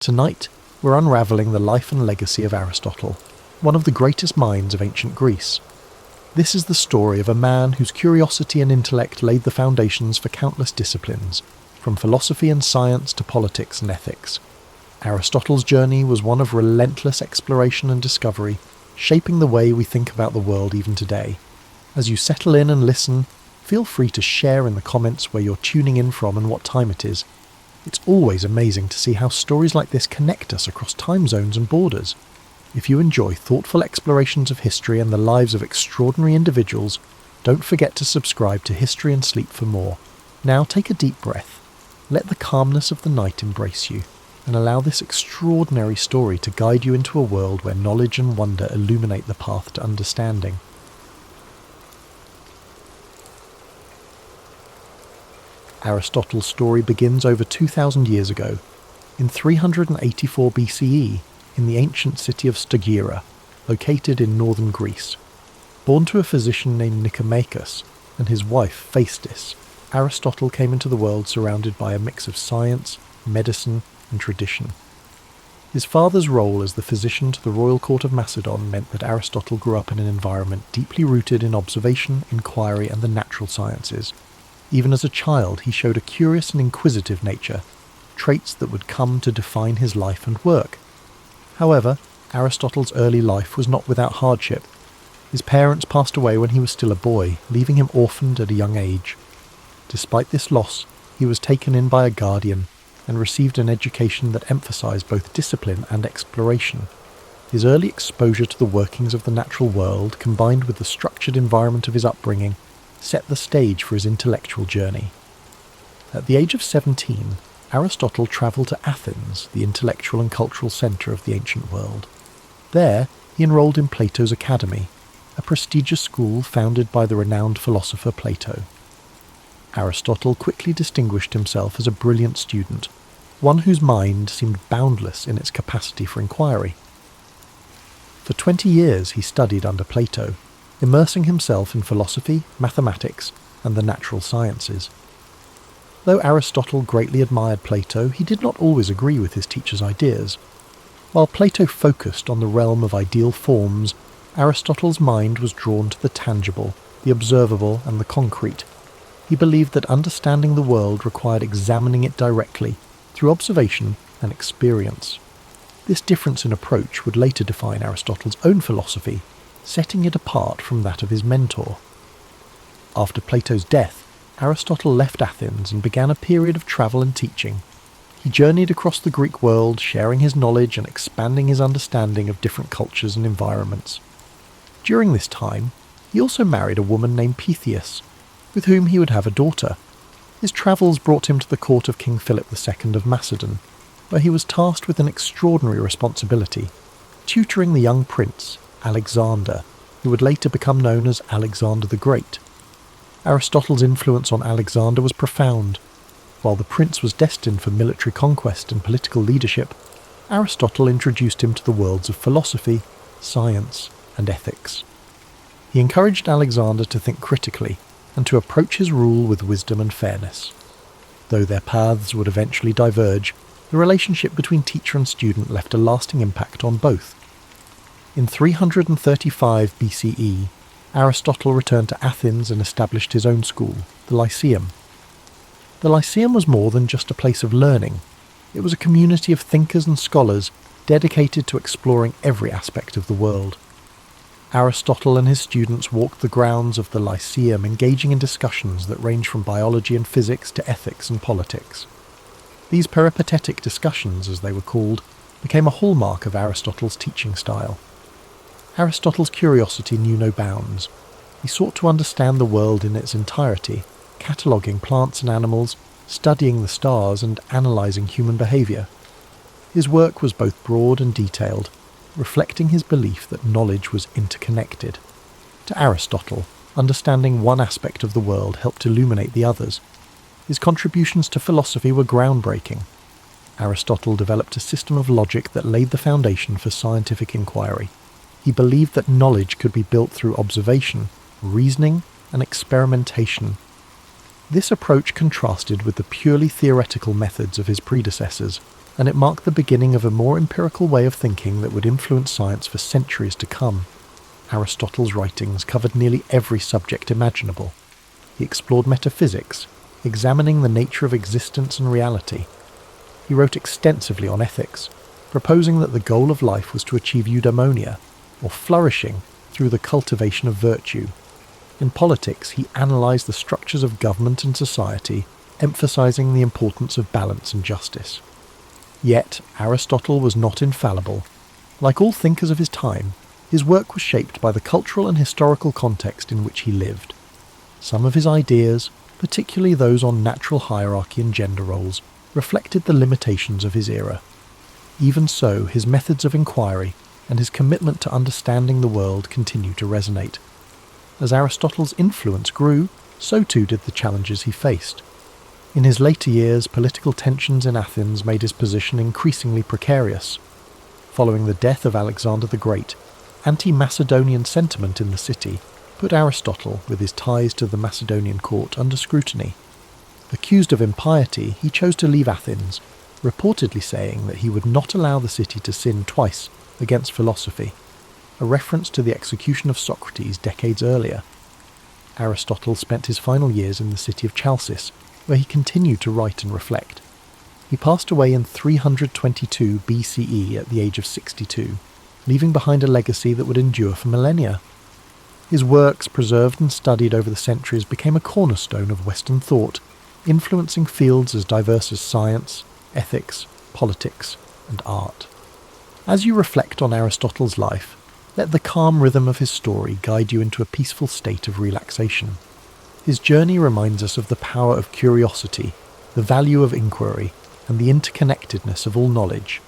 Tonight, we're unravelling the life and legacy of Aristotle, one of the greatest minds of ancient Greece. This is the story of a man whose curiosity and intellect laid the foundations for countless disciplines, from philosophy and science to politics and ethics. Aristotle's journey was one of relentless exploration and discovery, shaping the way we think about the world even today. As you settle in and listen, feel free to share in the comments where you're tuning in from and what time it is. It's always amazing to see how stories like this connect us across time zones and borders. If you enjoy thoughtful explorations of history and the lives of extraordinary individuals, don't forget to subscribe to History and Sleep for more. Now take a deep breath. Let the calmness of the night embrace you, and allow this extraordinary story to guide you into a world where knowledge and wonder illuminate the path to understanding. Aristotle's story begins over 2,000 years ago, in 384 BCE, in the ancient city of Stagira, located in northern Greece. Born to a physician named Nicomachus and his wife Phaestis, Aristotle came into the world surrounded by a mix of science, medicine, and tradition. His father's role as the physician to the royal court of Macedon meant that Aristotle grew up in an environment deeply rooted in observation, inquiry, and the natural sciences. Even as a child, he showed a curious and inquisitive nature, traits that would come to define his life and work. However, Aristotle's early life was not without hardship. His parents passed away when he was still a boy, leaving him orphaned at a young age. Despite this loss, he was taken in by a guardian and received an education that emphasized both discipline and exploration. His early exposure to the workings of the natural world, combined with the structured environment of his upbringing, set the stage for his intellectual journey. At the age of 17, Aristotle travelled to Athens, the intellectual and cultural centre of the ancient world. There, he enrolled in Plato's Academy, a prestigious school founded by the renowned philosopher Plato. Aristotle quickly distinguished himself as a brilliant student, one whose mind seemed boundless in its capacity for inquiry. For 20 years he studied under Plato, immersing himself in philosophy, mathematics, and the natural sciences. Though Aristotle greatly admired Plato, he did not always agree with his teacher's ideas. While Plato focused on the realm of ideal forms, Aristotle's mind was drawn to the tangible, the observable, and the concrete. He believed that understanding the world required examining it directly, through observation and experience. This difference in approach would later define Aristotle's own philosophy, setting it apart from that of his mentor. After Plato's death, Aristotle left Athens and began a period of travel and teaching. He journeyed across the Greek world, sharing his knowledge and expanding his understanding of different cultures and environments. During this time, he also married a woman named Pythias, with whom he would have a daughter. His travels brought him to the court of King Philip II of Macedon, where he was tasked with an extraordinary responsibility, tutoring the young prince, Alexander, who would later become known as Alexander the Great. Aristotle's influence on Alexander was profound. While the prince was destined for military conquest and political leadership, Aristotle introduced him to the worlds of philosophy, science, and ethics. He encouraged Alexander to think critically and to approach his rule with wisdom and fairness. Though their paths would eventually diverge, the relationship between teacher and student left a lasting impact on both. In 335 BCE, Aristotle returned to Athens and established his own school, the Lyceum. The Lyceum was more than just a place of learning. It was a community of thinkers and scholars dedicated to exploring every aspect of the world. Aristotle and his students walked the grounds of the Lyceum, engaging in discussions that range from biology and physics to ethics and politics. These peripatetic discussions, as they were called, became a hallmark of Aristotle's teaching style. Aristotle's curiosity knew no bounds. He sought to understand the world in its entirety, cataloguing plants and animals, studying the stars, and analysing human behaviour. His work was both broad and detailed, reflecting his belief that knowledge was interconnected. To Aristotle, understanding one aspect of the world helped illuminate the others. His contributions to philosophy were groundbreaking. Aristotle developed a system of logic that laid the foundation for scientific inquiry. He believed that knowledge could be built through observation, reasoning, and experimentation. This approach contrasted with the purely theoretical methods of his predecessors, and it marked the beginning of a more empirical way of thinking that would influence science for centuries to come. Aristotle's writings covered nearly every subject imaginable. He explored metaphysics, examining the nature of existence and reality. He wrote extensively on ethics, proposing that the goal of life was to achieve eudaimonia, or flourishing through the cultivation of virtue. In politics, he analysed the structures of government and society, emphasising the importance of balance and justice. Yet, Aristotle was not infallible. Like all thinkers of his time, his work was shaped by the cultural and historical context in which he lived. Some of his ideas, particularly those on natural hierarchy and gender roles, reflected the limitations of his era. Even so, his methods of inquiry and his commitment to understanding the world continue to resonate. As Aristotle's influence grew, so too did the challenges he faced. In his later years, political tensions in Athens made his position increasingly precarious. Following the death of Alexander the Great, anti-Macedonian sentiment in the city put Aristotle, with his ties to the Macedonian court, under scrutiny. Accused of impiety, he chose to leave Athens, reportedly saying that he would not allow the city to sin twice against philosophy, a reference to the execution of Socrates decades earlier. Aristotle spent his final years in the city of Chalcis, where he continued to write and reflect. He passed away in 322 BCE at the age of 62, leaving behind a legacy that would endure for millennia. His works, preserved and studied over the centuries, became a cornerstone of Western thought, influencing fields as diverse as science, ethics, politics, and art. As you reflect on Aristotle's life, let the calm rhythm of his story guide you into a peaceful state of relaxation. His journey reminds us of the power of curiosity, the value of inquiry, and the interconnectedness of all knowledge.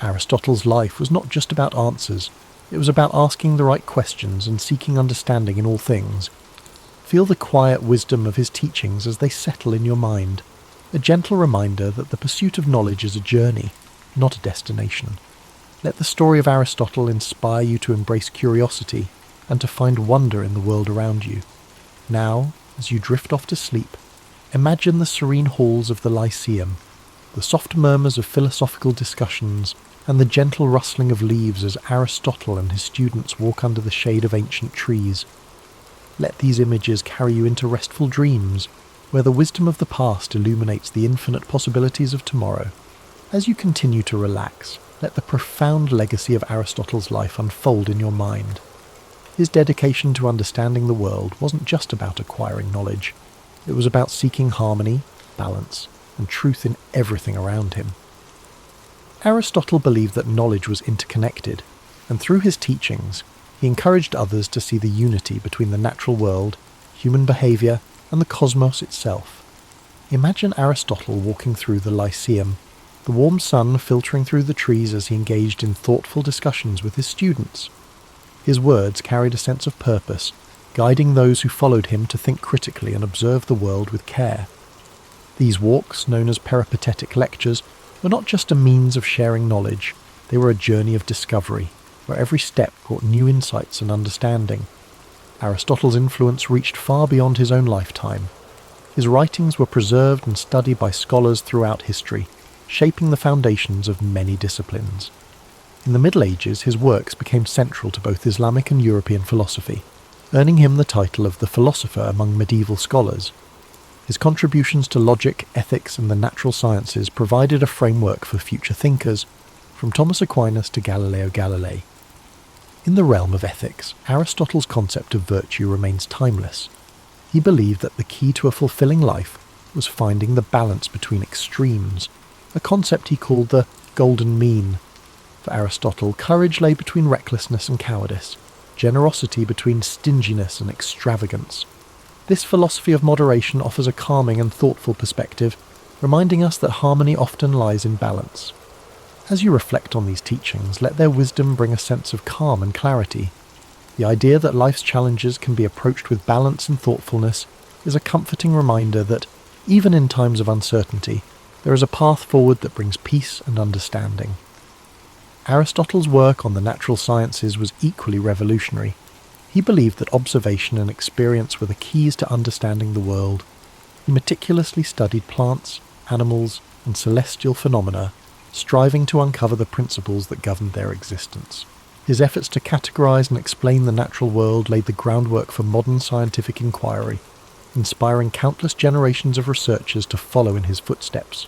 Aristotle's life was not just about answers, it was about asking the right questions and seeking understanding in all things. Feel the quiet wisdom of his teachings as they settle in your mind, a gentle reminder that the pursuit of knowledge is a journey, not a destination. Let the story of Aristotle inspire you to embrace curiosity and to find wonder in the world around you. Now, as you drift off to sleep, imagine the serene halls of the Lyceum, the soft murmurs of philosophical discussions, and the gentle rustling of leaves as Aristotle and his students walk under the shade of ancient trees. Let these images carry you into restful dreams, where the wisdom of the past illuminates the infinite possibilities of tomorrow. As you continue to relax, let the profound legacy of Aristotle's life unfold in your mind. His dedication to understanding the world wasn't just about acquiring knowledge. It was about seeking harmony, balance, and truth in everything around him. Aristotle believed that knowledge was interconnected, and through his teachings, he encouraged others to see the unity between the natural world, human behaviour, and the cosmos itself. Imagine Aristotle walking through the Lyceum, the warm sun filtering through the trees as he engaged in thoughtful discussions with his students. His words carried a sense of purpose, guiding those who followed him to think critically and observe the world with care. These walks, known as peripatetic lectures, were not just a means of sharing knowledge, they were a journey of discovery, where every step brought new insights and understanding. Aristotle's influence reached far beyond his own lifetime. His writings were preserved and studied by scholars throughout history, shaping the foundations of many disciplines. In the Middle Ages, his works became central to both Islamic and European philosophy, earning him the title of the philosopher among medieval scholars. His contributions to logic, ethics, and the natural sciences provided a framework for future thinkers, from Thomas Aquinas to Galileo Galilei. In the realm of ethics, Aristotle's concept of virtue remains timeless. He believed that the key to a fulfilling life was finding the balance between extremes, a concept he called the golden mean. For Aristotle, courage lay between recklessness and cowardice, generosity between stinginess and extravagance. This philosophy of moderation offers a calming and thoughtful perspective, reminding us that harmony often lies in balance. As you reflect on these teachings, let their wisdom bring a sense of calm and clarity. The idea that life's challenges can be approached with balance and thoughtfulness is a comforting reminder that, even in times of uncertainty, there is a path forward that brings peace and understanding. Aristotle's work on the natural sciences was equally revolutionary. He believed that observation and experience were the keys to understanding the world. He meticulously studied plants, animals, and celestial phenomena, striving to uncover the principles that governed their existence. His efforts to categorize and explain the natural world laid the groundwork for modern scientific inquiry, inspiring countless generations of researchers to follow in his footsteps.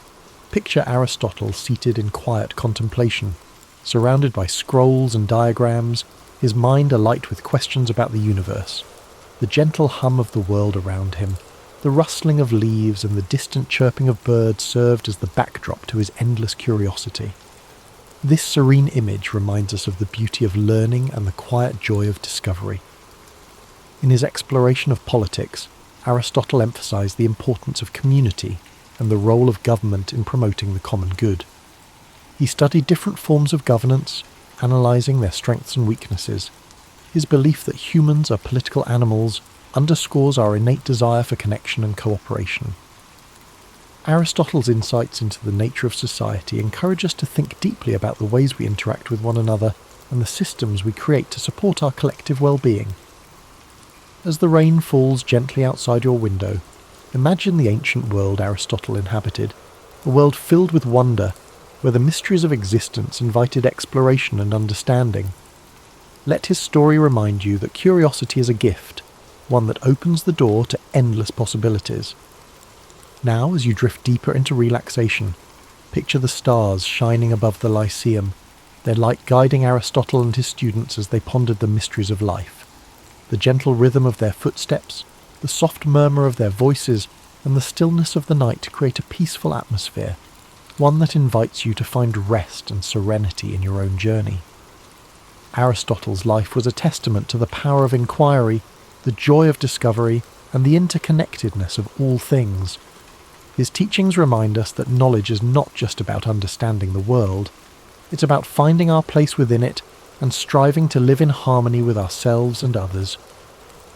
Picture Aristotle seated in quiet contemplation, surrounded by scrolls and diagrams, his mind alight with questions about the universe. The gentle hum of the world around him, the rustling of leaves and the distant chirping of birds served as the backdrop to his endless curiosity. This serene image reminds us of the beauty of learning and the quiet joy of discovery. In his exploration of politics, Aristotle emphasized the importance of community and the role of government in promoting the common good. He studied different forms of governance, analyzing their strengths and weaknesses. His belief that humans are political animals underscores our innate desire for connection and cooperation. Aristotle's insights into the nature of society encourage us to think deeply about the ways we interact with one another and the systems we create to support our collective well-being. As the rain falls gently outside your window, imagine the ancient world Aristotle inhabited, a world filled with wonder, where the mysteries of existence invited exploration and understanding. Let his story remind you that curiosity is a gift, one that opens the door to endless possibilities. Now, as you drift deeper into relaxation, picture the stars shining above the Lyceum, their light guiding Aristotle and his students as they pondered the mysteries of life. The gentle rhythm of their footsteps, the soft murmur of their voices, and the stillness of the night create a peaceful atmosphere, one that invites you to find rest and serenity in your own journey. Aristotle's life was a testament to the power of inquiry, the joy of discovery, and the interconnectedness of all things. His teachings remind us that knowledge is not just about understanding the world, it's about finding our place within it and striving to live in harmony with ourselves and others.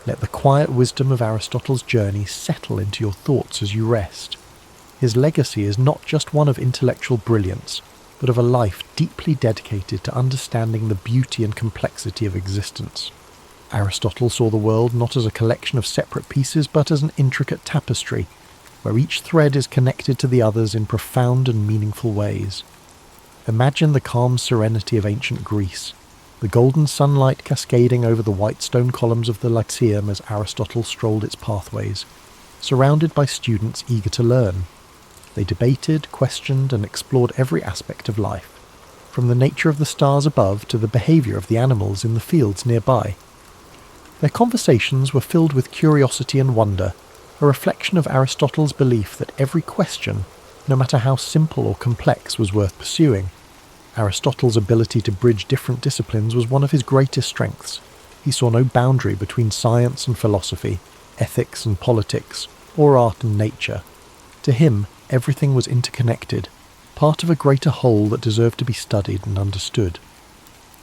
Let the quiet wisdom of Aristotle's journey settle into your thoughts as you rest. His legacy is not just one of intellectual brilliance, but of a life deeply dedicated to understanding the beauty and complexity of existence. Aristotle saw the world not as a collection of separate pieces, but as an intricate tapestry, where each thread is connected to the others in profound and meaningful ways. Imagine the calm serenity of ancient Greece, the golden sunlight cascading over the white stone columns of the Lyceum as Aristotle strolled its pathways, surrounded by students eager to learn. They debated, questioned, and explored every aspect of life, from the nature of the stars above to the behaviour of the animals in the fields nearby. Their conversations were filled with curiosity and wonder, a reflection of Aristotle's belief that every question, no matter how simple or complex, was worth pursuing. Aristotle's ability to bridge different disciplines was one of his greatest strengths. He saw no boundary between science and philosophy, ethics and politics, or art and nature. To him, everything was interconnected, part of a greater whole that deserved to be studied and understood.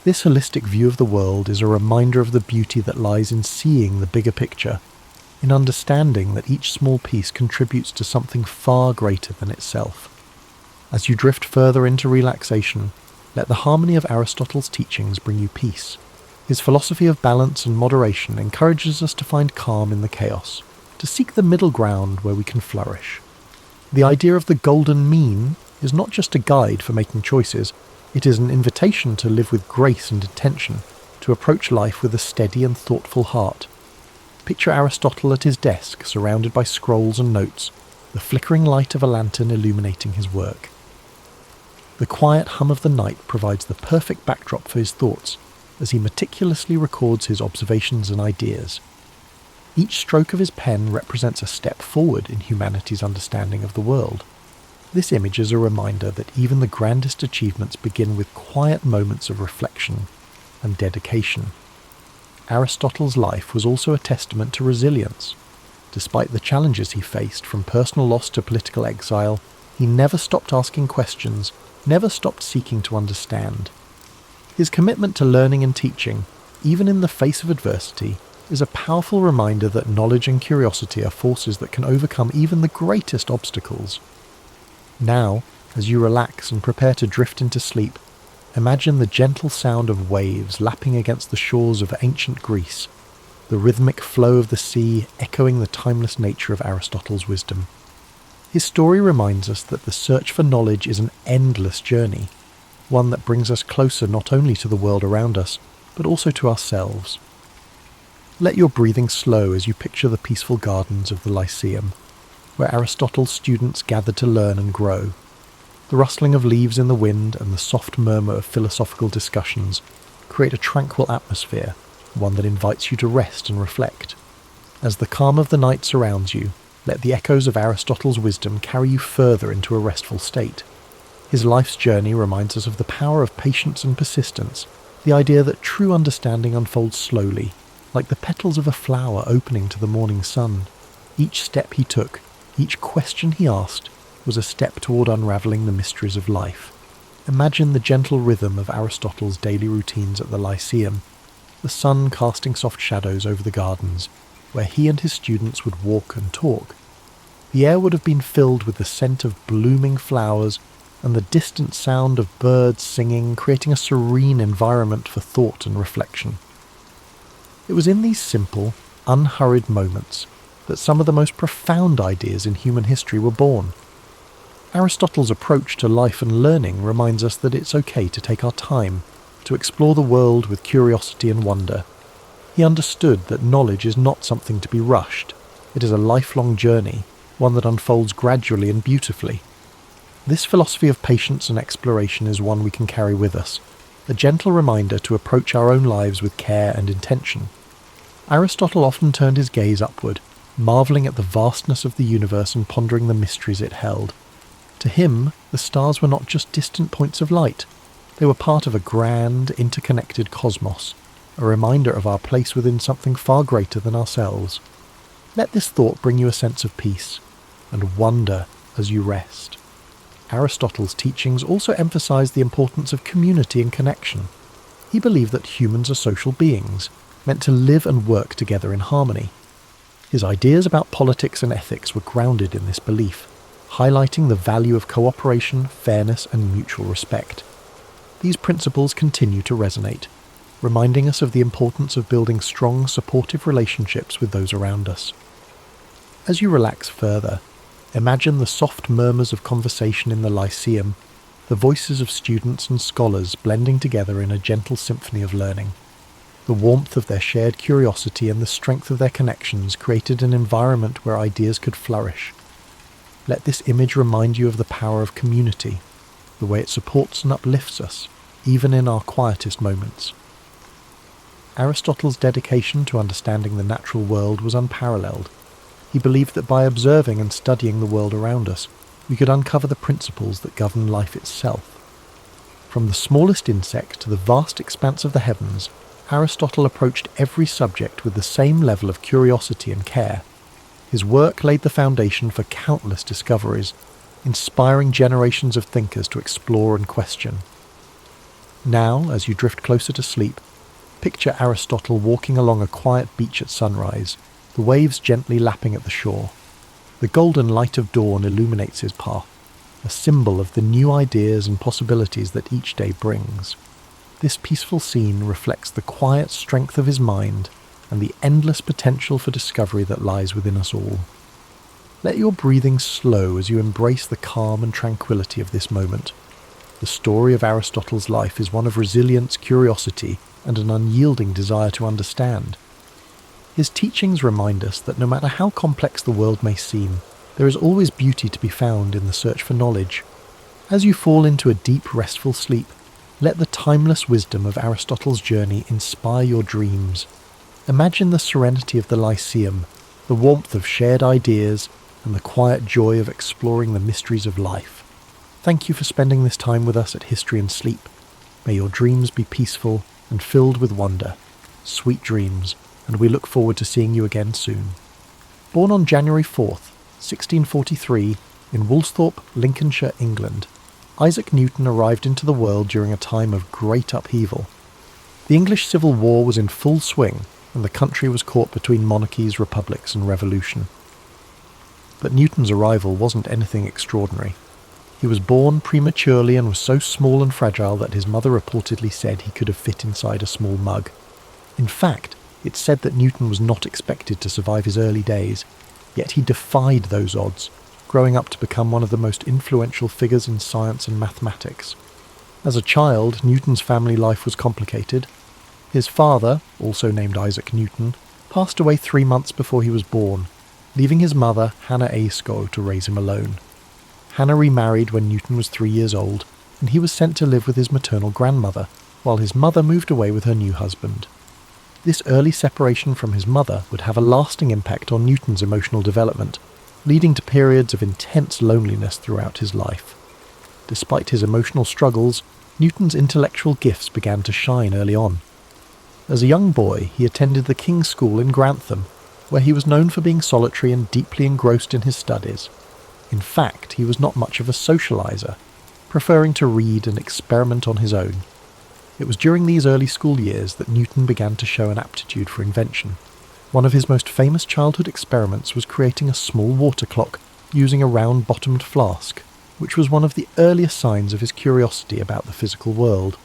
This holistic view of the world is a reminder of the beauty that lies in seeing the bigger picture, in understanding that each small piece contributes to something far greater than itself. As you drift further into relaxation, let the harmony of Aristotle's teachings bring you peace. His philosophy of balance and moderation encourages us to find calm in the chaos, to seek the middle ground where we can flourish. The idea of the golden mean is not just a guide for making choices, it is an invitation to live with grace and intention, to approach life with a steady and thoughtful heart. Picture Aristotle at his desk, surrounded by scrolls and notes, the flickering light of a lantern illuminating his work. The quiet hum of the night provides the perfect backdrop for his thoughts, as he meticulously records his observations and ideas. Each stroke of his pen represents a step forward in humanity's understanding of the world. This image is a reminder that even the grandest achievements begin with quiet moments of reflection and dedication. Aristotle's life was also a testament to resilience. Despite the challenges he faced, from personal loss to political exile, he never stopped asking questions, never stopped seeking to understand. His commitment to learning and teaching, even in the face of adversity, is a powerful reminder that knowledge and curiosity are forces that can overcome even the greatest obstacles. Now, as you relax and prepare to drift into sleep, imagine the gentle sound of waves lapping against the shores of ancient Greece, the rhythmic flow of the sea echoing the timeless nature of Aristotle's wisdom. His story reminds us that the search for knowledge is an endless journey, one that brings us closer not only to the world around us, but also to ourselves. Let your breathing slow as you picture the peaceful gardens of the Lyceum, where Aristotle's students gathered to learn and grow. The rustling of leaves in the wind and the soft murmur of philosophical discussions create a tranquil atmosphere, one that invites you to rest and reflect. As the calm of the night surrounds you, let the echoes of Aristotle's wisdom carry you further into a restful state. His life's journey reminds us of the power of patience and persistence, the idea that true understanding unfolds slowly, like the petals of a flower opening to the morning sun. Each step he took, each question he asked, was a step toward unravelling the mysteries of life. Imagine the gentle rhythm of Aristotle's daily routines at the Lyceum, the sun casting soft shadows over the gardens, where he and his students would walk and talk. The air would have been filled with the scent of blooming flowers and the distant sound of birds singing, creating a serene environment for thought and reflection. It was in these simple, unhurried moments that some of the most profound ideas in human history were born. Aristotle's approach to life and learning reminds us that it's okay to take our time, to explore the world with curiosity and wonder. He understood that knowledge is not something to be rushed. It is a lifelong journey, one that unfolds gradually and beautifully. This philosophy of patience and exploration is one we can carry with us, a gentle reminder to approach our own lives with care and intention. Aristotle often turned his gaze upward, marvelling at the vastness of the universe and pondering the mysteries it held. To him, the stars were not just distant points of light. They were part of a grand, interconnected cosmos, a reminder of our place within something far greater than ourselves. Let this thought bring you a sense of peace and wonder as you rest. Aristotle's teachings also emphasized the importance of community and connection. He believed that humans are social beings, meant to live and work together in harmony. His ideas about politics and ethics were grounded in this belief, highlighting the value of cooperation, fairness, and mutual respect. These principles continue to resonate, reminding us of the importance of building strong, supportive relationships with those around us. As you relax further, imagine the soft murmurs of conversation in the Lyceum, the voices of students and scholars blending together in a gentle symphony of learning. The warmth of their shared curiosity and the strength of their connections created an environment where ideas could flourish. Let this image remind you of the power of community, the way it supports and uplifts us, even in our quietest moments. Aristotle's dedication to understanding the natural world was unparalleled. He believed that by observing and studying the world around us, we could uncover the principles that govern life itself. From the smallest insect to the vast expanse of the heavens, Aristotle approached every subject with the same level of curiosity and care. His work laid the foundation for countless discoveries, inspiring generations of thinkers to explore and question. Now, as you drift closer to sleep, picture Aristotle walking along a quiet beach at sunrise, the waves gently lapping at the shore. The golden light of dawn illuminates his path, a symbol of the new ideas and possibilities that each day brings. This peaceful scene reflects the quiet strength of his mind and the endless potential for discovery that lies within us all. Let your breathing slow as you embrace the calm and tranquility of this moment. The story of Aristotle's life is one of resilience, curiosity, and an unyielding desire to understand. His teachings remind us that no matter how complex the world may seem, there is always beauty to be found in the search for knowledge. As you fall into a deep, restful sleep, let the timeless wisdom of Aristotle's journey inspire your dreams. Imagine the serenity of the Lyceum, the warmth of shared ideas, and the quiet joy of exploring the mysteries of life. Thank you for spending this time with us at History and Sleep. May your dreams be peaceful and filled with wonder. Sweet dreams, and we look forward to seeing you again soon. Born on January 4th, 1643, in Woolsthorpe, Lincolnshire, England, Isaac Newton arrived into the world during a time of great upheaval. The English Civil War was in full swing, and the country was caught between monarchies, republics, and revolution. But Newton's arrival wasn't anything extraordinary. He was born prematurely and was so small and fragile that his mother reportedly said he could have fit inside a small mug. In fact, it's said that Newton was not expected to survive his early days, yet he defied those odds, growing up to become one of the most influential figures in science and mathematics. As a child, Newton's family life was complicated. His father, also named Isaac Newton, passed away 3 months before he was born, leaving his mother, Hannah A. Scow, to raise him alone. Hannah remarried when Newton was 3 years old, and he was sent to live with his maternal grandmother, while his mother moved away with her new husband. This early separation from his mother would have a lasting impact on Newton's emotional development, leading to periods of intense loneliness throughout his life. Despite his emotional struggles, Newton's intellectual gifts began to shine early on. As a young boy, he attended the King's School in Grantham, where he was known for being solitary and deeply engrossed in his studies. In fact, he was not much of a socializer, preferring to read and experiment on his own. It was during these early school years that Newton began to show an aptitude for invention. One of his most famous childhood experiments was creating a small water clock using a round-bottomed flask, which was one of the earliest signs of his curiosity about the physical world.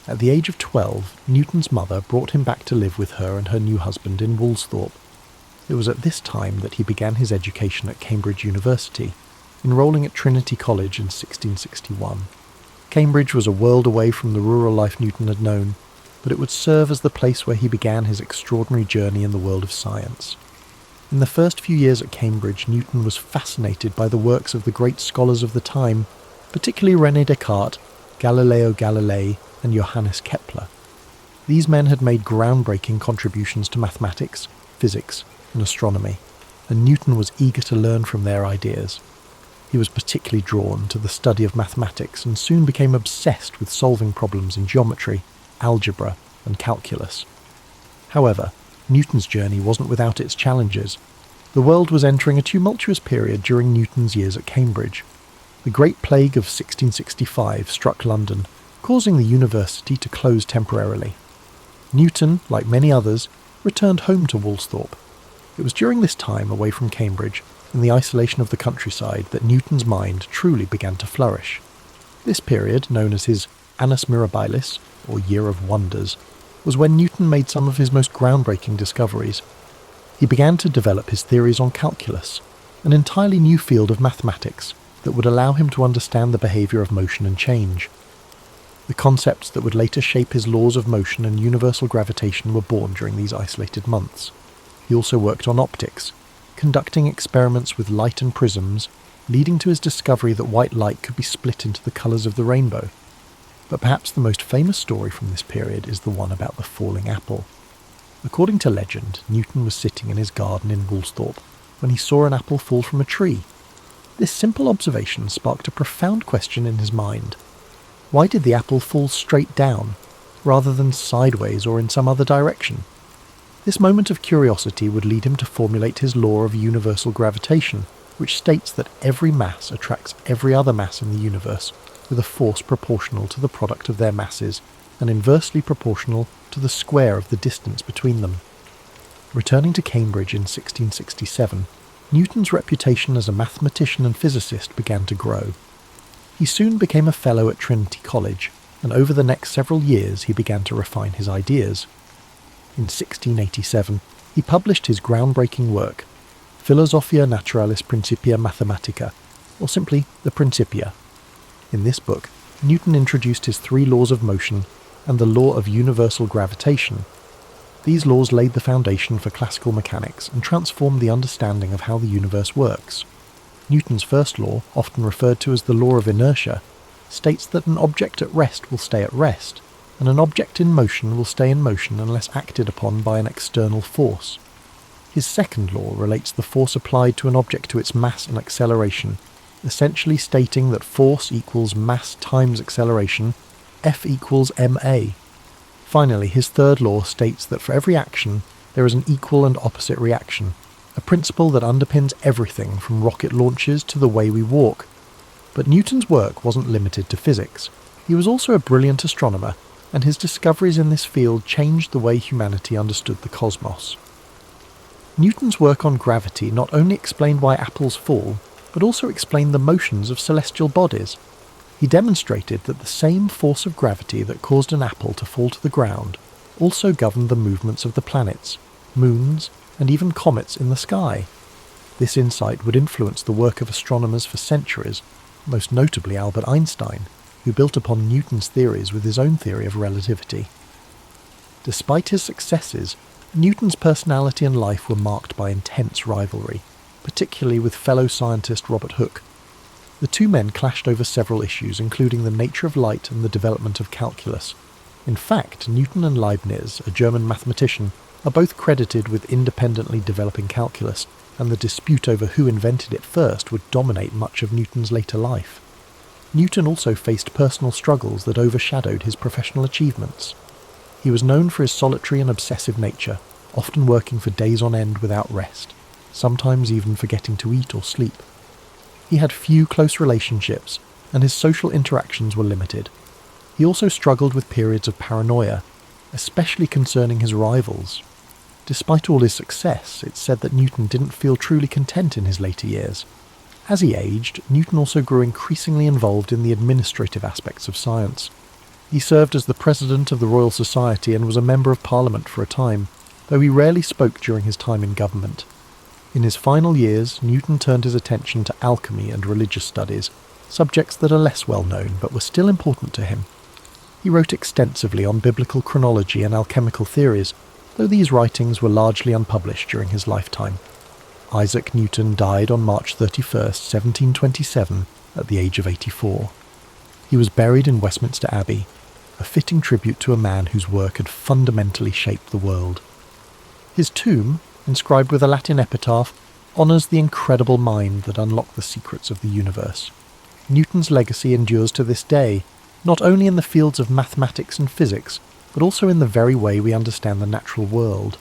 At the age of 12, Newton's mother brought him back to live with her and her new husband in Woolsthorpe. It was at this time that he began his education at Cambridge University, enrolling at Trinity College in 1661. Cambridge was a world away from the rural life Newton had known, but it would serve as the place where he began his extraordinary journey in the world of science. In the first few years at Cambridge, Newton was fascinated by the works of the great scholars of the time, particularly René Descartes, Galileo Galilei, and Johannes Kepler. These men had made groundbreaking contributions to mathematics, physics, and astronomy, and Newton was eager to learn from their ideas. He was particularly drawn to the study of mathematics and soon became obsessed with solving problems in geometry, algebra, and calculus. However, Newton's journey wasn't without its challenges. The world was entering a tumultuous period during Newton's years at Cambridge. The Great Plague of 1665 struck London, causing the university to close temporarily. Newton, like many others, returned home to Woolsthorpe. It was during this time away from Cambridge, in the isolation of the countryside, that Newton's mind truly began to flourish. This period, known as his Annus Mirabilis, or Year of Wonders, was when Newton made some of his most groundbreaking discoveries. He began to develop his theories on calculus, an entirely new field of mathematics that would allow him to understand the behaviour of motion and change. The concepts that would later shape his laws of motion and universal gravitation were born during these isolated months. He also worked on optics, conducting experiments with light and prisms, leading to his discovery that white light could be split into the colours of the rainbow. But perhaps the most famous story from this period is the one about the falling apple. According to legend, Newton was sitting in his garden in Woolsthorpe when he saw an apple fall from a tree. This simple observation sparked a profound question in his mind. Why did the apple fall straight down, rather than sideways or in some other direction? This moment of curiosity would lead him to formulate his law of universal gravitation, which states that every mass attracts every other mass in the universe with a force proportional to the product of their masses and inversely proportional to the square of the distance between them. Returning to Cambridge in 1667, Newton's reputation as a mathematician and physicist began to grow. He soon became a fellow at Trinity College, and over the next several years he began to refine his ideas. In 1687, he published his groundbreaking work, Philosophia Naturalis Principia Mathematica, or simply the Principia. In this book, Newton introduced his 3 laws of motion and the law of universal gravitation. These laws laid the foundation for classical mechanics and transformed the understanding of how the universe works. Newton's first law, often referred to as the law of inertia, states that an object at rest will stay at rest, and an object in motion will stay in motion unless acted upon by an external force. His second law relates the force applied to an object to its mass and acceleration, essentially stating that force equals mass times acceleration, F equals ma. Finally, his third law states that for every action there is an equal and opposite reaction, a principle that underpins everything from rocket launches to the way we walk. But Newton's work wasn't limited to physics. He was also a brilliant astronomer, and his discoveries in this field changed the way humanity understood the cosmos. Newton's work on gravity not only explained why apples fall, but also explained the motions of celestial bodies. He demonstrated that the same force of gravity that caused an apple to fall to the ground also governed the movements of the planets, moons, and even comets in the sky. This insight would influence the work of astronomers for centuries, most notably Albert Einstein, who built upon Newton's theories with his own theory of relativity. Despite his successes, Newton's personality and life were marked by intense rivalry, particularly with fellow scientist Robert Hooke. The two men clashed over several issues, including the nature of light and the development of calculus. In fact, Newton and Leibniz, a German mathematician, are both credited with independently developing calculus, and the dispute over who invented it first would dominate much of Newton's later life. Newton also faced personal struggles that overshadowed his professional achievements. He was known for his solitary and obsessive nature, often working for days on end without rest, sometimes even forgetting to eat or sleep. He had few close relationships, and his social interactions were limited. He also struggled with periods of paranoia, especially concerning his rivals. Despite all his success, it's said that Newton didn't feel truly content in his later years. As he aged, Newton also grew increasingly involved in the administrative aspects of science. He served as the president of the Royal Society and was a member of Parliament for a time, though he rarely spoke during his time in government. In his final years, Newton turned his attention to alchemy and religious studies, subjects that are less well known but were still important to him. He wrote extensively on biblical chronology and alchemical theories, though these writings were largely unpublished during his lifetime. Isaac Newton died on March 31, 1727, at the age of 84. He was buried in Westminster Abbey, a fitting tribute to a man whose work had fundamentally shaped the world. His tomb, inscribed with a Latin epitaph, honours the incredible mind that unlocked the secrets of the universe. Newton's legacy endures to this day, not only in the fields of mathematics and physics, but also in the very way we understand the natural world.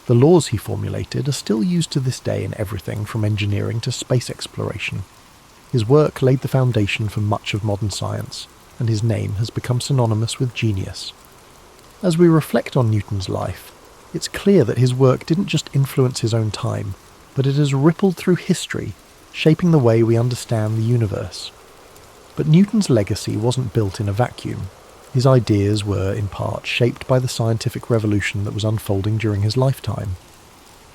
The laws he formulated are still used to this day in everything from engineering to space exploration. His work laid the foundation for much of modern science, and his name has become synonymous with genius. As we reflect on Newton's life, it's clear that his work didn't just influence his own time, but it has rippled through history, shaping the way we understand the universe. But Newton's legacy wasn't built in a vacuum. His ideas were, in part, shaped by the scientific revolution that was unfolding during his lifetime.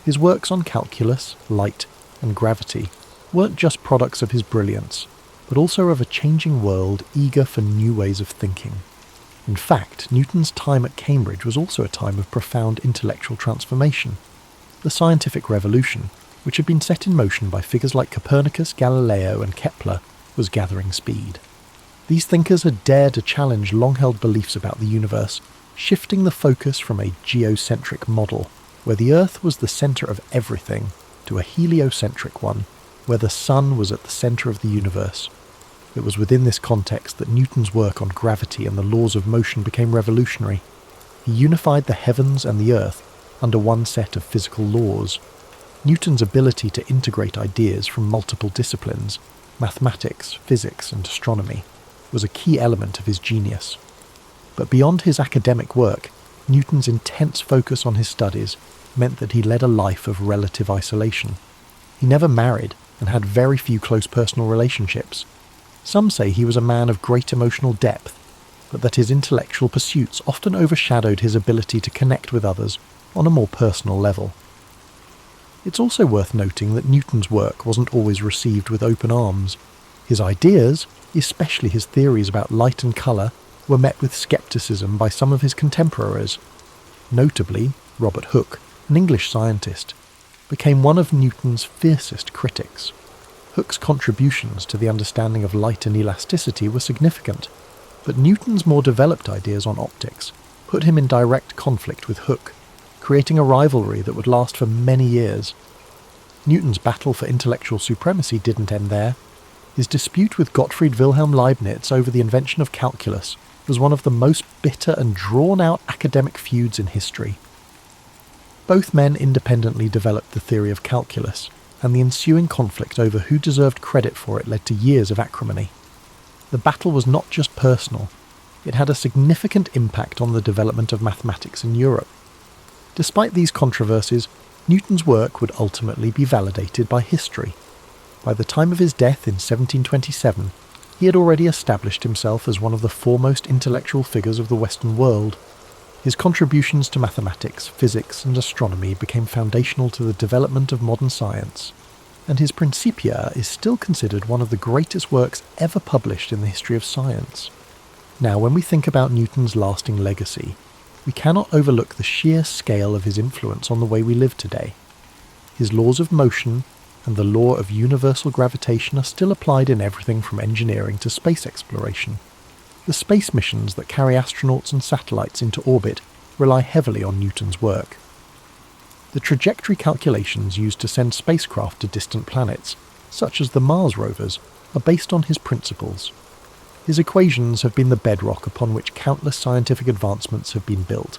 His works on calculus, light, and gravity weren't just products of his brilliance, but also of a changing world eager for new ways of thinking. In fact, Newton's time at Cambridge was also a time of profound intellectual transformation. The scientific revolution, which had been set in motion by figures like Copernicus, Galileo, and Kepler, was gathering speed. These thinkers had dared to challenge long-held beliefs about the universe, shifting the focus from a geocentric model, where the Earth was the centre of everything, to a heliocentric one, where the Sun was at the centre of the universe. It was within this context that Newton's work on gravity and the laws of motion became revolutionary. He unified the heavens and the Earth under one set of physical laws. Newton's ability to integrate ideas from multiple disciplines, mathematics, physics, and astronomy, was a key element of his genius. But beyond his academic work, Newton's intense focus on his studies meant that he led a life of relative isolation. He never married and had very few close personal relationships. Some say he was a man of great emotional depth, but that his intellectual pursuits often overshadowed his ability to connect with others on a more personal level. It's also worth noting that Newton's work wasn't always received with open arms. His ideas, especially his theories about light and colour, were met with scepticism by some of his contemporaries. Notably, Robert Hooke, an English scientist, became one of Newton's fiercest critics. Hooke's contributions to the understanding of light and elasticity were significant, but Newton's more developed ideas on optics put him in direct conflict with Hooke, creating a rivalry that would last for many years. Newton's battle for intellectual supremacy didn't end there. His dispute with Gottfried Wilhelm Leibniz over the invention of calculus was one of the most bitter and drawn-out academic feuds in history. Both men independently developed the theory of calculus, and the ensuing conflict over who deserved credit for it led to years of acrimony. The battle was not just personal, it had a significant impact on the development of mathematics in Europe. Despite these controversies, Newton's work would ultimately be validated by history. By the time of his death in 1727, he had already established himself as one of the foremost intellectual figures of the Western world. His contributions to mathematics, physics, and astronomy became foundational to the development of modern science, and his Principia is still considered one of the greatest works ever published in the history of science. Now, when we think about Newton's lasting legacy, we cannot overlook the sheer scale of his influence on the way we live today. His laws of motion and the law of universal gravitation are still applied in everything from engineering to space exploration. The space missions that carry astronauts and satellites into orbit rely heavily on Newton's work. The trajectory calculations used to send spacecraft to distant planets, such as the Mars rovers, are based on his principles. His equations have been the bedrock upon which countless scientific advancements have been built.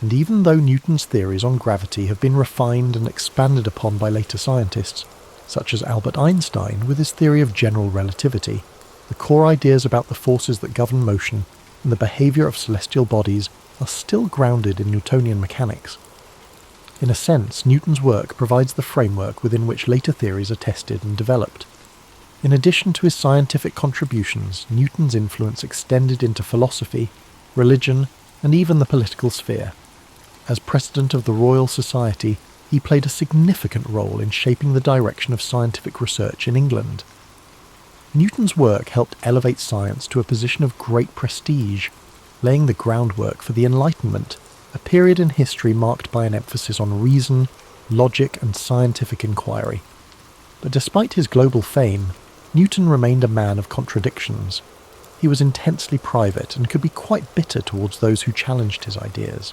And even though Newton's theories on gravity have been refined and expanded upon by later scientists, such as Albert Einstein with his theory of general relativity, the core ideas about the forces that govern motion and the behaviour of celestial bodies are still grounded in Newtonian mechanics. In a sense, Newton's work provides the framework within which later theories are tested and developed. In addition to his scientific contributions, Newton's influence extended into philosophy, religion, and even the political sphere. As president of the Royal Society, he played a significant role in shaping the direction of scientific research in England. Newton's work helped elevate science to a position of great prestige, laying the groundwork for the Enlightenment, a period in history marked by an emphasis on reason, logic, and scientific inquiry. But despite his global fame, Newton remained a man of contradictions. He was intensely private and could be quite bitter towards those who challenged his ideas.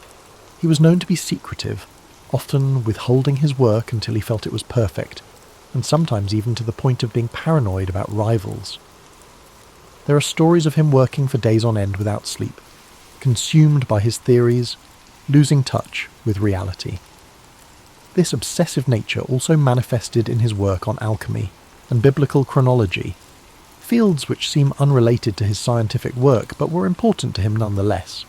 He was known to be secretive, often withholding his work until he felt it was perfect, and sometimes even to the point of being paranoid about rivals. There are stories of him working for days on end without sleep, consumed by his theories, losing touch with reality. This obsessive nature also manifested in his work on alchemy and biblical chronology, fields which seem unrelated to his scientific work but were important to him nonetheless.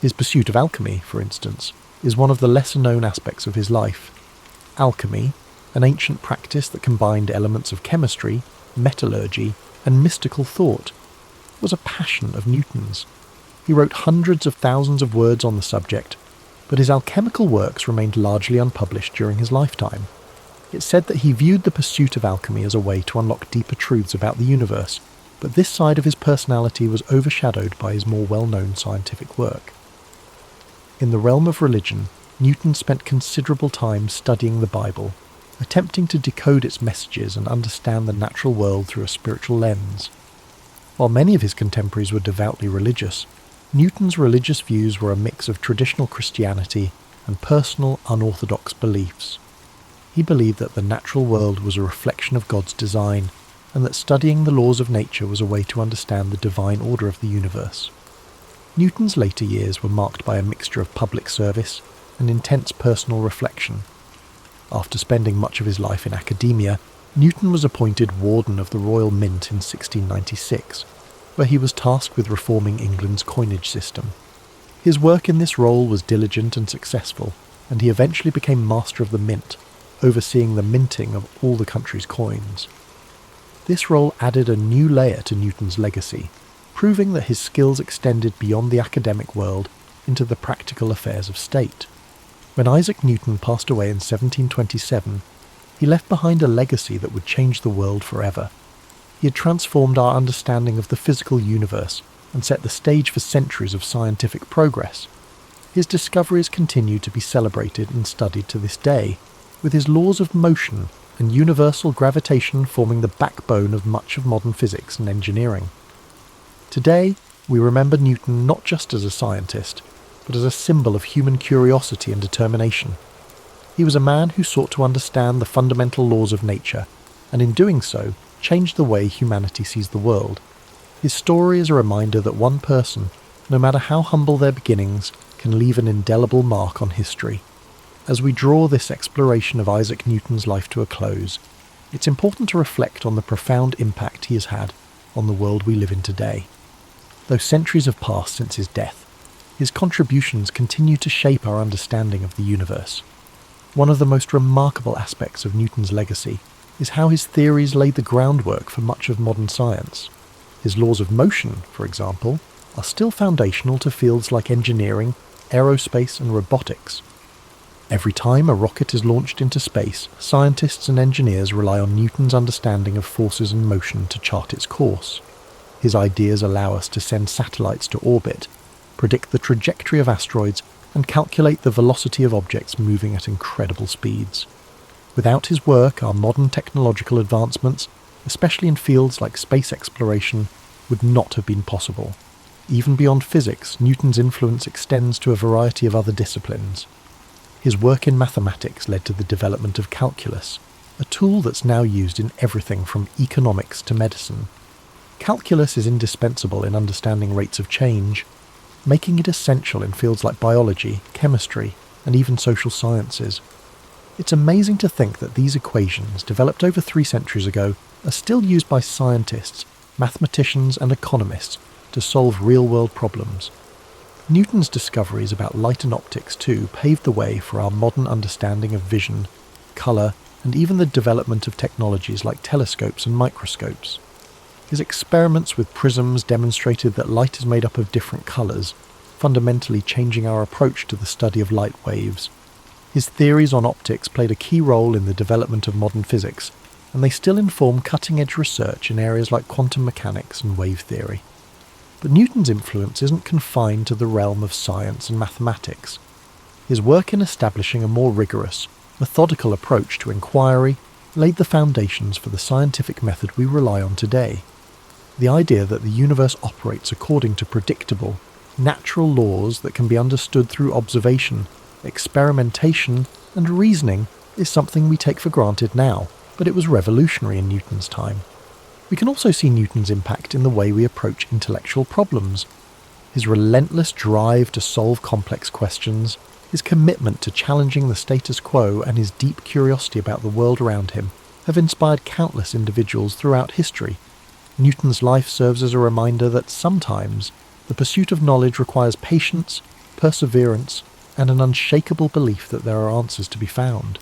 His pursuit of alchemy, for instance, is one of the lesser-known aspects of his life. Alchemy, an ancient practice that combined elements of chemistry, metallurgy, and mystical thought, was a passion of Newton's. He wrote hundreds of thousands of words on the subject, but his alchemical works remained largely unpublished during his lifetime. It's said that he viewed the pursuit of alchemy as a way to unlock deeper truths about the universe, but this side of his personality was overshadowed by his more well-known scientific work. In the realm of religion, Newton spent considerable time studying the Bible, attempting to decode its messages and understand the natural world through a spiritual lens. While many of his contemporaries were devoutly religious, Newton's religious views were a mix of traditional Christianity and personal, unorthodox beliefs. He believed that the natural world was a reflection of God's design, and that studying the laws of nature was a way to understand the divine order of the universe. Newton's later years were marked by a mixture of public service and intense personal reflection. After spending much of his life in academia, Newton was appointed Warden of the Royal Mint in 1696, where he was tasked with reforming England's coinage system. His work in this role was diligent and successful, and he eventually became Master of the Mint, overseeing the minting of all the country's coins. This role added a new layer to Newton's legacy, proving that his skills extended beyond the academic world into the practical affairs of state. When Isaac Newton passed away in 1727, he left behind a legacy that would change the world forever. He had transformed our understanding of the physical universe and set the stage for centuries of scientific progress. His discoveries continue to be celebrated and studied to this day, with his laws of motion and universal gravitation forming the backbone of much of modern physics and engineering. Today, we remember Newton not just as a scientist, but as a symbol of human curiosity and determination. He was a man who sought to understand the fundamental laws of nature, and in doing so, changed the way humanity sees the world. His story is a reminder that one person, no matter how humble their beginnings, can leave an indelible mark on history. As we draw this exploration of Isaac Newton's life to a close, it's important to reflect on the profound impact he has had on the world we live in today. Though centuries have passed since his death, his contributions continue to shape our understanding of the universe. One of the most remarkable aspects of Newton's legacy is how his theories laid the groundwork for much of modern science. His laws of motion, for example, are still foundational to fields like engineering, aerospace, and robotics. Every time a rocket is launched into space, scientists and engineers rely on Newton's understanding of forces and motion to chart its course. His ideas allow us to send satellites to orbit, predict the trajectory of asteroids, and calculate the velocity of objects moving at incredible speeds. Without his work, our modern technological advancements, especially in fields like space exploration, would not have been possible. Even beyond physics, Newton's influence extends to a variety of other disciplines. His work in mathematics led to the development of calculus, a tool that's now used in everything from economics to medicine. Calculus is indispensable in understanding rates of change, making it essential in fields like biology, chemistry, and even social sciences. It's amazing to think that these equations, developed over 3 centuries ago, are still used by scientists, mathematicians, and economists to solve real-world problems. Newton's discoveries about light and optics, too, paved the way for our modern understanding of vision, colour, and even the development of technologies like telescopes and microscopes. His experiments with prisms demonstrated that light is made up of different colours, fundamentally changing our approach to the study of light waves. His theories on optics played a key role in the development of modern physics, and they still inform cutting-edge research in areas like quantum mechanics and wave theory. But Newton's influence isn't confined to the realm of science and mathematics. His work in establishing a more rigorous, methodical approach to inquiry laid the foundations for the scientific method we rely on today. The idea that the universe operates according to predictable, natural laws that can be understood through observation, experimentation, and reasoning is something we take for granted now, but it was revolutionary in Newton's time. We can also see Newton's impact in the way we approach intellectual problems. His relentless drive to solve complex questions, his commitment to challenging the status quo, and his deep curiosity about the world around him have inspired countless individuals throughout history. Newton's life serves as a reminder that sometimes the pursuit of knowledge requires patience, perseverance, and an unshakable belief that there are answers to be found.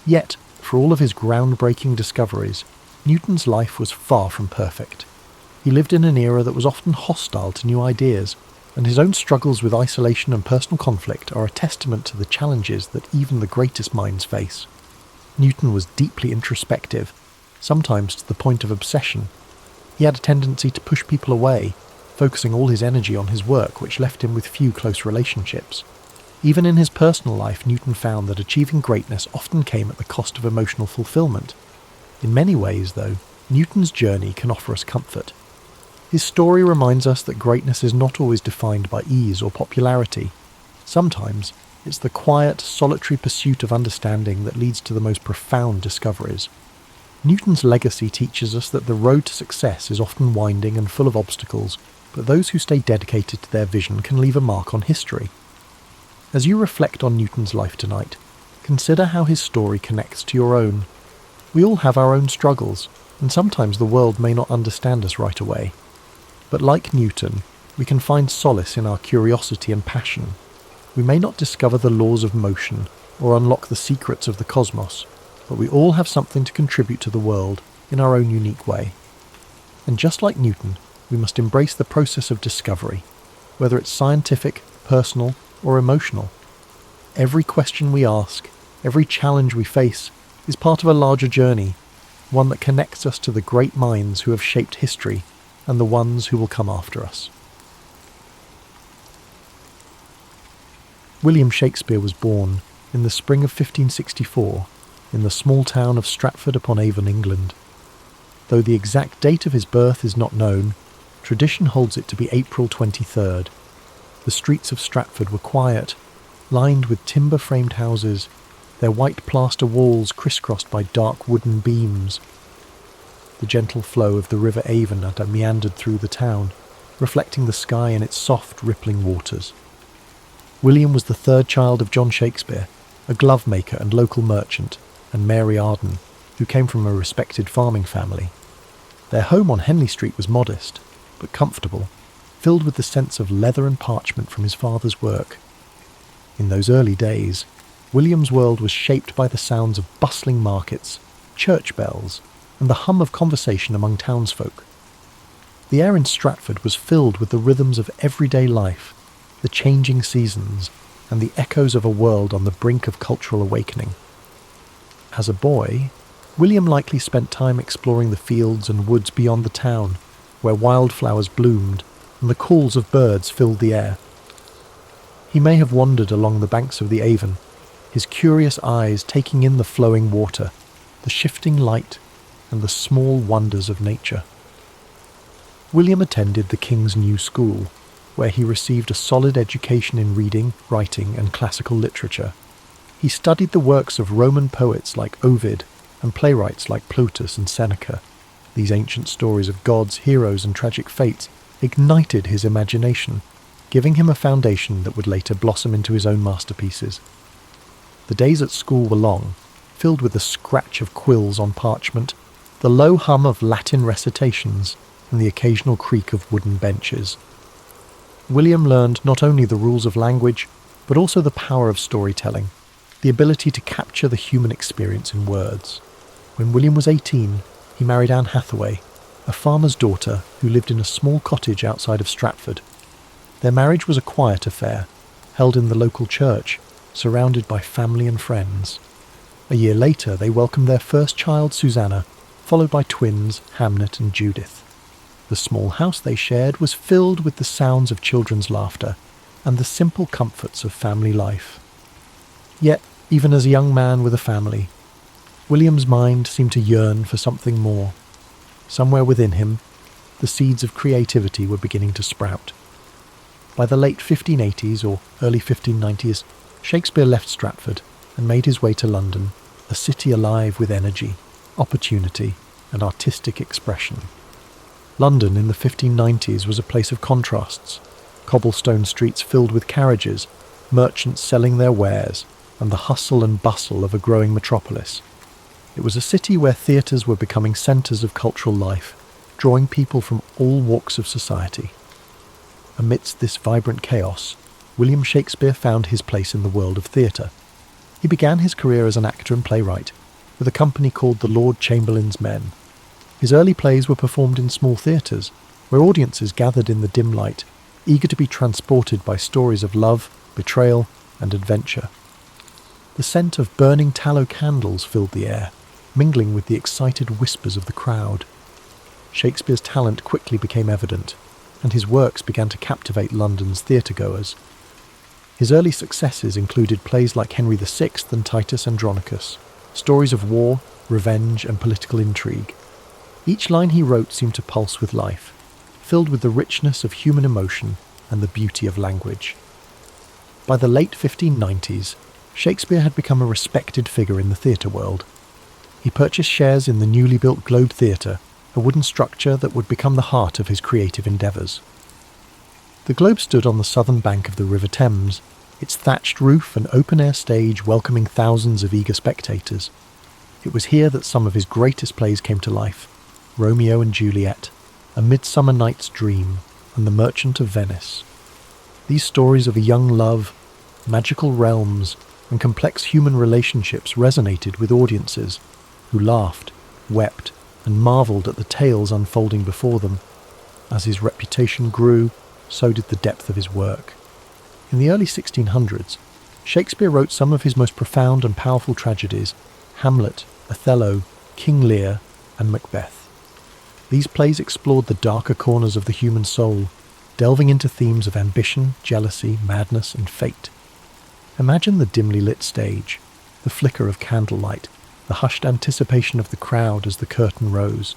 Yet, for all of his groundbreaking discoveries, Newton's life was far from perfect. He lived in an era that was often hostile to new ideas, and his own struggles with isolation and personal conflict are a testament to the challenges that even the greatest minds face. Newton was deeply introspective, sometimes to the point of obsession. He had a tendency to push people away, focusing all his energy on his work, which left him with few close relationships. Even in his personal life, Newton found that achieving greatness often came at the cost of emotional fulfillment. In many ways, though, Newton's journey can offer us comfort. His story reminds us that greatness is not always defined by ease or popularity. Sometimes, it's the quiet, solitary pursuit of understanding that leads to the most profound discoveries. Newton's legacy teaches us that the road to success is often winding and full of obstacles, but those who stay dedicated to their vision can leave a mark on history. As you reflect on Newton's life tonight, consider how his story connects to your own. We all have our own struggles, and sometimes the world may not understand us right away. But like Newton, we can find solace in our curiosity and passion. We may not discover the laws of motion or unlock the secrets of the cosmos, but we all have something to contribute to the world in our own unique way. And just like Newton, we must embrace the process of discovery, whether it's scientific, personal, or emotional. Every question we ask, every challenge we face, is part of a larger journey, one that connects us to the great minds who have shaped history and the ones who will come after us. William Shakespeare was born in the spring of 1564 in the small town of Stratford-upon-Avon, England. Though the exact date of his birth is not known, tradition holds it to be April 23rd. The streets of Stratford were quiet, lined with timber-framed houses, their white plaster walls crisscrossed by dark wooden beams. The gentle flow of the River Avon had meandered through the town, reflecting the sky in its soft, rippling waters. William was the third child of John Shakespeare, a glove maker and local merchant, and Mary Arden, who came from a respected farming family. Their home on Henley Street was modest, but comfortable, filled with the sense of leather and parchment from his father's work. In those early days, William's world was shaped by the sounds of bustling markets, church bells, and the hum of conversation among townsfolk. The air in Stratford was filled with the rhythms of everyday life, the changing seasons, and the echoes of a world on the brink of cultural awakening. As a boy, William likely spent time exploring the fields and woods beyond the town, where wildflowers bloomed and the calls of birds filled the air. He may have wandered along the banks of the Avon, his curious eyes taking in the flowing water, the shifting light, and the small wonders of nature. William attended the King's New School, where he received a solid education in reading, writing, and classical literature. He studied the works of Roman poets like Ovid and playwrights like Plautus and Seneca. These ancient stories of gods, heroes, and tragic fates ignited his imagination, giving him a foundation that would later blossom into his own masterpieces. The days at school were long, filled with the scratch of quills on parchment, the low hum of Latin recitations, and the occasional creak of wooden benches. William learned not only the rules of language, but also the power of storytelling, the ability to capture the human experience in words. When William was 18, he married Anne Hathaway, a farmer's daughter who lived in a small cottage outside of Stratford. Their marriage was a quiet affair, held in the local church, surrounded by family and friends. A year later, they welcomed their first child, Susanna, followed by twins, Hamnet and Judith. The small house they shared was filled with the sounds of children's laughter and the simple comforts of family life. Yet, even as a young man with a family, William's mind seemed to yearn for something more. Somewhere within him, the seeds of creativity were beginning to sprout. By the late 1580s or early 1590s, Shakespeare left Stratford and made his way to London, a city alive with energy, opportunity, and artistic expression. London in the 1590s was a place of contrasts, cobblestone streets filled with carriages, merchants selling their wares, and the hustle and bustle of a growing metropolis. It was a city where theatres were becoming centres of cultural life, drawing people from all walks of society. Amidst this vibrant chaos, William Shakespeare found his place in the world of theatre. He began his career as an actor and playwright, with a company called the Lord Chamberlain's Men. His early plays were performed in small theatres, where audiences gathered in the dim light, eager to be transported by stories of love, betrayal, and adventure. The scent of burning tallow candles filled the air, mingling with the excited whispers of the crowd. Shakespeare's talent quickly became evident, and his works began to captivate London's theatre-goers. His early successes included plays like Henry VI and Titus Andronicus, stories of war, revenge, and political intrigue. Each line he wrote seemed to pulse with life, filled with the richness of human emotion and the beauty of language. By the late 1590s, Shakespeare had become a respected figure in the theatre world. He purchased shares in the newly built Globe Theatre, a wooden structure that would become the heart of his creative endeavours. The Globe stood on the southern bank of the River Thames, its thatched roof and open-air stage welcoming thousands of eager spectators. It was here that some of his greatest plays came to life: Romeo and Juliet, A Midsummer Night's Dream, and The Merchant of Venice. These stories of a young love, magical realms, and complex human relationships resonated with audiences, who laughed, wept, and marvelled at the tales unfolding before them. As his reputation grew, so did the depth of his work. In the early 1600s, Shakespeare wrote some of his most profound and powerful tragedies: Hamlet, Othello, King Lear, and Macbeth. These plays explored the darker corners of the human soul, delving into themes of ambition, jealousy, madness, and fate. Imagine the dimly lit stage, the flicker of candlelight, the hushed anticipation of the crowd as the curtain rose.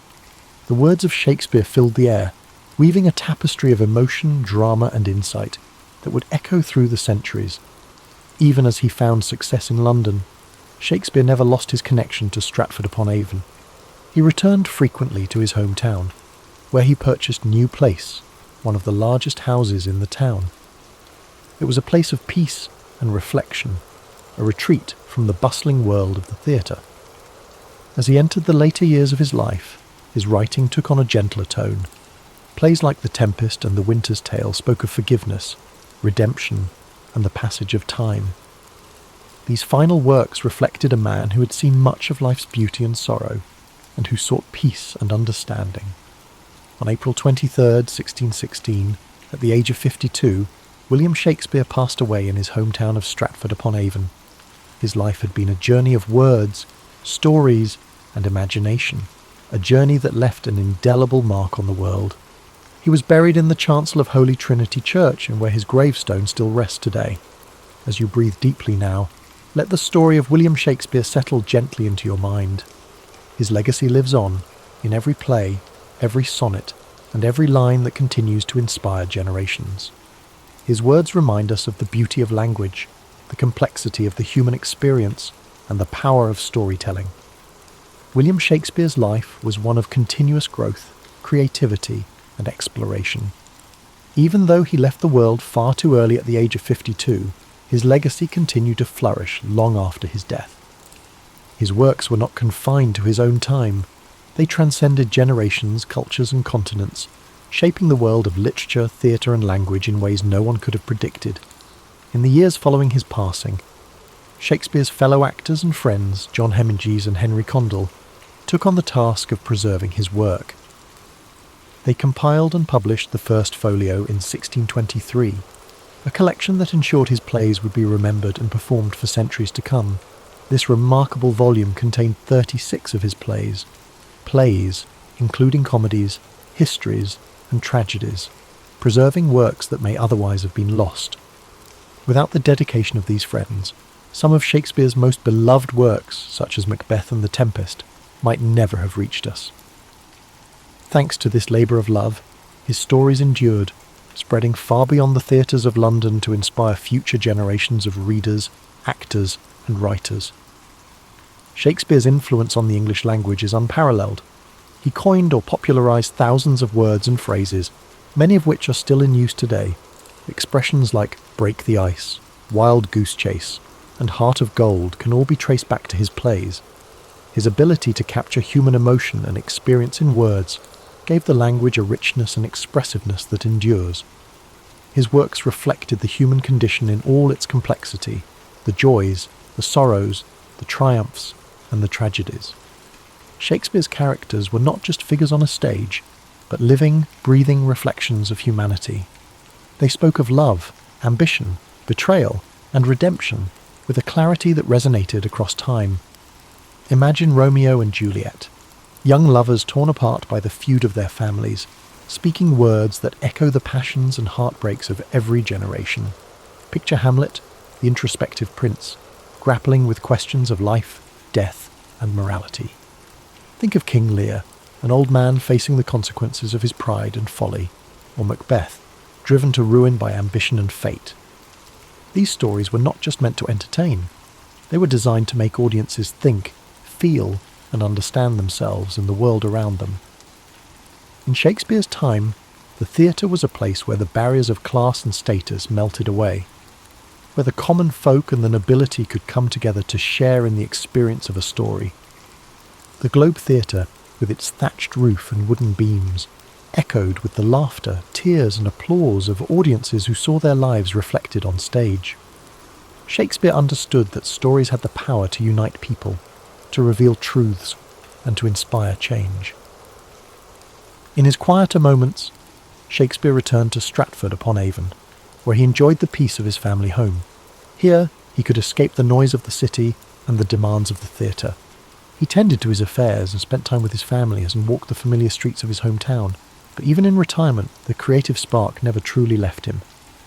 The words of Shakespeare filled the air, weaving a tapestry of emotion, drama, and insight that would echo through the centuries. Even as he found success in London, Shakespeare never lost his connection to Stratford-upon-Avon. He returned frequently to his hometown, where he purchased New Place, one of the largest houses in the town. It was a place of peace and reflection, a retreat from the bustling world of the theatre. As he entered the later years of his life, his writing took on a gentler tone. Plays like The Tempest and The Winter's Tale spoke of forgiveness, redemption, and the passage of time. These final works reflected a man who had seen much of life's beauty and sorrow, and who sought peace and understanding. On April 23, 1616, at the age of 52, William Shakespeare passed away in his hometown of Stratford-upon-Avon. His life had been a journey of words, stories, and imagination, a journey that left an indelible mark on the world. He was buried in the chancel of Holy Trinity Church, and where his gravestone still rests today. As you breathe deeply now, let the story of William Shakespeare settle gently into your mind. His legacy lives on, in every play, every sonnet, and every line that continues to inspire generations. His words remind us of the beauty of language, the complexity of the human experience, and the power of storytelling. William Shakespeare's life was one of continuous growth, creativity, and exploration. Even though he left the world far too early at the age of 52, his legacy continued to flourish long after his death. His works were not confined to his own time. They transcended generations, cultures, and continents, shaping the world of literature, theatre, and language in ways no one could have predicted. In the years following his passing, Shakespeare's fellow actors and friends, John Hemingway and Henry Condell, took on the task of preserving his work. They compiled and published the first folio in 1623, a collection that ensured his plays would be remembered and performed for centuries to come. This remarkable volume contained 36 of his plays, including comedies, histories, and tragedies, preserving works that may otherwise have been lost. Without the dedication of these friends, some of Shakespeare's most beloved works, such as Macbeth and The Tempest, might never have reached us. Thanks to this labour of love, his stories endured, spreading far beyond the theatres of London to inspire future generations of readers, actors, and writers. Shakespeare's influence on the English language is unparalleled. He coined or popularised thousands of words and phrases, many of which are still in use today. Expressions like break the ice, wild goose chase, and heart of gold can all be traced back to his plays. His ability to capture human emotion and experience in words gave the language a richness and expressiveness that endures. His works reflected the human condition in all its complexity, the joys, the sorrows, the triumphs, and the tragedies. Shakespeare's characters were not just figures on a stage, but living, breathing reflections of humanity. They spoke of love, ambition, betrayal, and redemption with a clarity that resonated across time. Imagine Romeo and Juliet, young lovers torn apart by the feud of their families, speaking words that echo the passions and heartbreaks of every generation. Picture Hamlet, the introspective prince, grappling with questions of life, death, and morality. Think of King Lear, an old man facing the consequences of his pride and folly, or Macbeth, driven to ruin by ambition and fate. These stories were not just meant to entertain. They were designed to make audiences think, feel, and understand themselves and the world around them. In Shakespeare's time, the theatre was a place where the barriers of class and status melted away, where the common folk and the nobility could come together to share in the experience of a story. The Globe Theatre, with its thatched roof and wooden beams, echoed with the laughter, tears, and applause of audiences who saw their lives reflected on stage. Shakespeare understood that stories had the power to unite people, to reveal truths, and to inspire change. In his quieter moments, Shakespeare returned to Stratford-upon-Avon, where he enjoyed the peace of his family home. Here, he could escape the noise of the city and the demands of the theatre. He tended to his affairs and spent time with his family and walked the familiar streets of his hometown, but even in retirement, the creative spark never truly left him.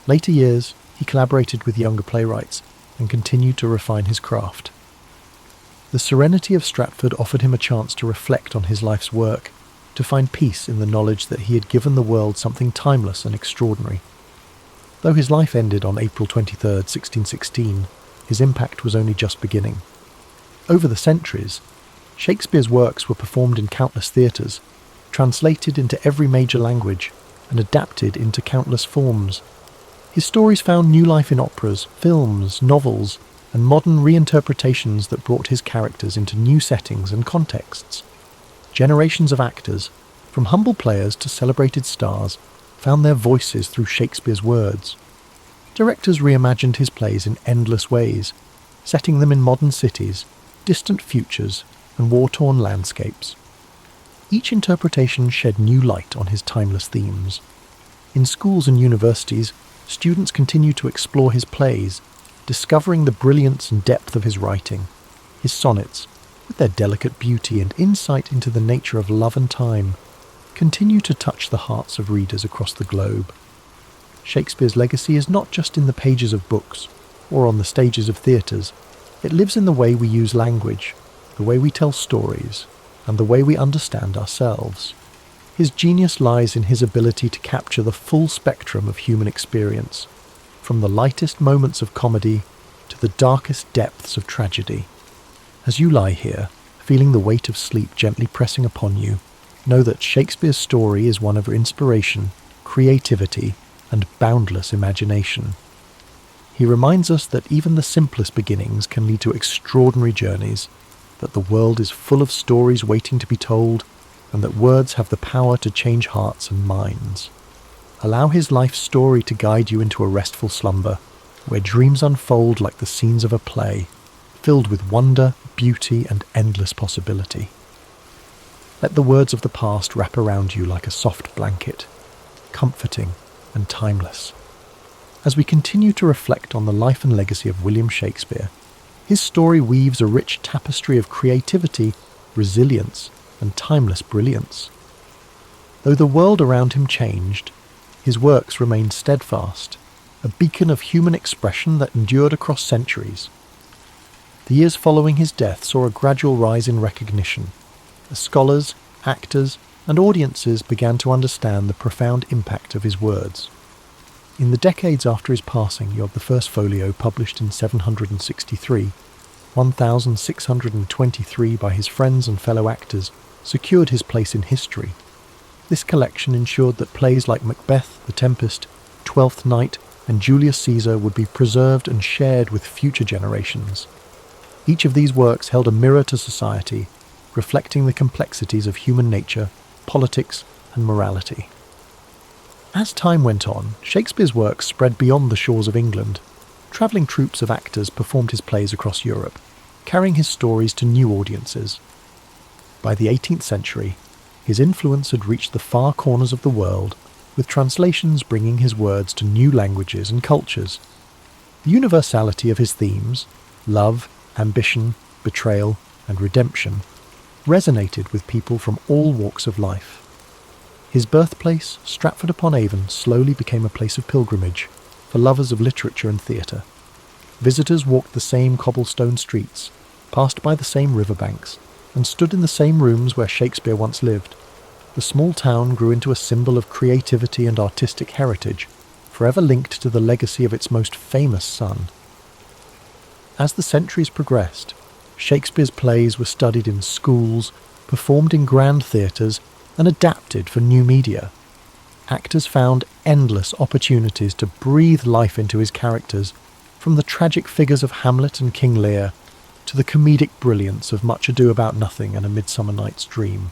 Later years, he collaborated with younger playwrights and continued to refine his craft. The serenity of Stratford offered him a chance to reflect on his life's work, to find peace in the knowledge that he had given the world something timeless and extraordinary. Though his life ended on April 23, 1616, his impact was only just beginning. Over the centuries, Shakespeare's works were performed in countless theatres, translated into every major language, and adapted into countless forms. His stories found new life in operas, films, novels, and modern reinterpretations that brought his characters into new settings and contexts. Generations of actors, from humble players to celebrated stars, found their voices through Shakespeare's words. Directors reimagined his plays in endless ways, setting them in modern cities, distant futures, and war-torn landscapes. Each interpretation shed new light on his timeless themes. In schools and universities, students continue to explore his plays, discovering the brilliance and depth of his writing. His sonnets, with their delicate beauty and insight into the nature of love and time, continue to touch the hearts of readers across the globe. Shakespeare's legacy is not just in the pages of books or on the stages of theatres. It lives in the way we use language, the way we tell stories, and the way we understand ourselves. His genius lies in his ability to capture the full spectrum of human experience, from the lightest moments of comedy to the darkest depths of tragedy. As you lie here, feeling the weight of sleep gently pressing upon you, know that Shakespeare's story is one of inspiration, creativity, and boundless imagination. He reminds us that even the simplest beginnings can lead to extraordinary journeys, that the world is full of stories waiting to be told, and that words have the power to change hearts and minds. Allow his life story to guide you into a restful slumber, where dreams unfold like the scenes of a play, filled with wonder, beauty, and endless possibility. Let the words of the past wrap around you like a soft blanket, comforting and timeless. As we continue to reflect on the life and legacy of William Shakespeare, his story weaves a rich tapestry of creativity, resilience, and timeless brilliance. Though the world around him changed, his works remained steadfast, a beacon of human expression that endured across centuries. The years following his death saw a gradual rise in recognition, as scholars, actors, and audiences began to understand the profound impact of his words. In the decades after his passing, you have the first folio published in 763, 1623 by his friends and fellow actors, secured his place in history. This collection ensured that plays like Macbeth, The Tempest, Twelfth Night, and Julius Caesar would be preserved and shared with future generations. Each of these works held a mirror to society, reflecting the complexities of human nature, politics, and morality. As time went on, Shakespeare's works spread beyond the shores of England. Travelling troupes of actors performed his plays across Europe, carrying his stories to new audiences. By the 18th century, his influence had reached the far corners of the world, with translations bringing his words to new languages and cultures. The universality of his themes, love, ambition, betrayal, and redemption, resonated with people from all walks of life. His birthplace, Stratford-upon-Avon, slowly became a place of pilgrimage for lovers of literature and theatre. Visitors walked the same cobblestone streets, passed by the same riverbanks, and stood in the same rooms where Shakespeare once lived. The small town grew into a symbol of creativity and artistic heritage, forever linked to the legacy of its most famous son. As the centuries progressed, Shakespeare's plays were studied in schools, performed in grand theatres, and adapted for new media. Actors found endless opportunities to breathe life into his characters, from the tragic figures of Hamlet and King Lear to the comedic brilliance of Much Ado About Nothing and A Midsummer Night's Dream.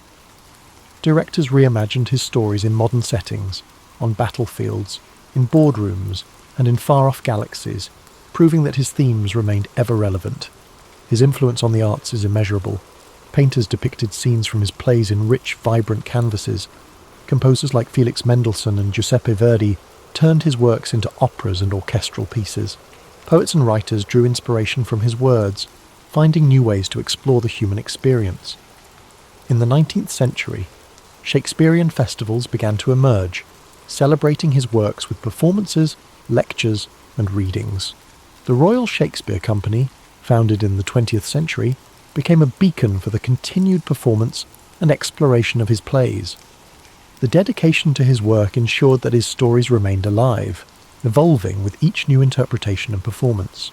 Directors reimagined his stories in modern settings, on battlefields, in boardrooms, and in far-off galaxies, proving that his themes remained ever relevant. His influence on the arts is immeasurable. Painters depicted scenes from his plays in rich, vibrant canvases. Composers like Felix Mendelssohn and Giuseppe Verdi turned his works into operas and orchestral pieces. Poets and writers drew inspiration from his words, finding new ways to explore the human experience. In the 19th century, Shakespearean festivals began to emerge, celebrating his works with performances, lectures, and readings. The Royal Shakespeare Company, founded in the 20th century, became a beacon for the continued performance and exploration of his plays. The dedication to his work ensured that his stories remained alive, evolving with each new interpretation and performance.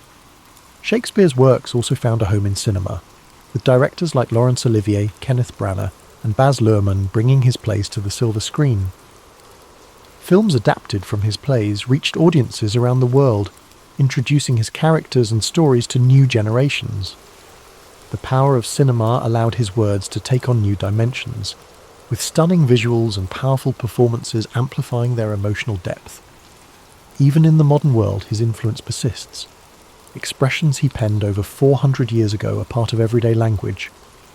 Shakespeare's works also found a home in cinema, with directors like Laurence Olivier, Kenneth Branagh, and Baz Luhrmann bringing his plays to the silver screen. Films adapted from his plays reached audiences around the world, introducing his characters and stories to new generations. The power of cinema allowed his words to take on new dimensions, with stunning visuals and powerful performances amplifying their emotional depth. Even in the modern world, his influence persists. Expressions he penned over 400 years ago are part of everyday language.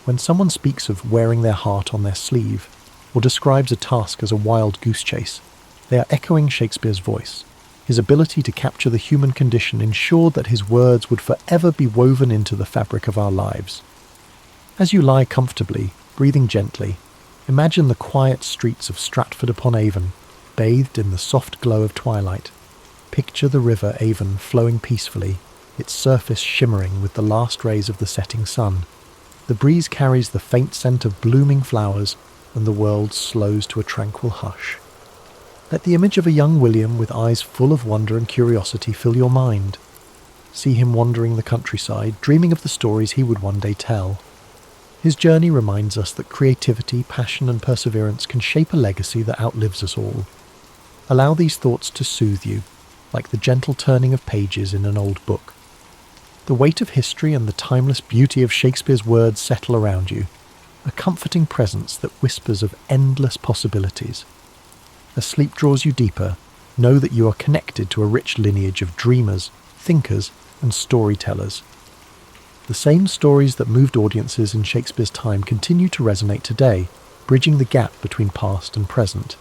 When someone speaks of wearing their heart on their sleeve, or describes a task as a wild goose chase, they are echoing Shakespeare's voice. His ability to capture the human condition ensured that his words would forever be woven into the fabric of our lives. As you lie comfortably, breathing gently, imagine the quiet streets of Stratford-upon-Avon, bathed in the soft glow of twilight. Picture the river Avon flowing peacefully, its surface shimmering with the last rays of the setting sun. The breeze carries the faint scent of blooming flowers, and the world slows to a tranquil hush. Let the image of a young William with eyes full of wonder and curiosity fill your mind. See him wandering the countryside, dreaming of the stories he would one day tell. His journey reminds us that creativity, passion and perseverance can shape a legacy that outlives us all. Allow these thoughts to soothe you, like the gentle turning of pages in an old book. The weight of history and the timeless beauty of Shakespeare's words settle around you, a comforting presence that whispers of endless possibilities. As sleep draws you deeper, know that you are connected to a rich lineage of dreamers, thinkers, and storytellers. The same stories that moved audiences in Shakespeare's time continue to resonate today, bridging the gap between past and present.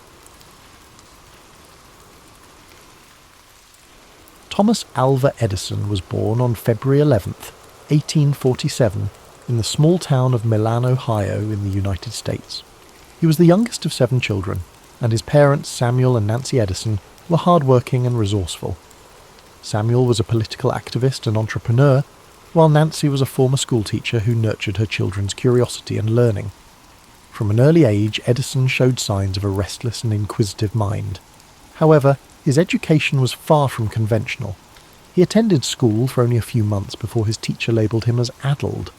Thomas Alva Edison was born on February 11th, 1847, in the small town of Milan, Ohio, in the United States. He was the youngest of 7 children, and his parents, Samuel and Nancy Edison, were hardworking and resourceful. Samuel was a political activist and entrepreneur, while Nancy was a former schoolteacher who nurtured her children's curiosity and learning. From an early age, Edison showed signs of a restless and inquisitive mind. However, his education was far from conventional. He attended school for only a few months before his teacher labelled him as addled,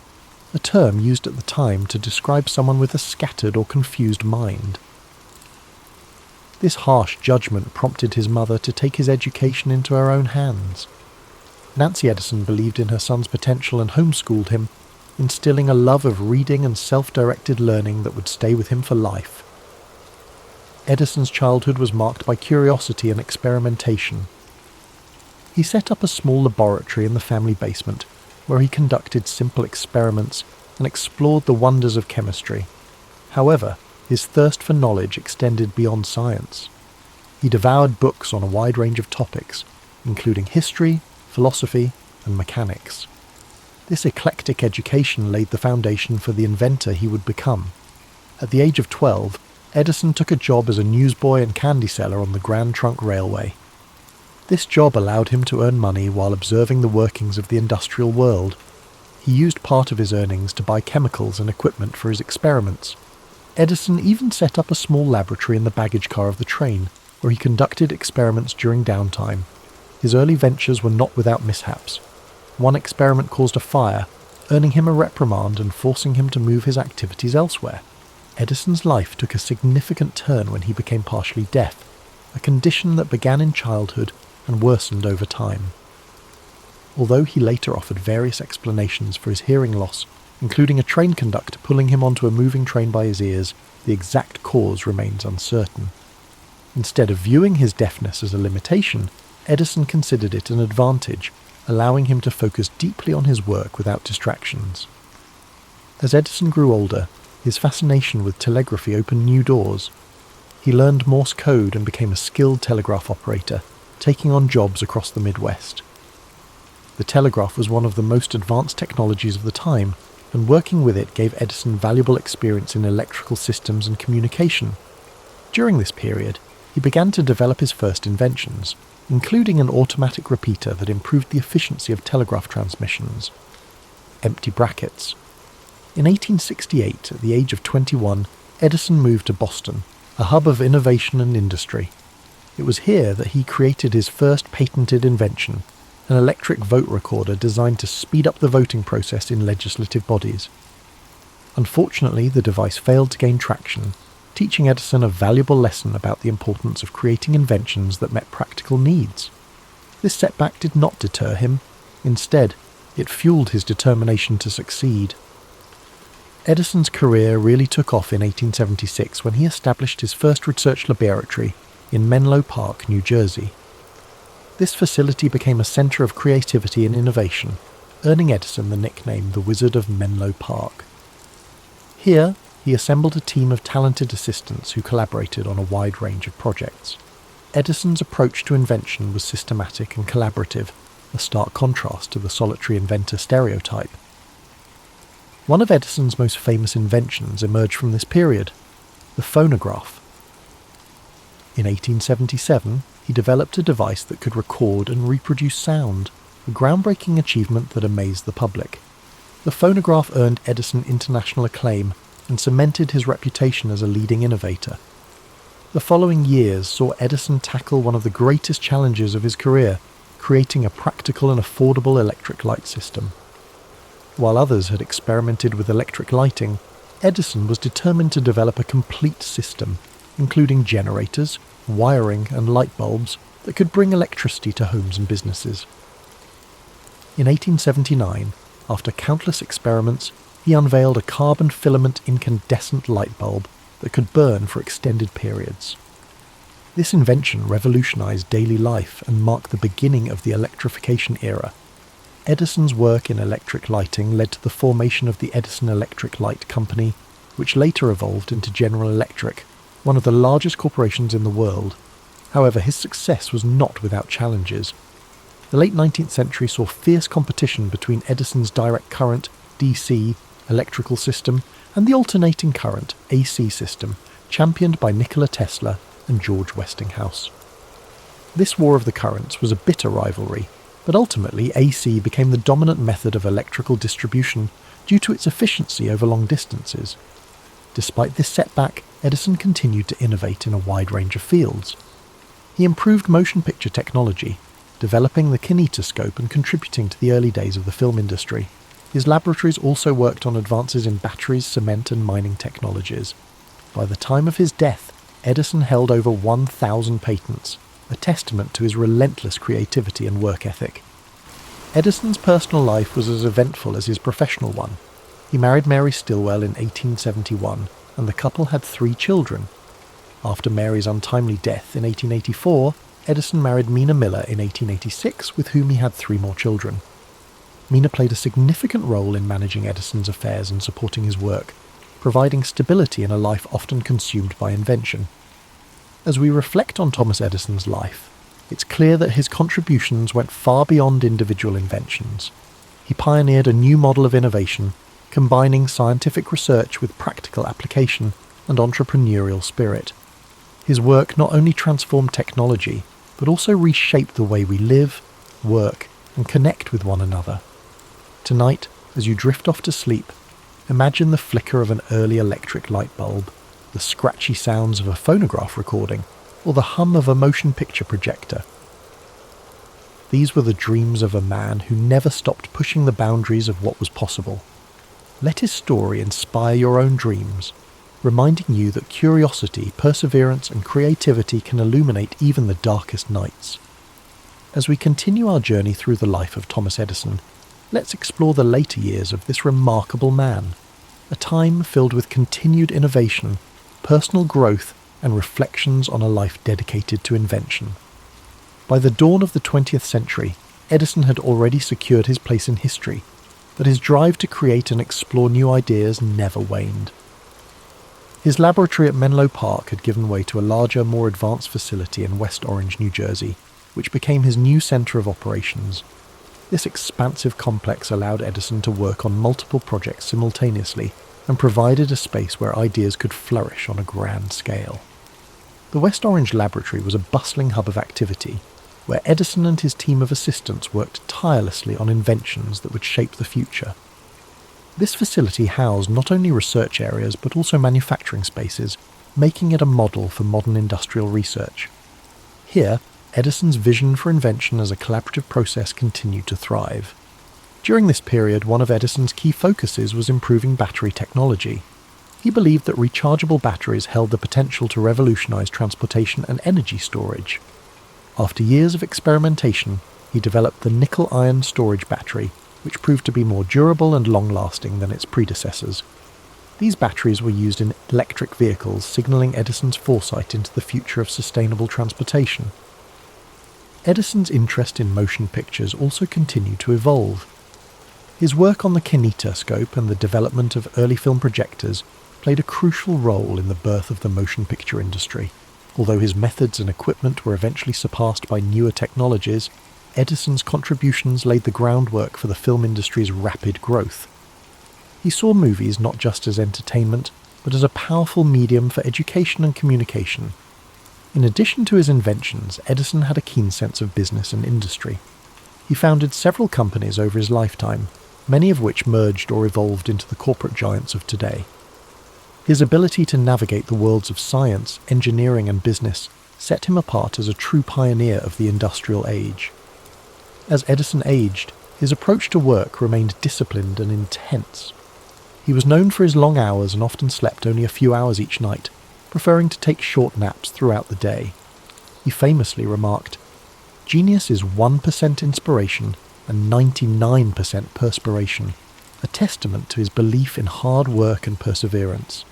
a term used at the time to describe someone with a scattered or confused mind. This harsh judgment prompted his mother to take his education into her own hands. Nancy Edison believed in her son's potential and homeschooled him, instilling a love of reading and self-directed learning that would stay with him for life. Edison's childhood was marked by curiosity and experimentation. He set up a small laboratory in the family basement, where he conducted simple experiments and explored the wonders of chemistry. However, his thirst for knowledge extended beyond science. He devoured books on a wide range of topics, including history, philosophy, and mechanics. This eclectic education laid the foundation for the inventor he would become. At the age of 12, Edison took a job as a newsboy and candy seller on the Grand Trunk Railway. This job allowed him to earn money while observing the workings of the industrial world. He used part of his earnings to buy chemicals and equipment for his experiments. Edison even set up a small laboratory in the baggage car of the train, where he conducted experiments during downtime. His early ventures were not without mishaps. One experiment caused a fire, earning him a reprimand and forcing him to move his activities elsewhere. Edison's life took a significant turn when he became partially deaf, a condition that began in childhood and worsened over time. Although he later offered various explanations for his hearing loss, including a train conductor pulling him onto a moving train by his ears, the exact cause remains uncertain. Instead of viewing his deafness as a limitation, Edison considered it an advantage, allowing him to focus deeply on his work without distractions. As Edison grew older, his fascination with telegraphy opened new doors. He learned Morse code and became a skilled telegraph operator, taking on jobs across the Midwest. The telegraph was one of the most advanced technologies of the time, and working with it gave Edison valuable experience in electrical systems and communication. During this period, he began to develop his first inventions, including an automatic repeater that improved the efficiency of telegraph transmissions. Empty brackets. In 1868, at the age of 21, Edison moved to Boston, a hub of innovation and industry. It was here that he created his first patented invention, an electric vote recorder designed to speed up the voting process in legislative bodies. Unfortunately, the device failed to gain traction, teaching Edison a valuable lesson about the importance of creating inventions that met practical needs. This setback did not deter him. Instead, it fueled his determination to succeed. Edison's career really took off in 1876 when he established his first research laboratory in Menlo Park, New Jersey. This facility became a centre of creativity and innovation, earning Edison the nickname the Wizard of Menlo Park. Here, he assembled a team of talented assistants who collaborated on a wide range of projects. Edison's approach to invention was systematic and collaborative, a stark contrast to the solitary inventor stereotype. One of Edison's most famous inventions emerged from this period, the phonograph. In 1877, he developed a device that could record and reproduce sound, a groundbreaking achievement that amazed the public. The phonograph earned Edison international acclaim and cemented his reputation as a leading innovator. The following years saw Edison tackle one of the greatest challenges of his career, creating a practical and affordable electric light system. While others had experimented with electric lighting, Edison was determined to develop a complete system, including generators, wiring and light bulbs that could bring electricity to homes and businesses. In 1879, after countless experiments, he unveiled a carbon filament incandescent light bulb that could burn for extended periods. This invention revolutionized daily life and marked the beginning of the electrification era. Edison's work in electric lighting led to the formation of the Edison Electric Light Company, which later evolved into General Electric, one of the largest corporations in the world. However, his success was not without challenges. The late 19th century saw fierce competition between Edison's direct current, DC, electrical system and the alternating current, AC system, championed by Nikola Tesla and George Westinghouse. This war of the currents was a bitter rivalry, but ultimately AC became the dominant method of electrical distribution due to its efficiency over long distances. Despite this setback, Edison continued to innovate in a wide range of fields. He improved motion picture technology, developing the kinetoscope and contributing to the early days of the film industry. His laboratories also worked on advances in batteries, cement and mining technologies. By the time of his death, Edison held over 1,000 patents, a testament to his relentless creativity and work ethic. Edison's personal life was as eventful as his professional one. He married Mary Stilwell in 1871, and the couple had 3 children. After Mary's untimely death in 1884, Edison married Mina Miller in 1886, with whom he had 3 more children. Mina played a significant role in managing Edison's affairs and supporting his work, providing stability in a life often consumed by invention. As we reflect on Thomas Edison's life, it's clear that his contributions went far beyond individual inventions. He pioneered a new model of innovation, combining scientific research with practical application and entrepreneurial spirit. His work not only transformed technology, but also reshaped the way we live, work, and connect with one another. Tonight, as you drift off to sleep, imagine the flicker of an early electric light bulb, the scratchy sounds of a phonograph recording, or the hum of a motion picture projector. These were the dreams of a man who never stopped pushing the boundaries of what was possible. Let his story inspire your own dreams, reminding you that curiosity, perseverance, and creativity can illuminate even the darkest nights. As we continue our journey through the life of Thomas Edison, let's explore the later years of this remarkable man, a time filled with continued innovation, personal growth, and reflections on a life dedicated to invention. By the dawn of the 20th century, Edison had already secured his place in history, but his drive to create and explore new ideas never waned. His laboratory at Menlo Park had given way to a larger, more advanced facility in West Orange, New Jersey, which became his new center of operations. This expansive complex allowed Edison to work on multiple projects simultaneously and provided a space where ideas could flourish on a grand scale. The West Orange laboratory was a bustling hub of activity, where Edison and his team of assistants worked tirelessly on inventions that would shape the future. This facility housed not only research areas but also manufacturing spaces, making it a model for modern industrial research. Here, Edison's vision for invention as a collaborative process continued to thrive. During this period, one of Edison's key focuses was improving battery technology. He believed that rechargeable batteries held the potential to revolutionize transportation and energy storage. After years of experimentation, he developed the nickel-iron storage battery, which proved to be more durable and long-lasting than its predecessors. These batteries were used in electric vehicles, signaling Edison's foresight into the future of sustainable transportation. Edison's interest in motion pictures also continued to evolve. His work on the kinetoscope and the development of early film projectors played a crucial role in the birth of the motion picture industry. Although his methods and equipment were eventually surpassed by newer technologies, Edison's contributions laid the groundwork for the film industry's rapid growth. He saw movies not just as entertainment, but as a powerful medium for education and communication. In addition to his inventions, Edison had a keen sense of business and industry. He founded several companies over his lifetime, many of which merged or evolved into the corporate giants of today. His ability to navigate the worlds of science, engineering and business set him apart as a true pioneer of the industrial age. As Edison aged, his approach to work remained disciplined and intense. He was known for his long hours and often slept only a few hours each night, preferring to take short naps throughout the day. He famously remarked, "Genius is 1% inspiration and 99% perspiration, a testament to his belief in hard work and perseverance."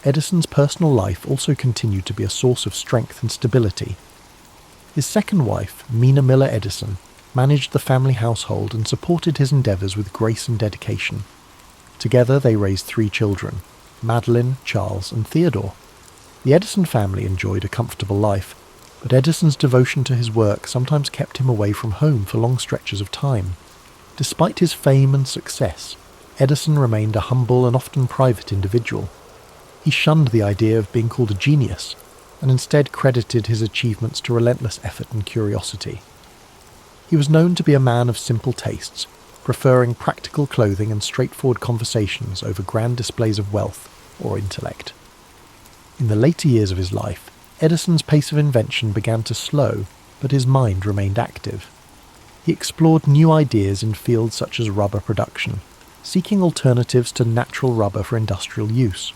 Edison's personal life also continued to be a source of strength and stability. His second wife, Mina Miller Edison, managed the family household and supported his endeavours with grace and dedication. Together they raised 3 children, Madeline, Charles and Theodore. The Edison family enjoyed a comfortable life, but Edison's devotion to his work sometimes kept him away from home for long stretches of time. Despite his fame and success, Edison remained a humble and often private individual. He shunned the idea of being called a genius, and instead credited his achievements to relentless effort and curiosity. He was known to be a man of simple tastes, preferring practical clothing and straightforward conversations over grand displays of wealth or intellect. In the later years of his life, Edison's pace of invention began to slow, but his mind remained active. He explored new ideas in fields such as rubber production, seeking alternatives to natural rubber for industrial use.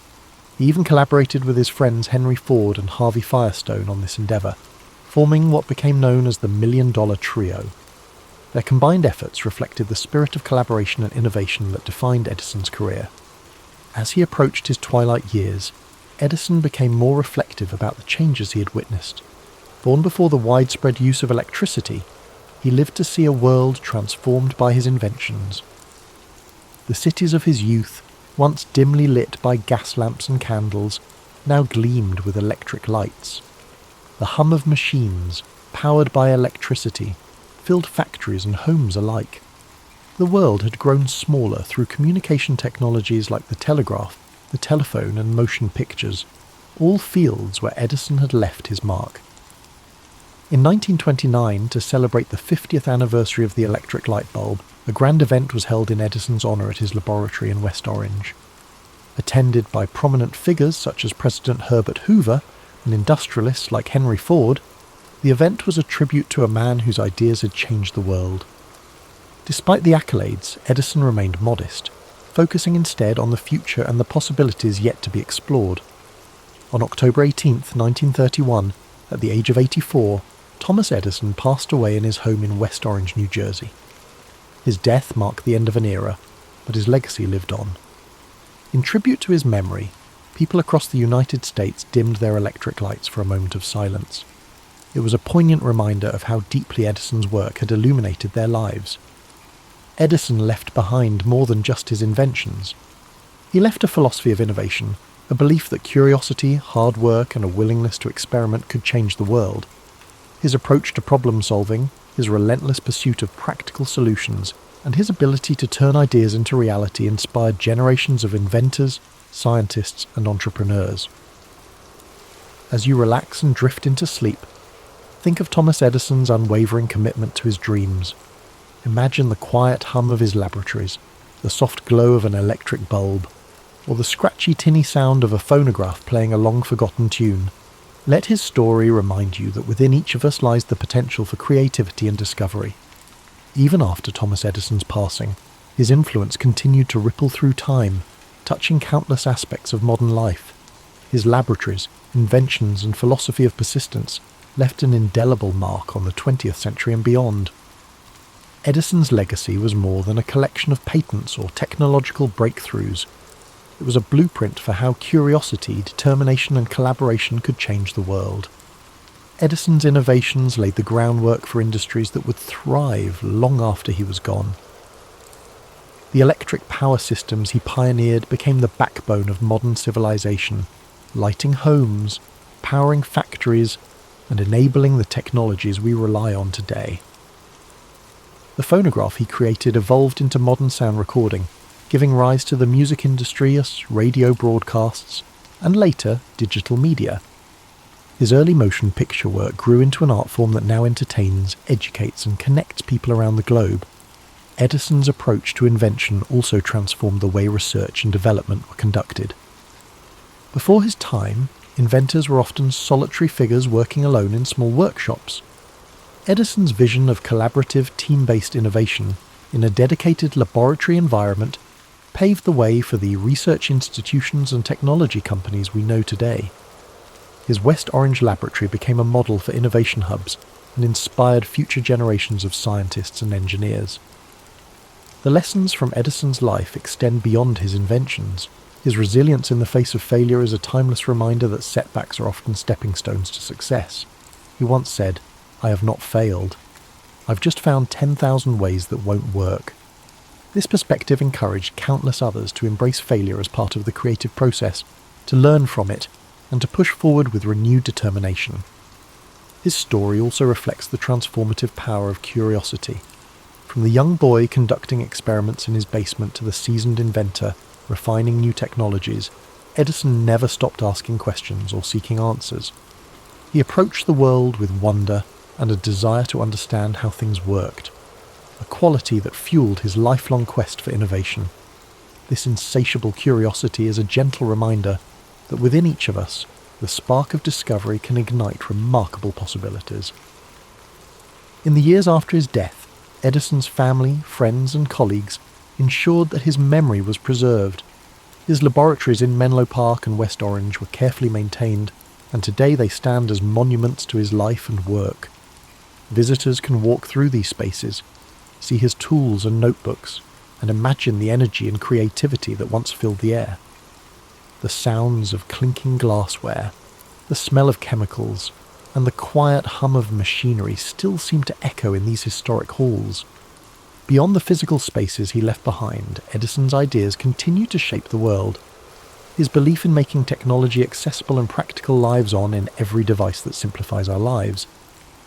He even collaborated with his friends Henry Ford and Harvey Firestone on this endeavour, forming what became known as the $1 Million Trio. Their combined efforts reflected the spirit of collaboration and innovation that defined Edison's career. As he approached his twilight years, Edison became more reflective about the changes he had witnessed. Born before the widespread use of electricity, he lived to see a world transformed by his inventions. The cities of his youth, once dimly lit by gas lamps and candles, now gleamed with electric lights. The hum of machines, powered by electricity, filled factories and homes alike. The world had grown smaller through communication technologies like the telegraph, the telephone and motion pictures, all fields where Edison had left his mark. In 1929, to celebrate the 50th anniversary of the electric light bulb, a grand event was held in Edison's honour at his laboratory in West Orange. Attended by prominent figures such as President Herbert Hoover and industrialists like Henry Ford, the event was a tribute to a man whose ideas had changed the world. Despite the accolades, Edison remained modest, focusing instead on the future and the possibilities yet to be explored. On October 18, 1931, at the age of 84, Thomas Edison passed away in his home in West Orange, New Jersey. His death marked the end of an era, but his legacy lived on. In tribute to his memory, people across the United States dimmed their electric lights for a moment of silence. It was a poignant reminder of how deeply Edison's work had illuminated their lives. Edison left behind more than just his inventions. He left a philosophy of innovation, a belief that curiosity, hard work, and a willingness to experiment could change the world. His approach to problem solving, his relentless pursuit of practical solutions, and his ability to turn ideas into reality inspired generations of inventors, scientists, and entrepreneurs. As you relax and drift into sleep, think of Thomas Edison's unwavering commitment to his dreams. Imagine the quiet hum of his laboratories, the soft glow of an electric bulb, or the scratchy tinny sound of a phonograph playing a long-forgotten tune. Let his story remind you that within each of us lies the potential for creativity and discovery. Even after Thomas Edison's passing, his influence continued to ripple through time, touching countless aspects of modern life. His laboratories, inventions, and philosophy of persistence left an indelible mark on the 20th century and beyond. Edison's legacy was more than a collection of patents or technological breakthroughs. It was a blueprint for how curiosity, determination, and collaboration could change the world. Edison's innovations laid the groundwork for industries that would thrive long after he was gone. The electric power systems he pioneered became the backbone of modern civilization, lighting homes, powering factories and enabling the technologies we rely on today. The phonograph he created evolved into modern sound recording, giving rise to the music industry as radio broadcasts, and later digital media. His early motion picture work grew into an art form that now entertains, educates, and connects people around the globe. Edison's approach to invention also transformed the way research and development were conducted. Before his time, inventors were often solitary figures working alone in small workshops. Edison's vision of collaborative, team-based innovation in a dedicated laboratory environment paved the way for the research institutions and technology companies we know today. His West Orange laboratory became a model for innovation hubs and inspired future generations of scientists and engineers. The lessons from Edison's life extend beyond his inventions. His resilience in the face of failure is a timeless reminder that setbacks are often stepping stones to success. He once said, "I have not failed. I've just found 10,000 ways that won't work." This perspective encouraged countless others to embrace failure as part of the creative process, to learn from it, and to push forward with renewed determination. His story also reflects the transformative power of curiosity. From the young boy conducting experiments in his basement to the seasoned inventor refining new technologies, Edison never stopped asking questions or seeking answers. He approached the world with wonder and a desire to understand how things worked, a quality that fueled his lifelong quest for innovation. This insatiable curiosity is a gentle reminder that within each of us, the spark of discovery can ignite remarkable possibilities. In the years after his death, Edison's family, friends, and colleagues ensured that his memory was preserved. His laboratories in Menlo Park and West Orange were carefully maintained, and today they stand as monuments to his life and work. Visitors can walk through these spaces, see his tools and notebooks, and imagine the energy and creativity that once filled the air. The sounds of clinking glassware, the smell of chemicals, and the quiet hum of machinery still seem to echo in these historic halls. Beyond the physical spaces he left behind, Edison's ideas continue to shape the world. His belief in making technology accessible and practical lives on in every device that simplifies our lives.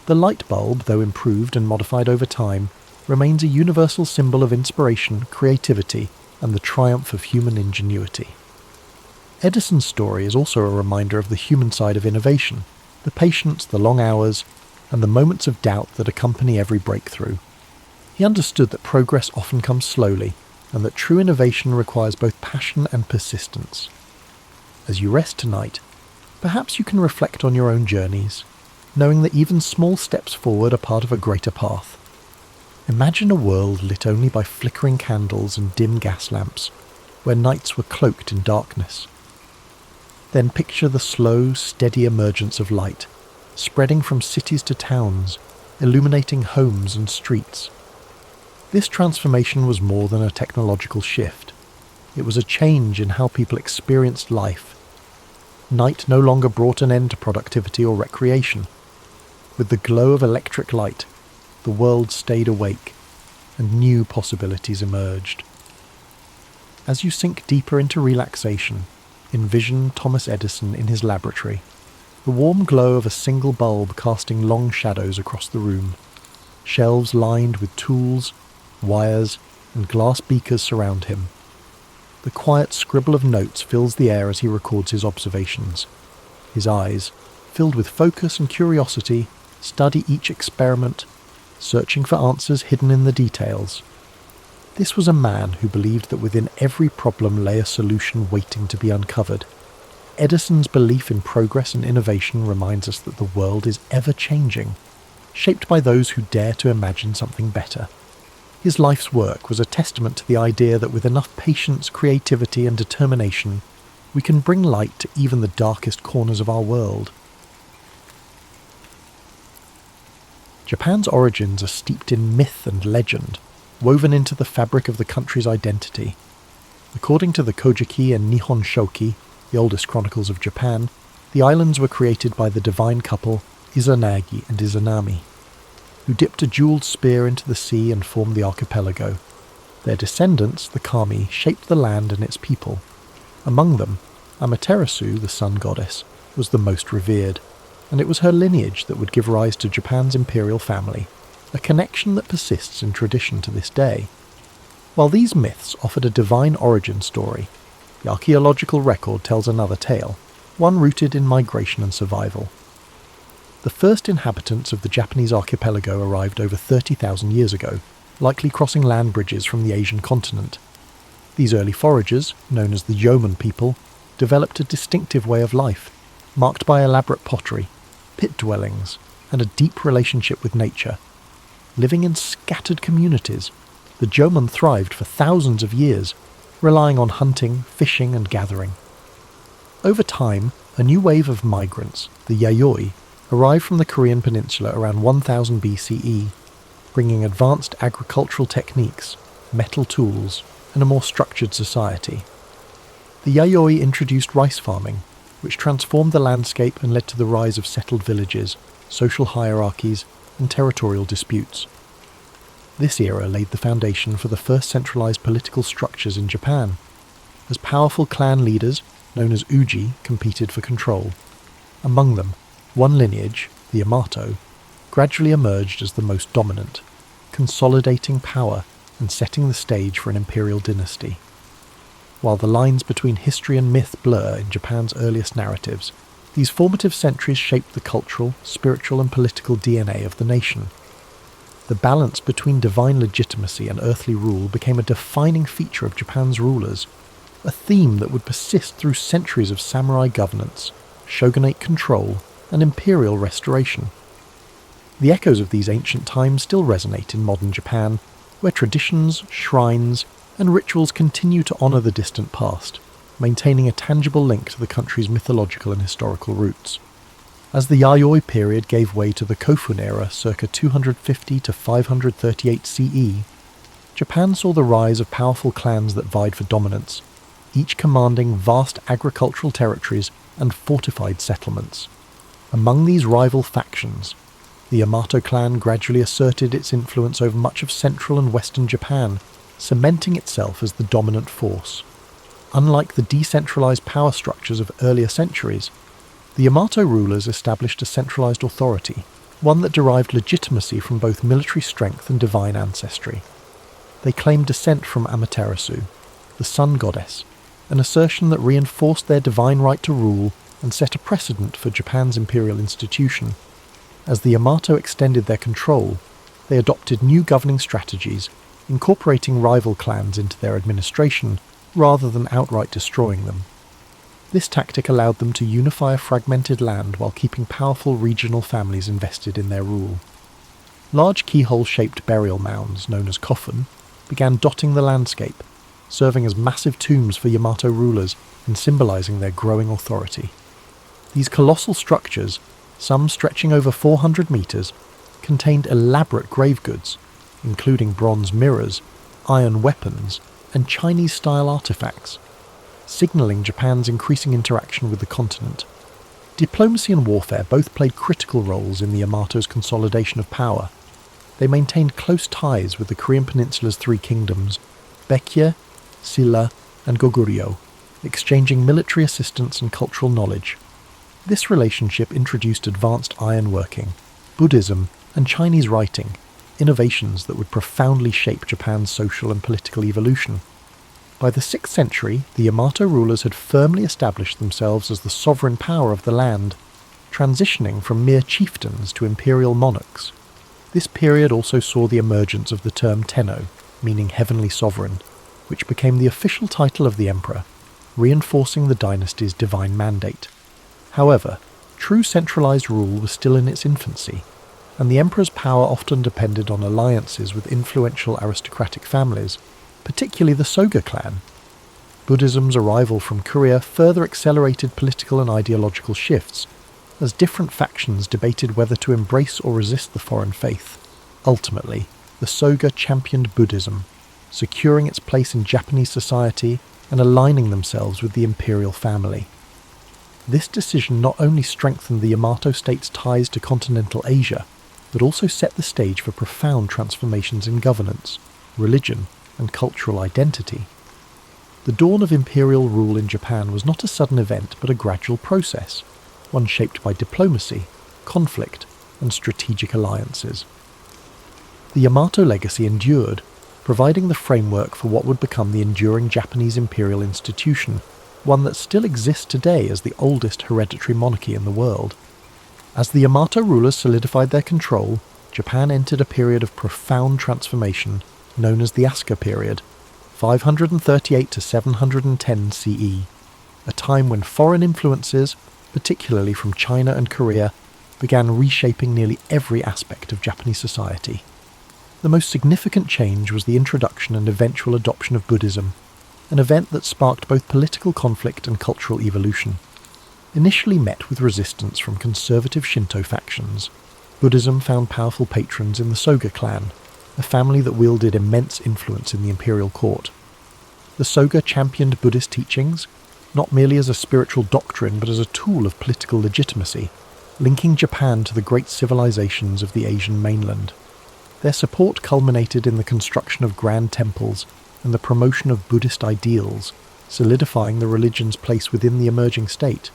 The light bulb, though improved and modified over time, remains a universal symbol of inspiration, creativity, and the triumph of human ingenuity. Edison's story is also a reminder of the human side of innovation, the patience, the long hours, and the moments of doubt that accompany every breakthrough. He understood that progress often comes slowly, and that true innovation requires both passion and persistence. As you rest tonight, perhaps you can reflect on your own journeys, knowing that even small steps forward are part of a greater path. Imagine a world lit only by flickering candles and dim gas lamps, where nights were cloaked in darkness. Then picture the slow, steady emergence of light, spreading from cities to towns, illuminating homes and streets. This transformation was more than a technological shift. It was a change in how people experienced life. Night no longer brought an end to productivity or recreation. With the glow of electric light, the world stayed awake, and new possibilities emerged. As you sink deeper into relaxation, envision Thomas Edison in his laboratory, the warm glow of a single bulb casting long shadows across the room. Shelves lined with tools, wires, and glass beakers surround him. The quiet scribble of notes fills the air as he records his observations. His eyes, filled with focus and curiosity, study each experiment, searching for answers hidden in the details. This was a man who believed that within every problem lay a solution waiting to be uncovered. Edison's belief in progress and innovation reminds us that the world is ever changing, shaped by those who dare to imagine something better. His life's work was a testament to the idea that with enough patience, creativity, and determination, we can bring light to even the darkest corners of our world. Japan's origins are steeped in myth and legend, woven into the fabric of the country's identity. According to the Kojiki and Nihon Shoki, the oldest chronicles of Japan, the islands were created by the divine couple Izanagi and Izanami, who dipped a jeweled spear into the sea and formed the archipelago. Their descendants, the Kami, shaped the land and its people. Among them, Amaterasu, the sun goddess, was the most revered, and it was her lineage that would give rise to Japan's imperial family, a connection that persists in tradition to this day. While these myths offered a divine origin story, the archaeological record tells another tale, one rooted in migration and survival. The first inhabitants of the Japanese archipelago arrived over 30,000 years ago, likely crossing land bridges from the Asian continent. These early foragers, known as the yeoman people, developed a distinctive way of life, marked by elaborate pottery, pit dwellings, and a deep relationship with nature. Living in scattered communities, the yeoman thrived for thousands of years, relying on hunting, fishing, and gathering. Over time, a new wave of migrants, the Yayoi, arrived from the Korean peninsula around 1000 BCE, bringing advanced agricultural techniques, metal tools, and a more structured society. The Yayoi introduced rice farming, which transformed the landscape and led to the rise of settled villages, social hierarchies, and territorial disputes. This era laid the foundation for the first centralized political structures in Japan, as powerful clan leaders, known as uji, competed for control. Among them, one lineage, the Yamato, gradually emerged as the most dominant, consolidating power and setting the stage for an imperial dynasty. While the lines between history and myth blur in Japan's earliest narratives, these formative centuries shaped the cultural, spiritual and political DNA of the nation. The balance between divine legitimacy and earthly rule became a defining feature of Japan's rulers, a theme that would persist through centuries of samurai governance, shogunate control, and imperial restoration. The echoes of these ancient times still resonate in modern Japan, where traditions, shrines, and rituals continue to honour the distant past, maintaining a tangible link to the country's mythological and historical roots. As the Yayoi period gave way to the Kofun era circa 250 to 538 CE, Japan saw the rise of powerful clans that vied for dominance, each commanding vast agricultural territories and fortified settlements. Among these rival factions, the Yamato clan gradually asserted its influence over much of central and western Japan, cementing itself as the dominant force. Unlike the decentralized power structures of earlier centuries, the Yamato rulers established a centralized authority, one that derived legitimacy from both military strength and divine ancestry. They claimed descent from Amaterasu, the sun goddess, an assertion that reinforced their divine right to rule and set a precedent for Japan's imperial institution. As the Yamato extended their control, they adopted new governing strategies, incorporating rival clans into their administration rather than outright destroying them. This tactic allowed them to unify a fragmented land while keeping powerful regional families invested in their rule. Large keyhole-shaped burial mounds, known as kofun, began dotting the landscape, serving as massive tombs for Yamato rulers and symbolizing their growing authority. These colossal structures, some stretching over 400 meters, contained elaborate grave goods, including bronze mirrors, iron weapons, and Chinese-style artifacts, signaling Japan's increasing interaction with the continent. Diplomacy and warfare both played critical roles in the Yamato's consolidation of power. They maintained close ties with the Korean peninsula's three kingdoms, Baekje, Silla, and Goguryeo, exchanging military assistance and cultural knowledge. This relationship introduced advanced ironworking, Buddhism, and Chinese writing, innovations that would profoundly shape Japan's social and political evolution. By the 6th century, the Yamato rulers had firmly established themselves as the sovereign power of the land, transitioning from mere chieftains to imperial monarchs. This period also saw the emergence of the term Tenno, meaning heavenly sovereign, which became the official title of the emperor, reinforcing the dynasty's divine mandate. However, true centralized rule was still in its infancy, and the emperor's power often depended on alliances with influential aristocratic families, particularly the Soga clan. Buddhism's arrival from Korea further accelerated political and ideological shifts, as different factions debated whether to embrace or resist the foreign faith. Ultimately, the Soga championed Buddhism, securing its place in Japanese society and aligning themselves with the imperial family. This decision not only strengthened the Yamato state's ties to continental Asia, but also set the stage for profound transformations in governance, religion, and cultural identity. The dawn of imperial rule in Japan was not a sudden event but a gradual process. one shaped by diplomacy, conflict, and strategic alliances. The Yamato legacy endured, providing the framework for what would become the enduring Japanese imperial institution, one that still exists today as the oldest hereditary monarchy in the world. As the Yamato rulers solidified their control, Japan entered a period of profound transformation known as the Asuka period, 538 to 710 CE, a time when foreign influences, particularly from China and Korea, began reshaping nearly every aspect of Japanese society. The most significant change was the introduction and eventual adoption of Buddhism, an event that sparked both political conflict and cultural evolution. Initially met with resistance from conservative Shinto factions, Buddhism found powerful patrons in the Soga clan, a family that wielded immense influence in the imperial court. The Soga championed Buddhist teachings, not merely as a spiritual doctrine but as a tool of political legitimacy, linking Japan to the great civilizations of the Asian mainland. Their support culminated in the construction of grand temples and the promotion of Buddhist ideals, solidifying the religion's place within the emerging state.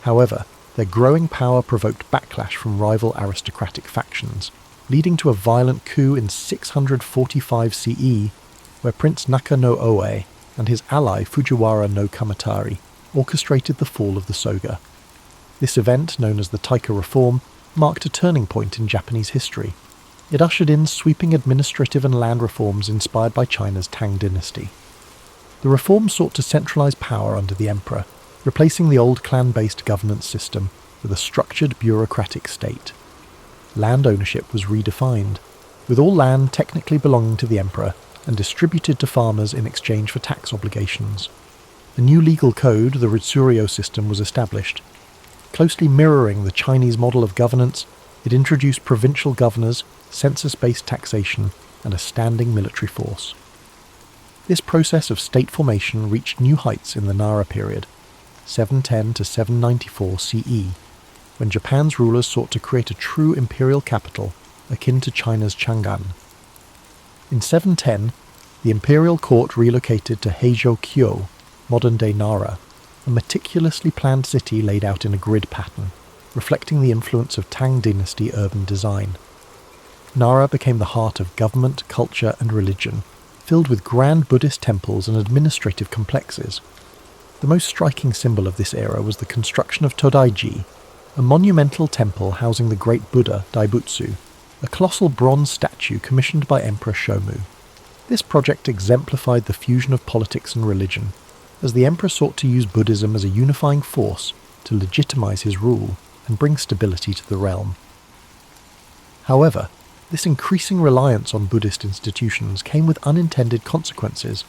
However, their growing power provoked backlash from rival aristocratic factions, leading to a violent coup in 645 CE, where Prince Naka no Oe and his ally Fujiwara no Kamatari orchestrated the fall of the Soga. This event, known as the Taika Reform, marked a turning point in Japanese history. It ushered in sweeping administrative and land reforms inspired by China's Tang dynasty. The reform sought to centralize power under the emperor, replacing the old clan-based governance system with a structured bureaucratic state. Land ownership was redefined, with all land technically belonging to the emperor and distributed to farmers in exchange for tax obligations. A new legal code, the Ritsuryo system, was established. Closely mirroring the Chinese model of governance, it introduced provincial governors, census-based taxation, and a standing military force. This process of state formation reached new heights in the Nara period, 710 to 794 CE, when Japan's rulers sought to create a true imperial capital akin to China's Chang'an. In 710, the imperial court relocated to Heijo-kyo, modern-day Nara, a meticulously planned city laid out in a grid pattern, reflecting the influence of Tang dynasty urban design. Nara became the heart of government, culture, and religion, filled with grand Buddhist temples and administrative complexes. The most striking symbol of this era was the construction of Todaiji, a monumental temple housing the great Buddha Daibutsu, a colossal bronze statue commissioned by Emperor Shomu. This project exemplified the fusion of politics and religion, as the emperor sought to use Buddhism as a unifying force to legitimize his rule and bring stability to the realm. However, this increasing reliance on Buddhist institutions came with unintended consequences.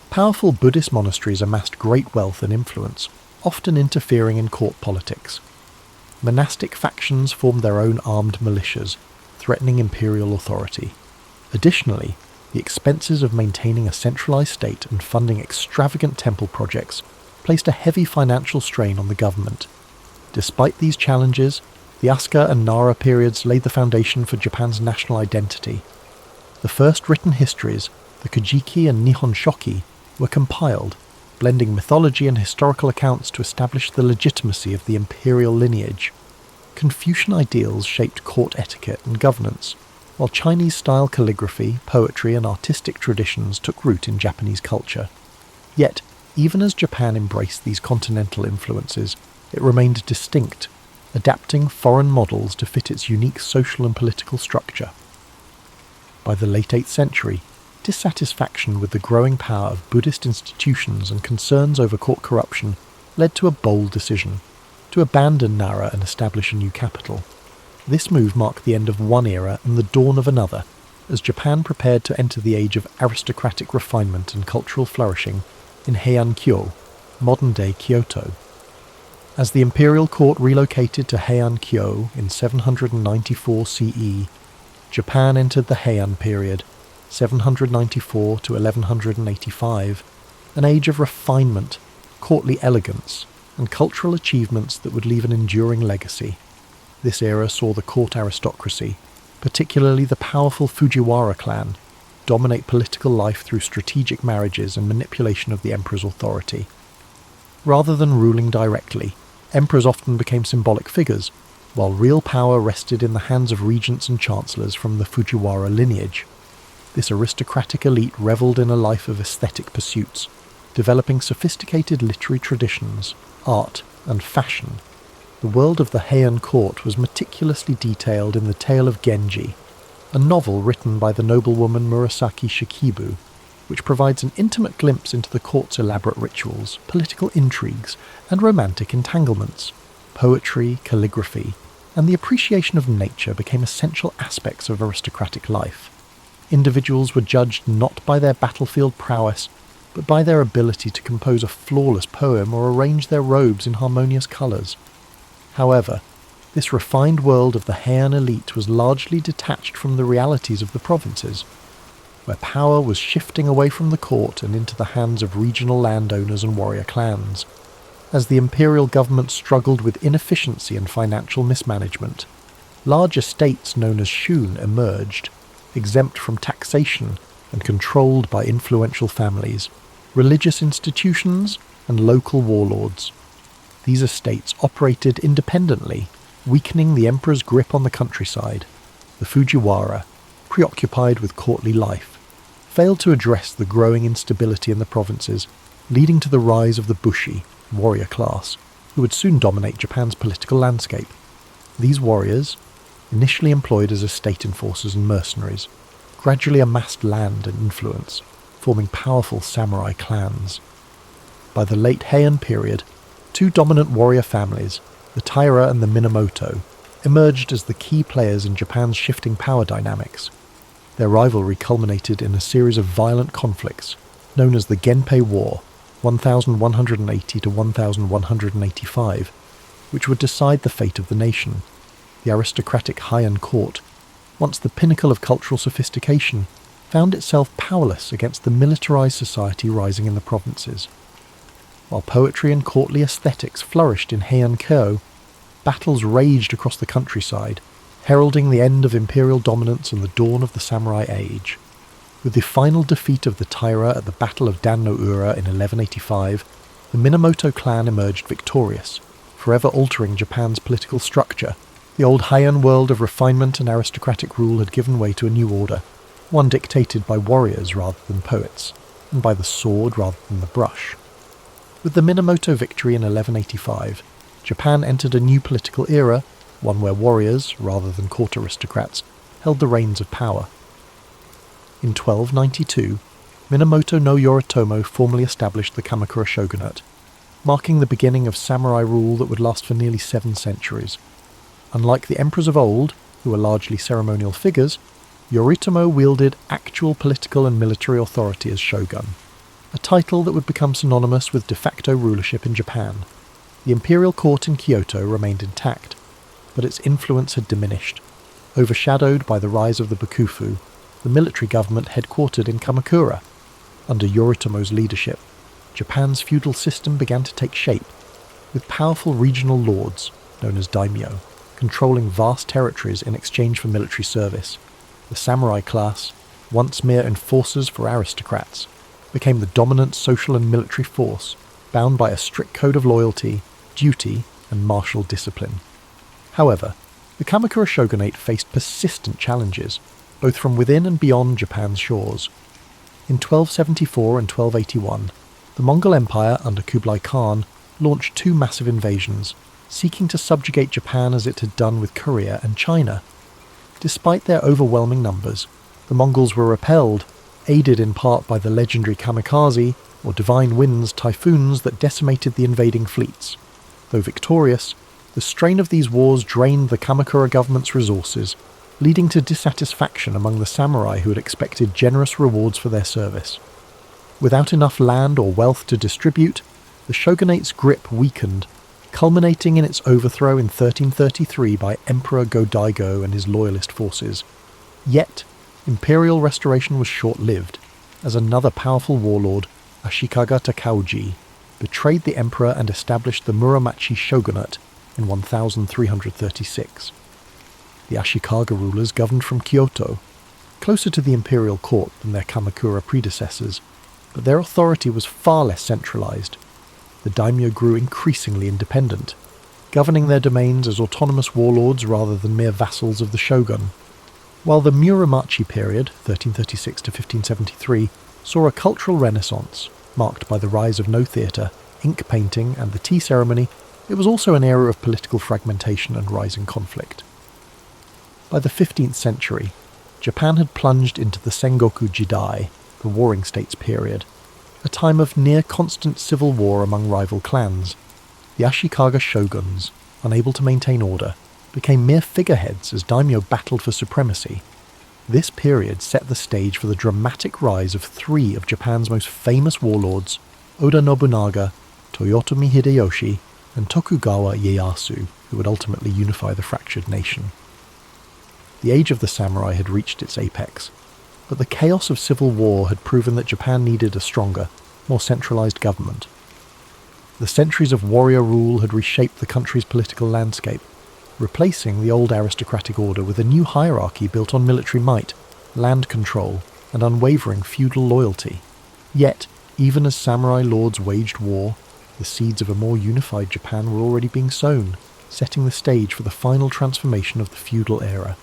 Powerful Buddhist monasteries amassed great wealth and influence, often interfering in court politics. Monastic factions formed their own armed militias, threatening imperial authority. Additionally, the expenses of maintaining a centralized state and funding extravagant temple projects placed a heavy financial strain on the government. Despite these challenges, the Asuka and Nara periods laid the foundation for Japan's national identity. The first written histories, the Kojiki and Nihon Shoki, were compiled, blending mythology and historical accounts to establish the legitimacy of the imperial lineage. Confucian ideals shaped court etiquette and governance, while Chinese-style calligraphy, poetry, and artistic traditions took root in Japanese culture. Yet, even as Japan embraced these continental influences, it remained distinct, adapting foreign models to fit its unique social and political structure. By the late 8th century, dissatisfaction with the growing power of Buddhist institutions and concerns over court corruption led to a bold decision: to abandon Nara and establish a new capital. This move marked the end of one era and the dawn of another, as Japan prepared to enter the age of aristocratic refinement and cultural flourishing in Heian-kyo, modern-day Kyoto. As the imperial court relocated to Heian-kyo in 794 CE, Japan entered the Heian period, 794 to 1185, an age of refinement, courtly elegance, and cultural achievements that would leave an enduring legacy. This era saw the court aristocracy, particularly the powerful Fujiwara clan, dominate political life through strategic marriages and manipulation of the emperor's authority. Rather than ruling directly, Emperors often became symbolic figures, while real power rested in the hands of regents and chancellors from the Fujiwara lineage. This aristocratic elite revelled in a life of aesthetic pursuits, developing sophisticated literary traditions, art, and fashion. The world of the Heian court was meticulously detailed in the Tale of Genji, a novel written by the noblewoman Murasaki Shikibu, which provides an intimate glimpse into the court's elaborate rituals, political intrigues, and romantic entanglements. Poetry, calligraphy, and the appreciation of nature became essential aspects of aristocratic life. Individuals were judged not by their battlefield prowess, but by their ability to compose a flawless poem or arrange their robes in harmonious colours. However, this refined world of the Heian elite was largely detached from the realities of the provinces, where power was shifting away from the court and into the hands of regional landowners and warrior clans. As the imperial government struggled with inefficiency and financial mismanagement, large estates known as shun emerged, exempt from taxation and controlled by influential families, religious institutions, and local warlords. These estates operated independently, weakening the emperor's grip on the countryside. The Fujiwara, preoccupied with courtly life, failed to address the growing instability in the provinces, leading to the rise of the Bushi, warrior class, who would soon dominate Japan's political landscape. These warriors, initially employed as estate enforcers and mercenaries, gradually amassed land and influence, forming powerful samurai clans. By the late Heian period, two dominant warrior families, the Taira and the Minamoto, emerged as the key players in Japan's shifting power dynamics. Their rivalry culminated in a series of violent conflicts, known as the Genpei War, 1180 to 1185, which would decide the fate of the nation. The aristocratic Heian court, once the pinnacle of cultural sophistication, found itself powerless against the militarized society rising in the provinces. While poetry and courtly aesthetics flourished in Heian Kyo, battles raged across the countryside, heralding the end of imperial dominance and the dawn of the samurai age. With the final defeat of the Taira at the Battle of Dan-no-ura in 1185, the Minamoto clan emerged victorious, forever altering Japan's political structure. The old Heian world of refinement and aristocratic rule had given way to a new order, one dictated by warriors rather than poets, and by the sword rather than the brush. With the Minamoto victory in 1185, Japan entered a new political era, one where warriors, rather than court aristocrats, held the reins of power. In 1292, Minamoto no Yoritomo formally established the Kamakura shogunate, marking the beginning of samurai rule that would last for nearly 7 centuries. Unlike the emperors of old, who were largely ceremonial figures, Yoritomo wielded actual political and military authority as shogun, a title that would become synonymous with de facto rulership in Japan. The imperial court in Kyoto remained intact, but its influence had diminished, overshadowed by the rise of the Bakufu, the military government headquartered in Kamakura. Under Yoritomo's leadership, Japan's feudal system began to take shape, with powerful regional lords, known as daimyo, controlling vast territories in exchange for military service. The samurai class, once mere enforcers for aristocrats, became the dominant social and military force, bound by a strict code of loyalty, duty, and martial discipline. However, the Kamakura shogunate faced persistent challenges, both from within and beyond Japan's shores. In 1274 and 1281, the Mongol Empire under Kublai Khan launched 2 massive invasions, seeking to subjugate Japan as it had done with Korea and China. Despite their overwhelming numbers, the Mongols were repelled, aided in part by the legendary kamikaze, or divine winds typhoons that decimated the invading fleets. Though victorious, the strain of these wars drained the Kamakura government's resources, leading to dissatisfaction among the samurai who had expected generous rewards for their service. Without enough land or wealth to distribute, the shogunate's grip weakened, culminating in its overthrow in 1333 by Emperor Go-Daigo and his loyalist forces. Yet, imperial restoration was short-lived, as another powerful warlord, Ashikaga Takauji, betrayed the emperor and established the Muromachi shogunate in 1336. The Ashikaga rulers governed from Kyoto, closer to the imperial court than their Kamakura predecessors, but their authority was far less centralized. The daimyo grew increasingly independent, governing their domains as autonomous warlords rather than mere vassals of the shogun. While the Muromachi period, 1336 to 1573, saw a cultural renaissance, marked by the rise of no theatre, ink painting and the tea ceremony, it was also an era of political fragmentation and rising conflict. By the 15th century, Japan had plunged into the Sengoku Jidai, the Warring States period, a time of near-constant civil war among rival clans. The Ashikaga shoguns, unable to maintain order, became mere figureheads as daimyo battled for supremacy. This period set the stage for the dramatic rise of three of Japan's most famous warlords, Oda Nobunaga, Toyotomi Hideyoshi, and Tokugawa Ieyasu, who would ultimately unify the fractured nation. The age of the samurai had reached its apex, but the chaos of civil war had proven that Japan needed a stronger, more centralized government. The centuries of warrior rule had reshaped the country's political landscape, replacing the old aristocratic order with a new hierarchy built on military might, land control, and unwavering feudal loyalty. Yet, even as samurai lords waged war, the seeds of a more unified Japan were already being sown, setting the stage for the final transformation of the feudal era.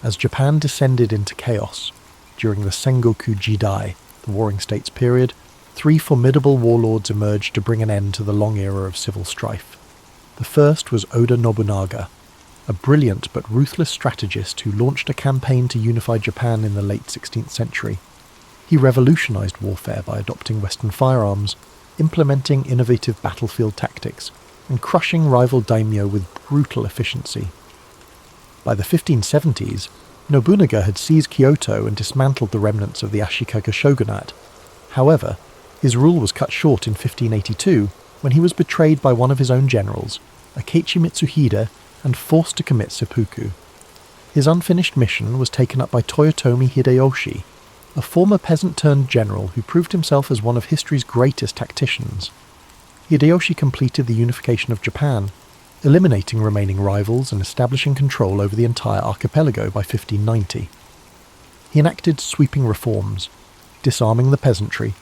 As Japan descended into chaos, during the Sengoku Jidai, the Warring States period, three formidable warlords emerged to bring an end to the long era of civil strife. The first was Oda Nobunaga, a brilliant but ruthless strategist who launched a campaign to unify Japan in the late 16th century. He revolutionized warfare by adopting Western firearms, implementing innovative battlefield tactics, and crushing rival daimyo with brutal efficiency. By the 1570s, Nobunaga had seized Kyoto and dismantled the remnants of the Ashikaga shogunate. However, his rule was cut short in 1582 when he was betrayed by one of his own generals, Akechi Mitsuhide, and forced to commit seppuku. His unfinished mission was taken up by Toyotomi Hideyoshi, a former peasant-turned-general who proved himself as one of history's greatest tacticians. Hideyoshi completed the unification of Japan, eliminating remaining rivals and establishing control over the entire archipelago by 1590. He enacted sweeping reforms, disarming the peasantry,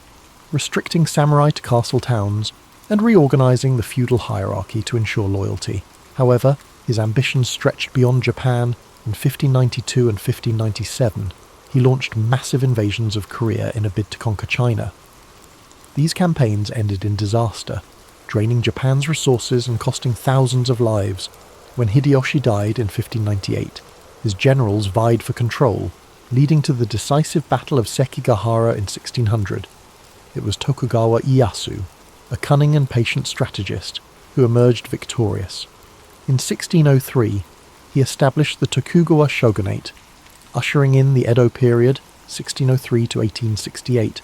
restricting samurai to castle towns, and reorganizing the feudal hierarchy to ensure loyalty. However, his ambitions stretched beyond Japan. In 1592 and 1597, he launched massive invasions of Korea in a bid to conquer China. These campaigns ended in disaster, draining Japan's resources and costing thousands of lives. When Hideyoshi died in 1598, his generals vied for control, leading to the decisive Battle of Sekigahara in 1600. It was Tokugawa Ieyasu, a cunning and patient strategist, who emerged victorious. In 1603, he established the Tokugawa shogunate, ushering in the Edo period, 1603 to 1868,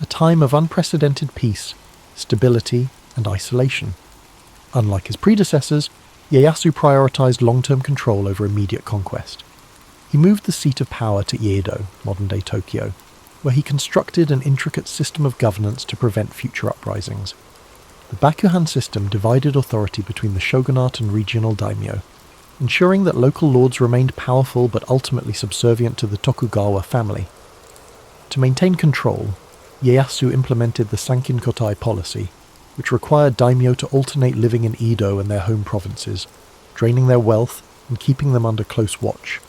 a time of unprecedented peace, stability, and isolation. Unlike his predecessors, Ieyasu prioritized long-term control over immediate conquest. He moved the seat of power to Edo, modern-day Tokyo, where he constructed an intricate system of governance to prevent future uprisings. The Bakuhan system divided authority between the shogunate and regional daimyo, ensuring that local lords remained powerful but ultimately subservient to the Tokugawa family. To maintain control, Ieyasu implemented the Sankin-kotai policy, which required daimyo to alternate living in Edo and their home provinces, draining their wealth and keeping them under close watch.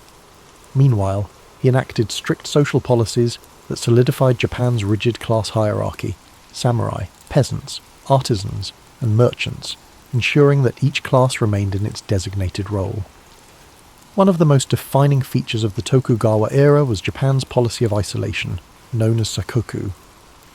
Meanwhile, he enacted strict social policies that solidified Japan's rigid class hierarchy: samurai, peasants, artisans, and merchants, ensuring that each class remained in its designated role. One of the most defining features of the Tokugawa era was Japan's policy of isolation, known as sakoku.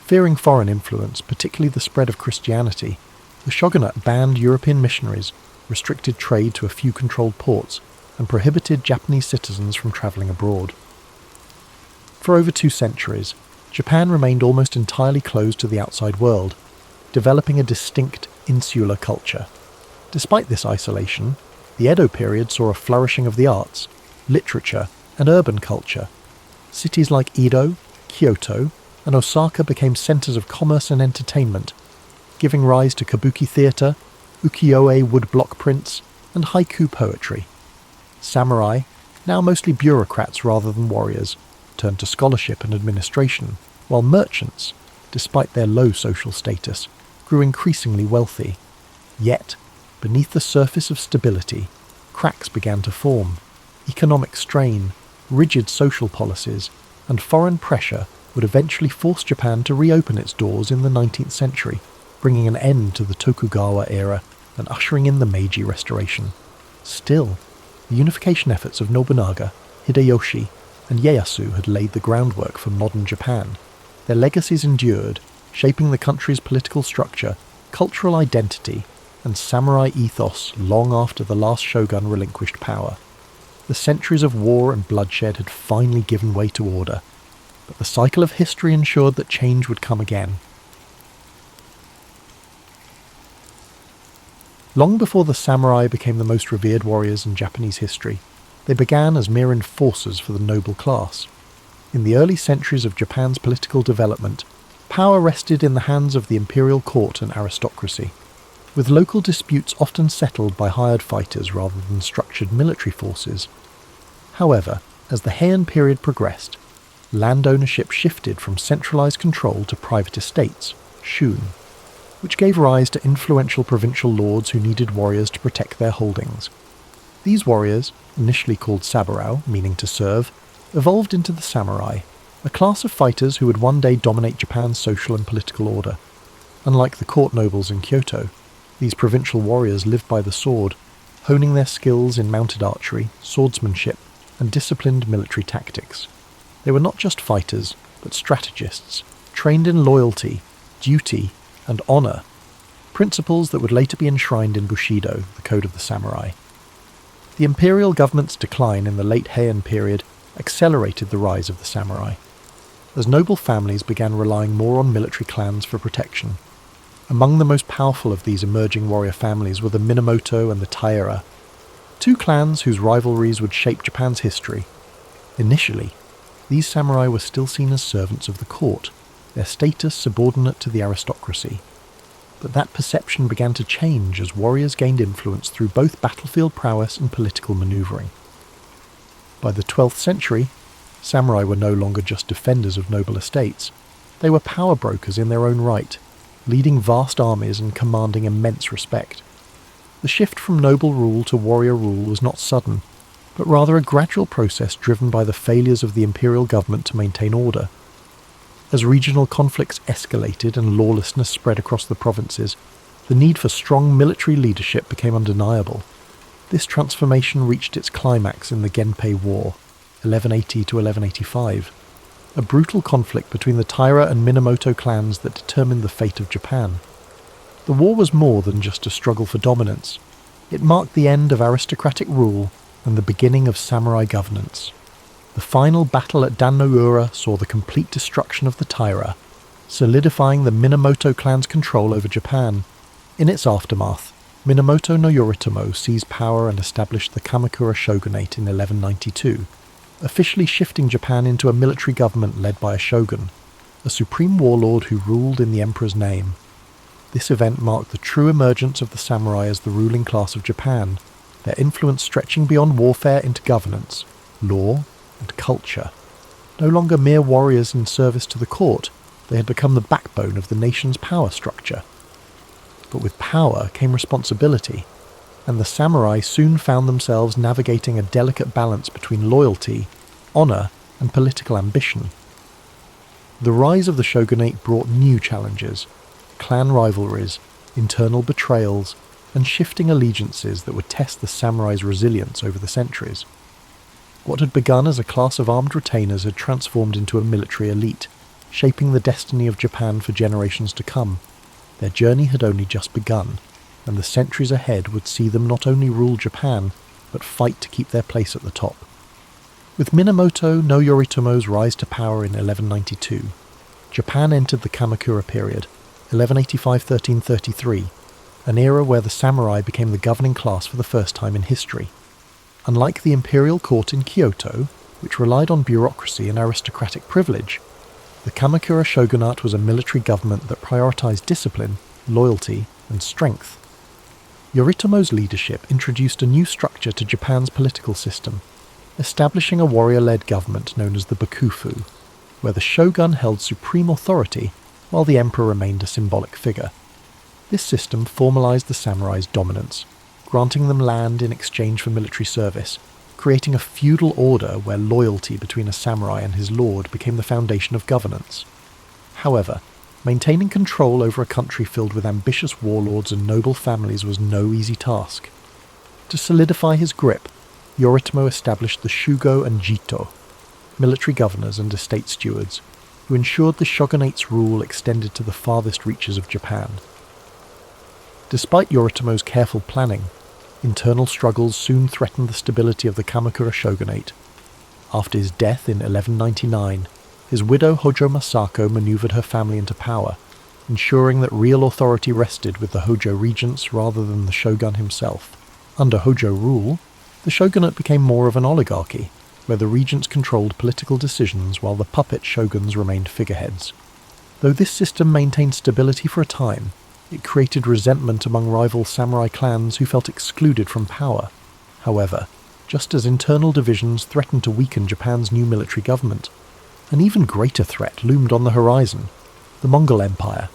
Fearing foreign influence, particularly the spread of Christianity, the shogunate banned European missionaries, restricted trade to a few controlled ports, and prohibited Japanese citizens from travelling abroad. For over 2 centuries, Japan remained almost entirely closed to the outside world, developing a distinct insular culture. Despite this isolation, the Edo period saw a flourishing of the arts, literature, and urban culture. Cities like Edo, Kyoto, and Osaka became centres of commerce and entertainment, giving rise to kabuki theatre, ukiyo-e woodblock prints, and haiku poetry. Samurai, now mostly bureaucrats rather than warriors, turned to scholarship and administration, while merchants, despite their low social status, grew increasingly wealthy. Yet, Beneath the surface of stability, cracks began to form. Economic strain, rigid social policies, and foreign pressure would eventually force Japan to reopen its doors in the 19th century, bringing an end to the Tokugawa era and ushering in the Meiji Restoration. Still, the unification efforts of Nobunaga, Hideyoshi, and Ieyasu had laid the groundwork for modern Japan. Their legacies endured, shaping the country's political structure, cultural identity, and samurai ethos long after the last shogun relinquished power. The centuries of war and bloodshed had finally given way to order, but the cycle of history ensured that change would come again. Long before the samurai became the most revered warriors in Japanese history, they began as mere enforcers for the noble class. In the early centuries of Japan's political development, power rested in the hands of the imperial court and aristocracy, with local disputes often settled by hired fighters rather than structured military forces. However, as the Heian period progressed, land ownership shifted from centralized control to private estates, shun, which gave rise to influential provincial lords who needed warriors to protect their holdings. These warriors, initially called saburao, meaning to serve, evolved into the samurai, a class of fighters who would one day dominate Japan's social and political order. Unlike the court nobles in Kyoto, these provincial warriors lived by the sword, honing their skills in mounted archery, swordsmanship, and disciplined military tactics. They were not just fighters, but strategists, trained in loyalty, duty, and honour, principles that would later be enshrined in Bushido, the code of the samurai. The imperial government's decline in the late Heian period accelerated the rise of the samurai, as noble families began relying more on military clans for protection. Among the most powerful of these emerging warrior families were the Minamoto and the Taira, two clans whose rivalries would shape Japan's history. Initially, these samurai were still seen as servants of the court, their status subordinate to the aristocracy. But that perception began to change as warriors gained influence through both battlefield prowess and political manoeuvring. By the 12th century, samurai were no longer just defenders of noble estates. They were power brokers in their own right, leading vast armies and commanding immense respect. The shift from noble rule to warrior rule was not sudden, but rather a gradual process driven by the failures of the imperial government to maintain order. As regional conflicts escalated and lawlessness spread across the provinces, the need for strong military leadership became undeniable. This transformation reached its climax in the Genpei War, 1180 to 1185, a brutal conflict between the Taira and Minamoto clans that determined the fate of Japan. The war was more than just a struggle for dominance. It marked the end of aristocratic rule and the beginning of samurai governance. The final battle at Dan-no-ura saw the complete destruction of the Taira, solidifying the Minamoto clan's control over Japan. In its aftermath, Minamoto no Yoritomo seized power and established the Kamakura shogunate in 1192, officially shifting Japan into a military government led by a shogun, a supreme warlord who ruled in the emperor's name. This event marked the true emergence of the samurai as the ruling class of Japan, their influence stretching beyond warfare into governance, law, and culture. No longer mere warriors in service to the court, they had become the backbone of the nation's power structure. But with power came responsibility, and the samurai soon found themselves navigating a delicate balance between loyalty, honour, and political ambition. The rise of the shogunate brought new challenges: clan rivalries, internal betrayals, and shifting allegiances that would test the samurai's resilience over the centuries. What had begun as a class of armed retainers had transformed into a military elite, shaping the destiny of Japan for generations to come. Their journey had only just begun, and the centuries ahead would see them not only rule Japan, but fight to keep their place at the top. With Minamoto no Yoritomo's rise to power in 1192, Japan entered the Kamakura period, 1185–1333, an era where the samurai became the governing class for the first time in history. Unlike the imperial court in Kyoto, which relied on bureaucracy and aristocratic privilege, the Kamakura shogunate was a military government that prioritized discipline, loyalty, and strength. Yoritomo's leadership introduced a new structure to Japan's political system, establishing a warrior-led government known as the Bakufu, where the shogun held supreme authority while the emperor remained a symbolic figure. This system formalized the samurai's dominance, granting them land in exchange for military service, creating a feudal order where loyalty between a samurai and his lord became the foundation of governance. However, maintaining control over a country filled with ambitious warlords and noble families was no easy task. To solidify his grip, Yoritomo established the Shugo and Jito, military governors and estate stewards, who ensured the shogunate's rule extended to the farthest reaches of Japan. Despite Yoritomo's careful planning, internal struggles soon threatened the stability of the Kamakura shogunate. After his death in 1199, his widow Hojo Masako maneuvered her family into power, ensuring that real authority rested with the Hojo regents rather than the shogun himself. Under Hojo rule, the shogunate became more of an oligarchy, where the regents controlled political decisions while the puppet shoguns remained figureheads. Though this system maintained stability for a time, it created resentment among rival samurai clans who felt excluded from power. However, just as internal divisions threatened to weaken Japan's new military government, an even greater threat loomed on the horizon: the Mongol Empire.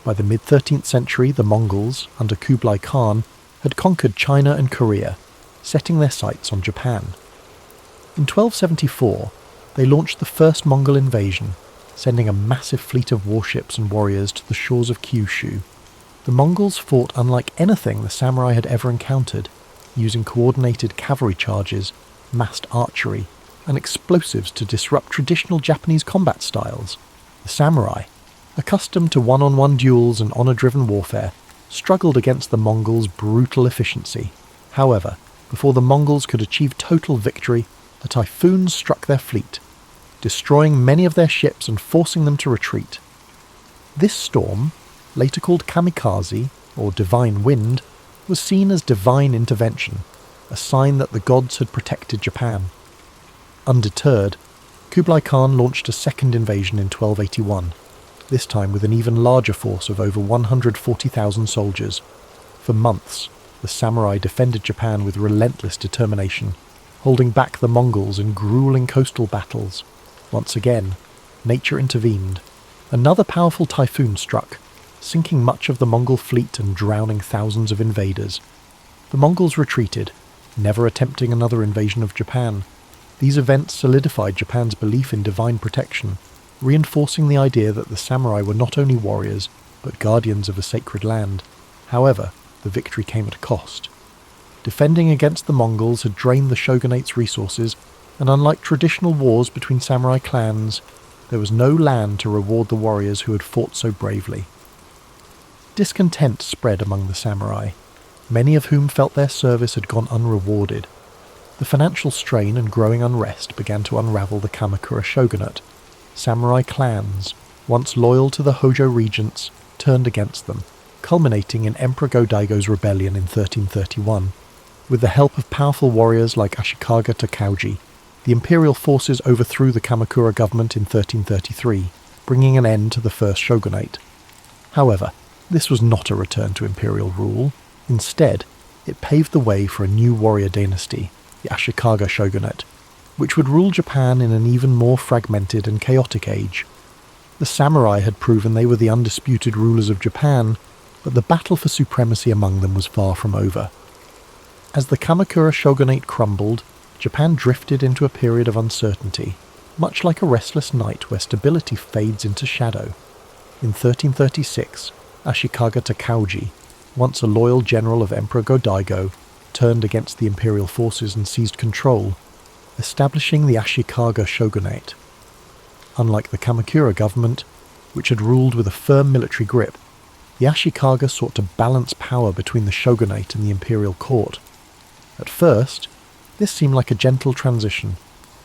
By the mid-13th century, the Mongols, under Kublai Khan, had conquered China and Korea, setting their sights on Japan. In 1274, they launched the first Mongol invasion, sending a massive fleet of warships and warriors to the shores of Kyushu. The Mongols fought unlike anything the samurai had ever encountered, using coordinated cavalry charges, massed archery, and explosives to disrupt traditional Japanese combat styles. The samurai, accustomed to one-on-one duels and honor-driven warfare, struggled against the Mongols' brutal efficiency. However, before the Mongols could achieve total victory, a typhoon struck their fleet, destroying many of their ships and forcing them to retreat. This storm, later called kamikaze, or divine wind, was seen as divine intervention, a sign that the gods had protected Japan. Undeterred, Kublai Khan launched a second invasion in 1281, this time with an even larger force of over 140,000 soldiers. For months, the samurai defended Japan with relentless determination, holding back the Mongols in grueling coastal battles. Once again, nature intervened. Another powerful typhoon struck, sinking much of the Mongol fleet and drowning thousands of invaders. The Mongols retreated, never attempting another invasion of Japan. These events solidified Japan's belief in divine protection, reinforcing the idea that the samurai were not only warriors, but guardians of a sacred land. However, the victory came at a cost. Defending against the Mongols had drained the shogunate's resources, and unlike traditional wars between samurai clans, there was no land to reward the warriors who had fought so bravely. Discontent spread among the samurai, many of whom felt their service had gone unrewarded. The financial strain and growing unrest began to unravel the Kamakura shogunate. Samurai clans, once loyal to the Hojo regents, turned against them, culminating in Emperor Go-Daigo's rebellion in 1331. With the help of powerful warriors like Ashikaga Takauji, the imperial forces overthrew the Kamakura government in 1333, bringing an end to the first shogunate. However, this was not a return to imperial rule. Instead, it paved the way for a new warrior dynasty, the Ashikaga shogunate, which would rule Japan in an even more fragmented and chaotic age. The samurai had proven they were the undisputed rulers of Japan, but the battle for supremacy among them was far from over. As the Kamakura shogunate crumbled, Japan drifted into a period of uncertainty, much like a restless night where stability fades into shadow. In 1336, Ashikaga Takauji, once a loyal general of Emperor Go-Daigo, turned against the imperial forces and seized control, establishing the Ashikaga shogunate. Unlike the Kamakura government, which had ruled with a firm military grip, the Ashikaga sought to balance power between the shogunate and the imperial court. At first, this seemed like a gentle transition,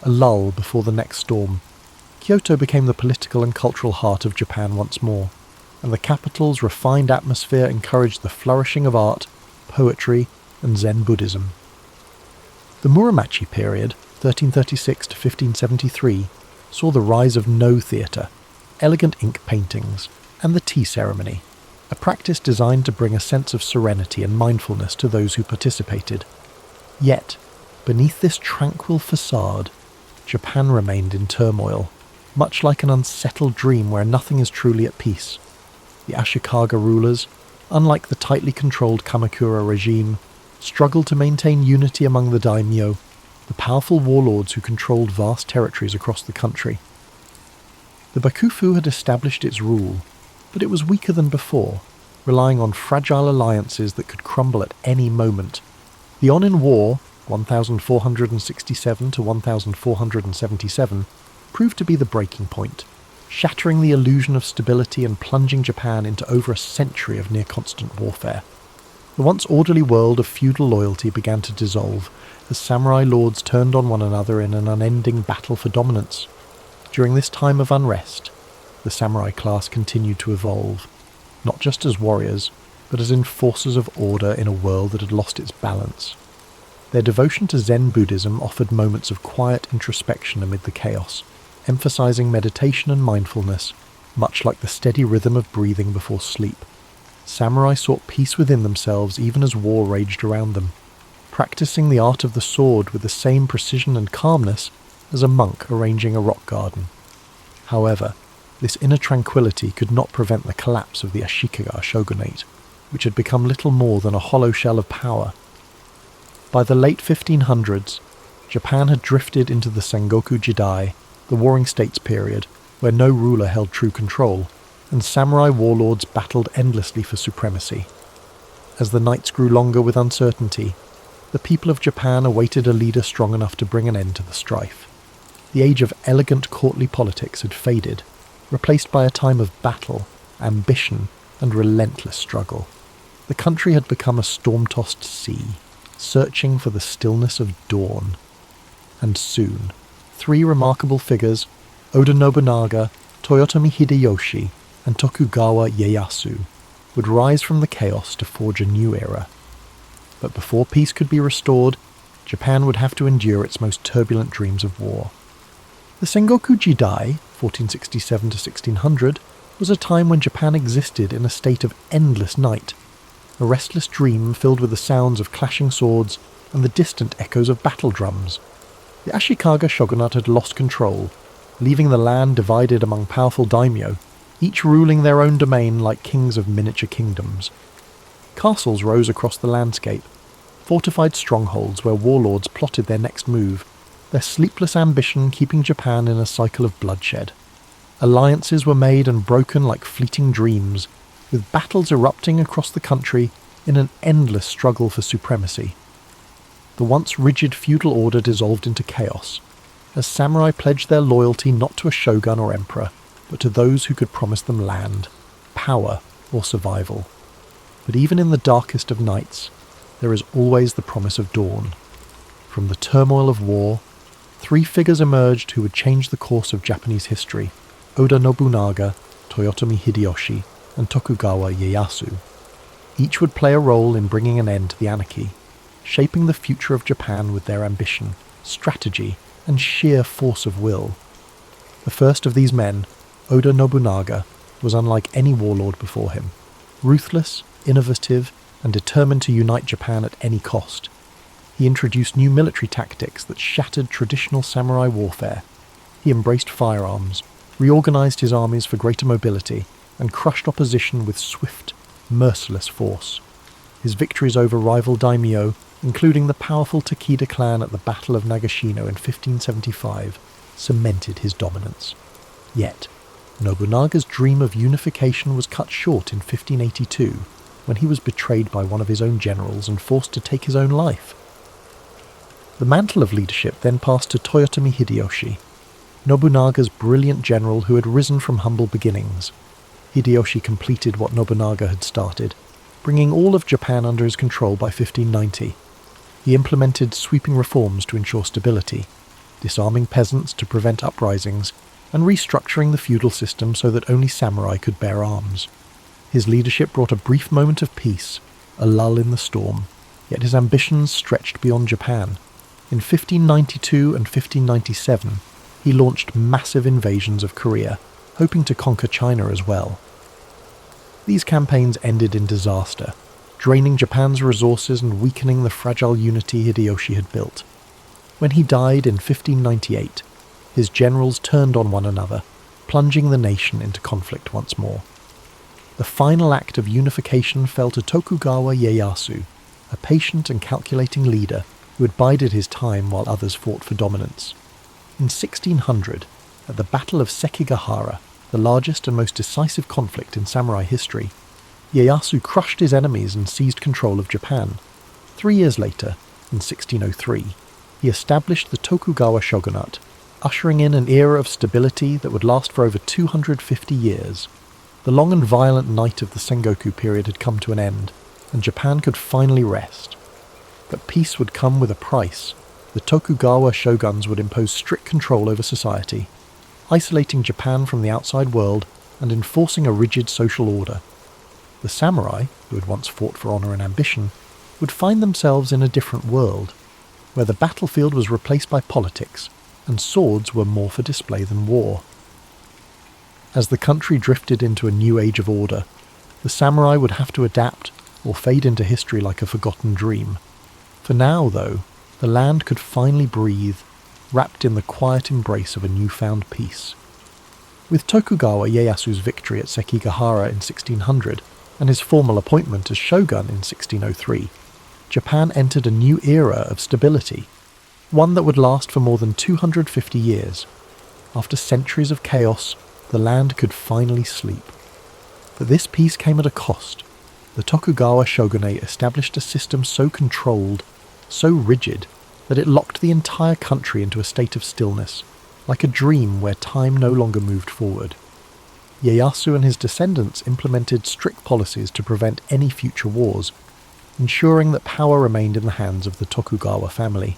a lull before the next storm. Kyoto became the political and cultural heart of Japan once more, and the capital's refined atmosphere encouraged the flourishing of art, poetry, and Zen Buddhism. The Muromachi period, 1336 to 1573, saw the rise of No theatre, elegant ink paintings, and the tea ceremony, a practice designed to bring a sense of serenity and mindfulness to those who participated. Yet, beneath this tranquil facade, Japan remained in turmoil, much like an unsettled dream where nothing is truly at peace. The Ashikaga rulers, unlike the tightly controlled Kamakura regime, struggled to maintain unity among the daimyo, the powerful warlords who controlled vast territories across the country. The Bakufu had established its rule, but it was weaker than before, relying on fragile alliances that could crumble at any moment. The Onin War, 1467 to 1477, proved to be the breaking point, shattering the illusion of stability and plunging Japan into over a century of near-constant warfare. The once orderly world of feudal loyalty began to dissolve as samurai lords turned on one another in an unending battle for dominance. During this time of unrest, the samurai class continued to evolve, not just as warriors, but as enforcers of order in a world that had lost its balance. Their devotion to Zen Buddhism offered moments of quiet introspection amid the chaos, emphasizing meditation and mindfulness, much like the steady rhythm of breathing before sleep. Samurai sought peace within themselves even as war raged around them, practicing the art of the sword with the same precision and calmness as a monk arranging a rock garden. However, this inner tranquility could not prevent the collapse of the Ashikaga shogunate, which had become little more than a hollow shell of power. By the late 1500s, Japan had drifted into the Sengoku Jidai, the Warring States period, where no ruler held true control, and samurai warlords battled endlessly for supremacy. As the nights grew longer with uncertainty, the people of Japan awaited a leader strong enough to bring an end to the strife. The age of elegant courtly politics had faded, replaced by a time of battle, ambition, and relentless struggle. The country had become a storm-tossed sea, searching for the stillness of dawn. And soon, three remarkable figures, Oda Nobunaga, Toyotomi Hideyoshi, and Tokugawa Ieyasu, would rise from the chaos to forge a new era. But before peace could be restored, Japan would have to endure its most turbulent dreams of war. The Sengoku Jidai, 1467 to 1600, was a time when Japan existed in a state of endless night, a restless dream filled with the sounds of clashing swords and the distant echoes of battle drums. The Ashikaga shogunate had lost control, leaving the land divided among powerful daimyo, each ruling their own domain like kings of miniature kingdoms. Castles rose across the landscape, fortified strongholds where warlords plotted their next move, their sleepless ambition keeping Japan in a cycle of bloodshed. Alliances were made and broken like fleeting dreams, with battles erupting across the country in an endless struggle for supremacy. The once rigid feudal order dissolved into chaos, as samurai pledged their loyalty not to a shogun or emperor, but to those who could promise them land, power, or survival. But even in the darkest of nights, there is always the promise of dawn. From the turmoil of war, three figures emerged who would change the course of Japanese history: Oda Nobunaga, Toyotomi Hideyoshi, and Tokugawa Ieyasu. Each would play a role in bringing an end to the anarchy, shaping the future of Japan with their ambition, strategy, and sheer force of will. The first of these men, Oda Nobunaga, was unlike any warlord before him. Ruthless, innovative, and determined to unite Japan at any cost. He introduced new military tactics that shattered traditional samurai warfare. He embraced firearms, reorganized his armies for greater mobility, and crushed opposition with swift, merciless force. His victories over rival daimyo, including the powerful Takeda clan at the Battle of Nagashino in 1575, cemented his dominance. Yet, Nobunaga's dream of unification was cut short in 1582, when he was betrayed by one of his own generals and forced to take his own life. The mantle of leadership then passed to Toyotomi Hideyoshi, Nobunaga's brilliant general who had risen from humble beginnings. Hideyoshi completed what Nobunaga had started, bringing all of Japan under his control by 1590. He implemented sweeping reforms to ensure stability, disarming peasants to prevent uprisings, and restructuring the feudal system so that only samurai could bear arms. His leadership brought a brief moment of peace, a lull in the storm, yet his ambitions stretched beyond Japan. In 1592 and 1597, he launched massive invasions of Korea, hoping to conquer China as well. These campaigns ended in disaster, draining Japan's resources and weakening the fragile unity Hideyoshi had built. When he died in 1598, his generals turned on one another, plunging the nation into conflict once more. The final act of unification fell to Tokugawa Ieyasu, a patient and calculating leader who had bided his time while others fought for dominance. In 1600, at the Battle of Sekigahara, the largest and most decisive conflict in samurai history, Ieyasu crushed his enemies and seized control of Japan. 3 years later, in 1603, he established the Tokugawa shogunate, ushering in an era of stability that would last for over 250 years. The long and violent night of the Sengoku period had come to an end, and Japan could finally rest. But peace would come with a price. The Tokugawa shoguns would impose strict control over society, isolating Japan from the outside world and enforcing a rigid social order. The samurai, who had once fought for honour and ambition, would find themselves in a different world, where the battlefield was replaced by politics, and swords were more for display than war. As the country drifted into a new age of order, the samurai would have to adapt or fade into history like a forgotten dream. For now, though, the land could finally breathe, wrapped in the quiet embrace of a newfound peace. With Tokugawa Ieyasu's victory at Sekigahara in 1600 and his formal appointment as shogun in 1603, Japan entered a new era of stability, one that would last for more than 250 years. After centuries of chaos, the land could finally sleep. But this peace came at a cost. The Tokugawa shogunate established a system so controlled, so rigid, that it locked the entire country into a state of stillness, like a dream where time no longer moved forward. Ieyasu and his descendants implemented strict policies to prevent any future wars, ensuring that power remained in the hands of the Tokugawa family.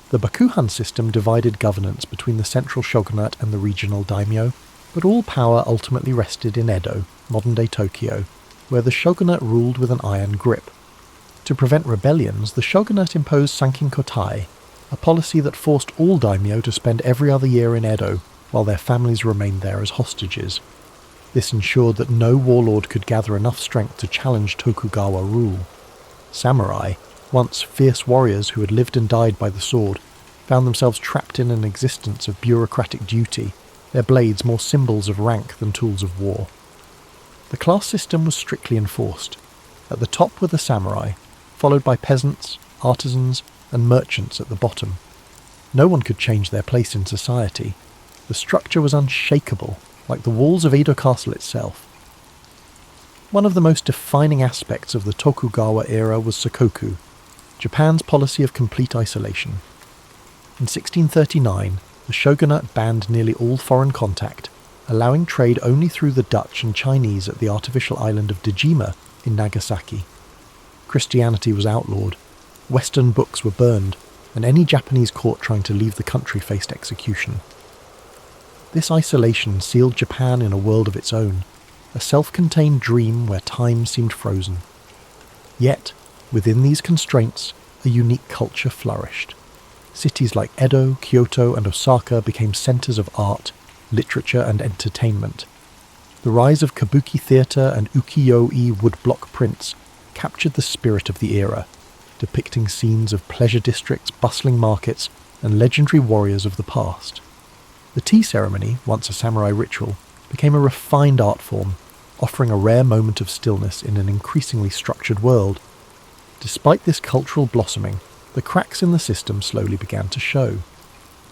The Bakuhan system divided governance between the central shogunate and the regional daimyo, but all power ultimately rested in Edo, modern-day Tokyo, where the shogunate ruled with an iron grip. To prevent rebellions, the shogunate imposed sankinkotai, a policy that forced all daimyo to spend every other year in Edo, while their families remained there as hostages. This ensured that no warlord could gather enough strength to challenge Tokugawa rule. Samurai, once fierce warriors who had lived and died by the sword, found themselves trapped in an existence of bureaucratic duty, their blades more symbols of rank than tools of war. The class system was strictly enforced. At the top were the samurai, followed by peasants, artisans, and merchants at the bottom. No one could change their place in society. The structure was unshakable, like the walls of Edo Castle itself. One of the most defining aspects of the Tokugawa era was Sakoku, Japan's policy of complete isolation. In 1639, the shogunate banned nearly all foreign contact, allowing trade only through the Dutch and Chinese at the artificial island of Dejima in Nagasaki. Christianity was outlawed, Western books were burned, and any Japanese caught trying to leave the country faced execution. This isolation sealed Japan in a world of its own, a self-contained dream where time seemed frozen. Yet, within these constraints, a unique culture flourished. Cities like Edo, Kyoto, and Osaka became centres of art, literature, and entertainment. The rise of kabuki theatre and ukiyo-e woodblock prints captured the spirit of the era, depicting scenes of pleasure districts, bustling markets, and legendary warriors of the past. The tea ceremony, once a samurai ritual, became a refined art form, offering a rare moment of stillness in an increasingly structured world. Despite this cultural blossoming, the cracks in the system slowly began to show.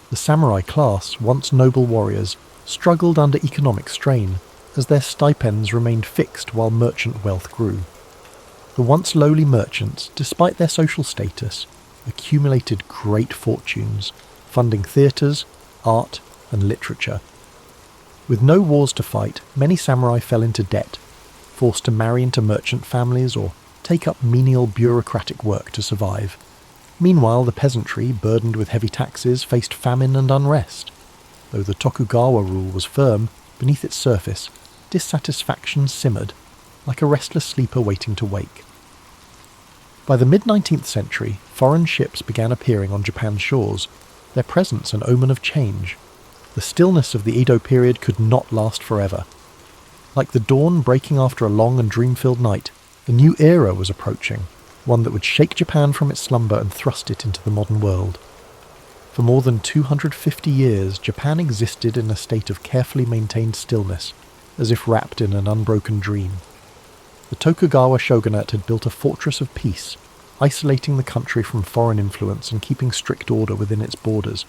The samurai class, once noble warriors, struggled under economic strain, as their stipends remained fixed while merchant wealth grew. The once lowly merchants, despite their social status, accumulated great fortunes, funding theatres, art, and literature. With no wars to fight, many samurai fell into debt, forced to marry into merchant families or take up menial bureaucratic work to survive. Meanwhile, the peasantry, burdened with heavy taxes, faced famine and unrest. Though the Tokugawa rule was firm, beneath its surface, dissatisfaction simmered, like a restless sleeper waiting to wake. By the mid-19th century, foreign ships began appearing on Japan's shores, their presence an omen of change. The stillness of the Edo period could not last forever. Like the dawn breaking after a long and dream-filled night, a new era was approaching, one that would shake Japan from its slumber and thrust it into the modern world. For more than 250 years, Japan existed in a state of carefully maintained stillness, as if wrapped in an unbroken dream. The Tokugawa shogunate had built a fortress of peace, isolating the country from foreign influence and keeping strict order within its borders.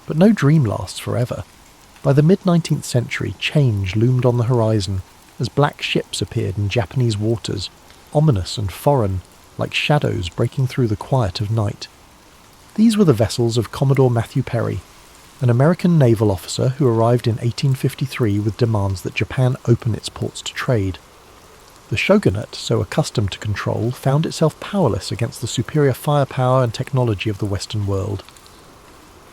But no dream lasts forever. By the mid-19th century, change loomed on the horizon as black ships appeared in Japanese waters, ominous and foreign, like shadows breaking through the quiet of night. These were the vessels of Commodore Matthew Perry, an American naval officer who arrived in 1853 with demands that Japan open its ports to trade. The shogunate, so accustomed to control, found itself powerless against the superior firepower and technology of the Western world.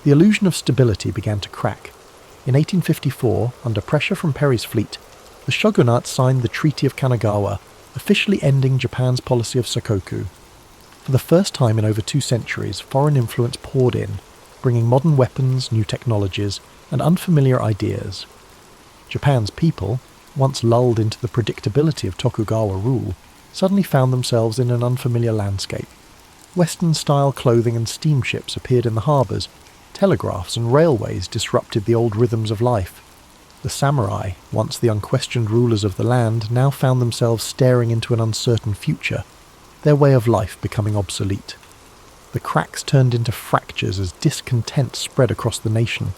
The illusion of stability began to crack. In 1854, under pressure from Perry's fleet, the shogunate signed the Treaty of Kanagawa, officially ending Japan's policy of sakoku. For the first time in over 2 centuries, foreign influence poured in, bringing modern weapons, new technologies, and unfamiliar ideas. Japan's people, once lulled into the predictability of Tokugawa rule, suddenly found themselves in an unfamiliar landscape. Western-style clothing and steamships appeared in the harbours. Telegraphs and railways disrupted the old rhythms of life. The samurai, once the unquestioned rulers of the land, now found themselves staring into an uncertain future, their way of life becoming obsolete. The cracks turned into fractures as discontent spread across the nation.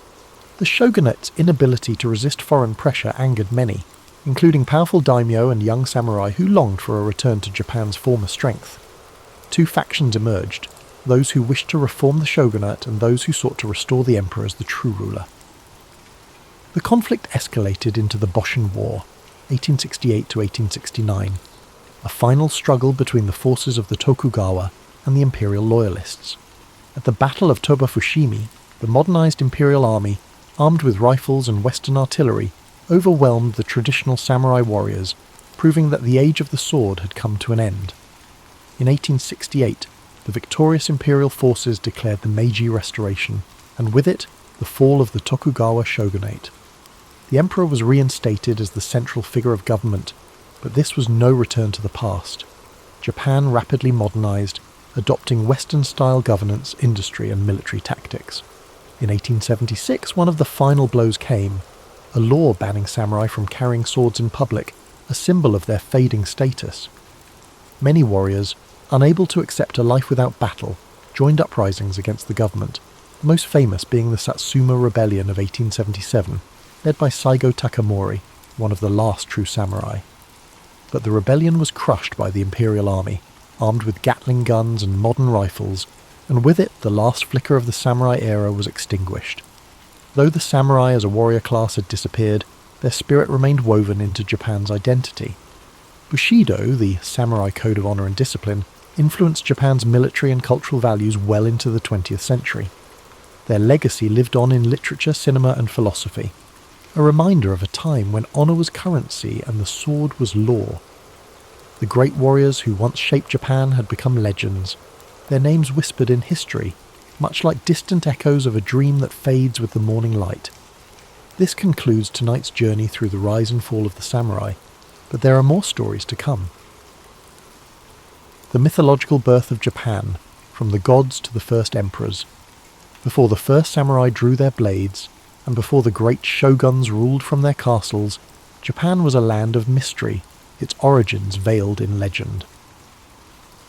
The shogunate's inability to resist foreign pressure angered many, including powerful daimyo and young samurai who longed for a return to Japan's former strength. 2 factions emerged, those who wished to reform the shogunate and those who sought to restore the emperor as the true ruler. The conflict escalated into the Boshin War, 1868 to 1869, a final struggle between the forces of the Tokugawa and the imperial loyalists. At the Battle of Toba-Fushimi, the modernized imperial army, armed with rifles and Western artillery, overwhelmed the traditional samurai warriors, proving that the age of the sword had come to an end. In 1868, the victorious imperial forces declared the Meiji Restoration, and with it, the fall of the Tokugawa shogunate. The emperor was reinstated as the central figure of government, but this was no return to the past. Japan rapidly modernized, adopting Western-style governance, industry, and military tactics. In 1876, one of the final blows came, a law banning samurai from carrying swords in public, a symbol of their fading status. Many warriors, unable to accept a life without battle, joined uprisings against the government, the most famous being the Satsuma Rebellion of 1877, led by Saigo Takamori, one of the last true samurai. But the rebellion was crushed by the imperial army, armed with Gatling guns and modern rifles, and with it the last flicker of the samurai era was extinguished. Though the samurai as a warrior class had disappeared, their spirit remained woven into Japan's identity. Bushido, the samurai code of honor and discipline, influenced Japan's military and cultural values well into the 20th century. Their legacy lived on in literature, cinema, and philosophy, a reminder of a time when honor was currency and the sword was law. The great warriors who once shaped Japan had become legends, their names whispered in history, much like distant echoes of a dream that fades with the morning light. This concludes tonight's journey through the rise and fall of the samurai, but there are more stories to come. The mythological birth of Japan, from the gods to the first emperors. Before the first samurai drew their blades, and before the great shoguns ruled from their castles, Japan was a land of mystery, its origins veiled in legend.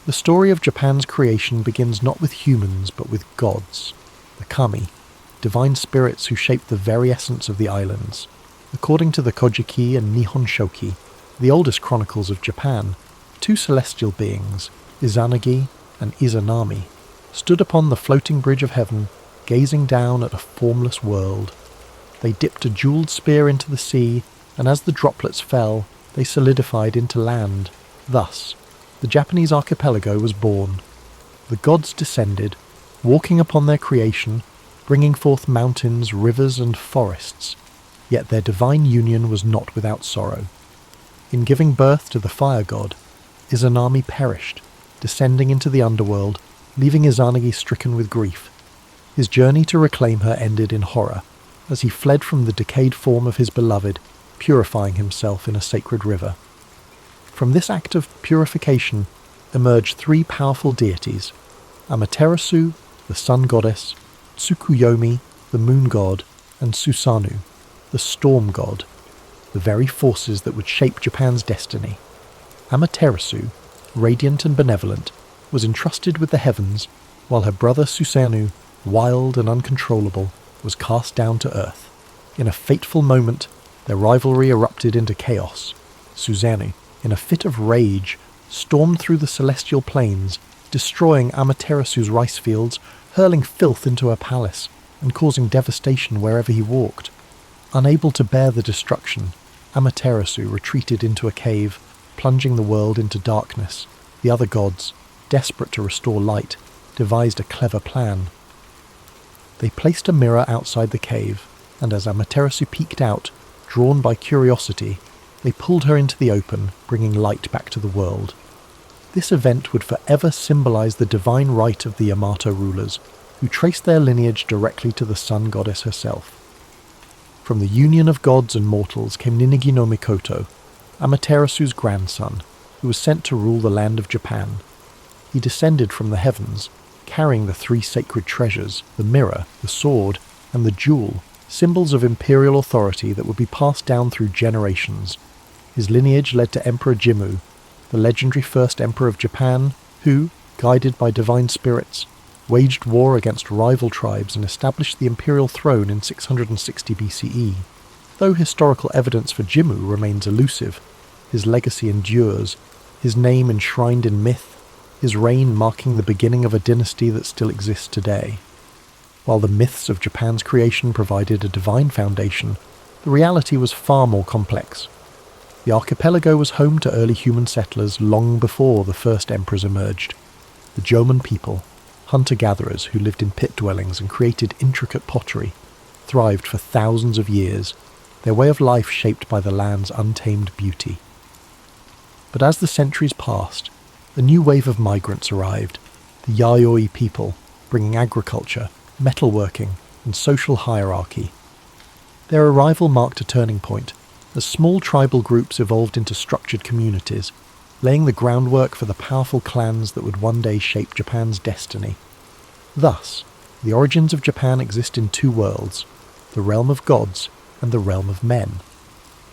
The story of Japan's creation begins not with humans but with gods, the kami, divine spirits who shaped the very essence of the islands. According to the Kojiki and Nihon Shoki, the oldest chronicles of Japan, 2 celestial beings, Izanagi and Izanami, stood upon the floating bridge of heaven, gazing down at a formless world. They dipped a jewelled spear into the sea, and as the droplets fell, they solidified into land. Thus, the Japanese archipelago was born. The gods descended, walking upon their creation, bringing forth mountains, rivers, and forests. Yet their divine union was not without sorrow. In giving birth to the fire god, Izanami perished, descending into the underworld, leaving Izanagi stricken with grief. His journey to reclaim her ended in horror, as he fled from the decayed form of his beloved, purifying himself in a sacred river. From this act of purification emerged 3 powerful deities, Amaterasu, the sun goddess, Tsukuyomi, the moon god, and Susanoo, the storm god. the very forces that would shape Japan's destiny. Amaterasu, radiant and benevolent, was entrusted with the heavens, while her brother Susanoo, wild and uncontrollable, was cast down to earth. In a fateful moment, their rivalry erupted into chaos. Susanoo, in a fit of rage, stormed through the celestial plains, destroying Amaterasu's rice fields, hurling filth into her palace, and causing devastation wherever he walked. Unable to bear the destruction, Amaterasu retreated into a cave, plunging the world into darkness. The other gods, desperate to restore light, devised a clever plan. They placed a mirror outside the cave, and as Amaterasu peeked out, drawn by curiosity, they pulled her into the open, bringing light back to the world. This event would forever symbolize the divine right of the Yamato rulers, who traced their lineage directly to the sun goddess herself. From the union of gods and mortals came Ninigi no Mikoto, Amaterasu's grandson, who was sent to rule the land of Japan. He descended from the heavens, carrying the three sacred treasures, the mirror, the sword, and the jewel, symbols of imperial authority that would be passed down through generations. His lineage led to Emperor Jimmu, the legendary first emperor of Japan, who, guided by divine spirits, waged war against rival tribes and established the imperial throne in 660 BCE. Though historical evidence for Jimmu remains elusive, his legacy endures, his name enshrined in myth, his reign marking the beginning of a dynasty that still exists today. While the myths of Japan's creation provided a divine foundation, the reality was far more complex. The archipelago was home to early human settlers long before the first emperors emerged. The Jomon people, hunter-gatherers who lived in pit dwellings and created intricate pottery, thrived for thousands of years, their way of life shaped by the land's untamed beauty. But as the centuries passed, a new wave of migrants arrived, the Yayoi people, bringing agriculture, metalworking, and social hierarchy. Their arrival marked a turning point, as small tribal groups evolved into structured communities, laying the groundwork for the powerful clans that would one day shape Japan's destiny. Thus, the origins of Japan exist in two worlds, the realm of gods and the realm of men.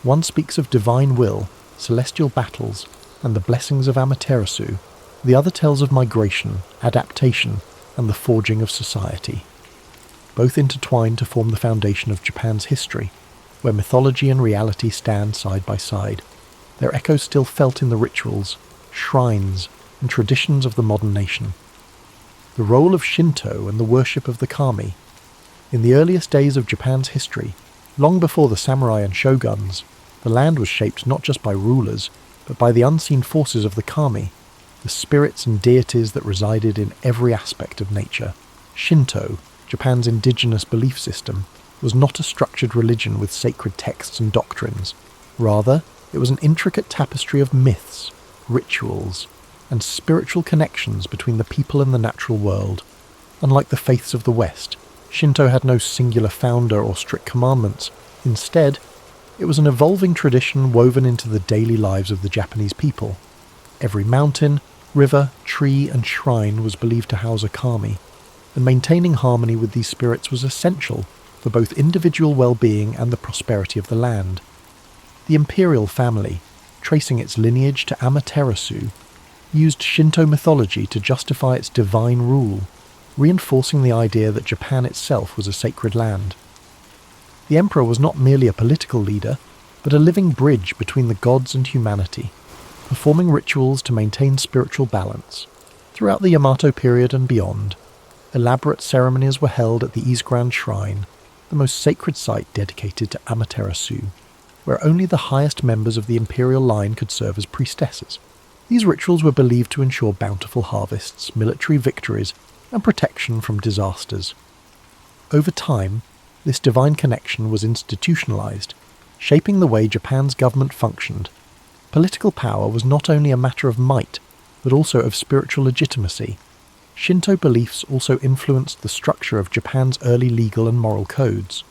One speaks of divine will, celestial battles, and the blessings of Amaterasu. The other tells of migration, adaptation, and the forging of society. Both intertwine to form the foundation of Japan's history, where mythology and reality stand side by side, their echoes still felt in the rituals, shrines, and traditions of the modern nation. The role of Shinto and the worship of the kami. In the earliest days of Japan's history, long before the samurai and shoguns, the land was shaped not just by rulers, but by the unseen forces of the kami, the spirits and deities that resided in every aspect of nature. Shinto, Japan's indigenous belief system, was not a structured religion with sacred texts and doctrines. Rather, it was an intricate tapestry of myths, rituals, and spiritual connections between the people and the natural world. Unlike the faiths of the West, Shinto had no singular founder or strict commandments. Instead, it was an evolving tradition woven into the daily lives of the Japanese people. Every mountain, river, tree, and shrine was believed to house a kami, and maintaining harmony with these spirits was essential for both individual well-being and the prosperity of the land. The imperial family, tracing its lineage to Amaterasu, used Shinto mythology to justify its divine rule, reinforcing the idea that Japan itself was a sacred land. The emperor was not merely a political leader, but a living bridge between the gods and humanity, performing rituals to maintain spiritual balance. Throughout the Yamato period and beyond, elaborate ceremonies were held at the Izgrand Shrine, the most sacred site dedicated to Amaterasu, where only the highest members of the imperial line could serve as priestesses. These rituals were believed to ensure bountiful harvests, military victories, and protection from disasters. Over time, this divine connection was institutionalized, shaping the way Japan's government functioned. Political power was not only a matter of might, but also of spiritual legitimacy. Shinto beliefs also influenced the structure of Japan's early legal and moral codes.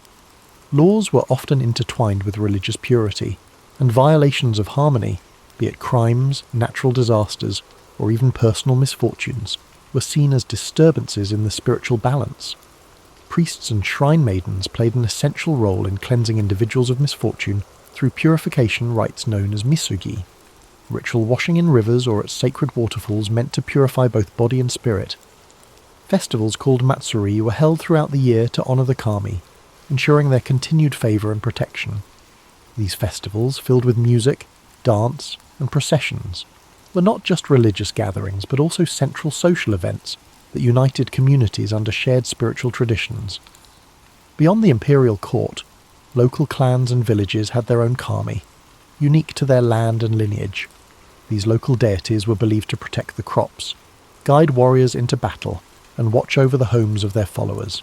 Laws were often intertwined with religious purity, and violations of harmony, be it crimes, natural disasters, or even personal misfortunes, were seen as disturbances in the spiritual balance. Priests and shrine maidens played an essential role in cleansing individuals of misfortune through purification rites known as misugi. Ritual washing in rivers or at sacred waterfalls meant to purify both body and spirit. Festivals called matsuri were held throughout the year to honour the kami, ensuring their continued favour and protection. These festivals, filled with music, dance, and processions, were not just religious gatherings but also central social events that united communities under shared spiritual traditions. Beyond the imperial court, local clans and villages had their own kami, unique to their land and lineage. These local deities were believed to protect the crops, guide warriors into battle, and watch over the homes of their followers.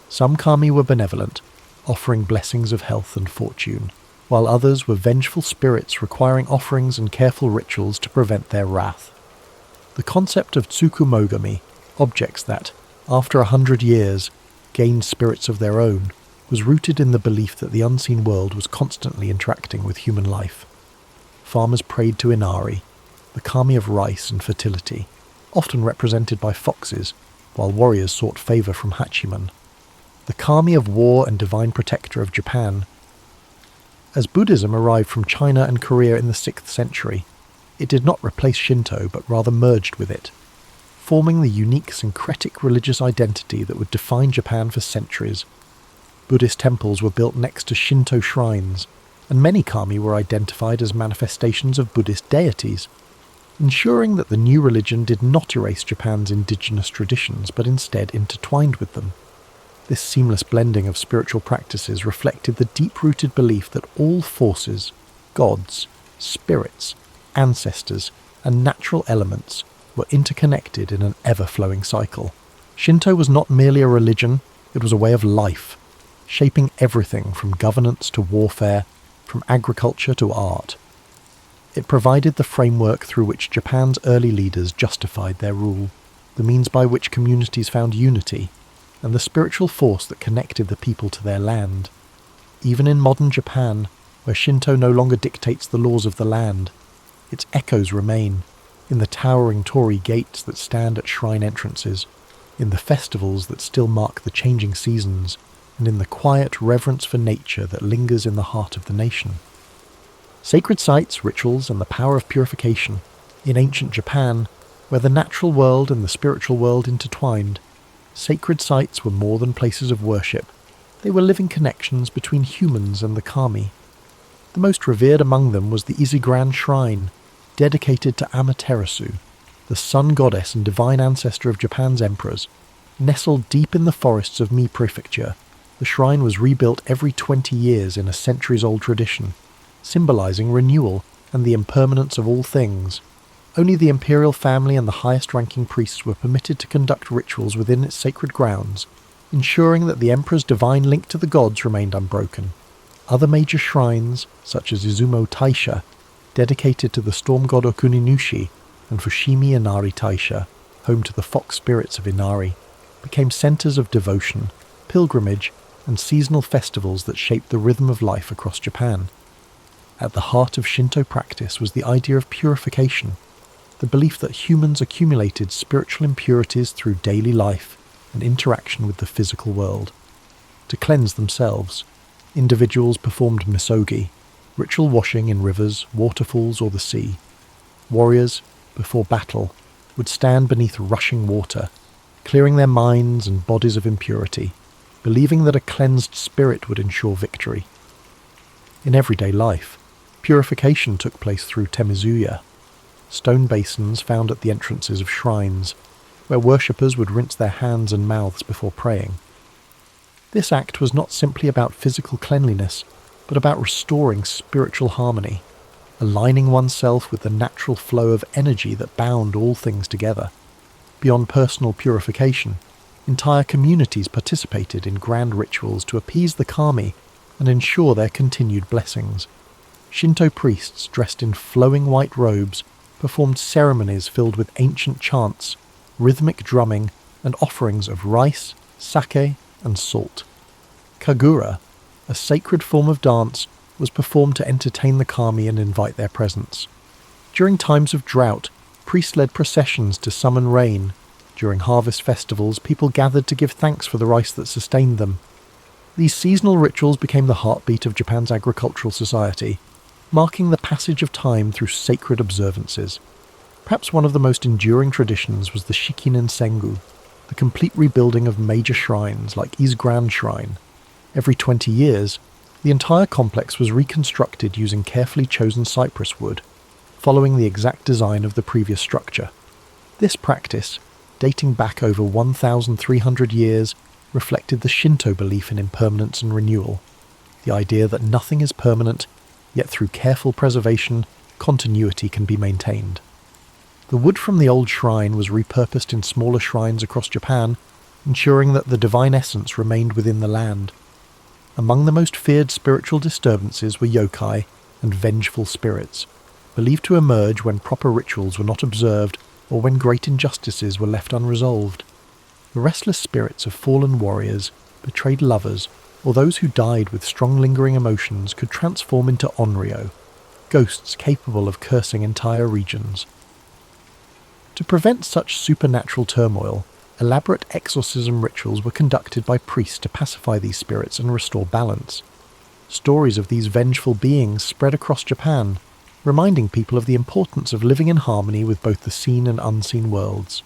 Some kami were benevolent, offering blessings of health and fortune, while others were vengeful spirits requiring offerings and careful rituals to prevent their wrath. The concept of tsukumogami, objects that, after 100 years, gained spirits of their own, was rooted in the belief that the unseen world was constantly interacting with human life. Farmers prayed to Inari, the kami of rice and fertility, often represented by foxes, while warriors sought favour from Hachiman, the kami of war and divine protector of Japan. As Buddhism arrived from China and Korea in the 6th century, it did not replace Shinto but rather merged with it, forming the unique syncretic religious identity that would define Japan for centuries. Buddhist temples were built next to Shinto shrines, and many kami were identified as manifestations of Buddhist deities, ensuring that the new religion did not erase Japan's indigenous traditions but instead intertwined with them. This seamless blending of spiritual practices reflected the deep-rooted belief that all forces, gods, spirits, ancestors, and natural elements were interconnected in an ever-flowing cycle. Shinto was not merely a religion, it was a way of life, shaping everything from governance to warfare, from agriculture to art. It provided the framework through which Japan's early leaders justified their rule, the means by which communities found unity, and the spiritual force that connected the people to their land. Even in modern Japan, where Shinto no longer dictates the laws of the land, its echoes remain, in the towering torii gates that stand at shrine entrances, in the festivals that still mark the changing seasons, and in the quiet reverence for nature that lingers in the heart of the nation. Sacred sites, rituals, and the power of purification. In ancient Japan, where the natural world and the spiritual world intertwined, sacred sites were more than places of worship. They were living connections between humans and the kami. The most revered among them was the Izigram Shrine, dedicated to Amaterasu, the sun goddess and divine ancestor of Japan's emperors. Nestled deep in the forests of Mie Prefecture, the shrine was rebuilt every 20 years in a centuries-old tradition, symbolizing renewal and the impermanence of all things. Only the imperial family and the highest-ranking priests were permitted to conduct rituals within its sacred grounds, ensuring that the emperor's divine link to the gods remained unbroken. Other major shrines, such as Izumo Taisha, dedicated to the storm god Okuninushi, and Fushimi Inari Taisha, home to the fox spirits of Inari, became centers of devotion, pilgrimage, and seasonal festivals that shaped the rhythm of life across Japan. At the heart of Shinto practice was the idea of purification, the belief that humans accumulated spiritual impurities through daily life and interaction with the physical world. To cleanse themselves, individuals performed misogi, ritual washing in rivers, waterfalls, or the sea. Warriors, before battle, would stand beneath rushing water, clearing their minds and bodies of impurity, believing that a cleansed spirit would ensure victory. In everyday life, purification took place through temizuya, stone basins found at the entrances of shrines, where worshippers would rinse their hands and mouths before praying. This act was not simply about physical cleanliness, but about restoring spiritual harmony, aligning oneself with the natural flow of energy that bound all things together. Beyond personal purification, entire communities participated in grand rituals to appease the kami and ensure their continued blessings. Shinto priests, dressed in flowing white robes, performed ceremonies filled with ancient chants, rhythmic drumming, and offerings of rice, sake, and salt. Kagura, a sacred form of dance, was performed to entertain the kami and invite their presence. During times of drought, priests led processions to summon rain. During harvest festivals, people gathered to give thanks for the rice that sustained them. These seasonal rituals became the heartbeat of Japan's agricultural society, marking the passage of time through sacred observances. Perhaps one of the most enduring traditions was the Shikinen Sengu, the complete rebuilding of major shrines like Ise Grand Shrine. Every 20 years, the entire complex was reconstructed using carefully chosen cypress wood, following the exact design of the previous structure. This practice, dating back over 1,300 years, reflected the Shinto belief in impermanence and renewal, the idea that nothing is permanent, yet through careful preservation, continuity can be maintained. The wood from the old shrine was repurposed in smaller shrines across Japan, ensuring that the divine essence remained within the land. Among the most feared spiritual disturbances were yokai and vengeful spirits, believed to emerge when proper rituals were not observed or when great injustices were left unresolved. The restless spirits of fallen warriors, betrayed lovers, or those who died with strong lingering emotions could transform into onryo, ghosts capable of cursing entire regions. To prevent such supernatural turmoil, elaborate exorcism rituals were conducted by priests to pacify these spirits and restore balance. Stories of these vengeful beings spread across Japan, reminding people of the importance of living in harmony with both the seen and unseen worlds.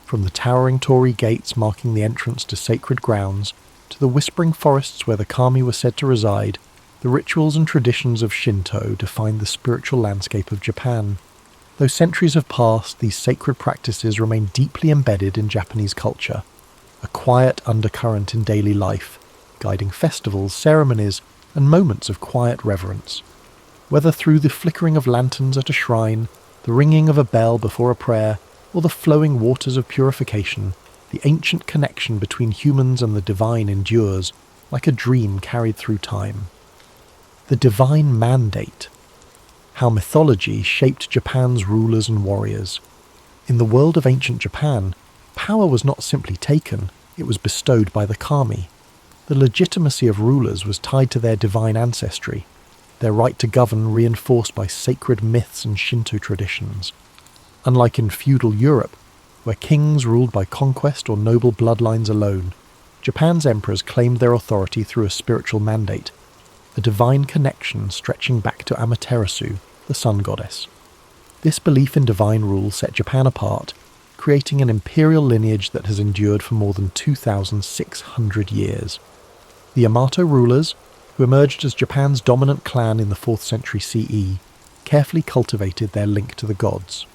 From the towering torii gates marking the entrance to sacred grounds, to the whispering forests where the kami were said to reside, the rituals and traditions of Shinto defined the spiritual landscape of Japan. Though centuries have passed, these sacred practices remain deeply embedded in Japanese culture, a quiet undercurrent in daily life, guiding festivals, ceremonies, and moments of quiet reverence. Whether through the flickering of lanterns at a shrine, the ringing of a bell before a prayer, or the flowing waters of purification, the ancient connection between humans and the divine endures, like a dream carried through time. The divine mandate. How mythology shaped Japan's rulers and warriors. In the world of ancient Japan, power was not simply taken, it was bestowed by the kami. The legitimacy of rulers was tied to their divine ancestry, their right to govern reinforced by sacred myths and Shinto traditions. Unlike in feudal Europe, where kings ruled by conquest or noble bloodlines alone, Japan's emperors claimed their authority through a spiritual mandate, a divine connection stretching back to Amaterasu, the sun goddess. This belief in divine rule set Japan apart, creating an imperial lineage that has endured for more than 2,600 years. The Yamato rulers, who emerged as Japan's dominant clan in the 4th century CE, carefully cultivated their link to the gods.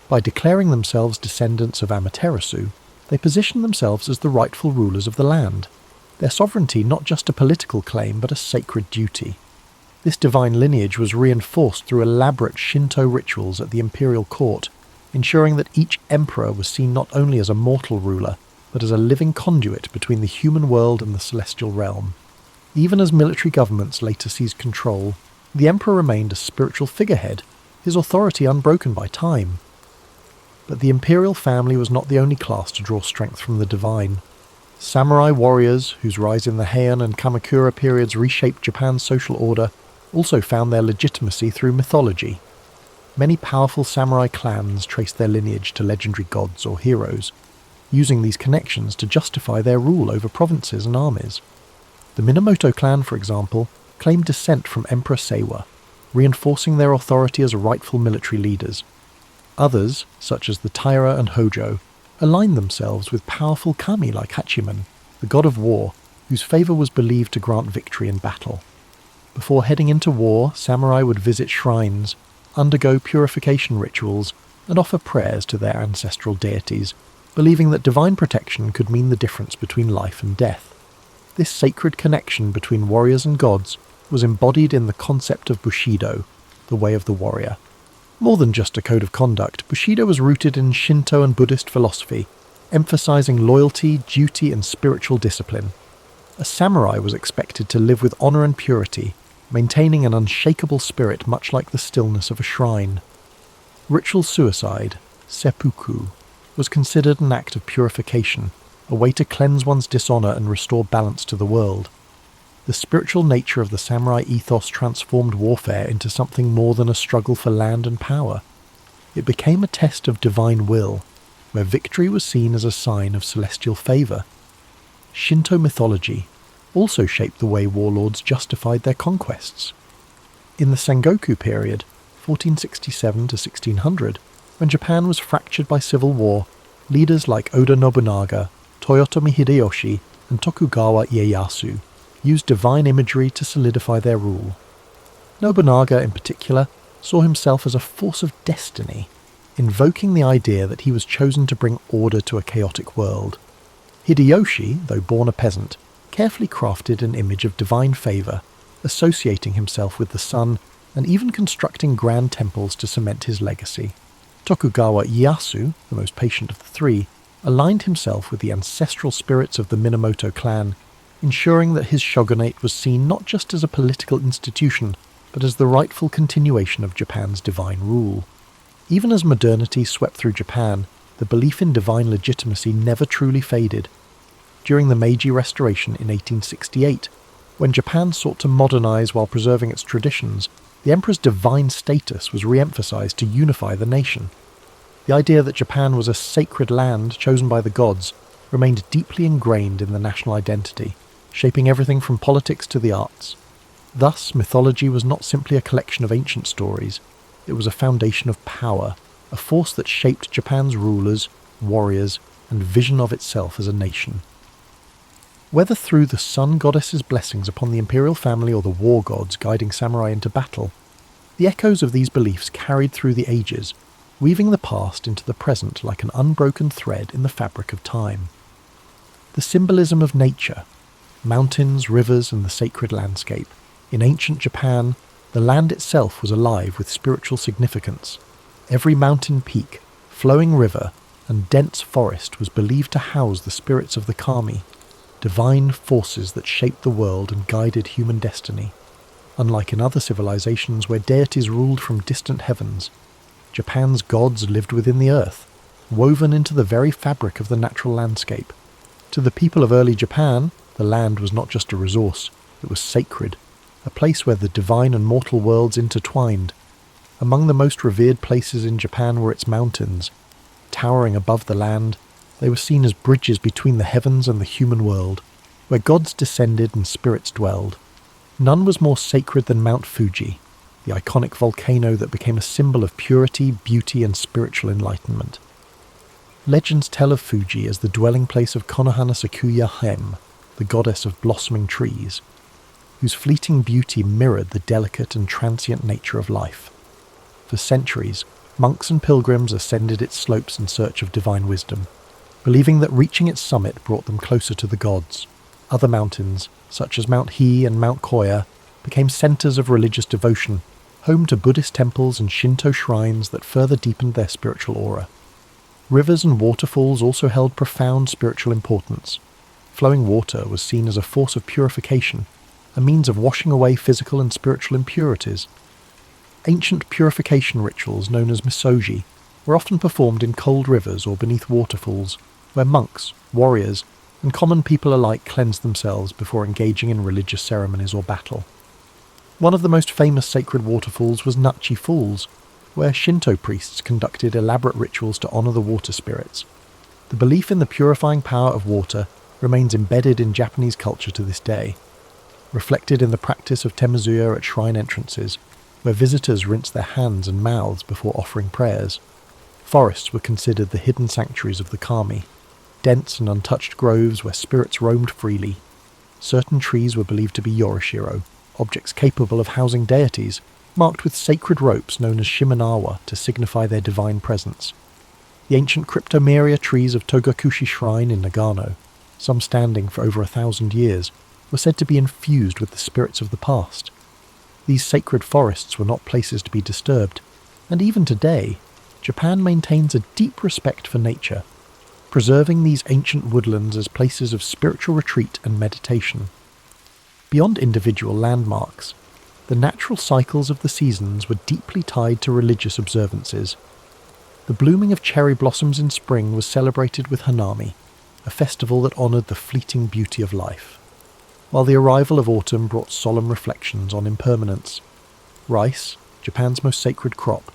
By declaring themselves descendants of Amaterasu, they positioned themselves as the rightful rulers of the land, their sovereignty not just a political claim but a sacred duty. This divine lineage was reinforced through elaborate Shinto rituals at the imperial court, ensuring that each emperor was seen not only as a mortal ruler, but as a living conduit between the human world and the celestial realm. Even as military governments later seized control, the emperor remained a spiritual figurehead, his authority unbroken by time. But the imperial family was not the only class to draw strength from the divine. Samurai warriors, whose rise in the Heian and Kamakura periods reshaped Japan's social order, also found their legitimacy through mythology. Many powerful samurai clans traced their lineage to legendary gods or heroes, using these connections to justify their rule over provinces and armies. The Minamoto clan, for example, claimed descent from Emperor Seiwa, reinforcing their authority as rightful military leaders. Others, such as the Taira and Hojo, aligned themselves with powerful kami like Hachiman, the god of war, whose favour was believed to grant victory in battle. Before heading into war, samurai would visit shrines, undergo purification rituals, and offer prayers to their ancestral deities, believing that divine protection could mean the difference between life and death. This sacred connection between warriors and gods was embodied in the concept of Bushido, the way of the warrior. More than just a code of conduct, Bushido was rooted in Shinto and Buddhist philosophy, emphasizing loyalty, duty, and spiritual discipline. A samurai was expected to live with honor and purity, maintaining an unshakable spirit much like the stillness of a shrine. Ritual suicide, seppuku, was considered an act of purification, a way to cleanse one's dishonor and restore balance to the world. The spiritual nature of the samurai ethos transformed warfare into something more than a struggle for land and power. It became a test of divine will, where victory was seen as a sign of celestial favor. Shinto mythology, also shaped the way warlords justified their conquests. In the Sengoku period, 1467 to 1600, when Japan was fractured by civil war, leaders like Oda Nobunaga, Toyotomi Hideyoshi, and Tokugawa Ieyasu used divine imagery to solidify their rule. Nobunaga, in particular, saw himself as a force of destiny, invoking the idea that he was chosen to bring order to a chaotic world. Hideyoshi, though born a peasant, carefully crafted an image of divine favour, associating himself with the sun and even constructing grand temples to cement his legacy. Tokugawa Ieyasu, the most patient of the three, aligned himself with the ancestral spirits of the Minamoto clan, ensuring that his shogunate was seen not just as a political institution, but as the rightful continuation of Japan's divine rule. Even as modernity swept through Japan, the belief in divine legitimacy never truly faded. During the Meiji Restoration in 1868, when Japan sought to modernize while preserving its traditions, the emperor's divine status was re-emphasized to unify the nation. The idea that Japan was a sacred land chosen by the gods remained deeply ingrained in the national identity, shaping everything from politics to the arts. Thus, mythology was not simply a collection of ancient stories, it was a foundation of power, a force that shaped Japan's rulers, warriors, and vision of itself as a nation. Whether through the sun goddess's blessings upon the imperial family or the war gods guiding samurai into battle, the echoes of these beliefs carried through the ages, weaving the past into the present like an unbroken thread in the fabric of time. The symbolism of nature, mountains, rivers, and the sacred landscape. In ancient Japan, the land itself was alive with spiritual significance. Every mountain peak, flowing river, and dense forest was believed to house the spirits of the kami, divine forces that shaped the world and guided human destiny. Unlike in other civilizations where deities ruled from distant heavens, Japan's gods lived within the earth, woven into the very fabric of the natural landscape. To the people of early Japan, the land was not just a resource, it was sacred, a place where the divine and mortal worlds intertwined. Among the most revered places in Japan were its mountains. Towering above the land, they were seen as bridges between the heavens and the human world, where gods descended and spirits dwelled. None was more sacred than Mount Fuji, the iconic volcano that became a symbol of purity, beauty, and spiritual enlightenment. Legends tell of Fuji as the dwelling place of Konohana Sakuya Hem, the goddess of blossoming trees, whose fleeting beauty mirrored the delicate and transient nature of life. For centuries, monks and pilgrims ascended its slopes in search of divine wisdom, believing that reaching its summit brought them closer to the gods. Other mountains, such as Mount He and Mount Koya, became centers of religious devotion, home to Buddhist temples and Shinto shrines that further deepened their spiritual aura. Rivers and waterfalls also held profound spiritual importance. Flowing water was seen as a force of purification, a means of washing away physical and spiritual impurities. Ancient purification rituals known as misogi were often performed in cold rivers or beneath waterfalls, where monks, warriors, and common people alike cleansed themselves before engaging in religious ceremonies or battle. One of the most famous sacred waterfalls was Nachi Falls, where Shinto priests conducted elaborate rituals to honor the water spirits. The belief in the purifying power of water remains embedded in Japanese culture to this day, reflected in the practice of temazuya at shrine entrances, where visitors rinse their hands and mouths before offering prayers. Forests were considered the hidden sanctuaries of the kami, dense and untouched groves where spirits roamed freely. Certain trees were believed to be yorishiro, objects capable of housing deities, marked with sacred ropes known as shimenawa to signify their divine presence. The ancient cryptomeria trees of Togakushi Shrine in Nagano, some standing for over 1,000 years, were said to be infused with the spirits of the past. These sacred forests were not places to be disturbed, and even today, Japan maintains a deep respect for nature, preserving these ancient woodlands as places of spiritual retreat and meditation. Beyond individual landmarks, the natural cycles of the seasons were deeply tied to religious observances. The blooming of cherry blossoms in spring was celebrated with Hanami, a festival that honoured the fleeting beauty of life, while the arrival of autumn brought solemn reflections on impermanence. Rice, Japan's most sacred crop,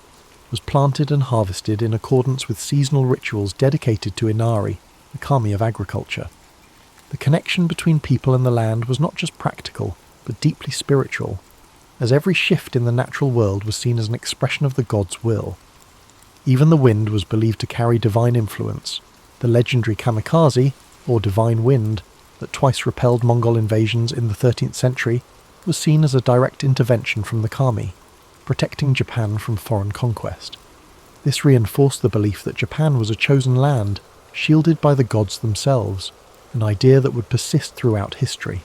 was planted and harvested in accordance with seasonal rituals dedicated to Inari, the kami of agriculture. The connection between people and the land was not just practical, but deeply spiritual, as every shift in the natural world was seen as an expression of the god's will. Even the wind was believed to carry divine influence. The legendary kamikaze, or divine wind, that twice repelled Mongol invasions in the 13th century, was seen as a direct intervention from the kami, protecting Japan from foreign conquest. This reinforced the belief that Japan was a chosen land, shielded by the gods themselves, an idea that would persist throughout history.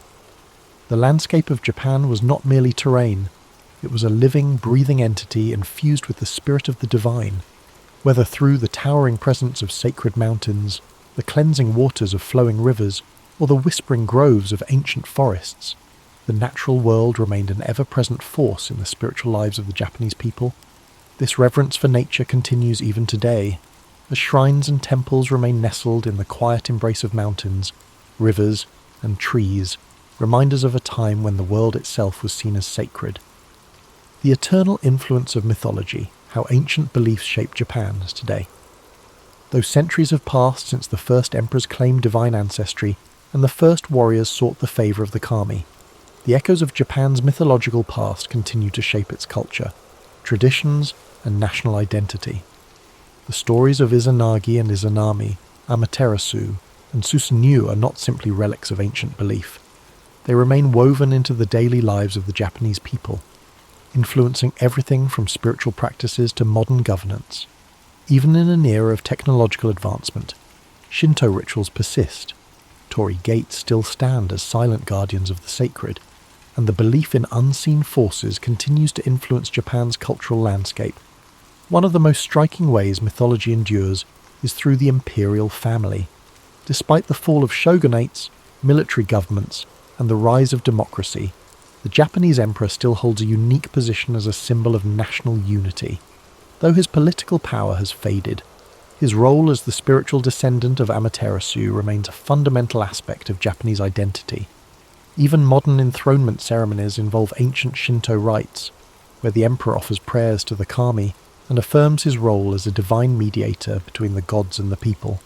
The landscape of Japan was not merely terrain, it was a living, breathing entity infused with the spirit of the divine, whether through the towering presence of sacred mountains, the cleansing waters of flowing rivers, or the whispering groves of ancient forests. The natural world remained an ever-present force in the spiritual lives of the Japanese people. This reverence for nature continues even today, as shrines and temples remain nestled in the quiet embrace of mountains, rivers, and trees, reminders of a time when the world itself was seen as sacred. The eternal influence of mythology, how ancient beliefs shape Japan today. Though centuries have passed since the first emperors claimed divine ancestry and the first warriors sought the favour of the kami, the echoes of Japan's mythological past continue to shape its culture, traditions, and national identity. The stories of Izanagi and Izanami, Amaterasu, and Susanoo are not simply relics of ancient belief. They remain woven into the daily lives of the Japanese people, influencing everything from spiritual practices to modern governance. Even in an era of technological advancement, Shinto rituals persist. Torii gates still stand as silent guardians of the sacred, and the belief in unseen forces continues to influence Japan's cultural landscape. One of the most striking ways mythology endures is through the imperial family. Despite the fall of shogunates, military governments, and the rise of democracy, the Japanese emperor still holds a unique position as a symbol of national unity. Though his political power has faded, his role as the spiritual descendant of Amaterasu remains a fundamental aspect of Japanese identity. Even modern enthronement ceremonies involve ancient Shinto rites, where the emperor offers prayers to the kami and affirms his role as a divine mediator between the gods and the people.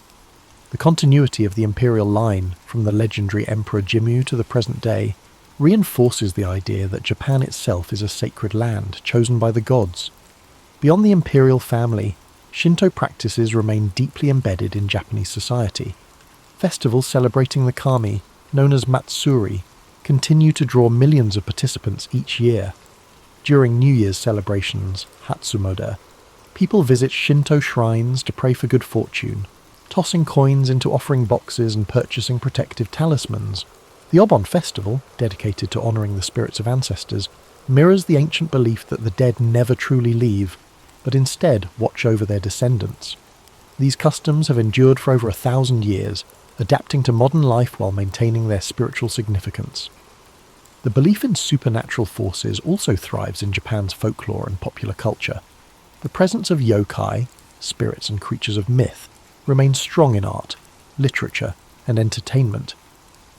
The continuity of the imperial line, from the legendary Emperor Jimmu to the present day, reinforces the idea that Japan itself is a sacred land chosen by the gods. Beyond the imperial family, Shinto practices remain deeply embedded in Japanese society. Festivals celebrating the kami, known as matsuri, continue to draw millions of participants each year. During New Year's celebrations, Hatsumoda, people visit Shinto shrines to pray for good fortune, tossing coins into offering boxes and purchasing protective talismans. The Obon festival, dedicated to honouring the spirits of ancestors, mirrors the ancient belief that the dead never truly leave, but instead watch over their descendants. These customs have endured for over 1,000 years, adapting to modern life while maintaining their spiritual significance. The belief in supernatural forces also thrives in Japan's folklore and popular culture. The presence of yokai, spirits and creatures of myth, remains strong in art, literature, and entertainment.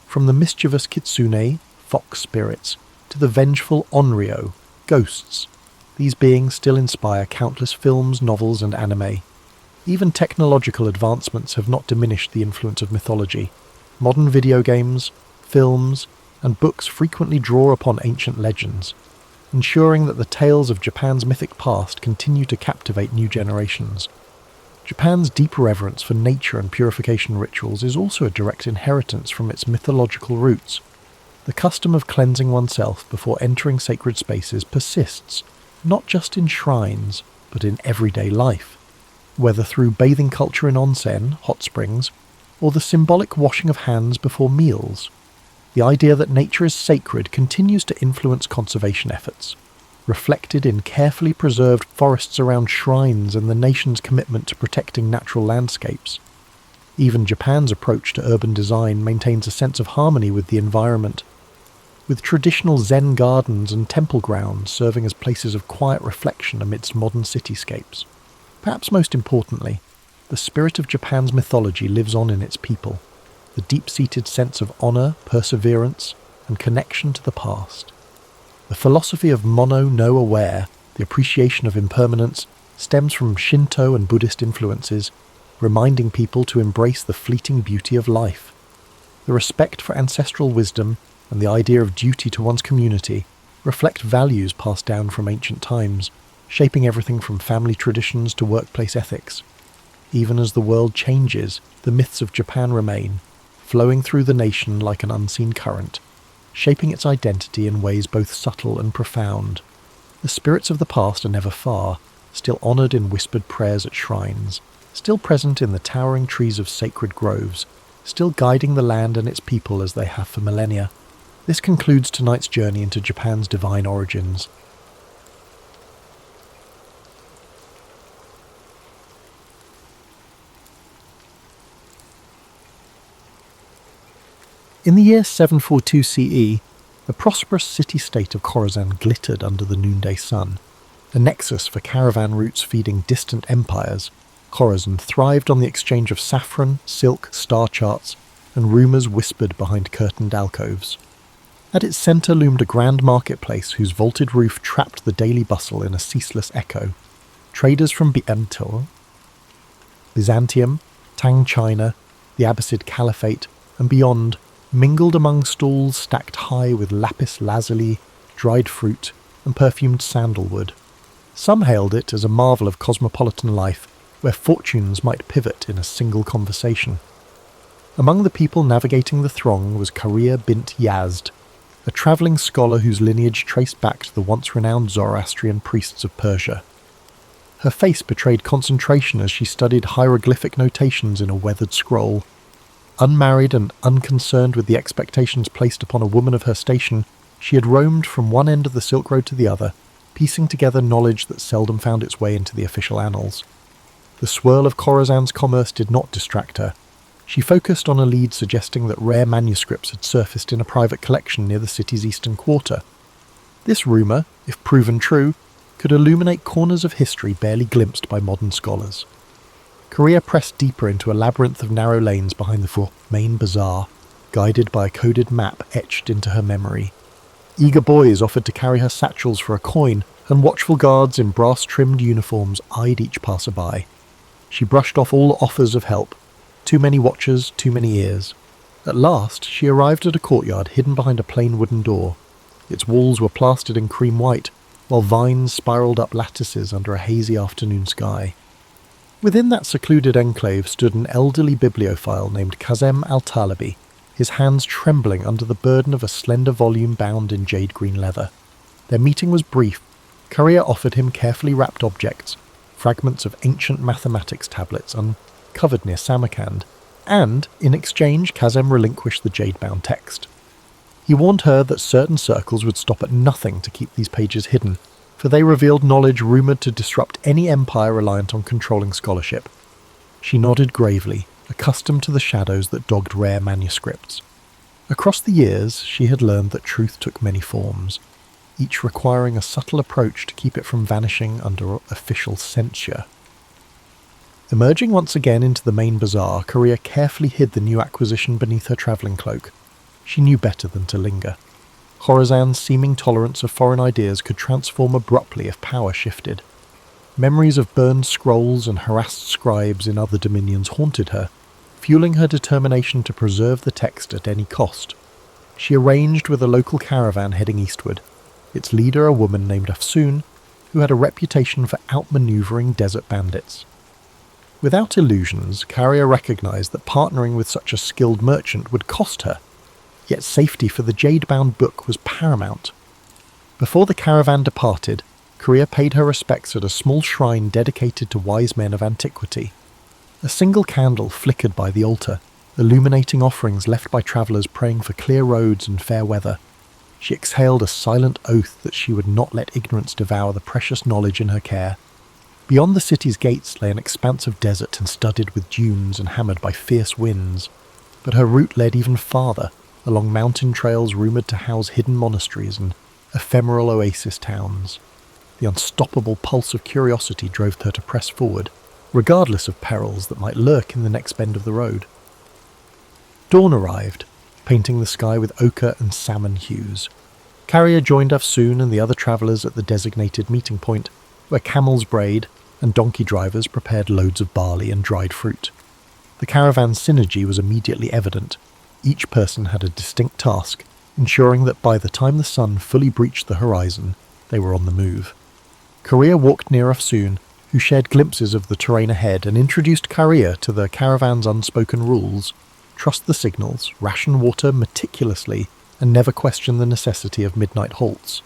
From the mischievous kitsune, fox spirits, to the vengeful onryo, ghosts, these beings still inspire countless films, novels, and anime. Even technological advancements have not diminished the influence of mythology. Modern video games, films, and books frequently draw upon ancient legends, ensuring that the tales of Japan's mythic past continue to captivate new generations. Japan's deep reverence for nature and purification rituals is also a direct inheritance from its mythological roots. The custom of cleansing oneself before entering sacred spaces persists, not just in shrines, but in everyday life. Whether through bathing culture in onsen, hot springs, or the symbolic washing of hands before meals, the idea that nature is sacred continues to influence conservation efforts, reflected in carefully preserved forests around shrines and the nation's commitment to protecting natural landscapes. Even Japan's approach to urban design maintains a sense of harmony with the environment, with traditional Zen gardens and temple grounds serving as places of quiet reflection amidst modern cityscapes. Perhaps most importantly, the spirit of Japan's mythology lives on in its people, the deep-seated sense of honour, perseverance, and connection to the past. The philosophy of mono no aware, the appreciation of impermanence, stems from Shinto and Buddhist influences, reminding people to embrace the fleeting beauty of life. The respect for ancestral wisdom and the idea of duty to one's community reflect values passed down from ancient times, shaping everything from family traditions to workplace ethics. Even as the world changes, the myths of Japan remain, flowing through the nation like an unseen current, shaping its identity in ways both subtle and profound. The spirits of the past are never far, still honoured in whispered prayers at shrines, still present in the towering trees of sacred groves, still guiding the land and its people as they have for millennia. This concludes tonight's journey into Japan's divine origins. In the year 742 CE, the prosperous city-state of Khorasan glittered under the noonday sun. A nexus for caravan routes feeding distant empires, Khorasan thrived on the exchange of saffron, silk, star charts, and rumours whispered behind curtained alcoves. At its centre loomed a grand marketplace whose vaulted roof trapped the daily bustle in a ceaseless echo. Traders from Byzantium, Tang China, the Abbasid Caliphate, and beyond mingled among stalls stacked high with lapis lazuli, dried fruit, and perfumed sandalwood. Some hailed it as a marvel of cosmopolitan life, where fortunes might pivot in a single conversation. Among the people navigating the throng was Karia bint Yazd, a travelling scholar whose lineage traced back to the once-renowned Zoroastrian priests of Persia. Her face betrayed concentration as she studied hieroglyphic notations in a weathered scroll. Unmarried and unconcerned with the expectations placed upon a woman of her station, she had roamed from one end of the Silk Road to the other, piecing together knowledge that seldom found its way into the official annals. The swirl of Khorasan's commerce did not distract her. She focused on a lead suggesting that rare manuscripts had surfaced in a private collection near the city's eastern quarter. This rumour, if proven true, could illuminate corners of history barely glimpsed by modern scholars. Korea pressed deeper into a labyrinth of narrow lanes behind the main bazaar, guided by a coded map etched into her memory. Eager boys offered to carry her satchels for a coin, and watchful guards in brass-trimmed uniforms eyed each passerby. She brushed off all offers of help. Too many watchers, too many ears. At last, she arrived at a courtyard hidden behind a plain wooden door. Its walls were plastered in cream white, while vines spiralled up lattices under a hazy afternoon sky. Within that secluded enclave stood an elderly bibliophile named Kazem al-Talibi, his hands trembling under the burden of a slender volume bound in jade-green leather. Their meeting was brief. Korea offered him carefully wrapped objects, fragments of ancient mathematics tablets uncovered near Samarkand, and, in exchange, Kazem relinquished the jade-bound text. He warned her that certain circles would stop at nothing to keep these pages hidden, for they revealed knowledge rumoured to disrupt any empire reliant on controlling scholarship. She nodded gravely, accustomed to the shadows that dogged rare manuscripts. Across the years, she had learned that truth took many forms, each requiring a subtle approach to keep it from vanishing under official censure. Emerging once again into the main bazaar, Korea carefully hid the new acquisition beneath her travelling cloak. She knew better than to linger. Khorasan's seeming tolerance of foreign ideas could transform abruptly if power shifted. Memories of burned scrolls and harassed scribes in other dominions haunted her, fueling her determination to preserve the text at any cost. She arranged with a local caravan heading eastward, its leader a woman named Afsoon, who had a reputation for outmanoeuvring desert bandits. Without illusions, Karia recognized that partnering with such a skilled merchant would cost her, yet safety for the jade-bound book was paramount. Before the caravan departed, Korea paid her respects at a small shrine dedicated to wise men of antiquity. A single candle flickered by the altar, illuminating offerings left by travellers praying for clear roads and fair weather. She exhaled a silent oath that she would not let ignorance devour the precious knowledge in her care. Beyond the city's gates lay an expanse of desert and studded with dunes and hammered by fierce winds, but her route led even farther, along mountain trails rumoured to house hidden monasteries and ephemeral oasis towns. The unstoppable pulse of curiosity drove her to press forward, regardless of perils that might lurk in the next bend of the road. Dawn arrived, painting the sky with ochre and salmon hues. Carrier joined Afsoon and the other travellers at the designated meeting point, where camels brayed and donkey drivers prepared loads of barley and dried fruit. The caravan's synergy was immediately evident. Each person had a distinct task, ensuring that by the time the sun fully breached the horizon, they were on the move. Korea walked near Afsoon, who shared glimpses of the terrain ahead and introduced Korea to the caravan's unspoken rules: trust the signals, ration water meticulously, and never question the necessity of midnight halts.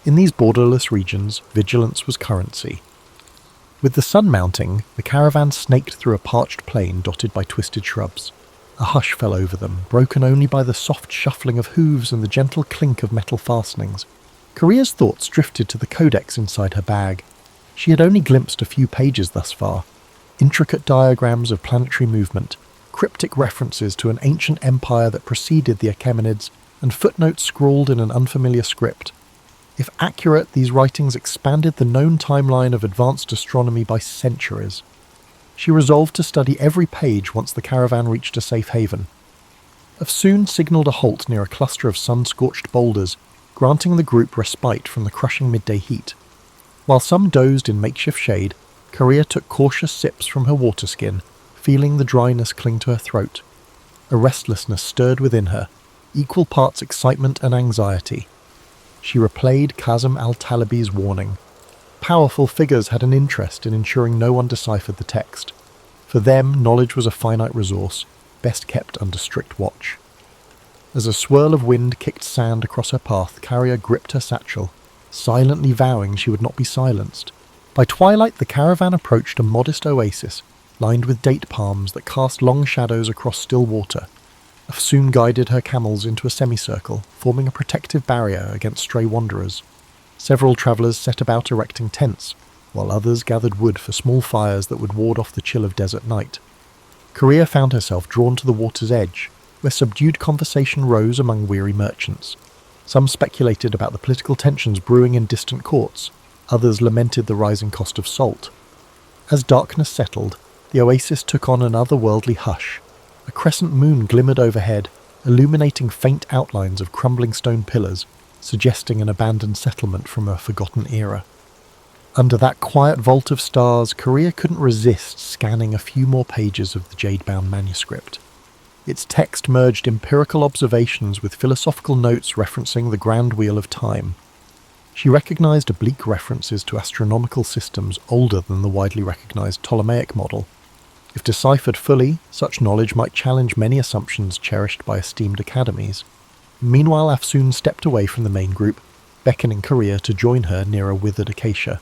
In these borderless regions, vigilance was currency. With the sun mounting, the caravan snaked through a parched plain dotted by twisted shrubs. A hush fell over them, broken only by the soft shuffling of hooves and the gentle clink of metal fastenings. Korea's thoughts drifted to the codex inside her bag. She had only glimpsed a few pages thus far. Intricate diagrams of planetary movement, cryptic references to an ancient empire that preceded the Achaemenids, and footnotes scrawled in an unfamiliar script. If accurate, these writings expanded the known timeline of advanced astronomy by centuries. She resolved to study every page once the caravan reached a safe haven. Afsoon signalled a halt near a cluster of sun-scorched boulders, granting the group respite from the crushing midday heat. While some dozed in makeshift shade, Korea took cautious sips from her water skin, feeling the dryness cling to her throat. A restlessness stirred within her, equal parts excitement and anxiety. She replayed Kazem al-Talibi's warning. Powerful figures had an interest in ensuring no one deciphered the text. For them, knowledge was a finite resource, best kept under strict watch. As a swirl of wind kicked sand across her path, Carrier gripped her satchel, silently vowing she would not be silenced. By twilight, the caravan approached a modest oasis, lined with date palms that cast long shadows across still water. Afsoon guided her camels into a semicircle, forming a protective barrier against stray wanderers. Several travellers set about erecting tents, while others gathered wood for small fires that would ward off the chill of desert night. Korea found herself drawn to the water's edge, where subdued conversation rose among weary merchants. Some speculated about the political tensions brewing in distant courts, others lamented the rising cost of salt. As darkness settled, the oasis took on an otherworldly hush. A crescent moon glimmered overhead, illuminating faint outlines of crumbling stone pillars, suggesting an abandoned settlement from a forgotten era. Under that quiet vault of stars, Korea couldn't resist scanning a few more pages of the jade-bound manuscript. Its text merged empirical observations with philosophical notes referencing the grand wheel of time. She recognized oblique references to astronomical systems older than the widely recognized Ptolemaic model. If deciphered fully, such knowledge might challenge many assumptions cherished by esteemed academies. Meanwhile, Afsoon stepped away from the main group, beckoning Korea to join her near a withered acacia.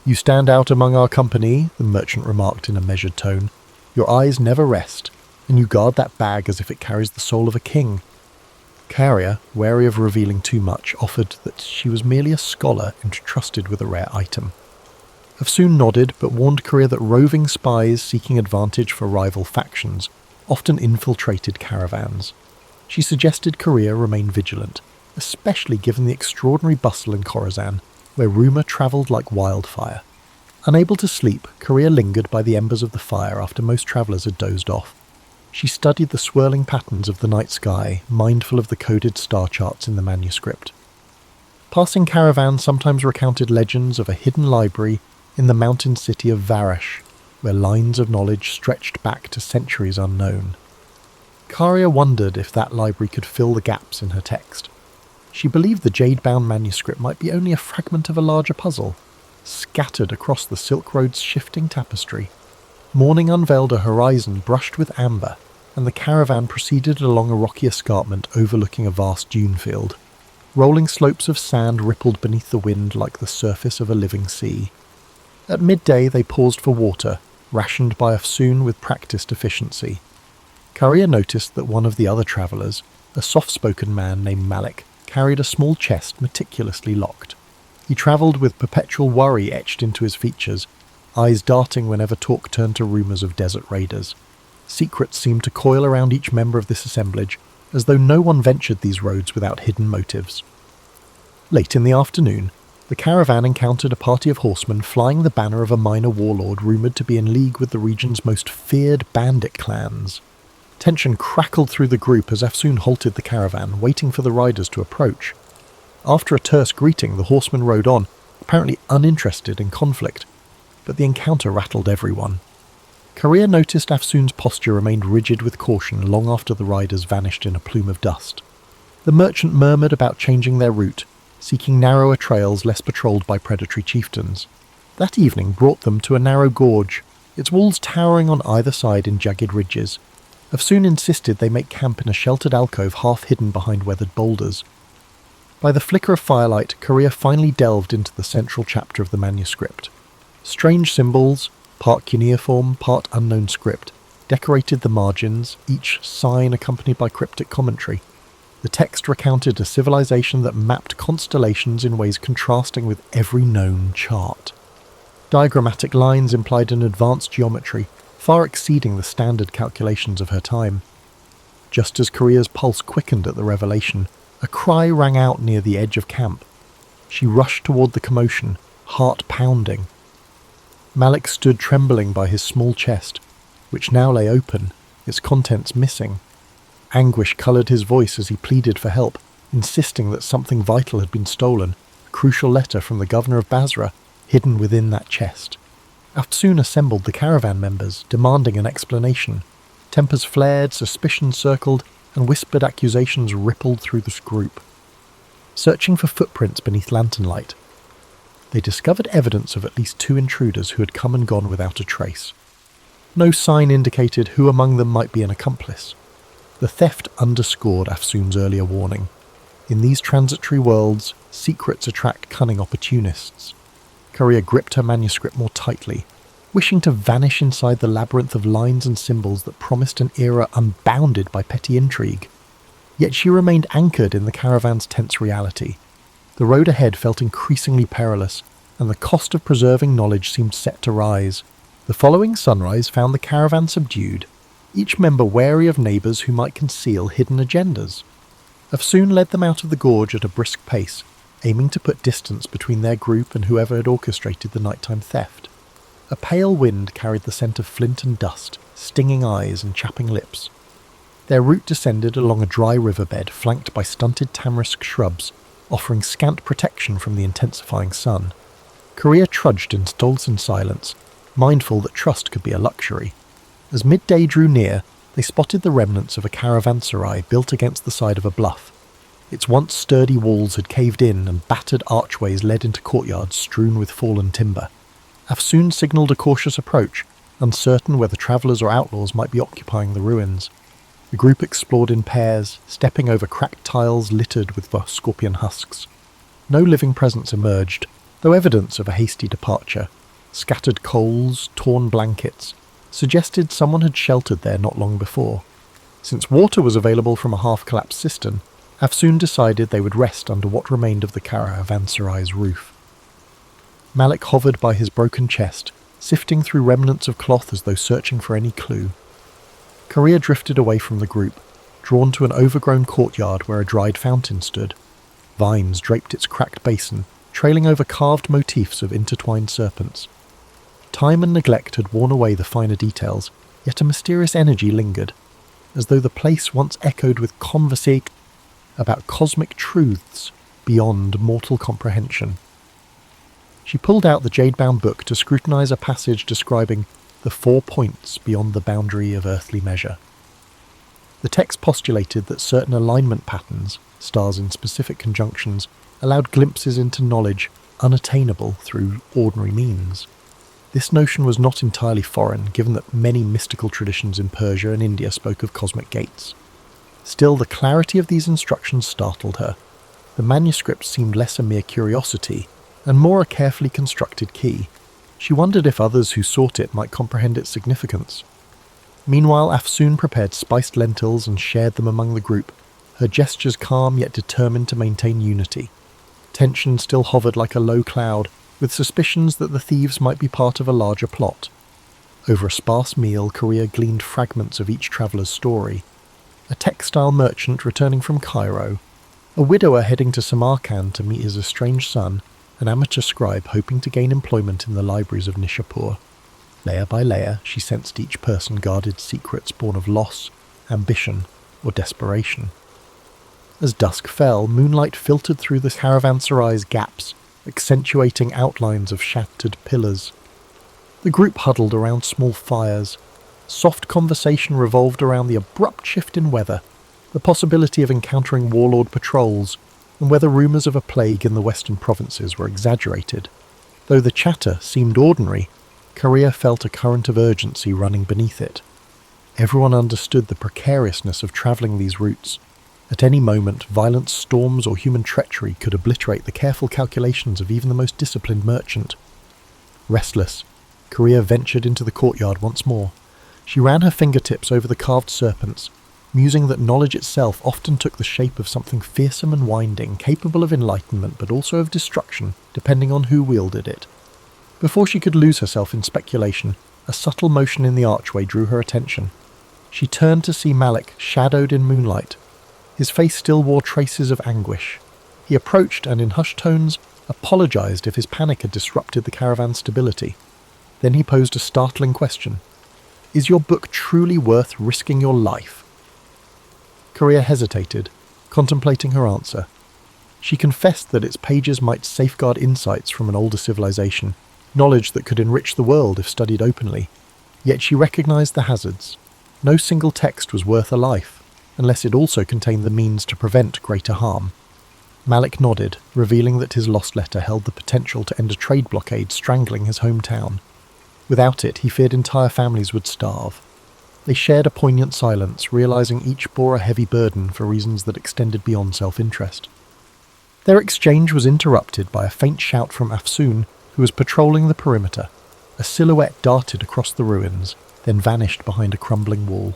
"You stand out among our company," the merchant remarked in a measured tone. "Your eyes never rest, and you guard that bag as if it carries the soul of a king." Carrier, wary of revealing too much, offered that she was merely a scholar entrusted with a rare item. Afsoon nodded, but warned Korea that roving spies seeking advantage for rival factions often infiltrated caravans. She suggested Korea remain vigilant, especially given the extraordinary bustle in Khorasan, where rumour travelled like wildfire. Unable to sleep, Korea lingered by the embers of the fire after most travellers had dozed off. She studied the swirling patterns of the night sky, mindful of the coded star charts in the manuscript. Passing caravans sometimes recounted legends of a hidden library in the mountain city of Varash, where lines of knowledge stretched back to centuries unknown. Karia wondered if that library could fill the gaps in her text. She believed the jade-bound manuscript might be only a fragment of a larger puzzle, scattered across the Silk Road's shifting tapestry. Morning unveiled a horizon brushed with amber, and the caravan proceeded along a rocky escarpment overlooking a vast dune field. Rolling slopes of sand rippled beneath the wind like the surface of a living sea. At midday they paused for water, rationed by Afsoon with practiced efficiency. Karia noticed that one of the other travellers, a soft-spoken man named Malik, carried a small chest meticulously locked. He travelled with perpetual worry etched into his features, eyes darting whenever talk turned to rumours of desert raiders. Secrets seemed to coil around each member of this assemblage, as though no one ventured these roads without hidden motives. Late in the afternoon, the caravan encountered a party of horsemen flying the banner of a minor warlord rumoured to be in league with the region's most feared bandit clans. Tension crackled through the group as Afsoon halted the caravan, waiting for the riders to approach. After a terse greeting, the horsemen rode on, apparently uninterested in conflict, but the encounter rattled everyone. Korea noticed Afsoon's posture remained rigid with caution long after the riders vanished in a plume of dust. The merchant murmured about changing their route, seeking narrower trails less patrolled by predatory chieftains. That evening brought them to a narrow gorge, its walls towering on either side in jagged ridges. Afsoon insisted they make camp in a sheltered alcove half hidden behind weathered boulders. By the flicker of firelight, Korea finally delved into the central chapter of the manuscript. Strange symbols, part cuneiform, part unknown script, decorated the margins, each sign accompanied by cryptic commentary. The text recounted a civilization that mapped constellations in ways contrasting with every known chart. Diagrammatic lines implied an advanced geometry, far exceeding the standard calculations of her time. Just as Korea's pulse quickened at the revelation, a cry rang out near the edge of camp. She rushed toward the commotion, heart pounding. Malik stood trembling by his small chest, which now lay open, its contents missing. Anguish coloured his voice as he pleaded for help, insisting that something vital had been stolen, a crucial letter from the governor of Basra, hidden within that chest. Afsoon assembled the caravan members, demanding an explanation. Tempers flared, suspicion circled, and whispered accusations rippled through the group. Searching for footprints beneath lantern light, they discovered evidence of at least 2 intruders who had come and gone without a trace. No sign indicated who among them might be an accomplice. The theft underscored Afsoon's earlier warning. In these transitory worlds, secrets attract cunning opportunists. Korea gripped her manuscript more tightly, wishing to vanish inside the labyrinth of lines and symbols that promised an era unbounded by petty intrigue. Yet she remained anchored in the caravan's tense reality. The road ahead felt increasingly perilous, and the cost of preserving knowledge seemed set to rise. The following sunrise found the caravan subdued, each member wary of neighbours who might conceal hidden agendas. Afsoon led them out of the gorge at a brisk pace, aiming to put distance between their group and whoever had orchestrated the nighttime theft. A pale wind carried the scent of flint and dust, stinging eyes and chapping lips. Their route descended along a dry riverbed flanked by stunted tamarisk shrubs, offering scant protection from the intensifying sun. Korea trudged in stolen silence, mindful that trust could be a luxury. As midday drew near, they spotted the remnants of a caravanserai built against the side of a bluff. Its once sturdy walls had caved in and battered archways led into courtyards strewn with fallen timber. Afsoon signalled a cautious approach, uncertain whether travellers or outlaws might be occupying the ruins. The group explored in pairs, stepping over cracked tiles littered with scorpion husks. No living presence emerged, though evidence of a hasty departure. Scattered coals, torn blankets, suggested someone had sheltered there not long before. Since water was available from a half-collapsed cistern, Afsoon decided they would rest under what remained of the caravanserai's roof. Malik hovered by his broken chest, sifting through remnants of cloth as though searching for any clue. Korea drifted away from the group, drawn to an overgrown courtyard where a dried fountain stood. Vines draped its cracked basin, trailing over carved motifs of intertwined serpents. Time and neglect had worn away the finer details, yet a mysterious energy lingered, as though the place once echoed with conversation about cosmic truths beyond mortal comprehension. She pulled out the jade-bound book to scrutinize a passage describing the 4 points beyond the boundary of earthly measure. The text postulated that certain alignment patterns, stars in specific conjunctions, allowed glimpses into knowledge unattainable through ordinary means. This notion was not entirely foreign, given that many mystical traditions in Persia and India spoke of cosmic gates. Still, the clarity of these instructions startled her. The manuscript seemed less a mere curiosity, and more a carefully constructed key. She wondered if others who sought it might comprehend its significance. Meanwhile, Afsoon prepared spiced lentils and shared them among the group, her gestures calm yet determined to maintain unity. Tension still hovered like a low cloud, with suspicions that the thieves might be part of a larger plot. Over a sparse meal, Korea gleaned fragments of each traveller's story. A textile merchant returning from Cairo, a widower heading to Samarkand to meet his estranged son, an amateur scribe hoping to gain employment in the libraries of Nishapur. Layer by layer, she sensed each person guarded secrets born of loss, ambition, or desperation. As dusk fell, moonlight filtered through the caravanserai's gaps, accentuating outlines of shattered pillars. The group huddled around small fires. Soft conversation revolved around the abrupt shift in weather, the possibility of encountering warlord patrols, and whether rumours of a plague in the western provinces were exaggerated. Though the chatter seemed ordinary, Korea felt a current of urgency running beneath it. Everyone understood the precariousness of travelling these routes. At any moment, violent storms or human treachery could obliterate the careful calculations of even the most disciplined merchant. Restless, Korea ventured into the courtyard once more. She ran her fingertips over the carved serpents, musing that knowledge itself often took the shape of something fearsome and winding, capable of enlightenment but also of destruction, depending on who wielded it. Before she could lose herself in speculation, a subtle motion in the archway drew her attention. She turned to see Malik shadowed in moonlight. His face still wore traces of anguish. He approached and in hushed tones apologized if his panic had disrupted the caravan's stability. Then he posed a startling question. "Is your book truly worth risking your life?" Korea hesitated, contemplating her answer. She confessed that its pages might safeguard insights from an older civilization, knowledge that could enrich the world if studied openly. Yet she recognized the hazards. No single text was worth a life, unless it also contained the means to prevent greater harm. Malik nodded, revealing that his lost letter held the potential to end a trade blockade strangling his hometown. Without it, he feared entire families would starve. They shared a poignant silence, realizing each bore a heavy burden for reasons that extended beyond self-interest. Their exchange was interrupted by a faint shout from Afsoon, who was patrolling the perimeter. A silhouette darted across the ruins, then vanished behind a crumbling wall.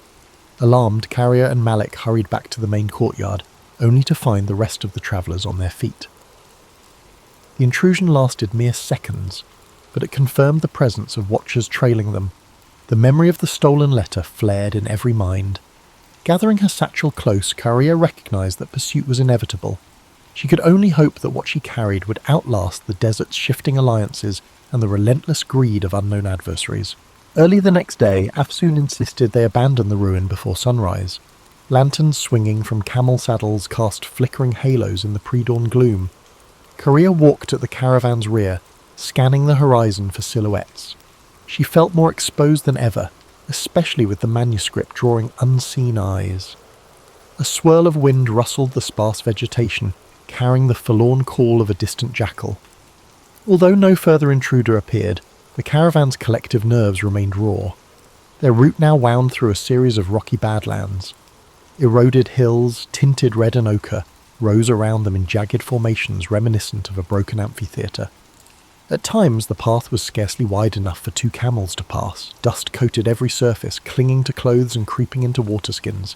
Alarmed, Carrier and Malik hurried back to the main courtyard, only to find the rest of the travellers on their feet. The intrusion lasted mere seconds, but it confirmed the presence of watchers trailing them. The memory of the stolen letter flared in every mind. Gathering her satchel close, Carrier recognised that pursuit was inevitable. She could only hope that what she carried would outlast the desert's shifting alliances and the relentless greed of unknown adversaries. Early the next day, Afsoon insisted they abandon the ruin before sunrise. Lanterns swinging from camel saddles cast flickering halos in the pre-dawn gloom. Korea walked at the caravan's rear, scanning the horizon for silhouettes. She felt more exposed than ever, especially with the manuscript drawing unseen eyes. A swirl of wind rustled the sparse vegetation, carrying the forlorn call of a distant jackal. Although no further intruder appeared, the caravan's collective nerves remained raw. Their route now wound through a series of rocky badlands. Eroded hills, tinted red and ochre, rose around them in jagged formations reminiscent of a broken amphitheatre. At times the path was scarcely wide enough for 2 camels to pass. Dust coated every surface, clinging to clothes and creeping into waterskins.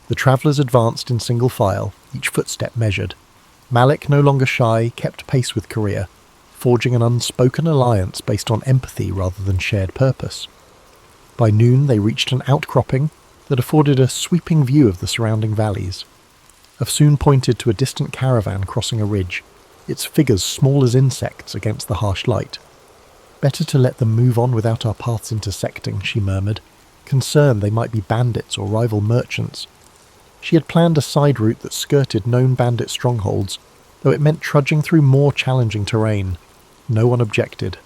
The travellers advanced in single file, each footstep measured. Malik, no longer shy, kept pace with Korea, forging an unspoken alliance based on empathy rather than shared purpose. By noon they reached an outcropping that afforded a sweeping view of the surrounding valleys. Afsoon pointed to a distant caravan crossing a ridge, its figures small as insects against the harsh light. "Better to let them move on without our paths intersecting," she murmured, concerned they might be bandits or rival merchants. She had planned a side route that skirted known bandit strongholds, though it meant trudging through more challenging terrain. No one objected.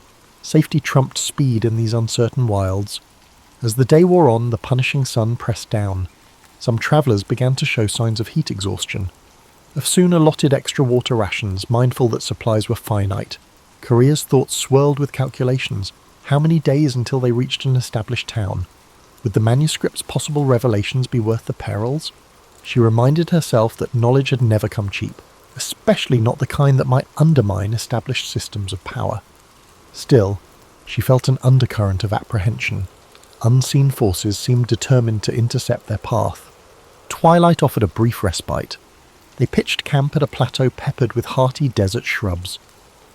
Safety trumped speed in these uncertain wilds. As the day wore on, the punishing sun pressed down. Some travellers began to show signs of heat exhaustion. Afsoon allotted extra water rations, mindful that supplies were finite. Korea's thoughts swirled with calculations. How many days until they reached an established town? Would the manuscript's possible revelations be worth the perils? She reminded herself that knowledge had never come cheap, especially not the kind that might undermine established systems of power. Still, she felt an undercurrent of apprehension. Unseen forces seemed determined to intercept their path. Twilight offered a brief respite. They pitched camp at a plateau peppered with hearty desert shrubs.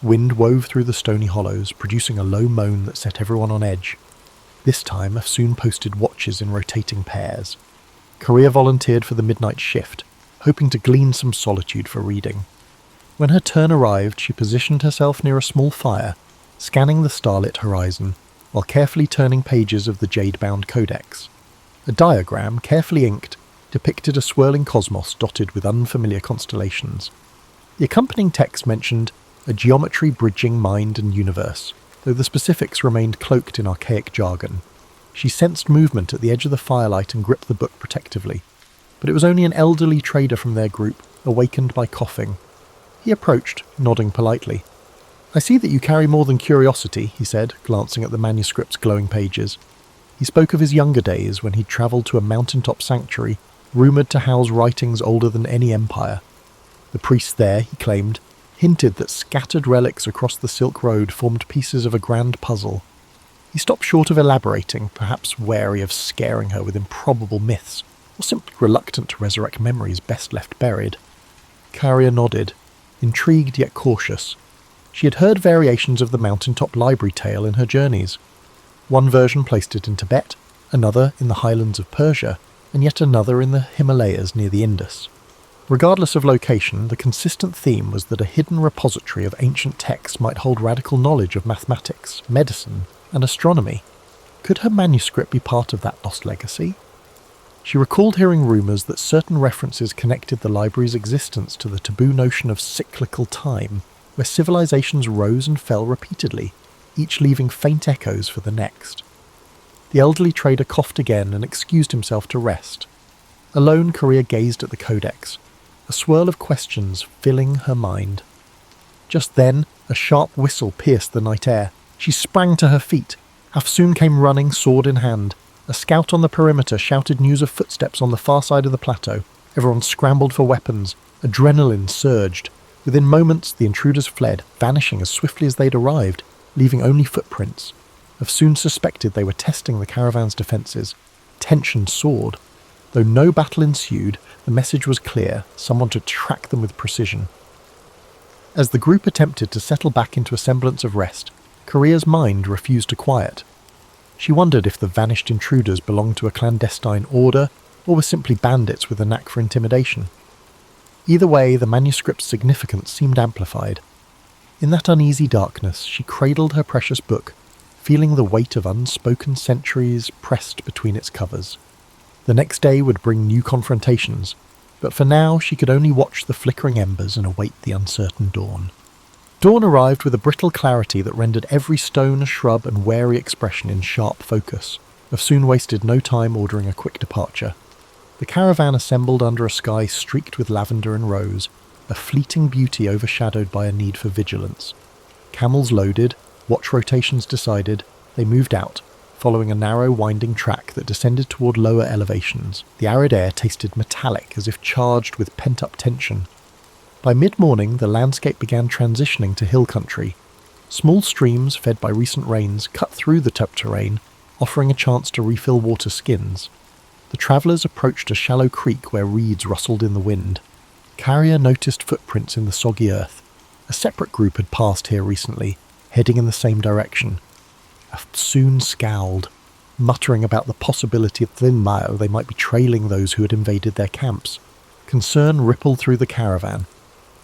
Wind wove through the stony hollows, producing a low moan that set everyone on edge. This time, Afsoon posted watches in rotating pairs. Korea volunteered for the midnight shift, hoping to glean some solitude for reading. When her turn arrived, she positioned herself near a small fire, scanning the starlit horizon, while carefully turning pages of the jade-bound codex. A diagram, carefully inked, depicted a swirling cosmos dotted with unfamiliar constellations. The accompanying text mentioned a geometry bridging mind and universe, though the specifics remained cloaked in archaic jargon. She sensed movement at the edge of the firelight and gripped the book protectively, but it was only an elderly trader from their group, awakened by coughing. He approached, nodding politely. "I see that you carry more than curiosity," he said, glancing at the manuscript's glowing pages. He spoke of his younger days when he'd travelled to a mountaintop sanctuary, rumoured to house writings older than any empire. The priests there, he claimed, hinted that scattered relics across the Silk Road formed pieces of a grand puzzle. He stopped short of elaborating, perhaps wary of scaring her with improbable myths, or simply reluctant to resurrect memories best left buried. Carrier nodded, intrigued yet cautious. She had heard variations of the mountaintop library tale in her journeys. One version placed it in Tibet, another in the highlands of Persia, and yet another in the Himalayas near the Indus. Regardless of location, the consistent theme was that a hidden repository of ancient texts might hold radical knowledge of mathematics, medicine, and astronomy. Could her manuscript be part of that lost legacy? She recalled hearing rumours that certain references connected the library's existence to the taboo notion of cyclical time, where civilizations rose and fell repeatedly, each leaving faint echoes for the next. The elderly trader coughed again and excused himself to rest. Alone, Korea gazed at the codex, a swirl of questions filling her mind. Just then, a sharp whistle pierced the night air. She sprang to her feet. Afsoon came running, sword in hand. A scout on the perimeter shouted news of footsteps on the far side of the plateau. Everyone scrambled for weapons. Adrenaline surged. Within moments, the intruders fled, vanishing as swiftly as they'd arrived, leaving only footprints. Afsoon suspected they were testing the caravan's defences. Tension soared. Though no battle ensued, the message was clear, someone to track them with precision. As the group attempted to settle back into a semblance of rest, Korea's mind refused to quiet. She wondered if the vanished intruders belonged to a clandestine order, or were simply bandits with a knack for intimidation. Either way, the manuscript's significance seemed amplified. In that uneasy darkness, she cradled her precious book, feeling the weight of unspoken centuries pressed between its covers. The next day would bring new confrontations, but for now she could only watch the flickering embers and await the uncertain dawn. Dawn arrived with a brittle clarity that rendered every stone, shrub and wary expression in sharp focus. Afsoon wasted no time ordering a quick departure. The caravan assembled under a sky streaked with lavender and rose, a fleeting beauty overshadowed by a need for vigilance. Camels loaded, watch rotations decided, they moved out, following a narrow winding track that descended toward lower elevations. The arid air tasted metallic as if charged with pent-up tension. By mid-morning, the landscape began transitioning to hill country. Small streams, fed by recent rains, cut through the tough terrain, offering a chance to refill water skins. The travellers approached a shallow creek where reeds rustled in the wind. Carrier noticed footprints in the soggy earth. A separate group had passed here recently, heading in the same direction. Afsoon scowled, muttering about the possibility that within mile they might be trailing those who had invaded their camps. Concern rippled through the caravan.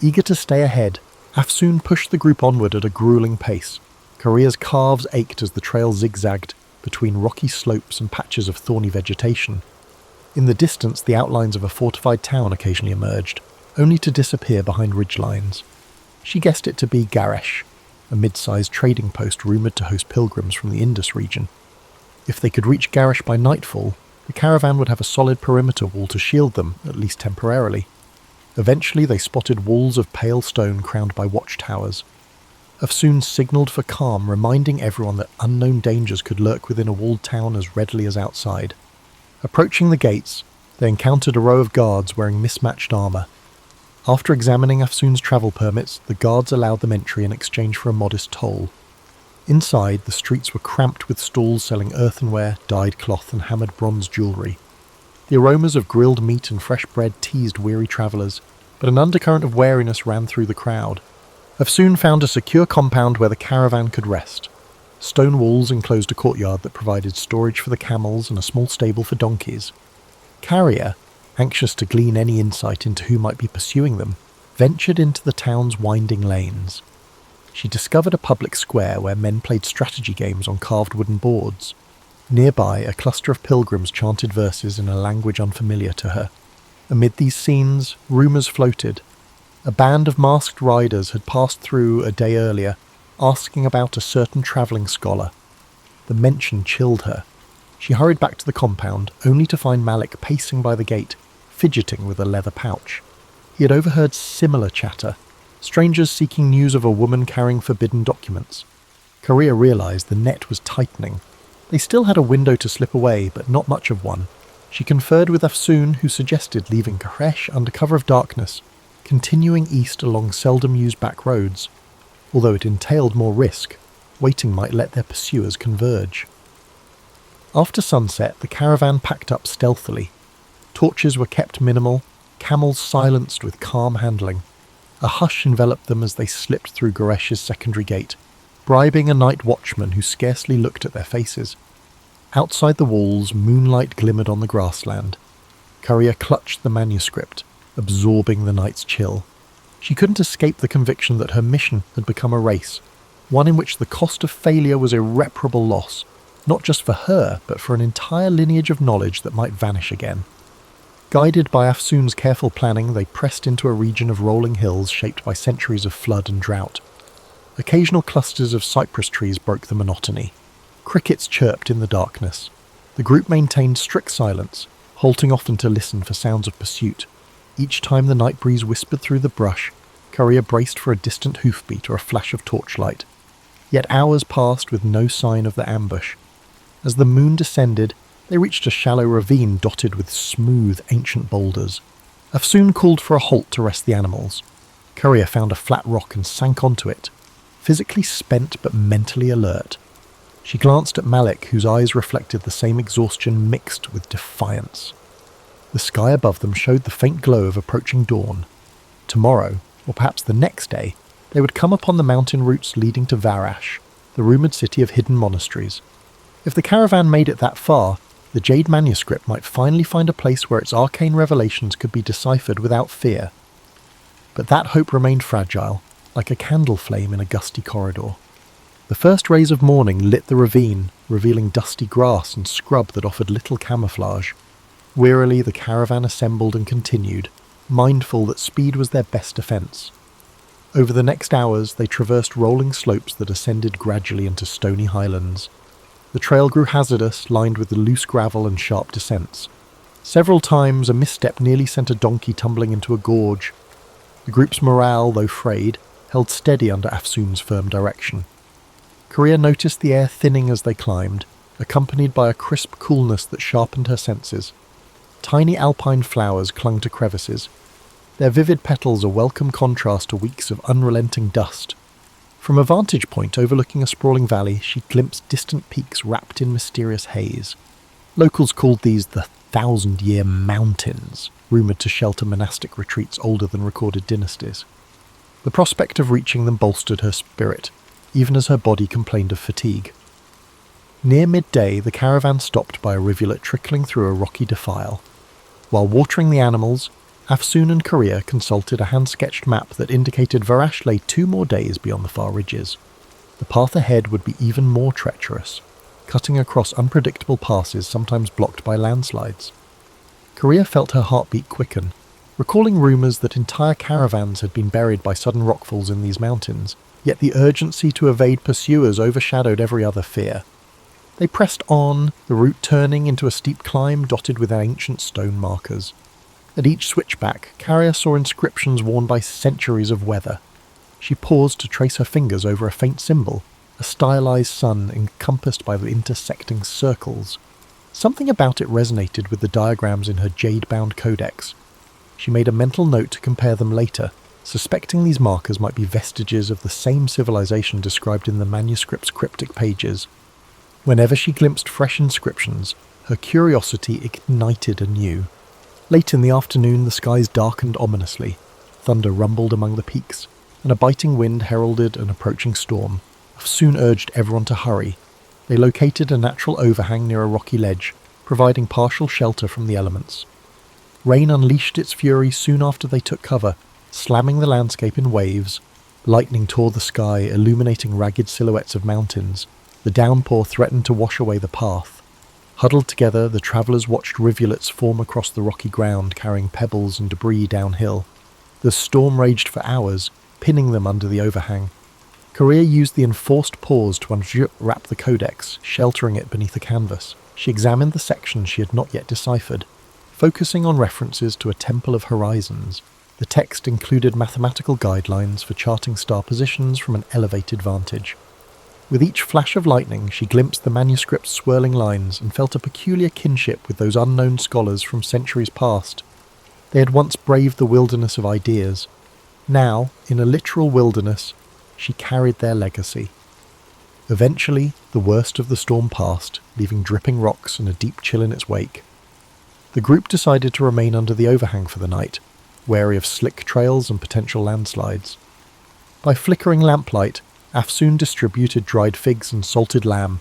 Eager to stay ahead, Afsoon pushed the group onward at a grueling pace. Korea's calves ached as the trail zigzagged between rocky slopes and patches of thorny vegetation. In the distance, the outlines of a fortified town occasionally emerged, only to disappear behind ridgelines. She guessed it to be Garesh, a mid-sized trading post rumoured to host pilgrims from the Indus region. If they could reach Garesh by nightfall, the caravan would have a solid perimeter wall to shield them, at least temporarily. Eventually they spotted walls of pale stone crowned by watchtowers. Afsoon signalled for calm, reminding everyone that unknown dangers could lurk within a walled town as readily as outside. Approaching the gates, they encountered a row of guards wearing mismatched armour. After examining Afsoon's travel permits, the guards allowed them entry in exchange for a modest toll. Inside, the streets were cramped with stalls selling earthenware, dyed cloth and hammered bronze jewellery. The aromas of grilled meat and fresh bread teased weary travellers, but an undercurrent of wariness ran through the crowd. Afsoon found a secure compound where the caravan could rest. Stone walls enclosed a courtyard that provided storage for the camels and a small stable for donkeys. Carrier, anxious to glean any insight into who might be pursuing them, ventured into the town's winding lanes. She discovered a public square where men played strategy games on carved wooden boards. Nearby, a cluster of pilgrims chanted verses in a language unfamiliar to her. Amid these scenes, rumours floated. A band of masked riders had passed through a day earlier, asking about a certain travelling scholar. The mention chilled her. She hurried back to the compound, only to find Malik pacing by the gate, fidgeting with a leather pouch. He had overheard similar chatter, strangers seeking news of a woman carrying forbidden documents. Korea realised the net was tightening. They still had a window to slip away, but not much of one. She conferred with Afsoon, who suggested leaving Koresh under cover of darkness, continuing east along seldom-used back roads. Although it entailed more risk, waiting might let their pursuers converge. After sunset, the caravan packed up stealthily. Torches were kept minimal, camels silenced with calm handling. A hush enveloped them as they slipped through Goresh's secondary gate, bribing a night watchman who scarcely looked at their faces. Outside the walls, moonlight glimmered on the grassland. Korea clutched the manuscript, absorbing the night's chill. She couldn't escape the conviction that her mission had become a race, one in which the cost of failure was irreparable loss, not just for her, but for an entire lineage of knowledge that might vanish again. Guided by Afsoon's careful planning, they pressed into a region of rolling hills shaped by centuries of flood and drought. Occasional clusters of cypress trees broke the monotony. Crickets chirped in the darkness. The group maintained strict silence, halting often to listen for sounds of pursuit. Each time the night breeze whispered through the brush, Korea braced for a distant hoofbeat or a flash of torchlight. Yet hours passed with no sign of the ambush. As the moon descended, they reached a shallow ravine dotted with smooth, ancient boulders. Afsoon called for a halt to rest the animals. Korea found a flat rock and sank onto it, physically spent but mentally alert. She glanced at Malik, whose eyes reflected the same exhaustion mixed with defiance. The sky above them showed the faint glow of approaching dawn. Tomorrow, or perhaps the next day, they would come upon the mountain routes leading to Varash, the rumoured city of hidden monasteries. If the caravan made it that far, the Jade manuscript might finally find a place where its arcane revelations could be deciphered without fear. But that hope remained fragile, like a candle flame in a gusty corridor. The first rays of morning lit the ravine, revealing dusty grass and scrub that offered little camouflage. Wearily, the caravan assembled and continued, mindful that speed was their best defence. Over the next hours, they traversed rolling slopes that ascended gradually into stony highlands. The trail grew hazardous, lined with the loose gravel and sharp descents. Several times, a misstep nearly sent a donkey tumbling into a gorge. The group's morale, though frayed, held steady under Afsoon's firm direction. Korea noticed the air thinning as they climbed, accompanied by a crisp coolness that sharpened her senses. Tiny alpine flowers clung to crevices. Their vivid petals a welcome contrast to weeks of unrelenting dust. From a vantage point overlooking a sprawling valley, she glimpsed distant peaks wrapped in mysterious haze. Locals called these the 1,000-Year Mountains, rumoured to shelter monastic retreats older than recorded dynasties. The prospect of reaching them bolstered her spirit, even as her body complained of fatigue. Near midday, the caravan stopped by a rivulet trickling through a rocky defile. While watering the animals, Afsoon and Korea consulted a hand-sketched map that indicated Varash lay 2 more days beyond the far ridges. The path ahead would be even more treacherous, cutting across unpredictable passes sometimes blocked by landslides. Korea felt her heartbeat quicken, recalling rumours that entire caravans had been buried by sudden rockfalls in these mountains, yet the urgency to evade pursuers overshadowed every other fear. They pressed on, the route turning into a steep climb dotted with ancient stone markers. At each switchback, Korea saw inscriptions worn by centuries of weather. She paused to trace her fingers over a faint symbol, a stylized sun encompassed by the intersecting circles. Something about it resonated with the diagrams in her jade-bound codex. She made a mental note to compare them later, suspecting these markers might be vestiges of the same civilization described in the manuscript's cryptic pages. Whenever she glimpsed fresh inscriptions, her curiosity ignited anew. Late in the afternoon, the skies darkened ominously. Thunder rumbled among the peaks, and a biting wind heralded an approaching storm. Soon urged everyone to hurry. They located a natural overhang near a rocky ledge, providing partial shelter from the elements. Rain unleashed its fury soon after they took cover, slamming the landscape in waves. Lightning tore the sky, illuminating ragged silhouettes of mountains. The downpour threatened to wash away the path. Huddled together, the travellers watched rivulets form across the rocky ground, carrying pebbles and debris downhill. The storm raged for hours, pinning them under the overhang. Korea used the enforced pause to unwrap the codex, sheltering it beneath a canvas. She examined the sections she had not yet deciphered, focusing on references to a temple of horizons. The text included mathematical guidelines for charting star positions from an elevated vantage. With each flash of lightning, she glimpsed the manuscript's swirling lines and felt a peculiar kinship with those unknown scholars from centuries past. They had once braved the wilderness of ideas. Now, in a literal wilderness, she carried their legacy. Eventually, the worst of the storm passed, leaving dripping rocks and a deep chill in its wake. The group decided to remain under the overhang for the night, wary of slick trails and potential landslides. By flickering lamplight, Afsoon distributed dried figs and salted lamb.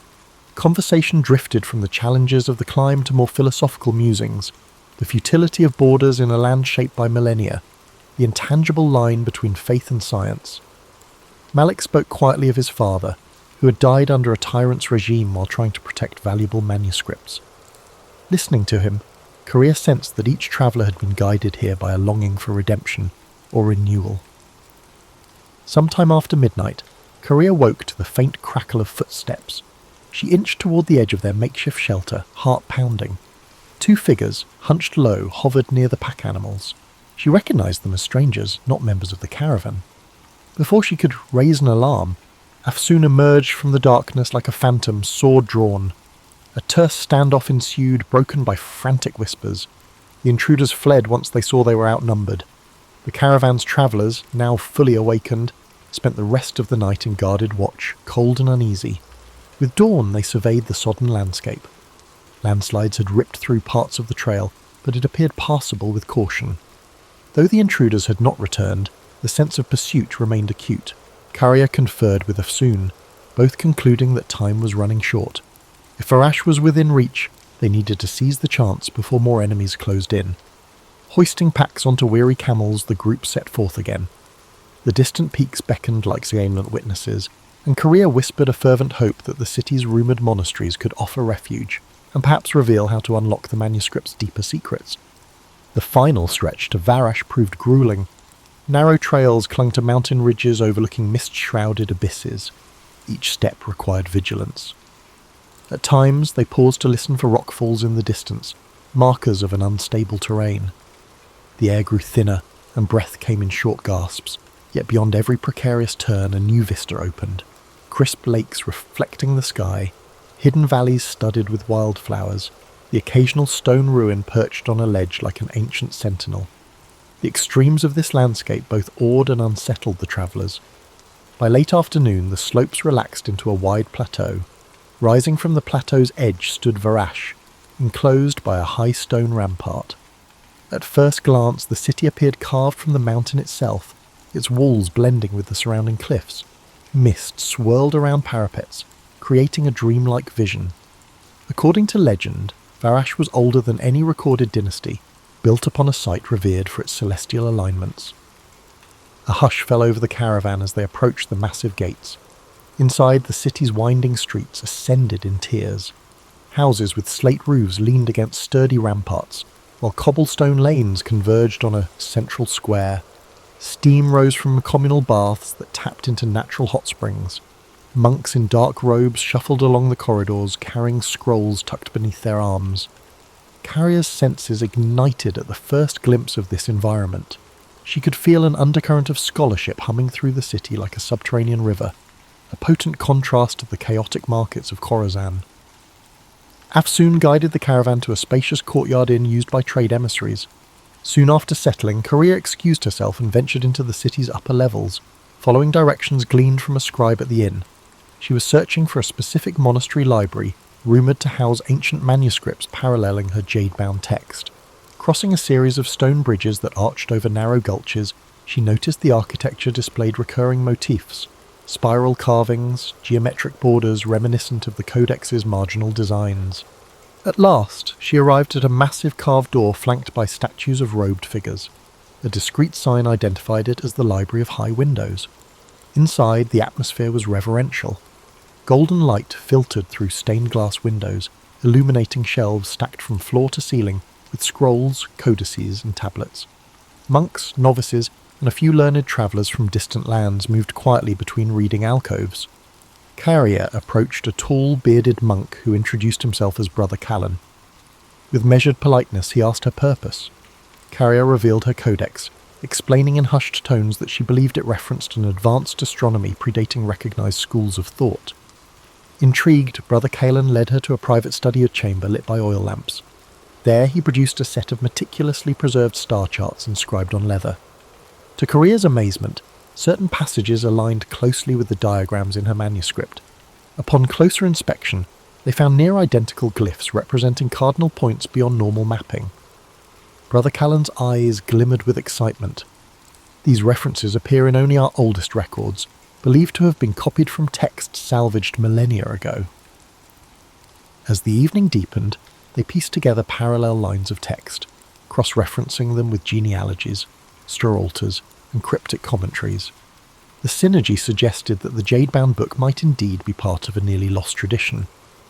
Conversation drifted from the challenges of the climb to more philosophical musings, the futility of borders in a land shaped by millennia, the intangible line between faith and science. Malik spoke quietly of his father, who had died under a tyrant's regime while trying to protect valuable manuscripts. Listening to him, Korea sensed that each traveller had been guided here by a longing for redemption or renewal. Sometime after midnight, Korea woke to the faint crackle of footsteps. She inched toward the edge of their makeshift shelter, heart pounding. Two figures, hunched low, hovered near the pack animals. She recognized them as strangers, not members of the caravan. Before she could raise an alarm, Afsoon emerged from the darkness like a phantom, sword drawn. A terse standoff ensued, broken by frantic whispers. The intruders fled once they saw they were outnumbered. The caravan's travellers, now fully awakened, spent the rest of the night in guarded watch, cold and uneasy. With dawn, they surveyed the sodden landscape. Landslides had ripped through parts of the trail, but it appeared passable with caution. Though the intruders had not returned, the sense of pursuit remained acute. Korea conferred with Afsoon, both concluding that time was running short. If Varash was within reach, they needed to seize the chance before more enemies closed in. Hoisting packs onto weary camels, the group set forth again. The distant peaks beckoned like silent witnesses, and Korea whispered a fervent hope that the city's rumoured monasteries could offer refuge, and perhaps reveal how to unlock the manuscript's deeper secrets. The final stretch to Varash proved gruelling. Narrow trails clung to mountain ridges overlooking mist-shrouded abysses. Each step required vigilance. At times, they paused to listen for rockfalls in the distance, markers of an unstable terrain. The air grew thinner, and breath came in short gasps, yet beyond every precarious turn a new vista opened. Crisp lakes reflecting the sky, hidden valleys studded with wildflowers, the occasional stone ruin perched on a ledge like an ancient sentinel. The extremes of this landscape both awed and unsettled the travellers. By late afternoon, the slopes relaxed into a wide plateau. Rising from the plateau's edge stood Varash, enclosed by a high stone rampart. At first glance, the city appeared carved from the mountain itself, its walls blending with the surrounding cliffs. Mist swirled around parapets, creating a dreamlike vision. According to legend, Varash was older than any recorded dynasty, built upon a site revered for its celestial alignments. A hush fell over the caravan as they approached the massive gates. Inside, the city's winding streets ascended in tiers. Houses with slate roofs leaned against sturdy ramparts, while cobblestone lanes converged on a central square. Steam rose from communal baths that tapped into natural hot springs. Monks in dark robes shuffled along the corridors, carrying scrolls tucked beneath their arms. Carrier's senses ignited at the first glimpse of this environment. She could feel an undercurrent of scholarship humming through the city like a subterranean river, a potent contrast to the chaotic markets of Khorasan. Afsoon guided the caravan to a spacious courtyard inn used by trade emissaries. Soon after settling, Korea excused herself and ventured into the city's upper levels, following directions gleaned from a scribe at the inn. She was searching for a specific monastery library, rumoured to house ancient manuscripts paralleling her jade-bound text. Crossing a series of stone bridges that arched over narrow gulches, she noticed the architecture displayed recurring motifs, spiral carvings, geometric borders reminiscent of the codex's marginal designs. At last, she arrived at a massive carved door flanked by statues of robed figures. A discreet sign identified it as the Library of High Windows. Inside, the atmosphere was reverential. Golden light filtered through stained glass windows, illuminating shelves stacked from floor to ceiling with scrolls, codices, and tablets. Monks, novices, and a few learned travellers from distant lands moved quietly between reading alcoves. Carrier approached a tall, bearded monk who introduced himself as Brother Callan. With measured politeness, he asked her purpose. Carrier revealed her codex, explaining in hushed tones that she believed it referenced an advanced astronomy predating recognised schools of thought. Intrigued, Brother Callan led her to a private study chamber lit by oil lamps. There he produced a set of meticulously preserved star charts inscribed on leather. To Carrier's amazement, certain passages aligned closely with the diagrams in her manuscript. Upon closer inspection, they found near-identical glyphs representing cardinal points beyond normal mapping. Brother Callan's eyes glimmered with excitement. These references appear in only our oldest records, believed to have been copied from texts salvaged millennia ago. As the evening deepened, they pieced together parallel lines of text, cross-referencing them with genealogies, sterolters, and cryptic commentaries. The synergy suggested that the jade-bound book might indeed be part of a nearly lost tradition.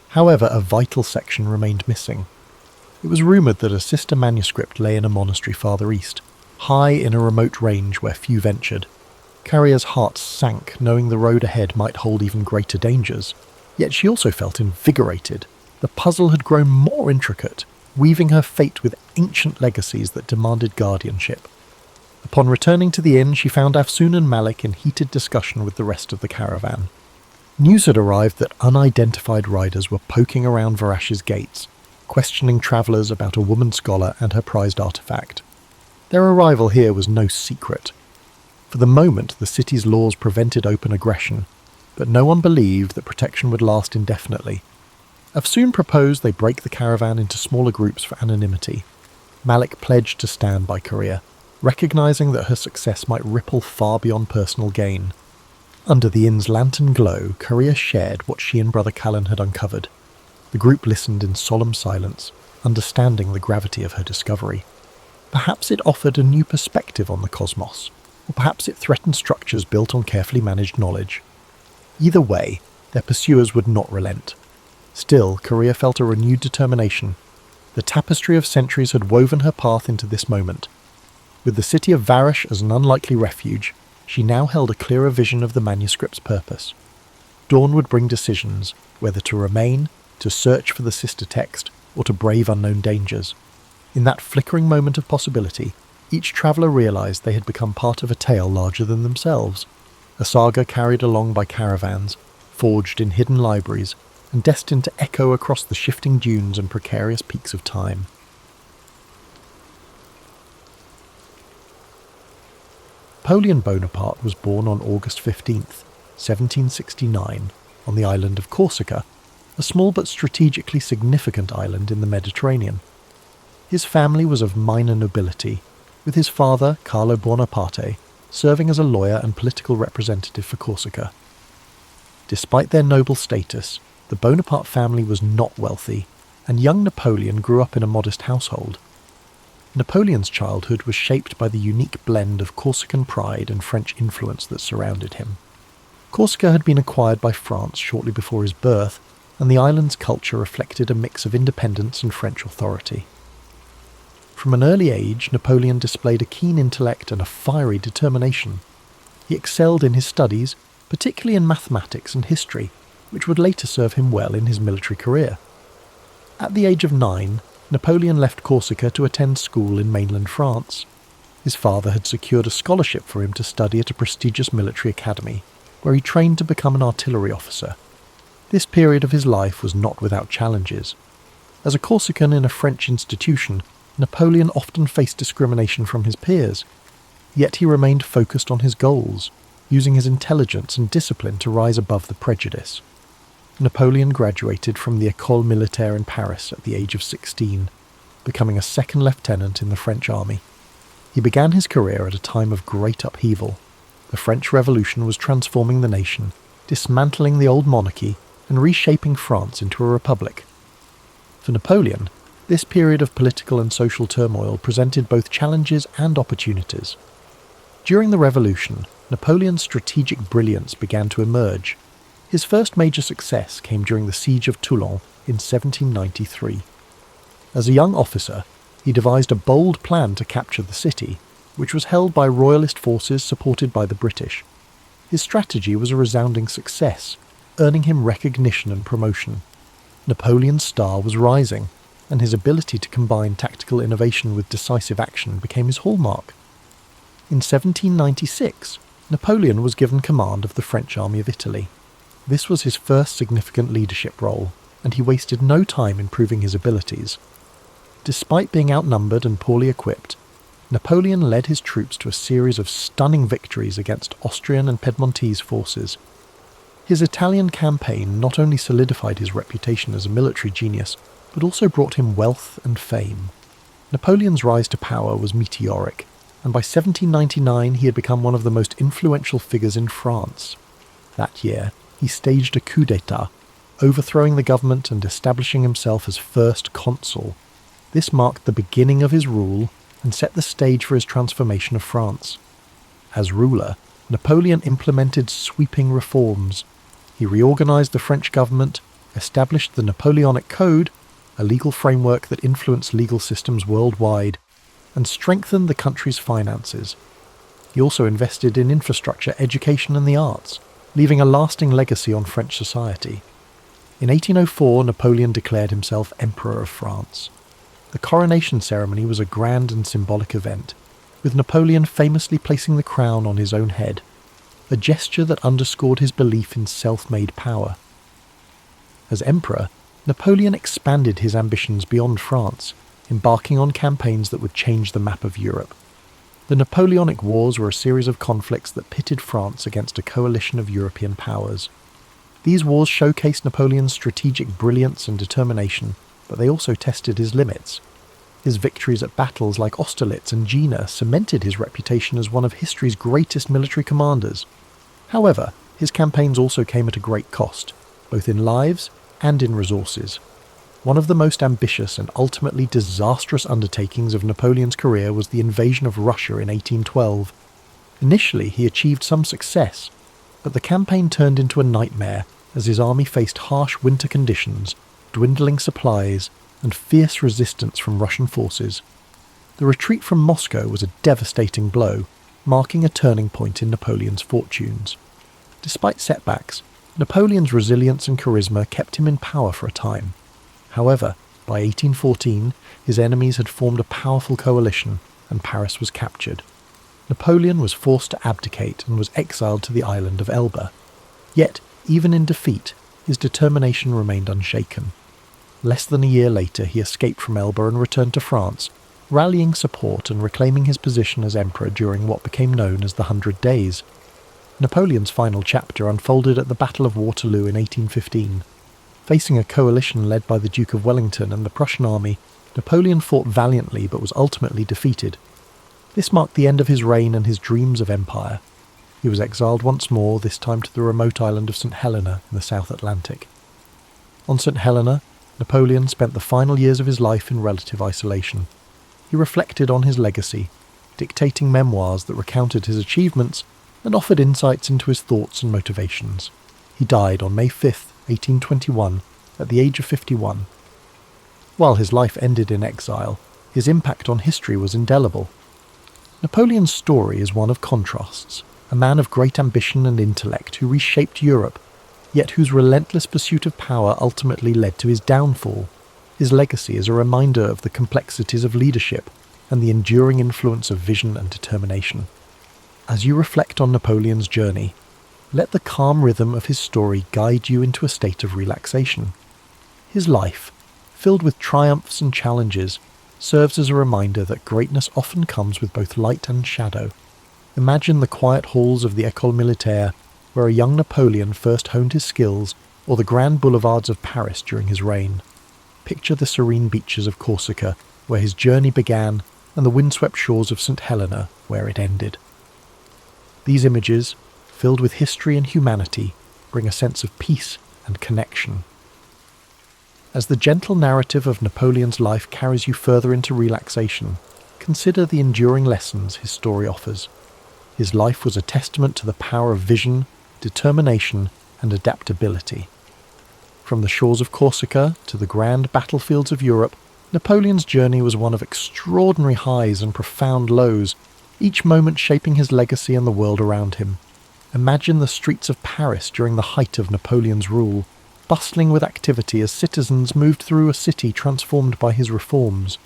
However, a vital section remained missing. It was rumoured that a sister manuscript lay in a monastery farther east, high in a remote range where few ventured. Carrier's heart sank, knowing the road ahead might hold even greater dangers. Yet she also felt invigorated. The puzzle had grown more intricate, weaving her fate with ancient legacies that demanded guardianship. Upon returning to the inn, she found Afsoon and Malik in heated discussion with the rest of the caravan. News had arrived that unidentified riders were poking around Varash's gates, questioning travellers about a woman scholar and her prized artefact. Their arrival here was no secret. For the moment, the city's laws prevented open aggression, but no one believed that protection would last indefinitely. Afsoon proposed they break the caravan into smaller groups for anonymity. Malik pledged to stand by Carrier, recognising that her success might ripple far beyond personal gain. Under the inn's lantern glow, Carrier shared what she and Brother Callan had uncovered. The group listened in solemn silence, understanding the gravity of her discovery. Perhaps it offered a new perspective on the cosmos, or perhaps it threatened structures built on carefully managed knowledge. Either way, their pursuers would not relent. Still, Carrier felt a renewed determination. The tapestry of centuries had woven her path into this moment. With the city of Varash as an unlikely refuge, she now held a clearer vision of the manuscript's purpose. Dawn would bring decisions, whether to remain, to search for the sister text, or to brave unknown dangers. In that flickering moment of possibility, each traveller realised they had become part of a tale larger than themselves, a saga carried along by caravans, forged in hidden libraries, and destined to echo across the shifting dunes and precarious peaks of time. Napoleon Bonaparte was born on August 15th, 1769, on the island of Corsica, a small but strategically significant island in the Mediterranean. His family was of minor nobility, with his father, Carlo Buonaparte, serving as a lawyer and political representative for Corsica. Despite their noble status, the Bonaparte family was not wealthy, and young Napoleon grew up in a modest household. Napoleon's childhood was shaped by the unique blend of Corsican pride and French influence that surrounded him. Corsica had been acquired by France shortly before his birth, and the island's culture reflected a mix of independence and French authority. From an early age, Napoleon displayed a keen intellect and a fiery determination. He excelled in his studies, particularly in mathematics and history, which would later serve him well in his military career. At the age of 9, Napoleon left Corsica to attend school in mainland France. His father had secured a scholarship for him to study at a prestigious military academy, where he trained to become an artillery officer. This period of his life was not without challenges. As a Corsican in a French institution, Napoleon often faced discrimination from his peers, yet he remained focused on his goals, using his intelligence and discipline to rise above the prejudice. Napoleon graduated from the École Militaire in Paris at the age of 16, becoming a second lieutenant in the French army. He began his career at a time of great upheaval. The French Revolution was transforming the nation, dismantling the old monarchy and reshaping France into a republic. For Napoleon, this period of political and social turmoil presented both challenges and opportunities. During the Revolution, Napoleon's strategic brilliance began to emerge. His first major success came during the siege of Toulon in 1793. As a young officer, he devised a bold plan to capture the city, which was held by royalist forces supported by the British. His strategy was a resounding success, earning him recognition and promotion. Napoleon's star was rising, and his ability to combine tactical innovation with decisive action became his hallmark. In 1796, Napoleon was given command of the French army of Italy. This was his first significant leadership role, and he wasted no time in proving his abilities. Despite being outnumbered and poorly equipped, Napoleon led his troops to a series of stunning victories against Austrian and Piedmontese forces. His Italian campaign not only solidified his reputation as a military genius, but also brought him wealth and fame. Napoleon's rise to power was meteoric, and by 1799 he had become one of the most influential figures in France. That year, he staged a coup d'état, overthrowing the government and establishing himself as first consul. This marked the beginning of his rule and set the stage for his transformation of France. As ruler, Napoleon implemented sweeping reforms. He reorganized the French government, established the Napoleonic Code, a legal framework that influenced legal systems worldwide, and strengthened the country's finances. He also invested in infrastructure, education and the arts, leaving a lasting legacy on French society. In 1804, Napoleon declared himself Emperor of France. The coronation ceremony was a grand and symbolic event, with Napoleon famously placing the crown on his own head, a gesture that underscored his belief in self-made power. As emperor, Napoleon expanded his ambitions beyond France, embarking on campaigns that would change the map of Europe. The Napoleonic Wars were a series of conflicts that pitted France against a coalition of European powers. These wars showcased Napoleon's strategic brilliance and determination, but they also tested his limits. His victories at battles like Austerlitz and Jena cemented his reputation as one of history's greatest military commanders. However, his campaigns also came at a great cost, both in lives and in resources. One of the most ambitious and ultimately disastrous undertakings of Napoleon's career was the invasion of Russia in 1812. Initially, he achieved some success, but the campaign turned into a nightmare as his army faced harsh winter conditions, dwindling supplies, and fierce resistance from Russian forces. The retreat from Moscow was a devastating blow, marking a turning point in Napoleon's fortunes. Despite setbacks, Napoleon's resilience and charisma kept him in power for a time. However, by 1814, his enemies had formed a powerful coalition, and Paris was captured. Napoleon was forced to abdicate and was exiled to the island of Elba. Yet, even in defeat, his determination remained unshaken. Less than a year later, he escaped from Elba and returned to France, rallying support and reclaiming his position as emperor during what became known as the 100 Days. Napoleon's final chapter unfolded at the Battle of Waterloo in 1815. Facing a coalition led by the Duke of Wellington and the Prussian army, Napoleon fought valiantly but was ultimately defeated. This marked the end of his reign and his dreams of empire. He was exiled once more, this time to the remote island of St. Helena in the South Atlantic. On St. Helena, Napoleon spent the final years of his life in relative isolation. He reflected on his legacy, dictating memoirs that recounted his achievements and offered insights into his thoughts and motivations. He died on May 5, 1821, at the age of 51. While his life ended in exile, his impact on history was indelible. Napoleon's story is one of contrasts, a man of great ambition and intellect who reshaped Europe, yet whose relentless pursuit of power ultimately led to his downfall. His legacy is a reminder of the complexities of leadership and the enduring influence of vision and determination. As you reflect on Napoleon's journey, let the calm rhythm of his story guide you into a state of relaxation. His life, filled with triumphs and challenges, serves as a reminder that greatness often comes with both light and shadow. Imagine the quiet halls of the École Militaire, where a young Napoleon first honed his skills, or the grand boulevards of Paris during his reign. Picture the serene beaches of Corsica, where his journey began, and the windswept shores of St. Helena, where it ended. These images, filled with history and humanity, bring a sense of peace and connection. As the gentle narrative of Napoleon's life carries you further into relaxation, consider the enduring lessons his story offers. His life was a testament to the power of vision, determination, and adaptability. From the shores of Corsica to the grand battlefields of Europe, Napoleon's journey was one of extraordinary highs and profound lows, each moment shaping his legacy and the world around him. Imagine the streets of Paris during the height of Napoleon's rule, bustling with activity as citizens moved through a city transformed by his reforms.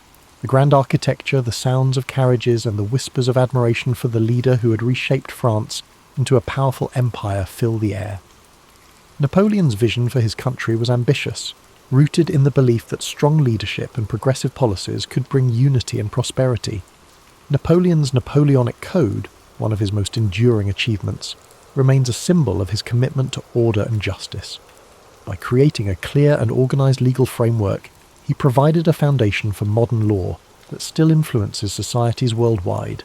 The grand architecture, the sounds of carriages, and the whispers of admiration for the leader who had reshaped France into a powerful empire fill the air. Napoleon's vision for his country was ambitious, rooted in the belief that strong leadership and progressive policies could bring unity and prosperity. Napoleon's Napoleonic Code, one of his most enduring achievements, remains a symbol of his commitment to order and justice. By creating a clear and organised legal framework, he provided a foundation for modern law that still influences societies worldwide.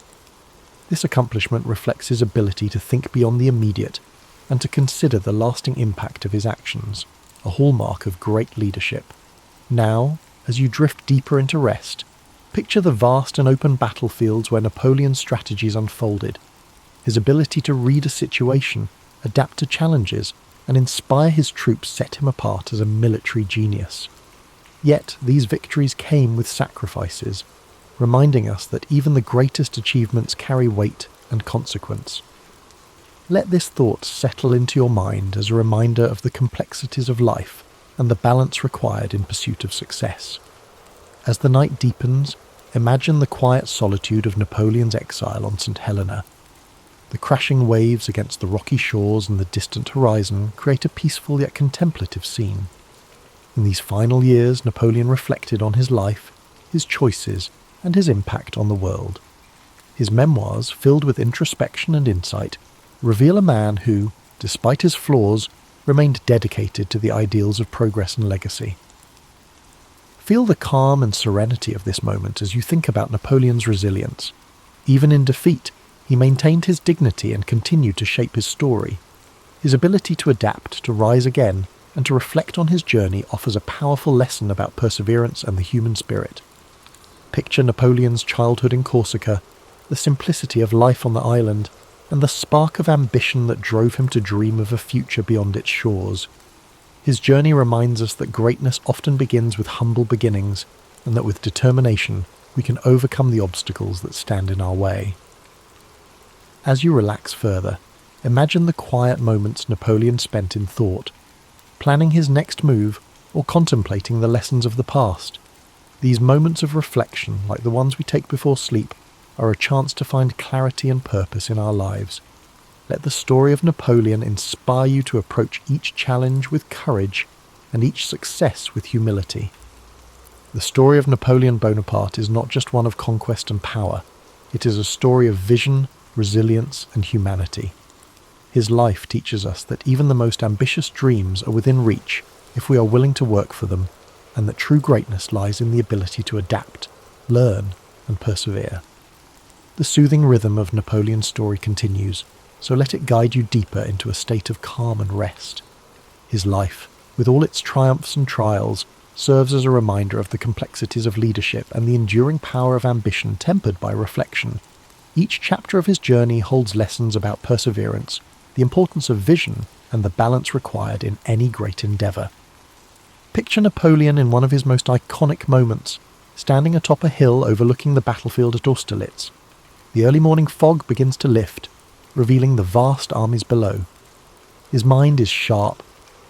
This accomplishment reflects his ability to think beyond the immediate and to consider the lasting impact of his actions, a hallmark of great leadership. Now, as you drift deeper into rest, picture the vast and open battlefields where Napoleon's strategies unfolded. His ability to read a situation, adapt to challenges, and inspire his troops set him apart as a military genius. Yet these victories came with sacrifices, reminding us that even the greatest achievements carry weight and consequence. Let this thought settle into your mind as a reminder of the complexities of life and the balance required in pursuit of success. As the night deepens, imagine the quiet solitude of Napoleon's exile on St. Helena. The crashing waves against the rocky shores and the distant horizon create a peaceful yet contemplative scene. In these final years, Napoleon reflected on his life, his choices, and his impact on the world. His memoirs, filled with introspection and insight, reveal a man who, despite his flaws, remained dedicated to the ideals of progress and legacy. Feel the calm and serenity of this moment as you think about Napoleon's resilience. Even in defeat, he maintained his dignity and continued to shape his story. His ability to adapt, to rise again, and to reflect on his journey offers a powerful lesson about perseverance and the human spirit. Picture Napoleon's childhood in Corsica, the simplicity of life on the island, and the spark of ambition that drove him to dream of a future beyond its shores. His journey reminds us that greatness often begins with humble beginnings, and that with determination we can overcome the obstacles that stand in our way. As you relax further, imagine the quiet moments Napoleon spent in thought, planning his next move or contemplating the lessons of the past. These moments of reflection, like the ones we take before sleep, are a chance to find clarity and purpose in our lives. Let the story of Napoleon inspire you to approach each challenge with courage and each success with humility. The story of Napoleon Bonaparte is not just one of conquest and power. It is a story of vision, resilience, and humanity. His life teaches us that even the most ambitious dreams are within reach if we are willing to work for them, and that true greatness lies in the ability to adapt, learn, and persevere. The soothing rhythm of Napoleon's story continues, so let it guide you deeper into a state of calm and rest. His life, with all its triumphs and trials, serves as a reminder of the complexities of leadership and the enduring power of ambition tempered by reflection. Each chapter of his journey holds lessons about perseverance, the importance of vision, and the balance required in any great endeavour. Picture Napoleon in one of his most iconic moments, standing atop a hill overlooking the battlefield at Austerlitz. The early morning fog begins to lift, revealing the vast armies below. His mind is sharp,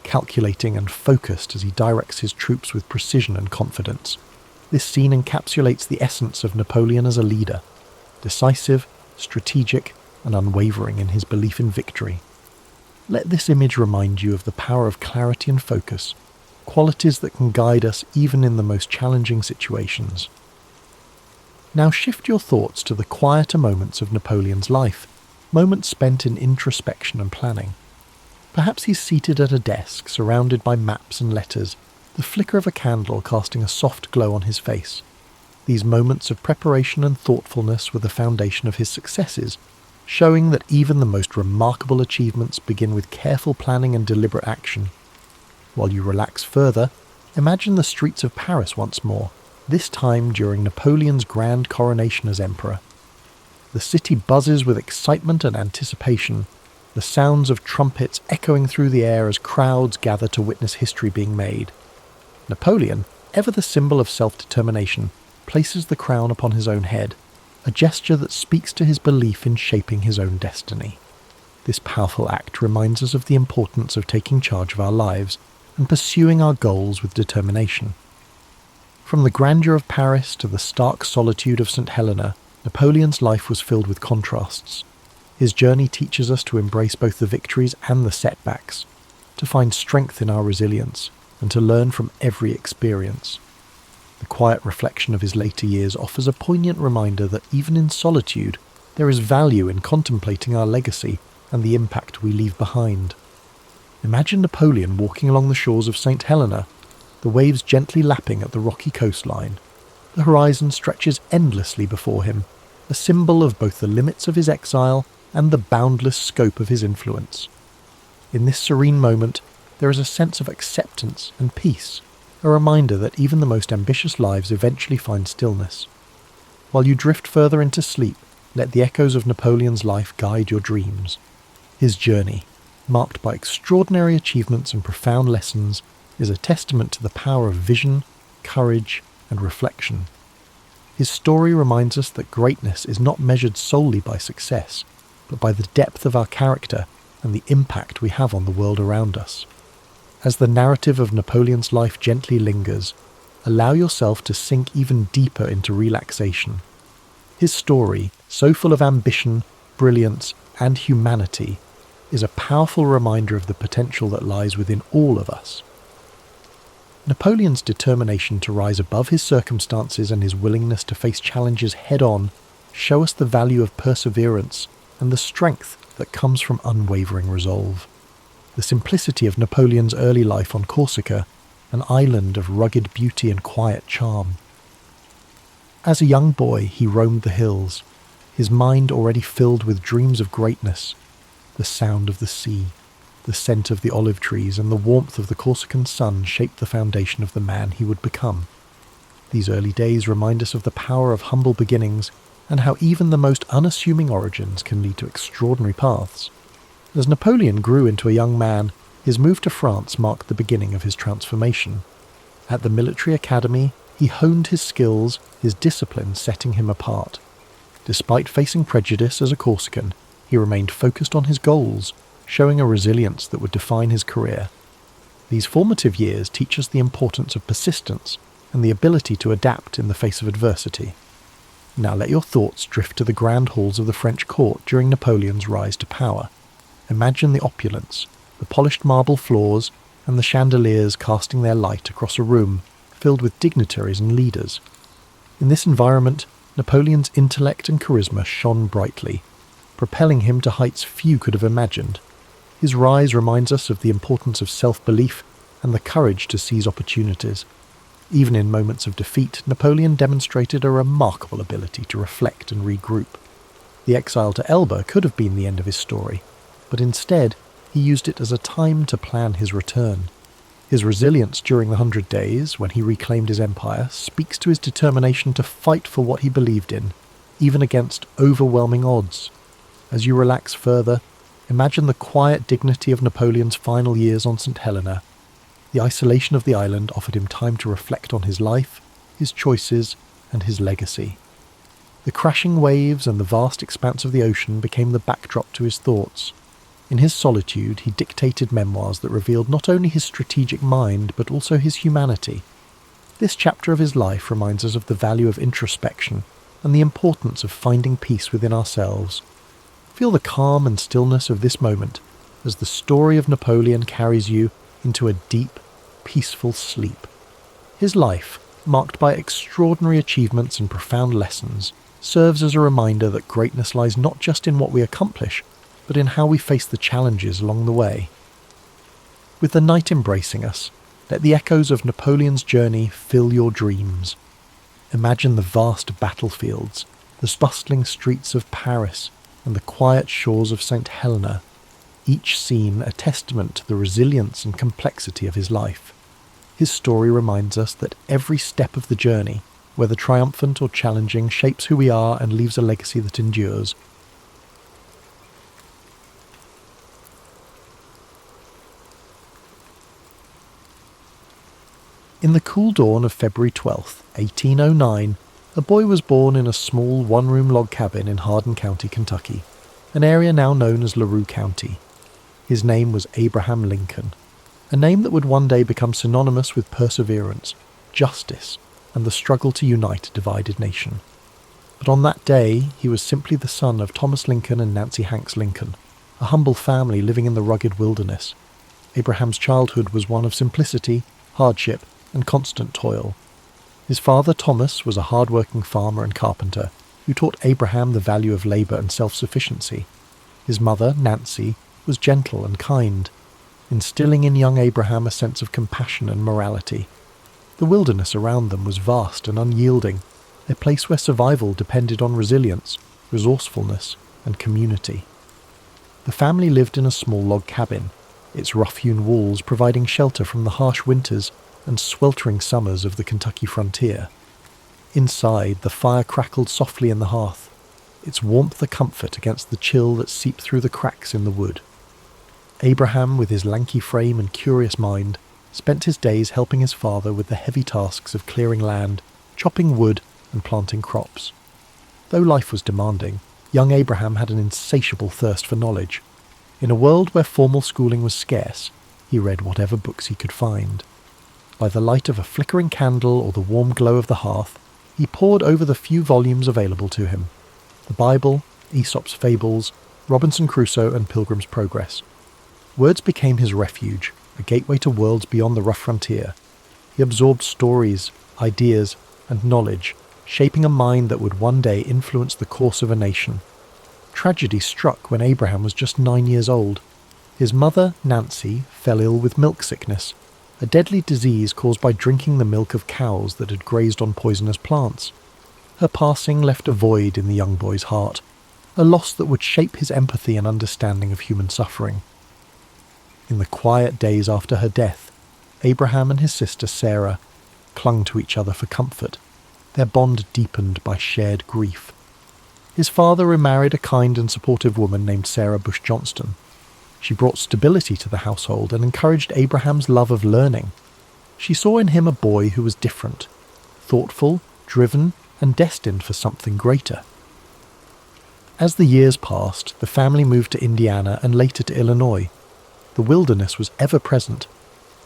calculating and focused as he directs his troops with precision and confidence. This scene encapsulates the essence of Napoleon as a leader, decisive, strategic, and unwavering in his belief in victory. Let this image remind you of the power of clarity and focus, qualities that can guide us even in the most challenging situations. Now shift your thoughts to the quieter moments of Napoleon's life, moments spent in introspection and planning. Perhaps he's seated at a desk, surrounded by maps and letters, the flicker of a candle casting a soft glow on his face. These moments of preparation and thoughtfulness were the foundation of his successes, showing that even the most remarkable achievements begin with careful planning and deliberate action. While you relax further, imagine the streets of Paris once more, this time during Napoleon's grand coronation as emperor. The city buzzes with excitement and anticipation, the sounds of trumpets echoing through the air as crowds gather to witness history being made. Napoleon, ever the symbol of self-determination, places the crown upon his own head. a gesture that speaks to his belief in shaping his own destiny. This powerful act reminds us of the importance of taking charge of our lives and pursuing our goals with determination. From the grandeur of Paris to the stark solitude of St. Helena, Napoleon's life was filled with contrasts. His journey teaches us to embrace both the victories and the setbacks, to find strength in our resilience, and to learn from every experience. The quiet reflection of his later years offers a poignant reminder that even in solitude, there is value in contemplating our legacy and the impact we leave behind. Imagine Napoleon walking along the shores of St. Helena, the waves gently lapping at the rocky coastline. The horizon stretches endlessly before him, a symbol of both the limits of his exile and the boundless scope of his influence. In this serene moment, there is a sense of acceptance and peace, a reminder that even the most ambitious lives eventually find stillness. While you drift further into sleep, let the echoes of Napoleon's life guide your dreams. His journey, marked by extraordinary achievements and profound lessons, is a testament to the power of vision, courage, and reflection. His story reminds us that greatness is not measured solely by success, but by the depth of our character and the impact we have on the world around us. As the narrative of Napoleon's life gently lingers, allow yourself to sink even deeper into relaxation. His story, so full of ambition, brilliance, and humanity, is a powerful reminder of the potential that lies within all of us. Napoleon's determination to rise above his circumstances and his willingness to face challenges head-on show us the value of perseverance and the strength that comes from unwavering resolve. The simplicity of Napoleon's early life on Corsica, an island of rugged beauty and quiet charm. As a young boy, he roamed the hills, his mind already filled with dreams of greatness. The sound of the sea, the scent of the olive trees, and the warmth of the Corsican sun shaped the foundation of the man he would become. These early days remind us of the power of humble beginnings and how even the most unassuming origins can lead to extraordinary paths. As Napoleon grew into a young man, his move to France marked the beginning of his transformation. At the military academy, he honed his skills, his discipline setting him apart. Despite facing prejudice as a Corsican, he remained focused on his goals, showing a resilience that would define his career. These formative years teach us the importance of persistence and the ability to adapt in the face of adversity. Now let your thoughts drift to the grand halls of the French court during Napoleon's rise to power. Imagine the opulence, the polished marble floors, and the chandeliers casting their light across a room filled with dignitaries and leaders. In this environment, Napoleon's intellect and charisma shone brightly, propelling him to heights few could have imagined. His rise reminds us of the importance of self-belief and the courage to seize opportunities. Even in moments of defeat, Napoleon demonstrated a remarkable ability to reflect and regroup. The exile to Elba could have been the end of his story, but instead he used it as a time to plan his return. His resilience during the 100 Days, when he reclaimed his empire, speaks to his determination to fight for what he believed in, even against overwhelming odds. As you relax further, imagine the quiet dignity of Napoleon's final years on St. Helena. The isolation of the island offered him time to reflect on his life, his choices, and his legacy. The crashing waves and the vast expanse of the ocean became the backdrop to his thoughts. In his solitude, he dictated memoirs that revealed not only his strategic mind, but also his humanity. This chapter of his life reminds us of the value of introspection and the importance of finding peace within ourselves. Feel the calm and stillness of this moment as the story of Napoleon carries you into a deep, peaceful sleep. His life, marked by extraordinary achievements and profound lessons, serves as a reminder that greatness lies not just in what we accomplish, but in how we face the challenges along the way. With the night embracing us, let the echoes of Napoleon's journey fill your dreams. Imagine the vast battlefields, the bustling streets of Paris, and the quiet shores of St. Helena, each scene a testament to the resilience and complexity of his life. His story reminds us that every step of the journey, whether triumphant or challenging, shapes who we are and leaves a legacy that endures. In the cool dawn of February 12th, 1809, A boy was born in a small one-room log cabin in Hardin County, Kentucky, an area now known as LaRue County. His name was Abraham Lincoln, a name that would one day become synonymous with perseverance, justice, and the struggle to unite a divided nation. But on that day, he was simply the son of Thomas Lincoln and Nancy Hanks Lincoln, a humble family living in the rugged wilderness. Abraham's childhood was one of simplicity, hardship, and constant toil. His father, Thomas, was a hard-working farmer and carpenter who taught Abraham the value of labour and self-sufficiency. His mother, Nancy, was gentle and kind, instilling in young Abraham a sense of compassion and morality. The wilderness around them was vast and unyielding, a place where survival depended on resilience, resourcefulness, and community. The family lived in a small log cabin, its rough-hewn walls providing shelter from the harsh winters and sweltering summers of the Kentucky frontier. Inside, the fire crackled softly in the hearth, its warmth a comfort against the chill that seeped through the cracks in the wood. Abraham, with his lanky frame and curious mind, spent his days helping his father with the heavy tasks of clearing land, chopping wood, and planting crops. Though life was demanding, young Abraham had an insatiable thirst for knowledge. In a world where formal schooling was scarce, he read whatever books he could find. By the light of a flickering candle or the warm glow of the hearth, he pored over the few volumes available to him: the Bible, Aesop's Fables, Robinson Crusoe, and Pilgrim's Progress. Words became his refuge, a gateway to worlds beyond the rough frontier. He absorbed stories, ideas, and knowledge, shaping a mind that would one day influence the course of a nation. Tragedy struck when Abraham was just 9 years old. His mother, Nancy, fell ill with milk sickness, a deadly disease caused by drinking the milk of cows that had grazed on poisonous plants. Her passing left a void in the young boy's heart, a loss that would shape his empathy and understanding of human suffering. In the quiet days after her death, Abraham and his sister Sarah clung to each other for comfort, their bond deepened by shared grief. His father remarried a kind and supportive woman named Sarah Bush Johnston. She brought stability to the household and encouraged Abraham's love of learning. She saw in him a boy who was different, thoughtful, driven, and destined for something greater. As the years passed, the family moved to Indiana and later to Illinois. The wilderness was ever present,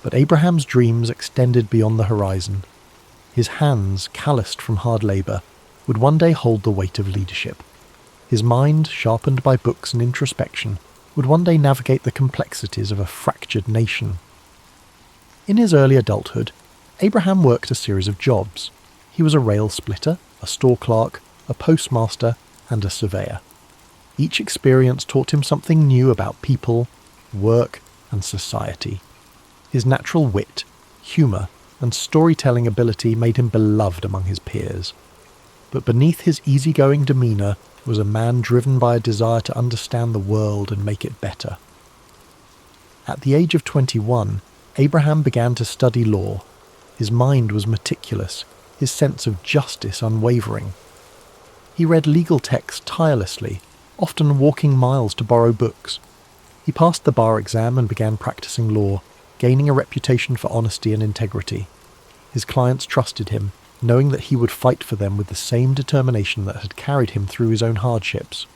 but Abraham's dreams extended beyond the horizon. His hands, calloused from hard labour, would one day hold the weight of leadership. His mind, sharpened by books and introspection, would one day navigate the complexities of a fractured nation. In his early adulthood, Abraham worked a series of jobs. He was a rail splitter, a store clerk, a postmaster, and a surveyor. Each experience taught him something new about people, work, and society. His natural wit, humour, and storytelling ability made him beloved among his peers. But beneath his easygoing demeanour was a man driven by a desire to understand the world and make it better. At the age of 21, Abraham began to study law. His mind was meticulous, his sense of justice unwavering. He read legal texts tirelessly, often walking miles to borrow books. He passed the bar exam and began practicing law, gaining a reputation for honesty and integrity. His clients trusted him, knowing that he would fight for them with the same determination that had carried him through his own hardships.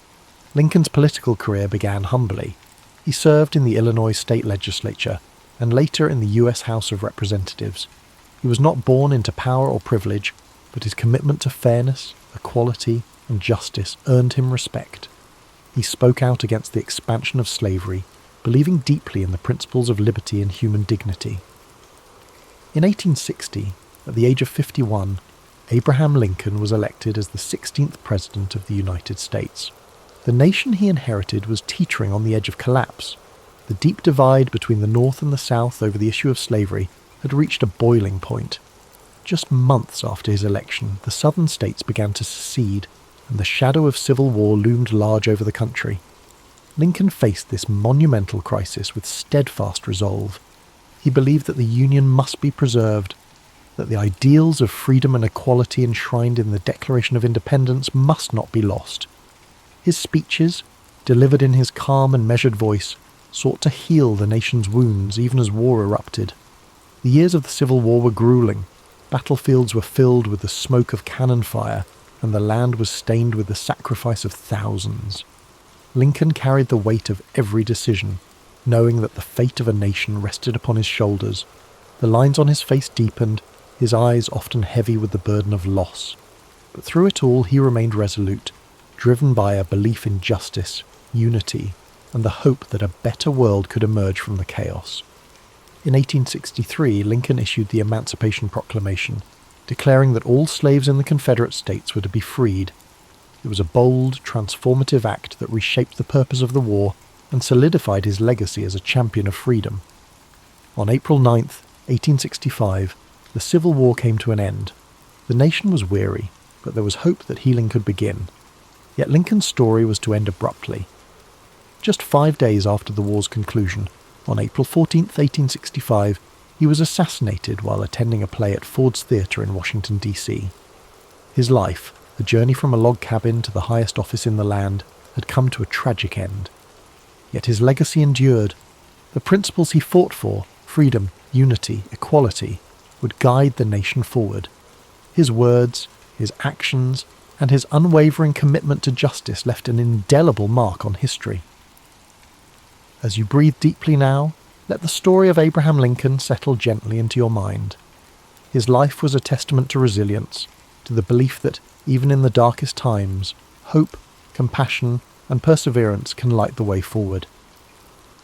Lincoln's political career began humbly. He served in the Illinois state legislature, and later in the U.S. House of Representatives. He was not born into power or privilege, but his commitment to fairness, equality, and justice earned him respect. He spoke out against the expansion of slavery, believing deeply in the principles of liberty and human dignity. In 1860, at the age of 51, Abraham Lincoln was elected as the 16th President of the United States. The nation he inherited was teetering on the edge of collapse. The deep divide between the North and the South over the issue of slavery had reached a boiling point. Just months after his election, the southern states began to secede, and the shadow of civil war loomed large over the country. Lincoln faced this monumental crisis with steadfast resolve. He believed that the Union must be preserved, that the ideals of freedom and equality enshrined in the Declaration of Independence must not be lost. His speeches, delivered in his calm and measured voice, sought to heal the nation's wounds even as war erupted. The years of the Civil War were grueling. Battlefields were filled with the smoke of cannon fire, and the land was stained with the sacrifice of thousands. Lincoln carried the weight of every decision, knowing that the fate of a nation rested upon his shoulders. The lines on his face deepened, his eyes often heavy with the burden of loss. But through it all he remained resolute, driven by a belief in justice, unity, and the hope that a better world could emerge from the chaos. In 1863, Lincoln issued the Emancipation Proclamation, declaring that all slaves in the Confederate States were to be freed. It was a bold, transformative act that reshaped the purpose of the war and solidified his legacy as a champion of freedom. On April 9, 1865, the Civil War came to an end. The nation was weary, but there was hope that healing could begin. Yet Lincoln's story was to end abruptly. Just 5 days after the war's conclusion, on April 14, 1865, he was assassinated while attending a play at Ford's Theatre in Washington, D.C. His life, the journey from a log cabin to the highest office in the land, had come to a tragic end. Yet his legacy endured. The principles he fought for, freedom, unity, equality, would guide the nation forward. His words, his actions, and his unwavering commitment to justice left an indelible mark on history. As you breathe deeply now, let the story of Abraham Lincoln settle gently into your mind. His life was a testament to resilience, to the belief that, even in the darkest times, hope, compassion, and perseverance can light the way forward.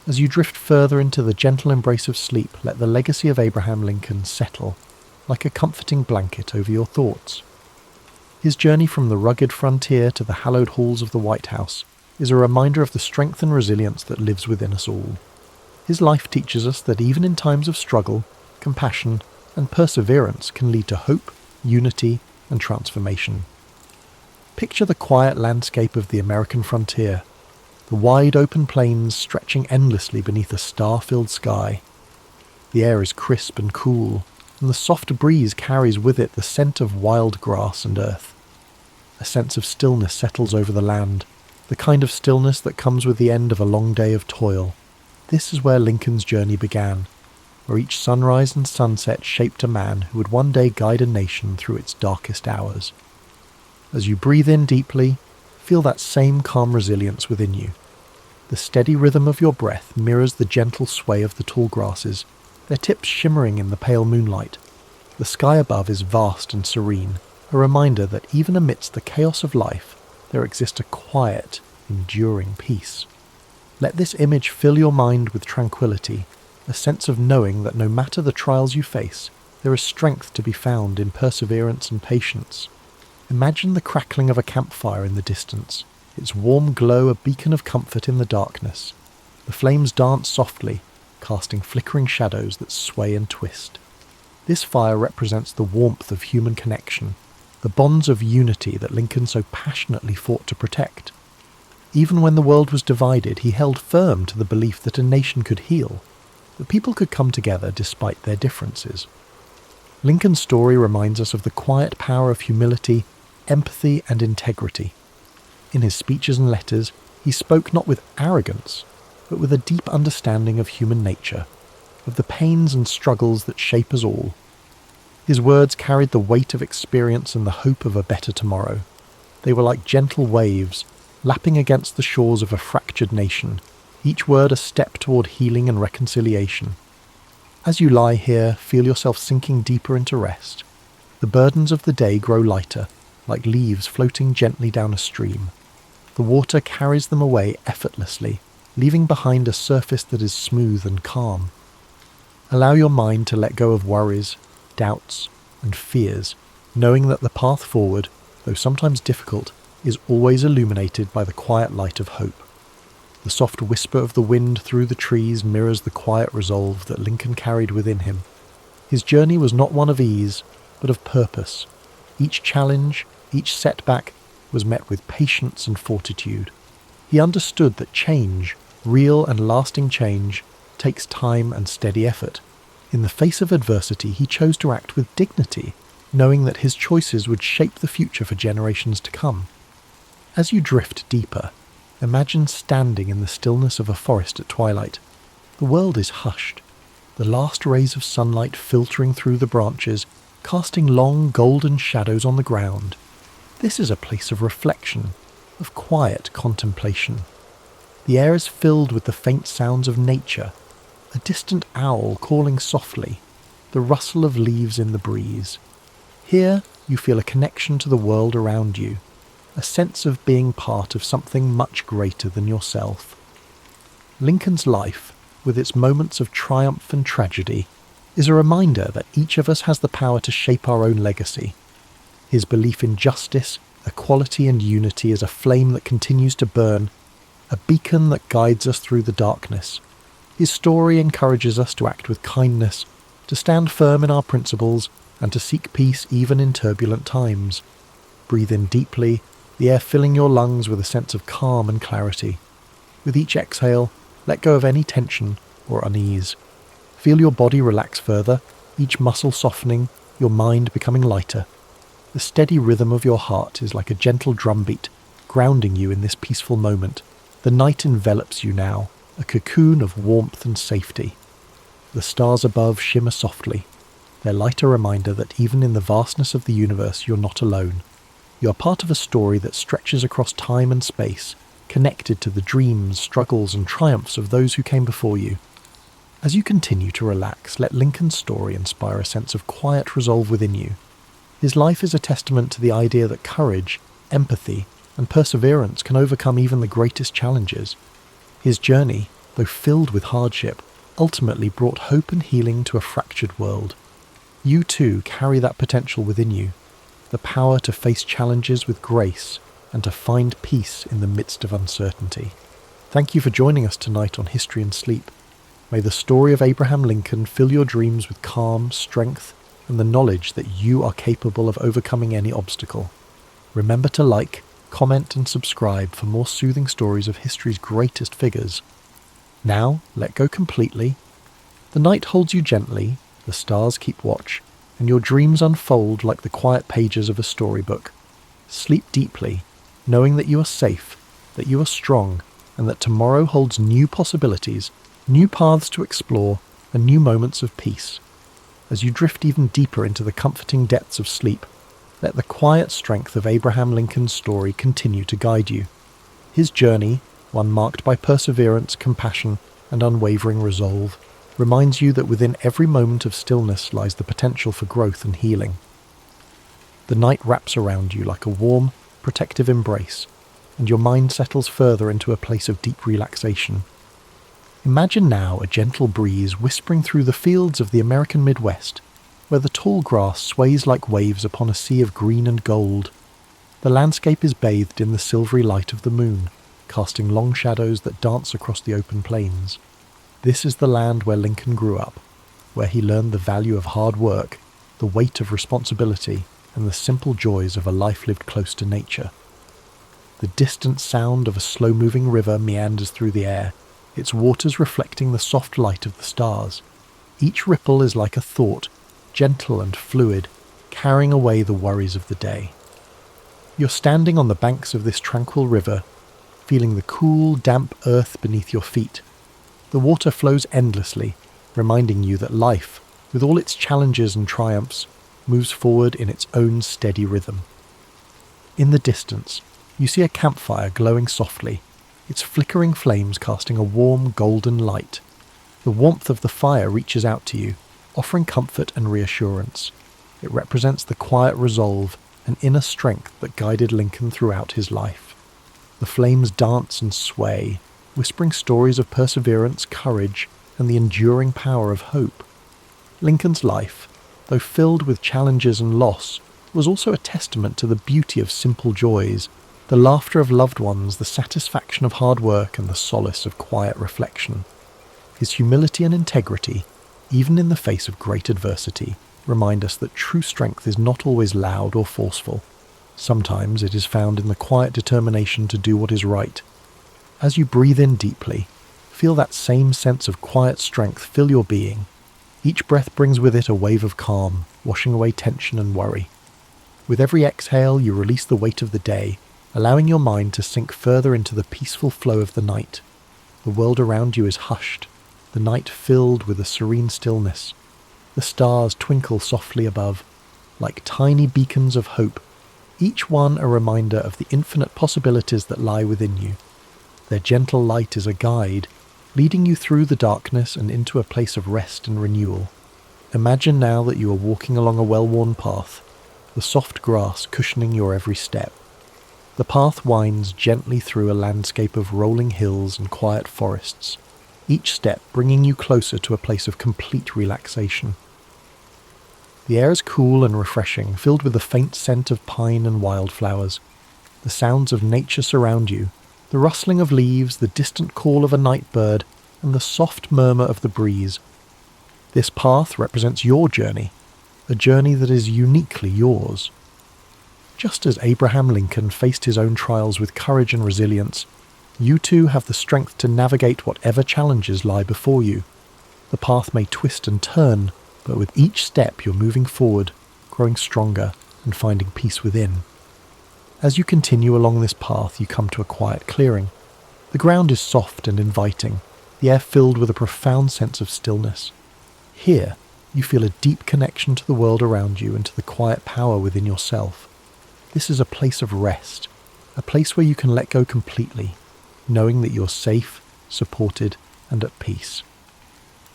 As you drift further into the gentle embrace of sleep, let the legacy of Abraham Lincoln settle, like a comforting blanket over your thoughts. His journey from the rugged frontier to the hallowed halls of the White House is a reminder of the strength and resilience that lives within us all. His life teaches us that even in times of struggle, compassion, and perseverance can lead to hope, unity, and transformation. Picture the quiet landscape of the American frontier, the wide open plains stretching endlessly beneath a star-filled sky. The air is crisp and cool, and the soft breeze carries with it the scent of wild grass and earth. A sense of stillness settles over the land, the kind of stillness that comes with the end of a long day of toil. This is where Lincoln's journey began, where each sunrise and sunset shaped a man who would one day guide a nation through its darkest hours. As you breathe in deeply, feel that same calm resilience within you. The steady rhythm of your breath mirrors the gentle sway of the tall grasses, their tips shimmering in the pale moonlight. The sky above is vast and serene, a reminder that even amidst the chaos of life, there exists a quiet, enduring peace. Let this image fill your mind with tranquility, a sense of knowing that no matter the trials you face, there is strength to be found in perseverance and patience. Imagine the crackling of a campfire in the distance, its warm glow a beacon of comfort in the darkness. The flames dance softly, casting flickering shadows that sway and twist. This fire represents the warmth of human connection, the bonds of unity that Lincoln so passionately fought to protect. Even when the world was divided, he held firm to the belief that a nation could heal, that people could come together despite their differences. Lincoln's story reminds us of the quiet power of humility, empathy, and integrity. In his speeches and letters, he spoke not with arrogance, but with a deep understanding of human nature, of the pains and struggles that shape us all. His words carried the weight of experience and the hope of a better tomorrow. They were like gentle waves, lapping against the shores of a fractured nation, each word a step toward healing and reconciliation. As you lie here, feel yourself sinking deeper into rest. The burdens of the day grow lighter, like leaves floating gently down a stream. The water carries them away effortlessly, leaving behind a surface that is smooth and calm. Allow your mind to let go of worries, doubts, and fears, knowing that the path forward, though sometimes difficult, is always illuminated by the quiet light of hope. The soft whisper of the wind through the trees mirrors the quiet resolve that Lincoln carried within him. His journey was not one of ease, but of purpose. Each challenge, each setback, was met with patience and fortitude. He understood that change, real and lasting change, takes time and steady effort. In the face of adversity, he chose to act with dignity, knowing that his choices would shape the future for generations to come. As you drift deeper, imagine standing in the stillness of a forest at twilight. The world is hushed, the last rays of sunlight filtering through the branches casting long golden shadows on the ground. This is a place of reflection, of quiet contemplation. The air is filled with the faint sounds of nature, a distant owl calling softly, the rustle of leaves in the breeze. Here you feel a connection to the world around you, a sense of being part of something much greater than yourself. Lincoln's life, with its moments of triumph and tragedy, is a reminder that each of us has the power to shape our own legacy. His belief in justice, equality and unity is a flame that continues to burn, a beacon that guides us through the darkness. His story encourages us to act with kindness, to stand firm in our principles, and to seek peace even in turbulent times. Breathe in deeply, the air filling your lungs with a sense of calm and clarity. With each exhale, let go of any tension or unease. Feel your body relax further, each muscle softening, your mind becoming lighter. The steady rhythm of your heart is like a gentle drumbeat, grounding you in this peaceful moment. The night envelops you now, a cocoon of warmth and safety. The stars above shimmer softly, their light a reminder that even in the vastness of the universe you're not alone. You are part of a story that stretches across time and space, connected to the dreams, struggles and triumphs of those who came before you. As you continue to relax, let Lincoln's story inspire a sense of quiet resolve within you. His life is a testament to the idea that courage, empathy, and perseverance can overcome even the greatest challenges. His journey, though filled with hardship, ultimately brought hope and healing to a fractured world. You too carry that potential within you, the power to face challenges with grace and to find peace in the midst of uncertainty. Thank you for joining us tonight on History and Sleep. May the story of Abraham Lincoln fill your dreams with calm, strength, and the knowledge that you are capable of overcoming any obstacle. Remember to like, comment and subscribe for more soothing stories of history's greatest figures. Now, let go completely. The night holds you gently, the stars keep watch, and your dreams unfold like the quiet pages of a storybook. Sleep deeply, knowing that you are safe, that you are strong, and that tomorrow holds new possibilities, new paths to explore, and new moments of peace. As you drift even deeper into the comforting depths of sleep, let the quiet strength of Abraham Lincoln's story continue to guide you. His journey, one marked by perseverance, compassion, and unwavering resolve, reminds you that within every moment of stillness lies the potential for growth and healing. The night wraps around you like a warm, protective embrace, and your mind settles further into a place of deep relaxation. Imagine now a gentle breeze whispering through the fields of the American Midwest, where the tall grass sways like waves upon a sea of green and gold. The landscape is bathed in the silvery light of the moon, casting long shadows that dance across the open plains. This is the land where Lincoln grew up, where he learned the value of hard work, the weight of responsibility, and the simple joys of a life lived close to nature. The distant sound of a slow-moving river meanders through the air, its waters reflecting the soft light of the stars. Each ripple is like a thought, gentle and fluid, carrying away the worries of the day. You're standing on the banks of this tranquil river, feeling the cool, damp earth beneath your feet. The water flows endlessly, reminding you that life, with all its challenges and triumphs, moves forward in its own steady rhythm. In the distance, you see a campfire glowing softly, its flickering flames casting a warm golden light. The warmth of the fire reaches out to you, offering comfort and reassurance. It represents the quiet resolve and inner strength that guided Lincoln throughout his life. The flames dance and sway, whispering stories of perseverance, courage, and the enduring power of hope. Lincoln's life, though filled with challenges and loss, was also a testament to the beauty of simple joys, the laughter of loved ones, the satisfaction of hard work, and the solace of quiet reflection. His humility and integrity, even in the face of great adversity, remind us that true strength is not always loud or forceful. Sometimes it is found in the quiet determination to do what is right. As you breathe in deeply, feel that same sense of quiet strength fill your being. Each breath brings with it a wave of calm, washing away tension and worry. With every exhale, you release the weight of the day, allowing your mind to sink further into the peaceful flow of the night. The world around you is hushed, the night filled with a serene stillness. The stars twinkle softly above, like tiny beacons of hope, each one a reminder of the infinite possibilities that lie within you. Their gentle light is a guide, leading you through the darkness and into a place of rest and renewal. Imagine now that you are walking along a well-worn path, the soft grass cushioning your every step. The path winds gently through a landscape of rolling hills and quiet forests, each step bringing you closer to a place of complete relaxation. The air is cool and refreshing, filled with the faint scent of pine and wildflowers. The sounds of nature surround you, the rustling of leaves, the distant call of a night bird, and the soft murmur of the breeze. This path represents your journey, a journey that is uniquely yours. Just as Abraham Lincoln faced his own trials with courage and resilience, you too have the strength to navigate whatever challenges lie before you. The path may twist and turn, but with each step you're moving forward, growing stronger and finding peace within. As you continue along this path, you come to a quiet clearing. The ground is soft and inviting, the air filled with a profound sense of stillness. Here, you feel a deep connection to the world around you and to the quiet power within yourself. This is a place of rest, a place where you can let go completely, knowing that you're safe, supported, and at peace.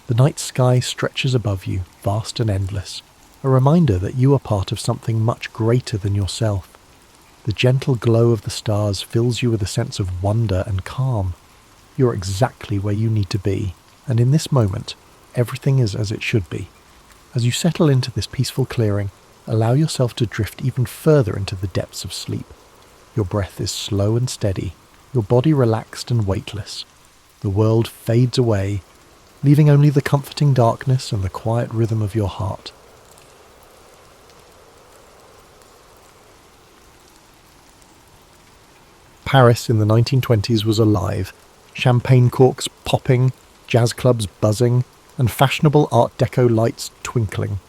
The night sky stretches above you, vast and endless, a reminder that you are part of something much greater than yourself. The gentle glow of the stars fills you with a sense of wonder and calm. You're exactly where you need to be, and in this moment, everything is as it should be. As you settle into this peaceful clearing, allow yourself to drift even further into the depths of sleep. Your breath is slow and steady, your body relaxed and weightless. The world fades away, leaving only the comforting darkness and the quiet rhythm of your heart. Paris in the 1920s was alive, champagne corks popping, jazz clubs buzzing, and fashionable Art Deco lights twinkling.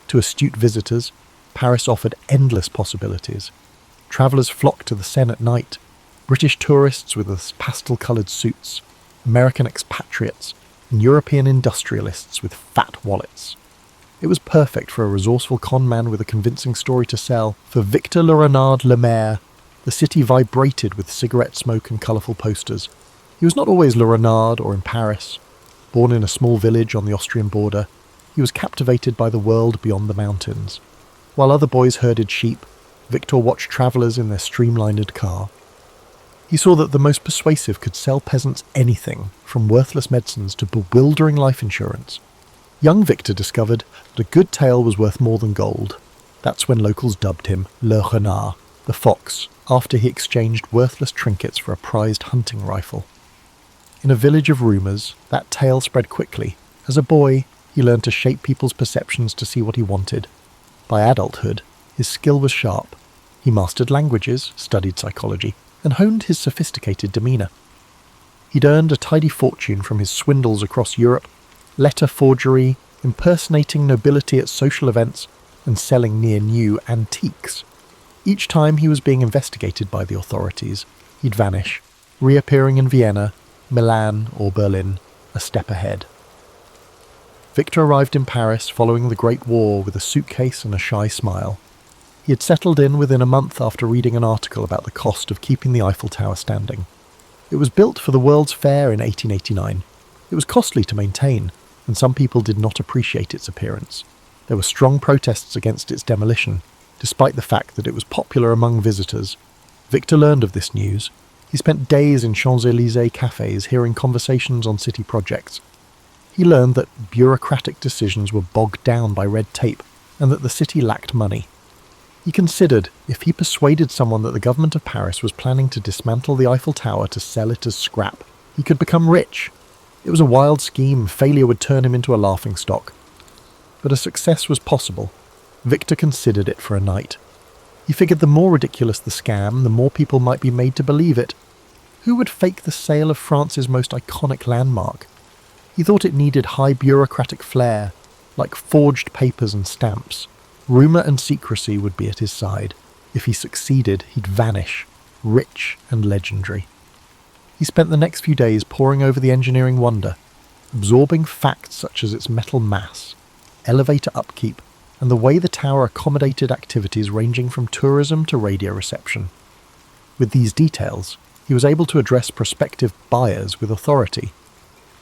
To astute visitors, Paris offered endless possibilities. Travellers flocked to the Seine at night, British tourists with their pastel-coloured suits, American expatriates, and European industrialists with fat wallets. It was perfect for a resourceful con man with a convincing story to sell. For Victor Le Renard Le Maire, the city vibrated with cigarette smoke and colourful posters. He was not always Le Renard or in Paris. Born in a small village on the Austrian border, he was captivated by the world beyond the mountains. While other boys herded sheep, Victor watched travellers in their streamlined car. He saw that the most persuasive could sell peasants anything, from worthless medicines to bewildering life insurance. Young Victor discovered that a good tale was worth more than gold. That's when locals dubbed him Le Renard, the fox, after he exchanged worthless trinkets for a prized hunting rifle. In a village of rumours, that tale spread quickly. As a boy, he learned to shape people's perceptions to see what he wanted. By adulthood, his skill was sharp. He mastered languages, studied psychology, and honed his sophisticated demeanour. He'd earned a tidy fortune from his swindles across Europe, letter forgery, impersonating nobility at social events, and selling near-new antiques. Each time he was being investigated by the authorities, he'd vanish, reappearing in Vienna, Milan, or Berlin, a step ahead. Victor arrived in Paris following the Great War with a suitcase and a shy smile. He had settled in within a month after reading an article about the cost of keeping the Eiffel Tower standing. It was built for the World's Fair in 1889. It was costly to maintain, and some people did not appreciate its appearance. There were strong protests against its demolition, despite the fact that it was popular among visitors. Victor learned of this news. He spent days in Champs-Élysées cafes hearing conversations on city projects. He learned that bureaucratic decisions were bogged down by red tape and that the city lacked money. He considered if he persuaded someone that the government of Paris was planning to dismantle the Eiffel Tower to sell it as scrap, he could become rich. It was a wild scheme. Failure would turn him into a laughingstock. But a success was possible. Victor considered it for a night. He figured the more ridiculous the scam, the more people might be made to believe it. Who would fake the sale of France's most iconic landmark? He thought it needed high bureaucratic flair, like forged papers and stamps. Rumour and secrecy would be at his side. If he succeeded, he'd vanish, rich and legendary. He spent the next few days poring over the engineering wonder, absorbing facts such as its metal mass, elevator upkeep, and the way the tower accommodated activities ranging from tourism to radio reception. With these details, he was able to address prospective buyers with authority.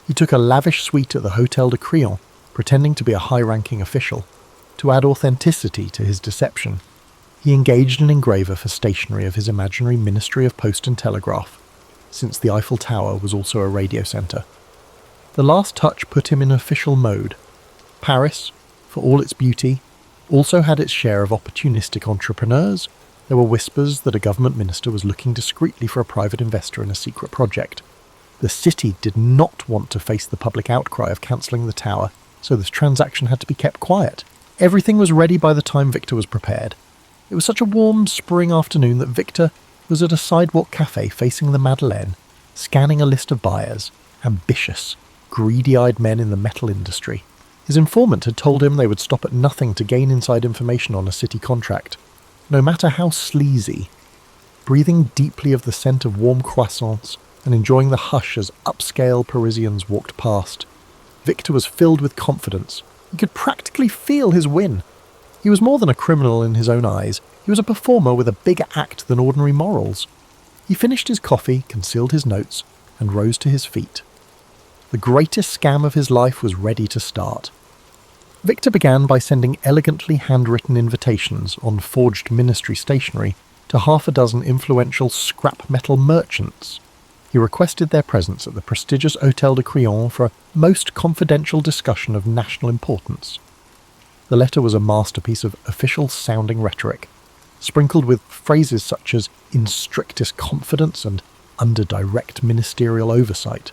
He took a lavish suite at the Hôtel de Crillon, pretending to be a high-ranking official, to add authenticity to his deception. He engaged an engraver for stationery of his imaginary Ministry of Post and Telegraph, since the Eiffel Tower was also a radio centre. The last touch put him in official mode. Paris, for all its beauty, also had its share of opportunistic entrepreneurs. There were whispers that a government minister was looking discreetly for a private investor in a secret project. The city did not want to face the public outcry of cancelling the tower, so this transaction had to be kept quiet. Everything was ready by the time Victor was prepared. It was such a warm spring afternoon that Victor was at a sidewalk cafe facing the Madeleine, scanning a list of buyers, ambitious, greedy-eyed men in the metal industry. His informant had told him they would stop at nothing to gain inside information on a city contract, no matter how sleazy. Breathing deeply of the scent of warm croissants and enjoying the hush as upscale Parisians walked past, Victor was filled with confidence. He could practically feel his win. He was more than a criminal in his own eyes. He was a performer with a bigger act than ordinary morals. He finished his coffee, concealed his notes, and rose to his feet. The greatest scam of his life was ready to start. Victor began by sending elegantly handwritten invitations on forged ministry stationery to half a dozen influential scrap metal merchants. He requested their presence at the prestigious Hôtel de Crillon for a most confidential discussion of national importance. The letter was a masterpiece of official-sounding rhetoric, sprinkled with phrases such as "in strictest confidence" and "under direct ministerial oversight."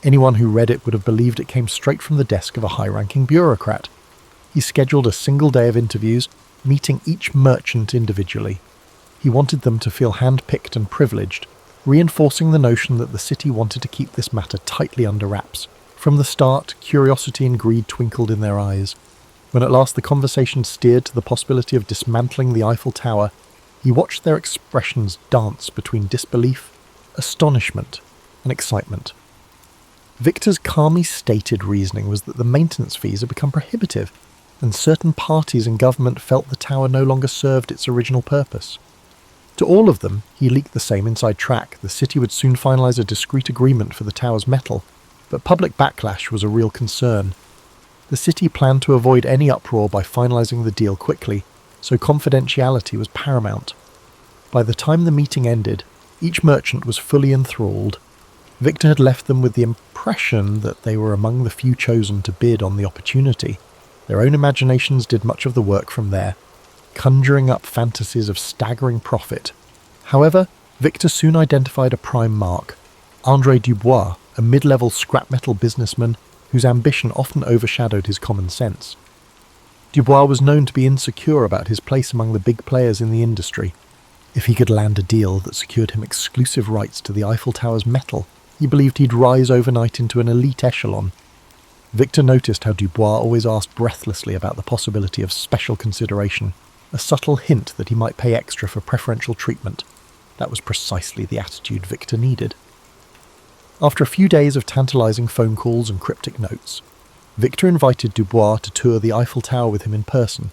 Anyone who read it would have believed it came straight from the desk of a high-ranking bureaucrat. He scheduled a single day of interviews, meeting each merchant individually. He wanted them to feel hand-picked and privileged, reinforcing the notion that the city wanted to keep this matter tightly under wraps. From the start, curiosity and greed twinkled in their eyes. When at last the conversation steered to the possibility of dismantling the Eiffel Tower, he watched their expressions dance between disbelief, astonishment, and excitement. Victor's calmly stated reasoning was that the maintenance fees had become prohibitive, and certain parties in government felt the tower no longer served its original purpose. To all of them, he leaked the same inside track. The city would soon finalise a discreet agreement for the tower's metal, but public backlash was a real concern. The city planned to avoid any uproar by finalising the deal quickly, so confidentiality was paramount. By the time the meeting ended, each merchant was fully enthralled. Victor had left them with the impression that they were among the few chosen to bid on the opportunity. Their own imaginations did much of the work from there, conjuring up fantasies of staggering profit. However, Victor soon identified a prime mark: André Dubois, a mid-level scrap metal businessman whose ambition often overshadowed his common sense. Dubois was known to be insecure about his place among the big players in the industry. If he could land a deal that secured him exclusive rights to the Eiffel Tower's metal, he believed he'd rise overnight into an elite echelon. Victor noticed how Dubois always asked breathlessly about the possibility of special consideration, a subtle hint that he might pay extra for preferential treatment. That was precisely the attitude Victor needed. After a few days of tantalising phone calls and cryptic notes, Victor invited Dubois to tour the Eiffel Tower with him in person.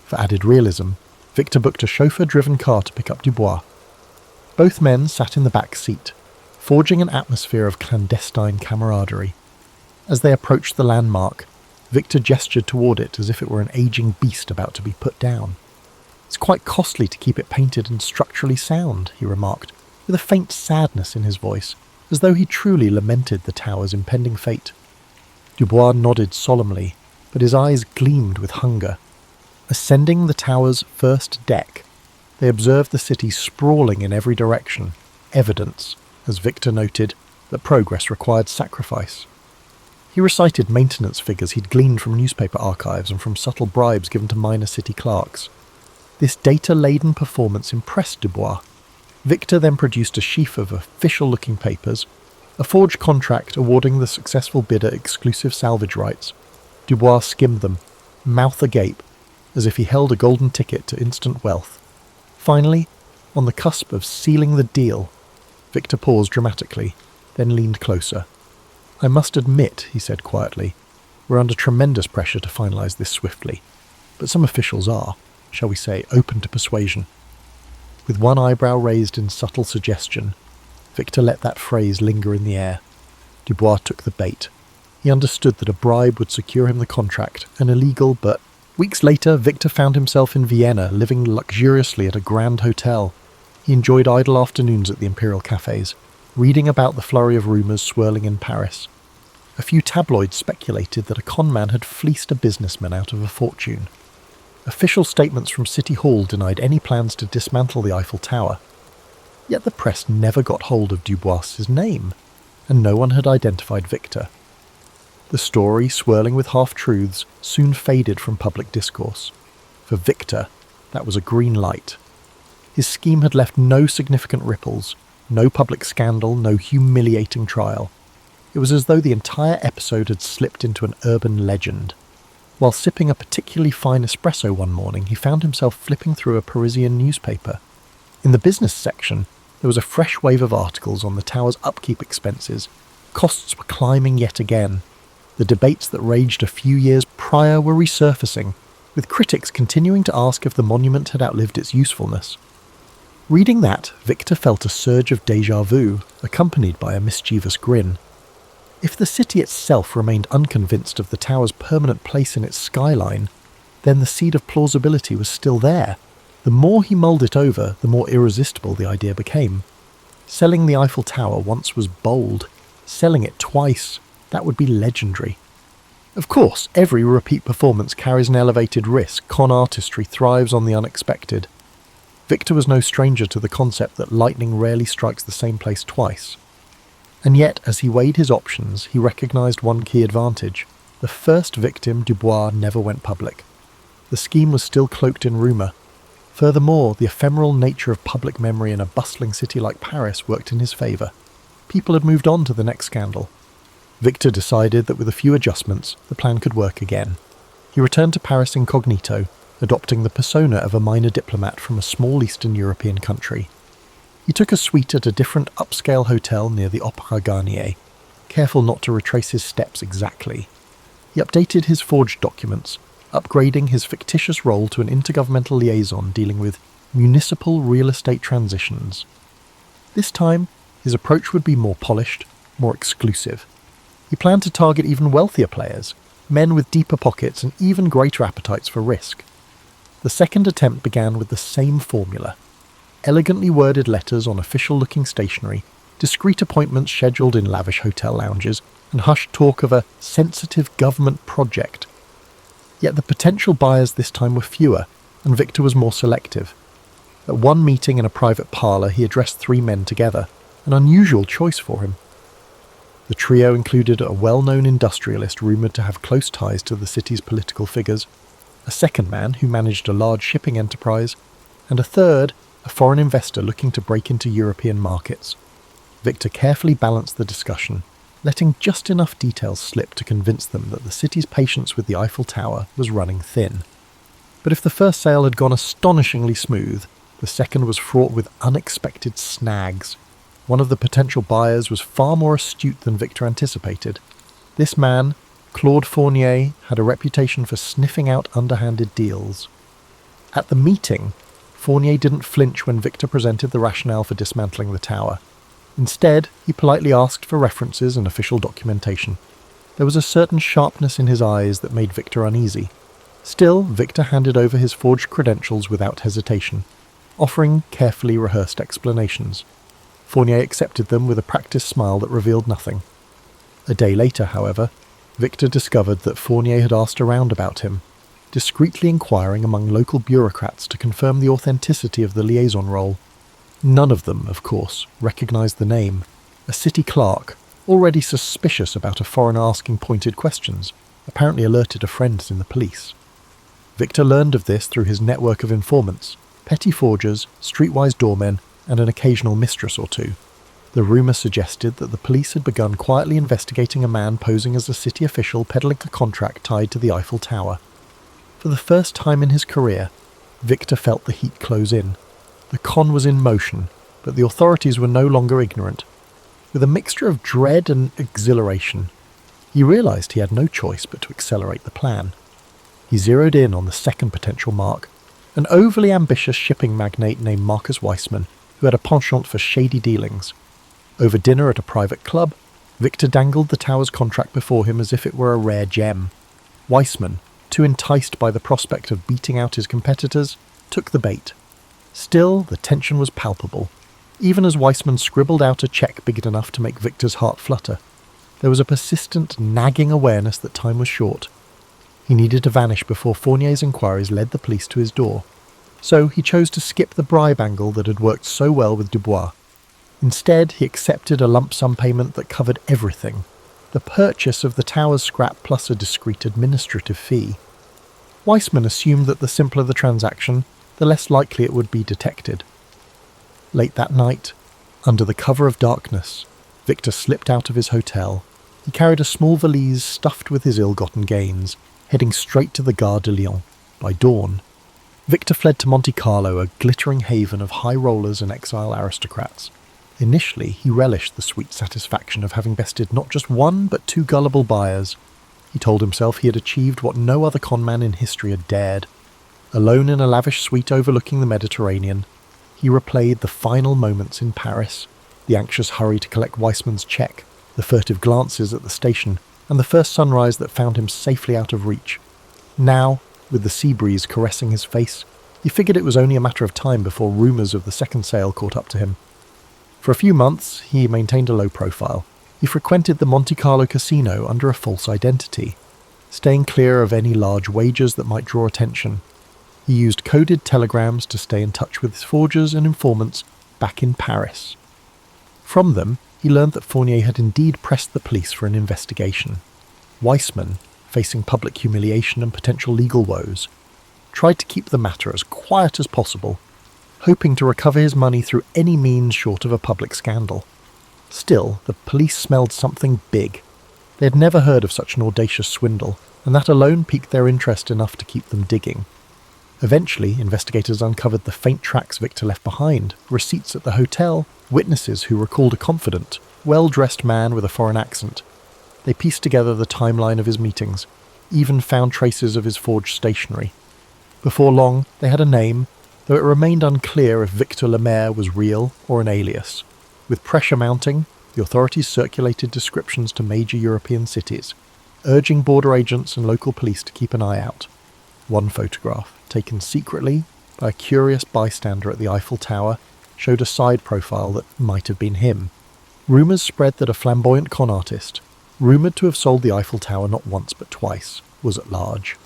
For added realism, Victor booked a chauffeur-driven car to pick up Dubois. Both men sat in the back seat, forging an atmosphere of clandestine camaraderie. As they approached the landmark, Victor gestured toward it as if it were an aging beast about to be put down. "It's quite costly to keep it painted and structurally sound," he remarked, with a faint sadness in his voice, as though he truly lamented the tower's impending fate. Dubois nodded solemnly, but his eyes gleamed with hunger. Ascending the tower's first deck, they observed the city sprawling in every direction, evidence, as Victor noted, that progress required sacrifice. He recited maintenance figures he'd gleaned from newspaper archives and from subtle bribes given to minor city clerks. This data-laden performance impressed Dubois. Victor then produced a sheaf of official-looking papers, a forged contract awarding the successful bidder exclusive salvage rights. Dubois skimmed them, mouth agape, as if he held a golden ticket to instant wealth. Finally, on the cusp of sealing the deal, Victor paused dramatically, then leaned closer. "I must admit," he said quietly, "we're under tremendous pressure to finalise this swiftly. but some officials are, shall we say, open to persuasion. With one eyebrow raised in subtle suggestion, Victor let that phrase linger in the air. Dubois took the bait. He understood that a bribe would secure him the contract, an illegal but... Weeks later, Victor found himself in Vienna, living luxuriously at a grand hotel. He enjoyed idle afternoons at the imperial cafes, reading about the flurry of rumours swirling in Paris. A few tabloids speculated that a con-man had fleeced a businessman out of a fortune. Official statements from City Hall denied any plans to dismantle the Eiffel Tower. Yet the press never got hold of Dubois's name, and no one had identified Victor. The story, swirling with half-truths, soon faded from public discourse. For Victor, that was a green light. His scheme had left no significant ripples, no public scandal, no humiliating trial. It was as though the entire episode had slipped into an urban legend. While sipping a particularly fine espresso one morning, he found himself flipping through a Parisian newspaper. In the business section, there was a fresh wave of articles on the tower's upkeep expenses. Costs were climbing yet again. The debates that raged a few years prior were resurfacing, with critics continuing to ask if the monument had outlived its usefulness. Reading that, Victor felt a surge of déjà vu, accompanied by a mischievous grin. If the city itself remained unconvinced of the tower's permanent place in its skyline, then the seed of plausibility was still there. The more he mulled it over, the more irresistible the idea became. Selling the Eiffel Tower once was bold. Selling it twice, that would be legendary. Of course, every repeat performance carries an elevated risk. Con artistry thrives on the unexpected. Victor was no stranger to the concept that lightning rarely strikes the same place twice. And yet, as he weighed his options, he recognised one key advantage. The first victim, Dubois, never went public. The scheme was still cloaked in rumour. Furthermore, the ephemeral nature of public memory in a bustling city like Paris worked in his favour. People had moved on to the next scandal. Victor decided that with a few adjustments, the plan could work again. He returned to Paris incognito, adopting the persona of a minor diplomat from a small Eastern European country. He took a suite at a different upscale hotel near the Opéra Garnier, careful not to retrace his steps exactly. He updated his forged documents, upgrading his fictitious role to an intergovernmental liaison dealing with municipal real estate transitions. This time, his approach would be more polished, more exclusive. He planned to target even wealthier players, men with deeper pockets and even greater appetites for risk. The second attempt began with the same formula. Elegantly worded letters on official-looking stationery, discreet appointments scheduled in lavish hotel lounges, and hushed talk of a sensitive government project. Yet the potential buyers this time were fewer, and Victor was more selective. At one meeting in a private parlour, he addressed 3 men together, an unusual choice for him. The trio included a well-known industrialist rumoured to have close ties to the city's political figures, a second man who managed a large shipping enterprise, and a third, a foreign investor looking to break into European markets. Victor carefully balanced the discussion, letting just enough details slip to convince them that the city's patience with the Eiffel Tower was running thin. But if the first sale had gone astonishingly smooth, the second was fraught with unexpected snags. One of the potential buyers was far more astute than Victor anticipated. This man, Claude Fournier, had a reputation for sniffing out underhanded deals. At the meeting, Fournier didn't flinch when Victor presented the rationale for dismantling the tower. Instead, he politely asked for references and official documentation. There was a certain sharpness in his eyes that made Victor uneasy. Still, Victor handed over his forged credentials without hesitation, offering carefully rehearsed explanations. Fournier accepted them with a practiced smile that revealed nothing. A day later, however, Victor discovered that Fournier had asked around about him, discreetly inquiring among local bureaucrats to confirm the authenticity of the liaison role. None of them, of course, recognised the name. A city clerk, already suspicious about a foreigner asking pointed questions, apparently alerted a friend in the police. Victor learned of this through his network of informants, petty forgers, streetwise doormen, and an occasional mistress or two. The rumour suggested that the police had begun quietly investigating a man posing as a city official peddling a contract tied to the Eiffel Tower. For the first time in his career, Victor felt the heat close in. The con was in motion, but the authorities were no longer ignorant. With a mixture of dread and exhilaration, he realised he had no choice but to accelerate the plan. He zeroed in on the second potential mark, an overly ambitious shipping magnate named Marcus Weissman, who had a penchant for shady dealings. Over dinner at a private club, Victor dangled the tower's contract before him as if it were a rare gem. Weissman, too enticed by the prospect of beating out his competitors, took the bait. Still, the tension was palpable, even as Weissman scribbled out a cheque big enough to make Victor's heart flutter. There was a persistent, nagging awareness that time was short. He needed to vanish before Fournier's inquiries led the police to his door, so he chose to skip the bribe angle that had worked so well with Dubois. Instead, he accepted a lump sum payment that covered everything, the purchase of the tower's scrap plus a discreet administrative fee. Weissman assumed that the simpler the transaction, the less likely it would be detected. Late that night, under the cover of darkness, Victor slipped out of his hotel. He carried a small valise stuffed with his ill-gotten gains, heading straight to the Gare de Lyon. By dawn, Victor fled to Monte Carlo, a glittering haven of high rollers and exile aristocrats. Initially, he relished the sweet satisfaction of having bested not just one, but two gullible buyers. He told himself he had achieved what no other conman in history had dared. Alone in a lavish suite overlooking the Mediterranean, he replayed the final moments in Paris, the anxious hurry to collect Weissman's cheque, the furtive glances at the station, and the first sunrise that found him safely out of reach. Now, with the sea breeze caressing his face, he figured it was only a matter of time before rumours of the second sale caught up to him. For a few months, he maintained a low profile. He frequented the Monte Carlo casino under a false identity, staying clear of any large wagers that might draw attention. He used coded telegrams to stay in touch with his forgers and informants back in Paris. From them, he learned that Fournier had indeed pressed the police for an investigation. Weissman, facing public humiliation and potential legal woes, tried to keep the matter as quiet as possible, hoping to recover his money through any means short of a public scandal. Still, the police smelled something big. They had never heard of such an audacious swindle, and that alone piqued their interest enough to keep them digging. Eventually, investigators uncovered the faint tracks Victor left behind, receipts at the hotel, witnesses who recalled a confident, well-dressed man with a foreign accent. They pieced together the timeline of his meetings, even found traces of his forged stationery. Before long, they had a name, though it remained unclear if Victor Lemaire was real or an alias. With pressure mounting, the authorities circulated descriptions to major European cities, urging border agents and local police to keep an eye out. One photograph, taken secretly by a curious bystander at the Eiffel Tower, showed a side profile that might have been him. Rumours spread that a flamboyant con artist, rumoured to have sold the Eiffel Tower not once but twice, was at large.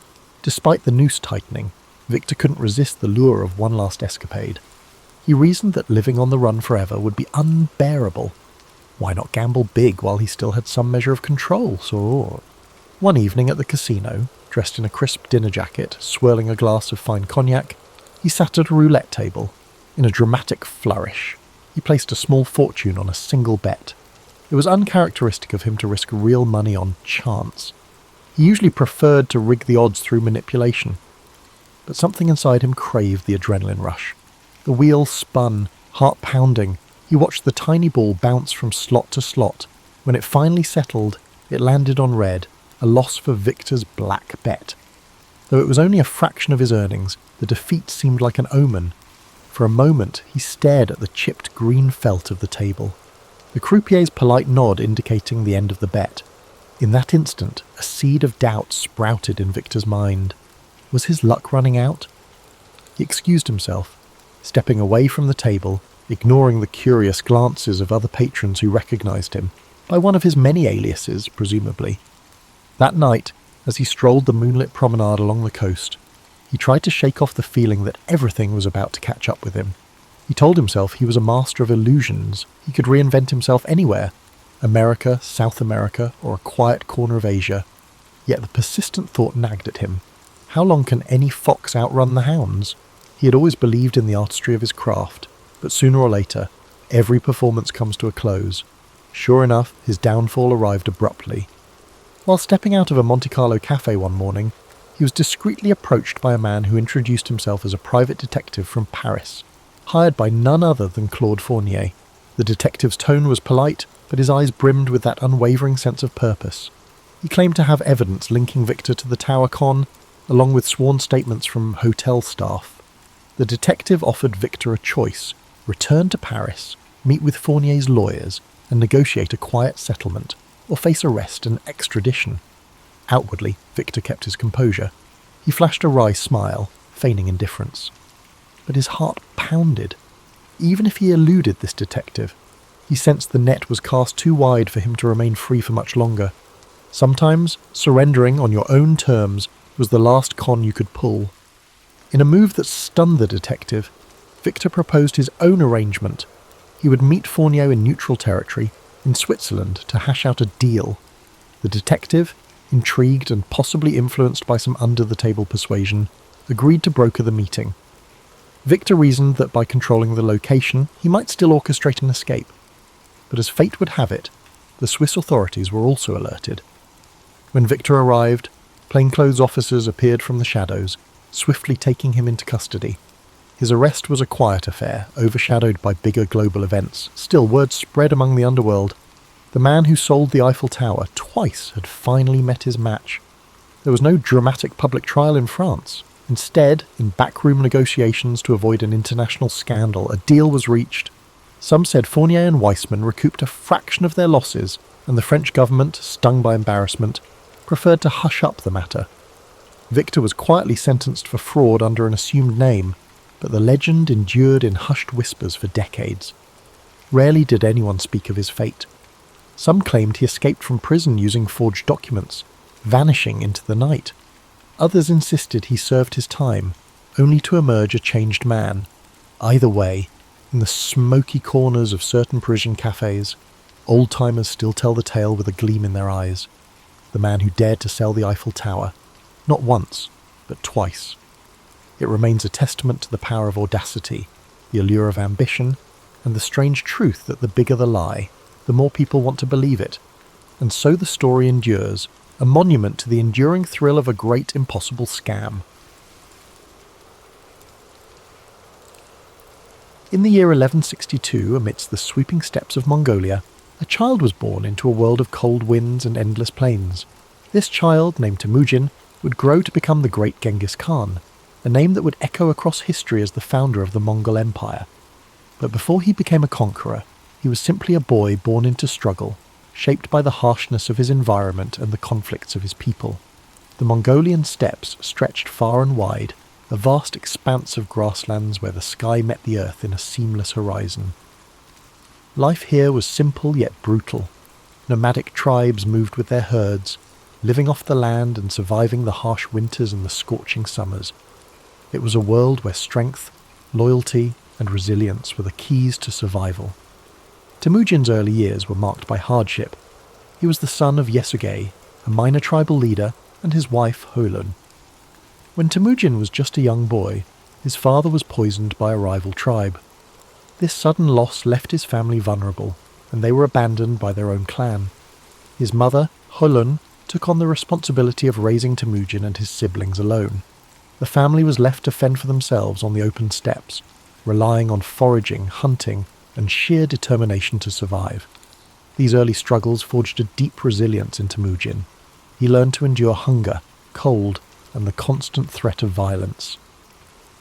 Despite the noose tightening, Victor couldn't resist the lure of one last escapade. He reasoned that living on the run forever would be unbearable. Why not gamble big while he still had some measure of control? So, one evening at the casino, dressed in a crisp dinner jacket, swirling a glass of fine cognac, he sat at a roulette table. In a dramatic flourish, he placed a small fortune on a single bet. It was uncharacteristic of him to risk real money on chance. He usually preferred to rig the odds through manipulation. But something inside him craved the adrenaline rush. The wheel spun, heart pounding. He watched the tiny ball bounce from slot to slot. When it finally settled, it landed on red, a loss for Victor's black bet. Though it was only a fraction of his earnings, the defeat seemed like an omen. For a moment, he stared at the chipped green felt of the table, the croupier's polite nod indicating the end of the bet. In that instant, a seed of doubt sprouted in Victor's mind. Was his luck running out? He excused himself, stepping away from the table, ignoring the curious glances of other patrons who recognized him, by one of his many aliases, presumably. That night, as he strolled the moonlit promenade along the coast, he tried to shake off the feeling that everything was about to catch up with him. He told himself he was a master of illusions. He could reinvent himself anywhere, America, South America, or a quiet corner of Asia. Yet the persistent thought nagged at him. How long can any fox outrun the hounds? He had always believed in the artistry of his craft, but sooner or later, every performance comes to a close. Sure enough, his downfall arrived abruptly. While stepping out of a Monte Carlo cafe one morning, he was discreetly approached by a man who introduced himself as a private detective from Paris, hired by none other than Claude Fournier. The detective's tone was polite, but his eyes brimmed with that unwavering sense of purpose. He claimed to have evidence linking Victor to the Tower con, along with sworn statements from hotel staff. The detective offered Victor a choice: return to Paris, meet with Fournier's lawyers, and negotiate a quiet settlement, or face arrest and extradition. Outwardly, Victor kept his composure. He flashed a wry smile, feigning indifference. But his heart pounded. Even if he eluded this detective, he sensed the net was cast too wide for him to remain free for much longer. Sometimes, surrendering on your own terms was the last con you could pull. In a move that stunned the detective, Victor proposed his own arrangement. He would meet Fournier in neutral territory, in Switzerland, to hash out a deal. The detective, intrigued and possibly influenced by some under-the-table persuasion, agreed to broker the meeting. Victor reasoned that by controlling the location, he might still orchestrate an escape. But as fate would have it, the Swiss authorities were also alerted. When Victor arrived, plainclothes officers appeared from the shadows, swiftly taking him into custody. His arrest was a quiet affair, overshadowed by bigger global events. Still, word spread among the underworld. The man who sold the Eiffel Tower twice had finally met his match. There was no dramatic public trial in France. Instead, in backroom negotiations to avoid an international scandal, a deal was reached. Some said Fournier and Weissman recouped a fraction of their losses, and the French government, stung by embarrassment, preferred to hush up the matter. Victor was quietly sentenced for fraud under an assumed name, but the legend endured in hushed whispers for decades. Rarely did anyone speak of his fate. Some claimed he escaped from prison using forged documents, vanishing into the night. Others insisted he served his time, only to emerge a changed man. Either way, in the smoky corners of certain Parisian cafes, old-timers still tell the tale with a gleam in their eyes. The man who dared to sell the Eiffel Tower, not once, but twice. It remains a testament to the power of audacity, the allure of ambition, and the strange truth that the bigger the lie, the more people want to believe it. And so the story endures, a monument to the enduring thrill of a great impossible scam. In the year 1162, amidst the sweeping steppes of Mongolia, a child was born into a world of cold winds and endless plains. This child, named Temujin, would grow to become the great Genghis Khan, a name that would echo across history as the founder of the Mongol Empire. But before he became a conqueror, he was simply a boy born into struggle, shaped by the harshness of his environment and the conflicts of his people. The Mongolian steppes stretched far and wide, a vast expanse of grasslands where the sky met the earth in a seamless horizon. Life here was simple yet brutal. Nomadic tribes moved with their herds, living off the land and surviving the harsh winters and the scorching summers. It was a world where strength, loyalty, and resilience were the keys to survival. Temujin's early years were marked by hardship. He was the son of Yesugei, a minor tribal leader, and his wife Holun. When Temujin was just a young boy, his father was poisoned by a rival tribe. This sudden loss left his family vulnerable, and they were abandoned by their own clan. His mother, Holun, took on the responsibility of raising Temujin and his siblings alone. The family was left to fend for themselves on the open steppes, relying on foraging, hunting, and sheer determination to survive. These early struggles forged a deep resilience in Temujin. He learned to endure hunger, cold, and the constant threat of violence.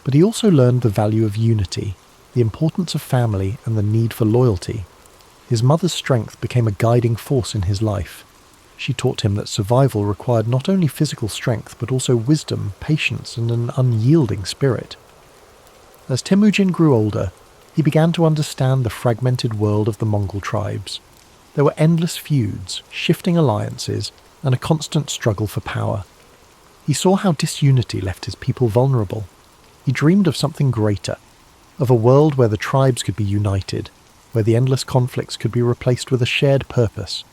But he also learned the value of unity, the importance of family, and the need for loyalty. His mother's strength became a guiding force in his life. She taught him that survival required not only physical strength, but also wisdom, patience, and an unyielding spirit. As Temujin grew older, he began to understand the fragmented world of the Mongol tribes. There were endless feuds, shifting alliances, and a constant struggle for power. He saw how disunity left his people vulnerable. He dreamed of something greater, of a world where the tribes could be united, where the endless conflicts could be replaced with a shared purpose.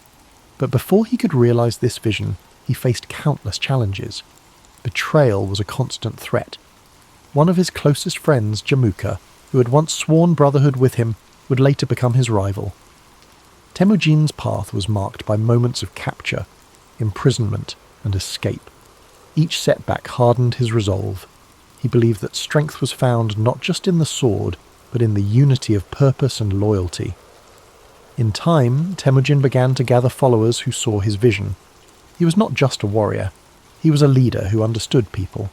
But before he could realize this vision, he faced countless challenges. Betrayal was a constant threat. One of his closest friends, Jamuka, who had once sworn brotherhood with him, would later become his rival. Temujin's path was marked by moments of capture, imprisonment, and escape. Each setback hardened his resolve. He believed that strength was found not just in the sword, but in the unity of purpose and loyalty. In time, Temujin began to gather followers who saw his vision. He was not just a warrior. He was a leader who understood people.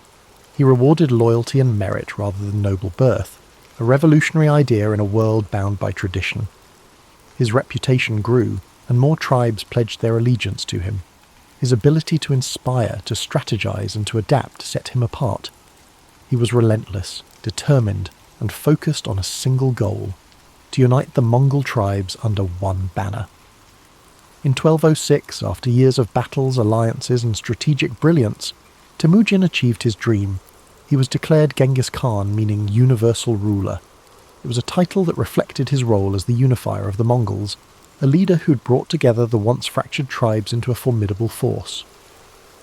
He rewarded loyalty and merit rather than noble birth, a revolutionary idea in a world bound by tradition. His reputation grew, and more tribes pledged their allegiance to him. His ability to inspire, to strategize, and to adapt set him apart. He was relentless, determined, and focused on a single goal: to unite the Mongol tribes under one banner. In 1206, after years of battles, alliances, and strategic brilliance, Temujin achieved his dream. He was declared Genghis Khan, meaning universal ruler. It was a title that reflected his role as the unifier of the Mongols, a leader who'd brought together the once fractured tribes into a formidable force.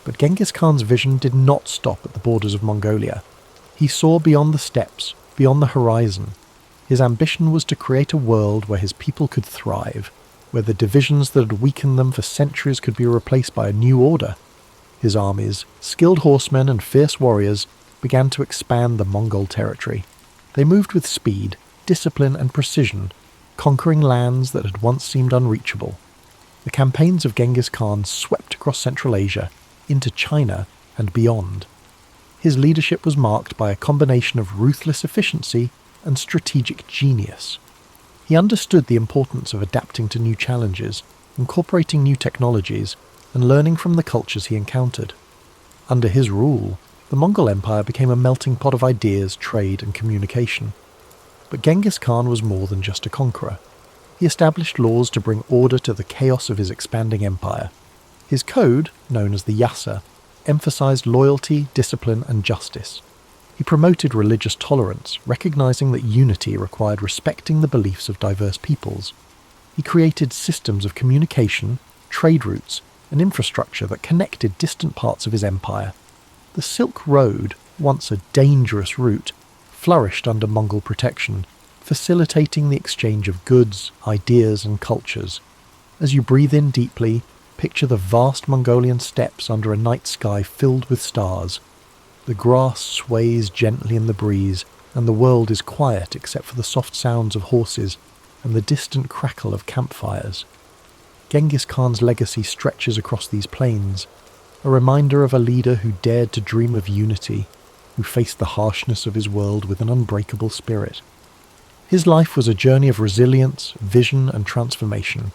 But Genghis Khan's vision did not stop at the borders of Mongolia. He saw beyond the steppes, beyond the horizon. His ambition was to create a world where his people could thrive, where the divisions that had weakened them for centuries could be replaced by a new order. His armies, skilled horsemen and fierce warriors, began to expand the Mongol territory. They moved with speed, discipline and precision, conquering lands that had once seemed unreachable. The campaigns of Genghis Khan swept across Central Asia, into China and beyond. His leadership was marked by a combination of ruthless efficiency and strategic genius. He understood the importance of adapting to new challenges, incorporating new technologies, and learning from the cultures he encountered. Under his rule, the Mongol Empire became a melting pot of ideas, trade, and communication. But Genghis Khan was more than just a conqueror. He established laws to bring order to the chaos of his expanding empire. His code, known as the Yasa, emphasized loyalty, discipline, and justice. He promoted religious tolerance, recognizing that unity required respecting the beliefs of diverse peoples. He created systems of communication, trade routes, and infrastructure that connected distant parts of his empire. The Silk Road, once a dangerous route, flourished under Mongol protection, facilitating the exchange of goods, ideas, and cultures. As you breathe in deeply, picture the vast Mongolian steppes under a night sky filled with stars. The grass sways gently in the breeze, and the world is quiet except for the soft sounds of horses and the distant crackle of campfires. Genghis Khan's legacy stretches across these plains, a reminder of a leader who dared to dream of unity, who faced the harshness of his world with an unbreakable spirit. His life was a journey of resilience, vision, and transformation.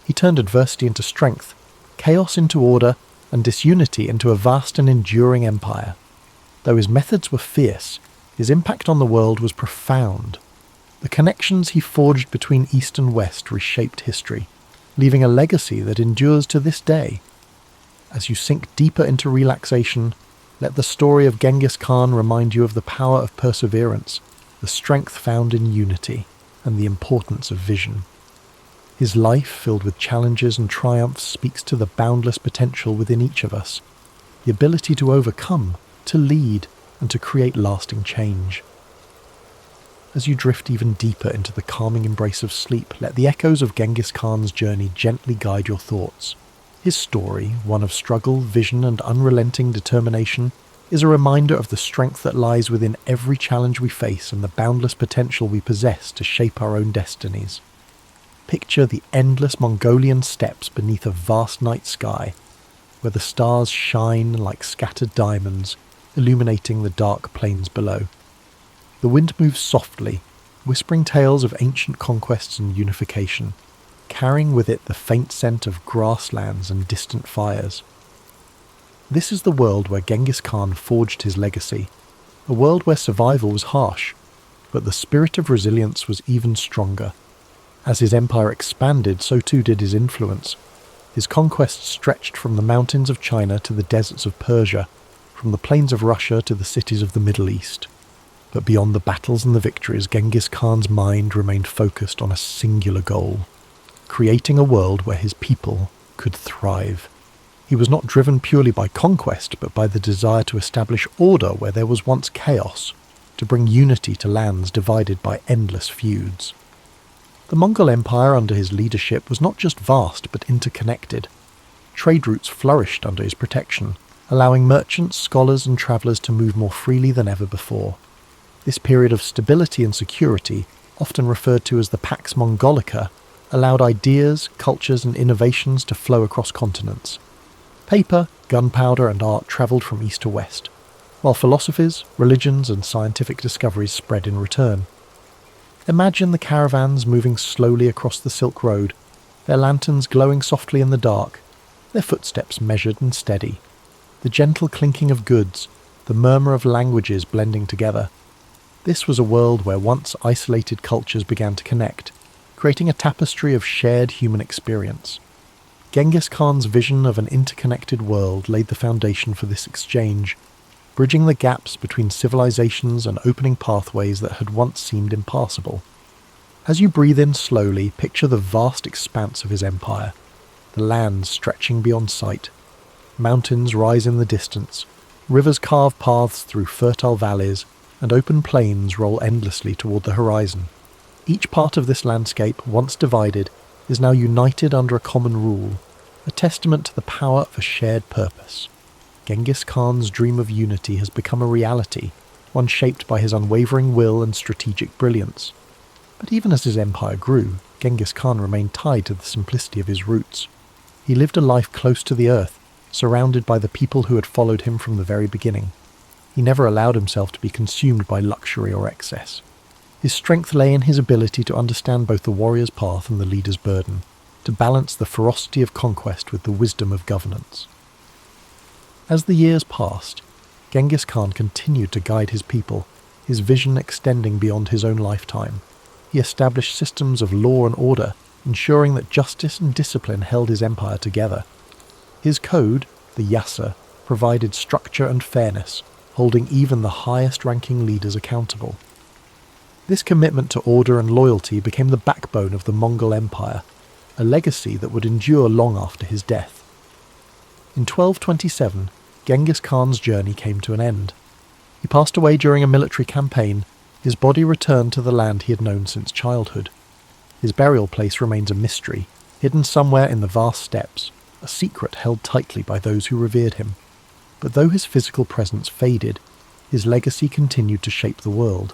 He turned adversity into strength, chaos into order, and disunity into a vast and enduring empire. Though his methods were fierce, his impact on the world was profound. The connections he forged between East and West reshaped history, leaving a legacy that endures to this day. As you sink deeper into relaxation, let the story of Genghis Khan remind you of the power of perseverance, the strength found in unity, and the importance of vision. His life, filled with challenges and triumphs, speaks to the boundless potential within each of us, the ability to overcome, to lead, and to create lasting change. As you drift even deeper into the calming embrace of sleep, let the echoes of Genghis Khan's journey gently guide your thoughts. His story, one of struggle, vision, and unrelenting determination, is a reminder of the strength that lies within every challenge we face and the boundless potential we possess to shape our own destinies. Picture the endless Mongolian steppes beneath a vast night sky, where the stars shine like scattered diamonds, illuminating the dark plains below. The wind moves softly, whispering tales of ancient conquests and unification, carrying with it the faint scent of grasslands and distant fires. This is the world where Genghis Khan forged his legacy, a world where survival was harsh, but the spirit of resilience was even stronger. As his empire expanded, so too did his influence. His conquests stretched from the mountains of China to the deserts of Persia, from the plains of Russia to the cities of the Middle East. But beyond the battles and the victories, Genghis Khan's mind remained focused on a singular goal: creating a world where his people could thrive. He was not driven purely by conquest, but by the desire to establish order where there was once chaos, to bring unity to lands divided by endless feuds. The Mongol Empire under his leadership was not just vast, but interconnected. Trade routes flourished under his protection, allowing merchants, scholars, and travellers to move more freely than ever before. This period of stability and security, often referred to as the Pax Mongolica, allowed ideas, cultures, and innovations to flow across continents. Paper, gunpowder, and art travelled from east to west, while philosophies, religions, and scientific discoveries spread in return. Imagine the caravans moving slowly across the Silk Road, their lanterns glowing softly in the dark, their footsteps measured and steady, the gentle clinking of goods, the murmur of languages blending together. This was a world where once isolated cultures began to connect, creating a tapestry of shared human experience. Genghis Khan's vision of an interconnected world laid the foundation for this exchange, bridging the gaps between civilizations and opening pathways that had once seemed impassable. As you breathe in slowly, picture the vast expanse of his empire, the lands stretching beyond sight. Mountains rise in the distance, rivers carve paths through fertile valleys, and open plains roll endlessly toward the horizon. Each part of this landscape, once divided, is now united under a common rule, a testament to the power of a shared purpose. Genghis Khan's dream of unity has become a reality, one shaped by his unwavering will and strategic brilliance. But even as his empire grew, Genghis Khan remained tied to the simplicity of his roots. He lived a life close to the earth, surrounded by the people who had followed him from the very beginning. He never allowed himself to be consumed by luxury or excess. His strength lay in his ability to understand both the warrior's path and the leader's burden, to balance the ferocity of conquest with the wisdom of governance. As the years passed, Genghis Khan continued to guide his people, his vision extending beyond his own lifetime. He established systems of law and order, ensuring that justice and discipline held his empire together. His code, the Yasa, provided structure and fairness, holding even the highest-ranking leaders accountable. This commitment to order and loyalty became the backbone of the Mongol Empire, a legacy that would endure long after his death. In 1227, Genghis Khan's journey came to an end. He passed away during a military campaign. His body returned to the land he had known since childhood. His burial place remains a mystery, hidden somewhere in the vast steppes, a secret held tightly by those who revered him. But though his physical presence faded, his legacy continued to shape the world.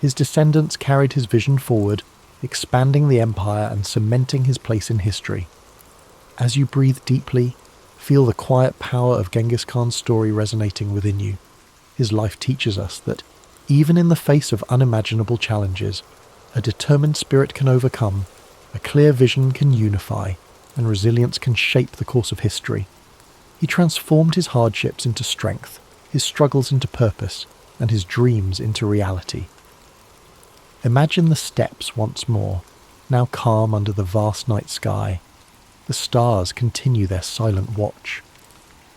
His descendants carried his vision forward, expanding the empire and cementing his place in history. As you breathe deeply, feel the quiet power of Genghis Khan's story resonating within you. His life teaches us that, even in the face of unimaginable challenges, a determined spirit can overcome, a clear vision can unify, and resilience can shape the course of history. He transformed his hardships into strength, his struggles into purpose, and his dreams into reality. Imagine the steppes once more, now calm under the vast night sky. The stars continue their silent watch.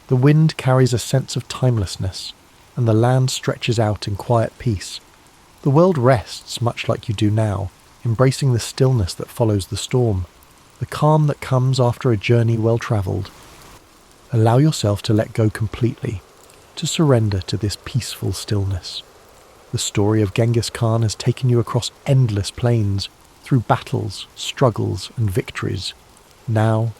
The wind carries a sense of timelessness, and the land stretches out in quiet peace. The world rests much like you do now, embracing the stillness that follows the storm, the calm that comes after a journey well travelled. Allow yourself to let go completely, to surrender to this peaceful stillness. The story of Genghis Khan has taken you across endless plains, through battles, struggles, and victories. Now,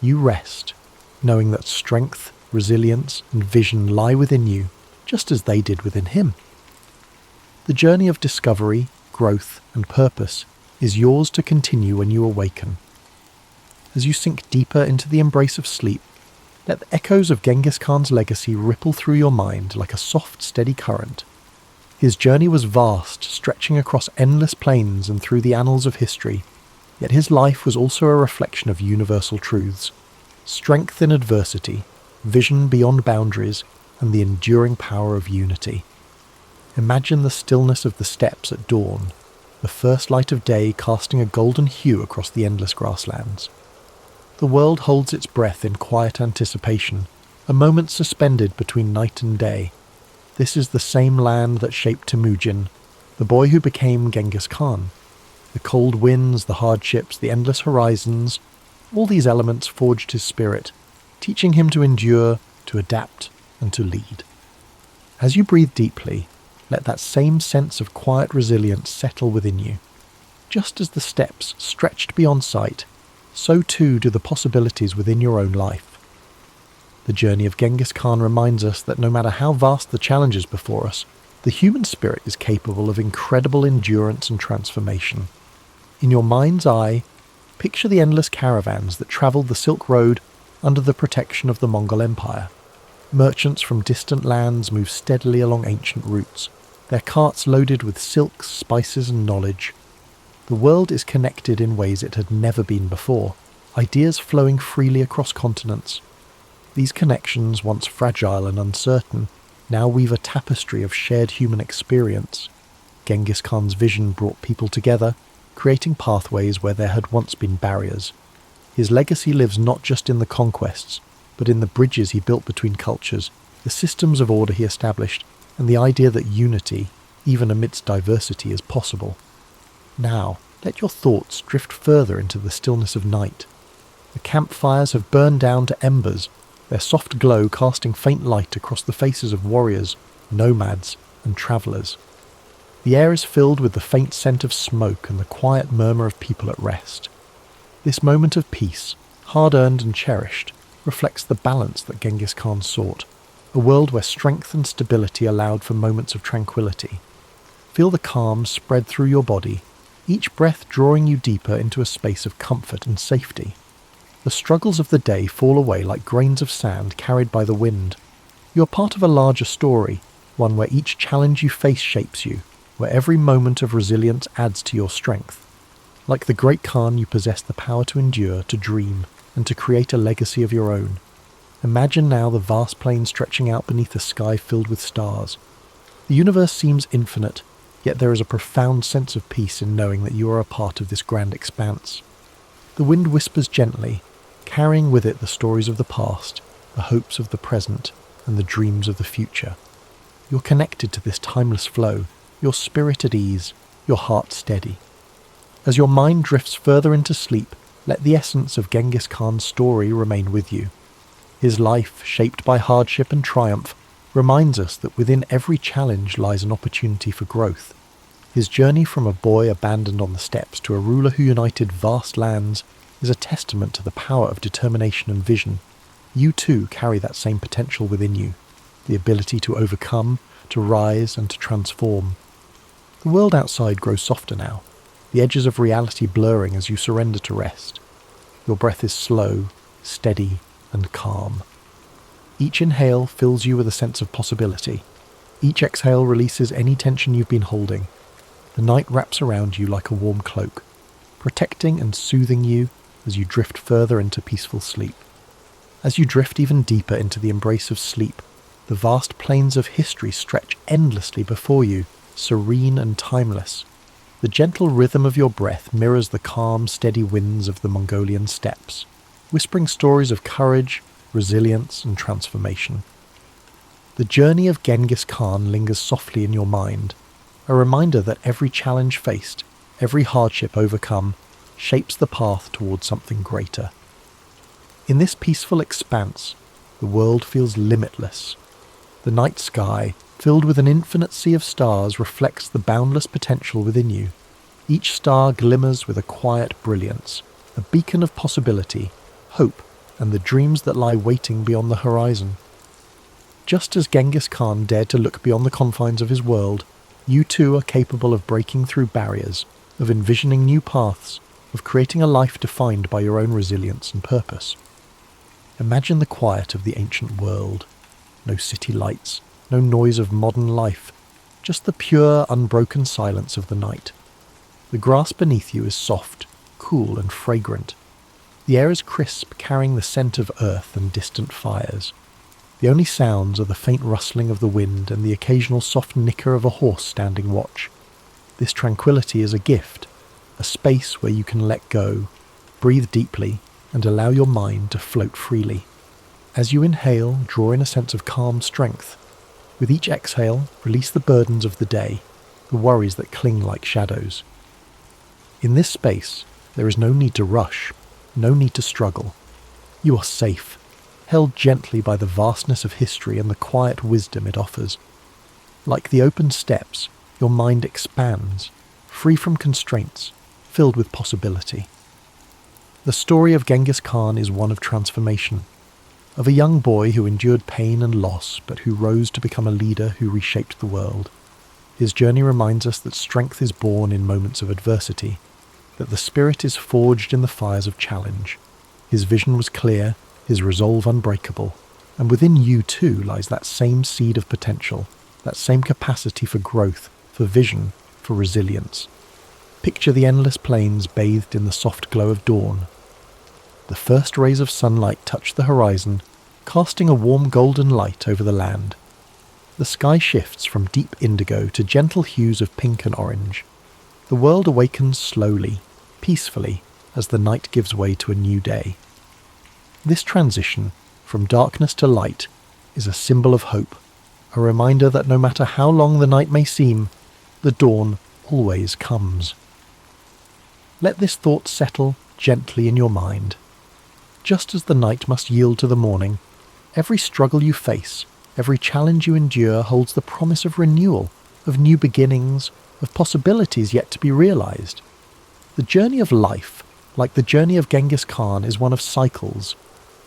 you rest, knowing that strength, resilience, and vision lie within you, just as they did within him. The journey of discovery, growth, and purpose is yours to continue when you awaken. As you sink deeper into the embrace of sleep, let the echoes of Genghis Khan's legacy ripple through your mind like a soft, steady current. His journey was vast, stretching across endless plains and through the annals of history, yet his life was also a reflection of universal truths: strength in adversity, vision beyond boundaries, and the enduring power of unity. Imagine the stillness of the steppes at dawn, the first light of day casting a golden hue across the endless grasslands. The world holds its breath in quiet anticipation, a moment suspended between night and day. This is the same land that shaped Temujin, the boy who became Genghis Khan. The cold winds, the hardships, the endless horizons, all these elements forged his spirit, teaching him to endure, to adapt, and to lead. As you breathe deeply, let that same sense of quiet resilience settle within you. Just as the steppes stretched beyond sight, so too do the possibilities within your own life. The journey of Genghis Khan reminds us that no matter how vast the challenges before us, the human spirit is capable of incredible endurance and transformation. In your mind's eye, picture the endless caravans that travelled the Silk Road, under the protection of the Mongol Empire. Merchants from distant lands move steadily along ancient routes, their carts loaded with silks, spices and knowledge. The world is connected in ways it had never been before, ideas flowing freely across continents. These connections, once fragile and uncertain, now weave a tapestry of shared human experience. Genghis Khan's vision brought people together, creating pathways where there had once been barriers. His legacy lives not just in the conquests, but in the bridges he built between cultures, the systems of order he established, and the idea that unity, even amidst diversity, is possible. Now, let your thoughts drift further into the stillness of night. The campfires have burned down to embers, their soft glow casting faint light across the faces of warriors, nomads, and travellers. The air is filled with the faint scent of smoke and the quiet murmur of people at rest. This moment of peace, hard-earned and cherished, reflects the balance that Genghis Khan sought, a world where strength and stability allowed for moments of tranquility. Feel the calm spread through your body, each breath drawing you deeper into a space of comfort and safety. The struggles of the day fall away like grains of sand carried by the wind. You are part of a larger story, one where each challenge you face shapes you, where every moment of resilience adds to your strength. Like the great Khan, you possess the power to endure, to dream, and to create a legacy of your own. Imagine now the vast plain stretching out beneath a sky filled with stars. The universe seems infinite, yet there is a profound sense of peace in knowing that you are a part of this grand expanse. The wind whispers gently, carrying with it the stories of the past, the hopes of the present, and the dreams of the future. You're connected to this timeless flow, your spirit at ease, your heart steady. As your mind drifts further into sleep, let the essence of Genghis Khan's story remain with you. His life, shaped by hardship and triumph, reminds us that within every challenge lies an opportunity for growth. His journey from a boy abandoned on the steppes to a ruler who united vast lands is a testament to the power of determination and vision. You too carry that same potential within you, the ability to overcome, to rise and to transform. The world outside grows softer now, the edges of reality blurring as you surrender to rest. Your breath is slow, steady, and calm. Each inhale fills you with a sense of possibility. Each exhale releases any tension you've been holding. The night wraps around you like a warm cloak, protecting and soothing you as you drift further into peaceful sleep. As you drift even deeper into the embrace of sleep, the vast plains of history stretch endlessly before you, serene and timeless. The gentle rhythm of your breath mirrors the calm, steady winds of the Mongolian steppes, whispering stories of courage, resilience, and transformation. The journey of Genghis Khan lingers softly in your mind, a reminder that every challenge faced, every hardship overcome, shapes the path towards something greater. In this peaceful expanse, the world feels limitless. The night sky, filled with an infinite sea of stars, reflects the boundless potential within you. Each star glimmers with a quiet brilliance, a beacon of possibility, hope, and the dreams that lie waiting beyond the horizon. Just as Genghis Khan dared to look beyond the confines of his world, you too are capable of breaking through barriers, of envisioning new paths, of creating a life defined by your own resilience and purpose. Imagine the quiet of the ancient world. No city lights, no noise of modern life, just the pure, unbroken silence of the night. The grass beneath you is soft, cool and fragrant. The air is crisp, carrying the scent of earth and distant fires. The only sounds are the faint rustling of the wind and the occasional soft nicker of a horse standing watch. This tranquility is a gift, a space where you can let go, breathe deeply, and allow your mind to float freely. As you inhale, draw in a sense of calm strength. With each exhale, release the burdens of the day, the worries that cling like shadows. In this space, there is no need to rush, no need to struggle. You are safe, held gently by the vastness of history and the quiet wisdom it offers. Like the open steppes, your mind expands, free from constraints, filled with possibility. The story of Genghis Khan is one of transformation, of a young boy who endured pain and loss, but who rose to become a leader who reshaped the world. His journey reminds us that strength is born in moments of adversity, that the spirit is forged in the fires of challenge. His vision was clear, his resolve unbreakable, and within you too lies that same seed of potential, that same capacity for growth, for vision, for resilience. Picture the endless plains bathed in the soft glow of dawn. The first rays of sunlight touch the horizon, casting a warm golden light over the land. The sky shifts from deep indigo to gentle hues of pink and orange. The world awakens slowly, peacefully, as the night gives way to a new day. This transition, from darkness to light, is a symbol of hope, a reminder that no matter how long the night may seem, the dawn always comes. Let this thought settle gently in your mind. Just as the night must yield to the morning, every struggle you face, every challenge you endure holds the promise of renewal, of new beginnings, of possibilities yet to be realized. The journey of life, like the journey of Genghis Khan, is one of cycles,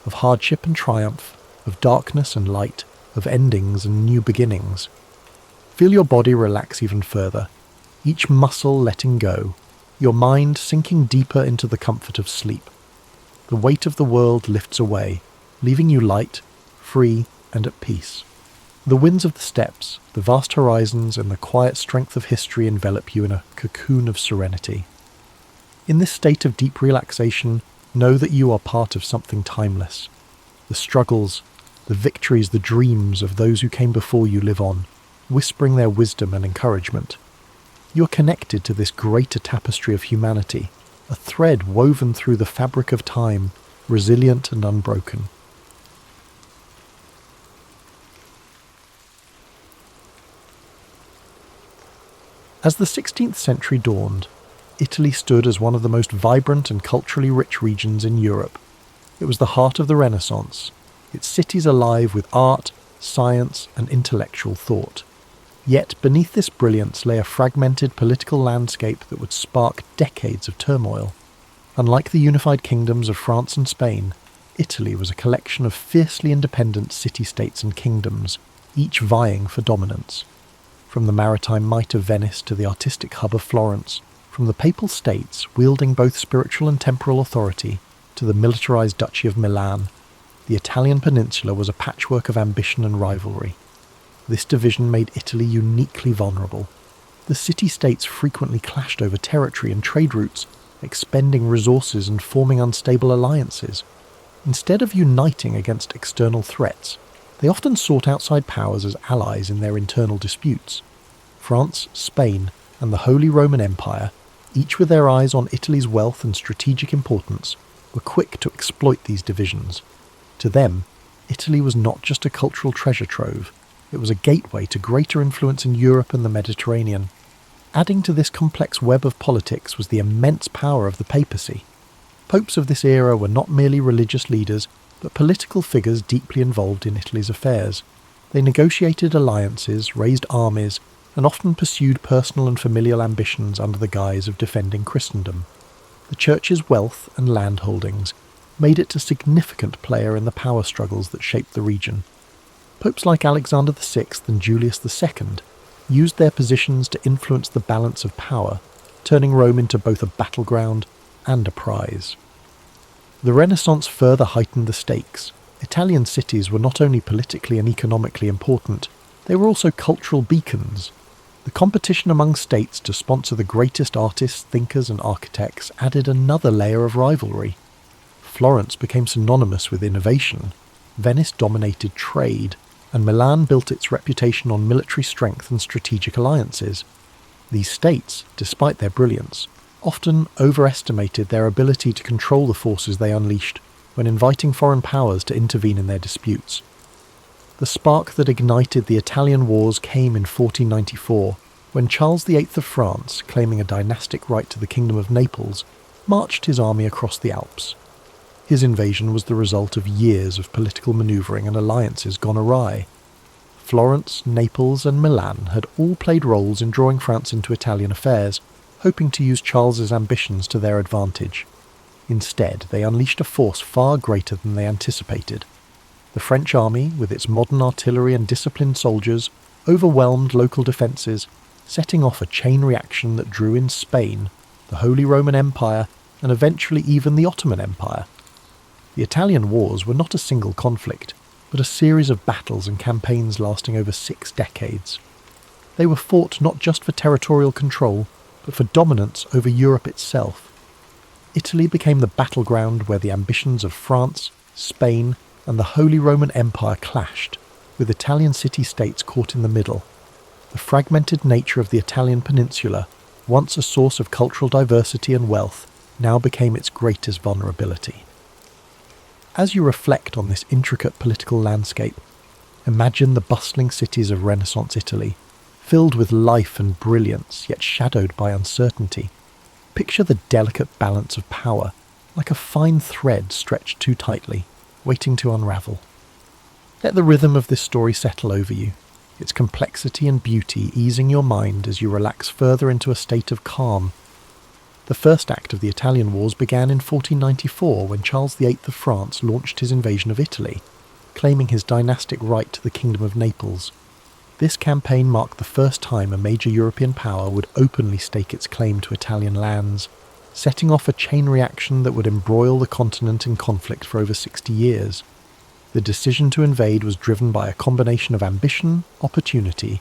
of hardship and triumph, of darkness and light, of endings and new beginnings. Feel your body relax even further, each muscle letting go, your mind sinking deeper into the comfort of sleep. The weight of the world lifts away, leaving you light, free, and at peace. The winds of the steppes, the vast horizons, and the quiet strength of history envelop you in a cocoon of serenity. In this state of deep relaxation, know that you are part of something timeless. The struggles, the victories, the dreams of those who came before you live on, whispering their wisdom and encouragement. You are connected to this greater tapestry of humanity, a thread woven through the fabric of time, resilient and unbroken. As the 16th century dawned, Italy stood as one of the most vibrant and culturally rich regions in Europe. It was the heart of the Renaissance, its cities alive with art, science, and intellectual thought. Yet beneath this brilliance lay a fragmented political landscape that would spark decades of turmoil. Unlike the unified kingdoms of France and Spain, Italy was a collection of fiercely independent city-states and kingdoms, each vying for dominance. From the maritime might of Venice to the artistic hub of Florence, from the papal states wielding both spiritual and temporal authority to the militarized Duchy of Milan, the Italian peninsula was a patchwork of ambition and rivalry. This division made Italy uniquely vulnerable. The city-states frequently clashed over territory and trade routes, expending resources and forming unstable alliances. Instead of uniting against external threats, they often sought outside powers as allies in their internal disputes. France, Spain, and the Holy Roman Empire, each with their eyes on Italy's wealth and strategic importance, were quick to exploit these divisions. To them, Italy was not just a cultural treasure trove, it was a gateway to greater influence in Europe and the Mediterranean. Adding to this complex web of politics was the immense power of the papacy. Popes of this era were not merely religious leaders, but political figures deeply involved in Italy's affairs. They negotiated alliances, raised armies, and often pursued personal and familial ambitions under the guise of defending Christendom. The Church's wealth and land holdings made it a significant player in the power struggles that shaped the region. Popes like Alexander VI and Julius II used their positions to influence the balance of power, turning Rome into both a battleground and a prize. The Renaissance further heightened the stakes. Italian cities were not only politically and economically important, they were also cultural beacons. The competition among states to sponsor the greatest artists, thinkers, and architects added another layer of rivalry. Florence became synonymous with innovation, Venice dominated trade, and Milan built its reputation on military strength and strategic alliances. These states, despite their brilliance, often overestimated their ability to control the forces they unleashed when inviting foreign powers to intervene in their disputes. The spark that ignited the Italian wars came in 1494, when Charles VIII of France, claiming a dynastic right to the Kingdom of Naples, marched his army across the Alps. His invasion was the result of years of political manoeuvring and alliances gone awry. Florence, Naples, and Milan had all played roles in drawing France into Italian affairs, hoping to use Charles's ambitions to their advantage. Instead, they unleashed a force far greater than they anticipated. The French army, with its modern artillery and disciplined soldiers, overwhelmed local defences, setting off a chain reaction that drew in Spain, the Holy Roman Empire, and eventually even the Ottoman Empire. The Italian wars were not a single conflict, but a series of battles and campaigns lasting over 6 decades. They were fought not just for territorial control, but for dominance over Europe itself. Italy became the battleground where the ambitions of France, Spain, and the Holy Roman Empire clashed, with Italian city-states caught in the middle. The fragmented nature of the Italian peninsula, once a source of cultural diversity and wealth, now became its greatest vulnerability. As you reflect on this intricate political landscape, imagine the bustling cities of Renaissance Italy, filled with life and brilliance, yet shadowed by uncertainty. Picture the delicate balance of power, like a fine thread stretched too tightly, waiting to unravel. Let the rhythm of this story settle over you, its complexity and beauty easing your mind as you relax further into a state of calm. The first act of the Italian Wars began in 1494 when Charles VIII of France launched his invasion of Italy, claiming his dynastic right to the Kingdom of Naples. This campaign marked the first time a major European power would openly stake its claim to Italian lands, setting off a chain reaction that would embroil the continent in conflict for over 60 years. The decision to invade was driven by a combination of ambition, opportunity,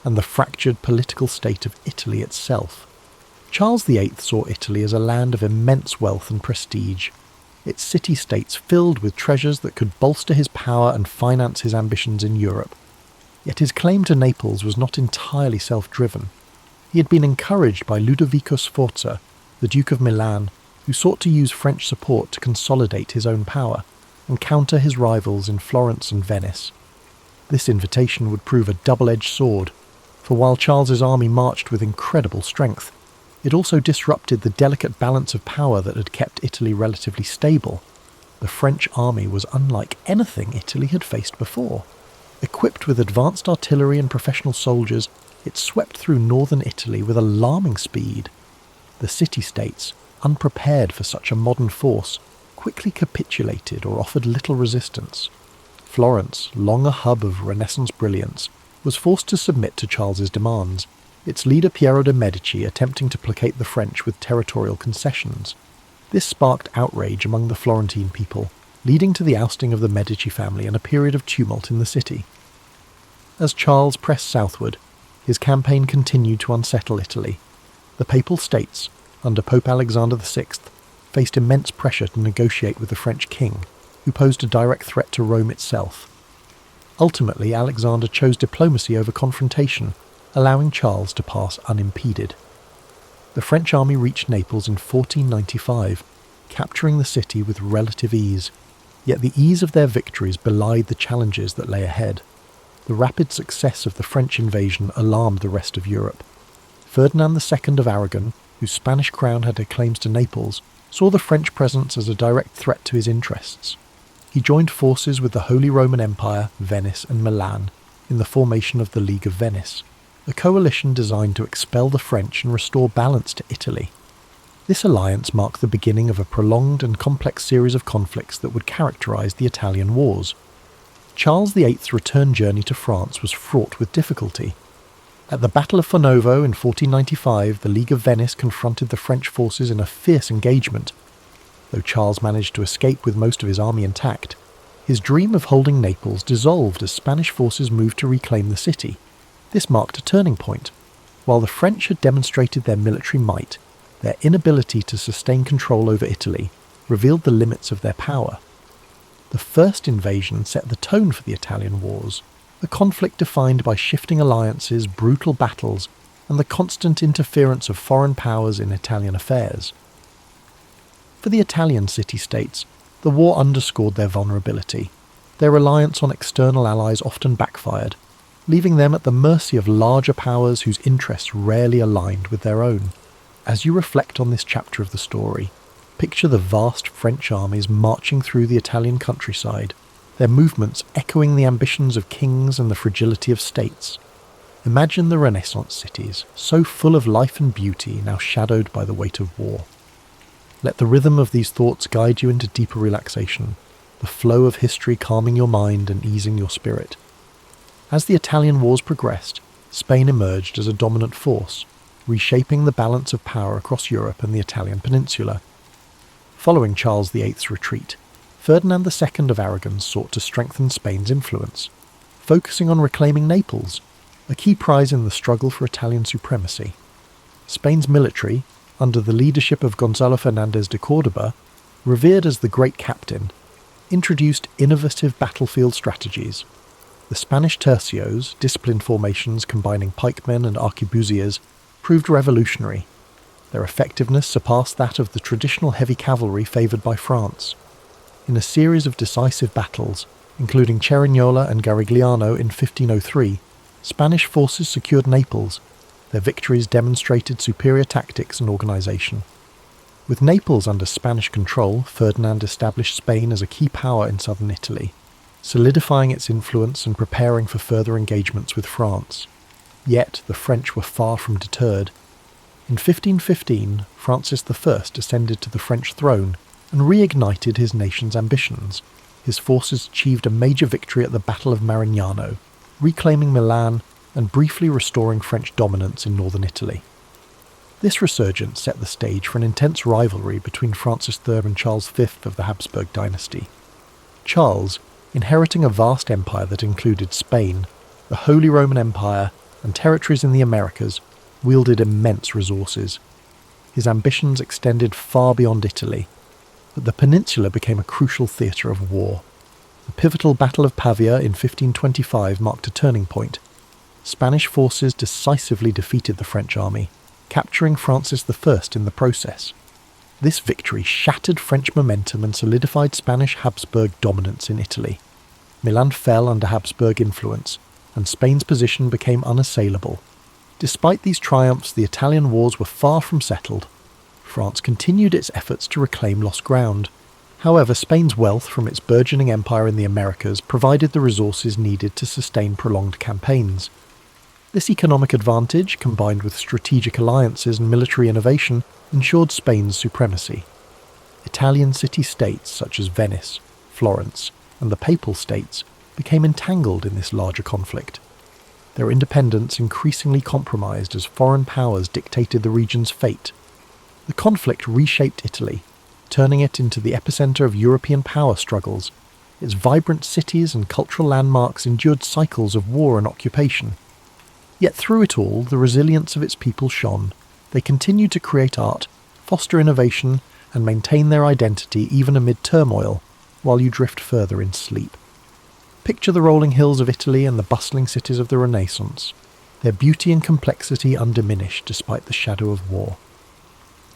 and the fractured political state of Italy itself. Charles VIII saw Italy as a land of immense wealth and prestige, its city-states filled with treasures that could bolster his power and finance his ambitions in Europe. Yet his claim to Naples was not entirely self-driven. He had been encouraged by Ludovico Sforza, the Duke of Milan, who sought to use French support to consolidate his own power and counter his rivals in Florence and Venice. This invitation would prove a double-edged sword, for while Charles's army marched with incredible strength, it also disrupted the delicate balance of power that had kept Italy relatively stable. The French army was unlike anything Italy had faced before. Equipped with advanced artillery and professional soldiers, it swept through northern Italy with alarming speed. The city-states, unprepared for such a modern force, quickly capitulated or offered little resistance. Florence, long a hub of Renaissance brilliance, was forced to submit to Charles's demands, its leader Piero de' Medici attempting to placate the French with territorial concessions. This sparked outrage among the Florentine people, leading to the ousting of the Medici family and a period of tumult in the city. As Charles pressed southward, his campaign continued to unsettle Italy. The Papal States, under Pope Alexander VI, faced immense pressure to negotiate with the French king, who posed a direct threat to Rome itself. Ultimately, Alexander chose diplomacy over confrontation, allowing Charles to pass unimpeded. The French army reached Naples in 1495, capturing the city with relative ease. Yet the ease of their victories belied the challenges that lay ahead. The rapid success of the French invasion alarmed the rest of Europe. Ferdinand II of Aragon, whose Spanish crown had claims to Naples, saw the French presence as a direct threat to his interests. He joined forces with the Holy Roman Empire, Venice and Milan in the formation of the League of Venice, a coalition designed to expel the French and restore balance to Italy. This alliance marked the beginning of a prolonged and complex series of conflicts that would characterize the Italian Wars. Charles VIII's return journey to France was fraught with difficulty. At the Battle of Fornovo in 1495, the League of Venice confronted the French forces in a fierce engagement. Though Charles managed to escape with most of his army intact, his dream of holding Naples dissolved as Spanish forces moved to reclaim the city. This marked a turning point. While the French had demonstrated their military might, their inability to sustain control over Italy revealed the limits of their power. The first invasion set the tone for the Italian Wars, a conflict defined by shifting alliances, brutal battles, and the constant interference of foreign powers in Italian affairs. For the Italian city-states, the war underscored their vulnerability. Their reliance on external allies often backfired, leaving them at the mercy of larger powers whose interests rarely aligned with their own. As you reflect on this chapter of the story, picture the vast French armies marching through the Italian countryside, their movements echoing the ambitions of kings and the fragility of states. Imagine the Renaissance cities, so full of life and beauty, now shadowed by the weight of war. Let the rhythm of these thoughts guide you into deeper relaxation, the flow of history calming your mind and easing your spirit. As the Italian Wars progressed, Spain emerged as a dominant force, reshaping the balance of power across Europe and the Italian peninsula. Following Charles VIII's retreat, Ferdinand II of Aragon sought to strengthen Spain's influence, focusing on reclaiming Naples, a key prize in the struggle for Italian supremacy. Spain's military, under the leadership of Gonzalo Fernández de Córdoba, revered as the Great Captain, introduced innovative battlefield strategies. The Spanish tercios, disciplined formations combining pikemen and arquebusiers, proved revolutionary. Their effectiveness surpassed that of the traditional heavy cavalry favoured by France. In a series of decisive battles, including Cerignola and Garigliano in 1503, Spanish forces secured Naples. Their victories demonstrated superior tactics and organisation. With Naples under Spanish control, Ferdinand established Spain as a key power in southern Italy, solidifying its influence and preparing for further engagements with France. Yet the French were far from deterred. In 1515, Francis I ascended to the French throne and reignited his nation's ambitions. His forces achieved a major victory at the Battle of Marignano, reclaiming Milan and briefly restoring French dominance in northern Italy. This resurgence set the stage for an intense rivalry between Francis III and Charles V of the Habsburg dynasty. Charles, inheriting a vast empire that included Spain, the Holy Roman Empire, and territories in the Americas, wielded immense resources. His ambitions extended far beyond Italy, but the peninsula became a crucial theatre of war. The pivotal Battle of Pavia in 1525 marked a turning point. Spanish forces decisively defeated the French army, capturing Francis I in the process. This victory shattered French momentum and solidified Spanish Habsburg dominance in Italy. Milan fell under Habsburg influence, and Spain's position became unassailable. Despite these triumphs, the Italian wars were far from settled. France continued its efforts to reclaim lost ground. However, Spain's wealth from its burgeoning empire in the Americas provided the resources needed to sustain prolonged campaigns. This economic advantage, combined with strategic alliances and military innovation, ensured Spain's supremacy. Italian city-states such as Venice, Florence, and the Papal States became entangled in this larger conflict. Their independence increasingly compromised as foreign powers dictated the region's fate. The conflict reshaped Italy, turning it into the epicenter of European power struggles. Its vibrant cities and cultural landmarks endured cycles of war and occupation. Yet through it all, the resilience of its people shone. They continued to create art, foster innovation, and maintain their identity even amid turmoil, while you drift further in sleep. Picture the rolling hills of Italy and the bustling cities of the Renaissance, their beauty and complexity undiminished despite the shadow of war.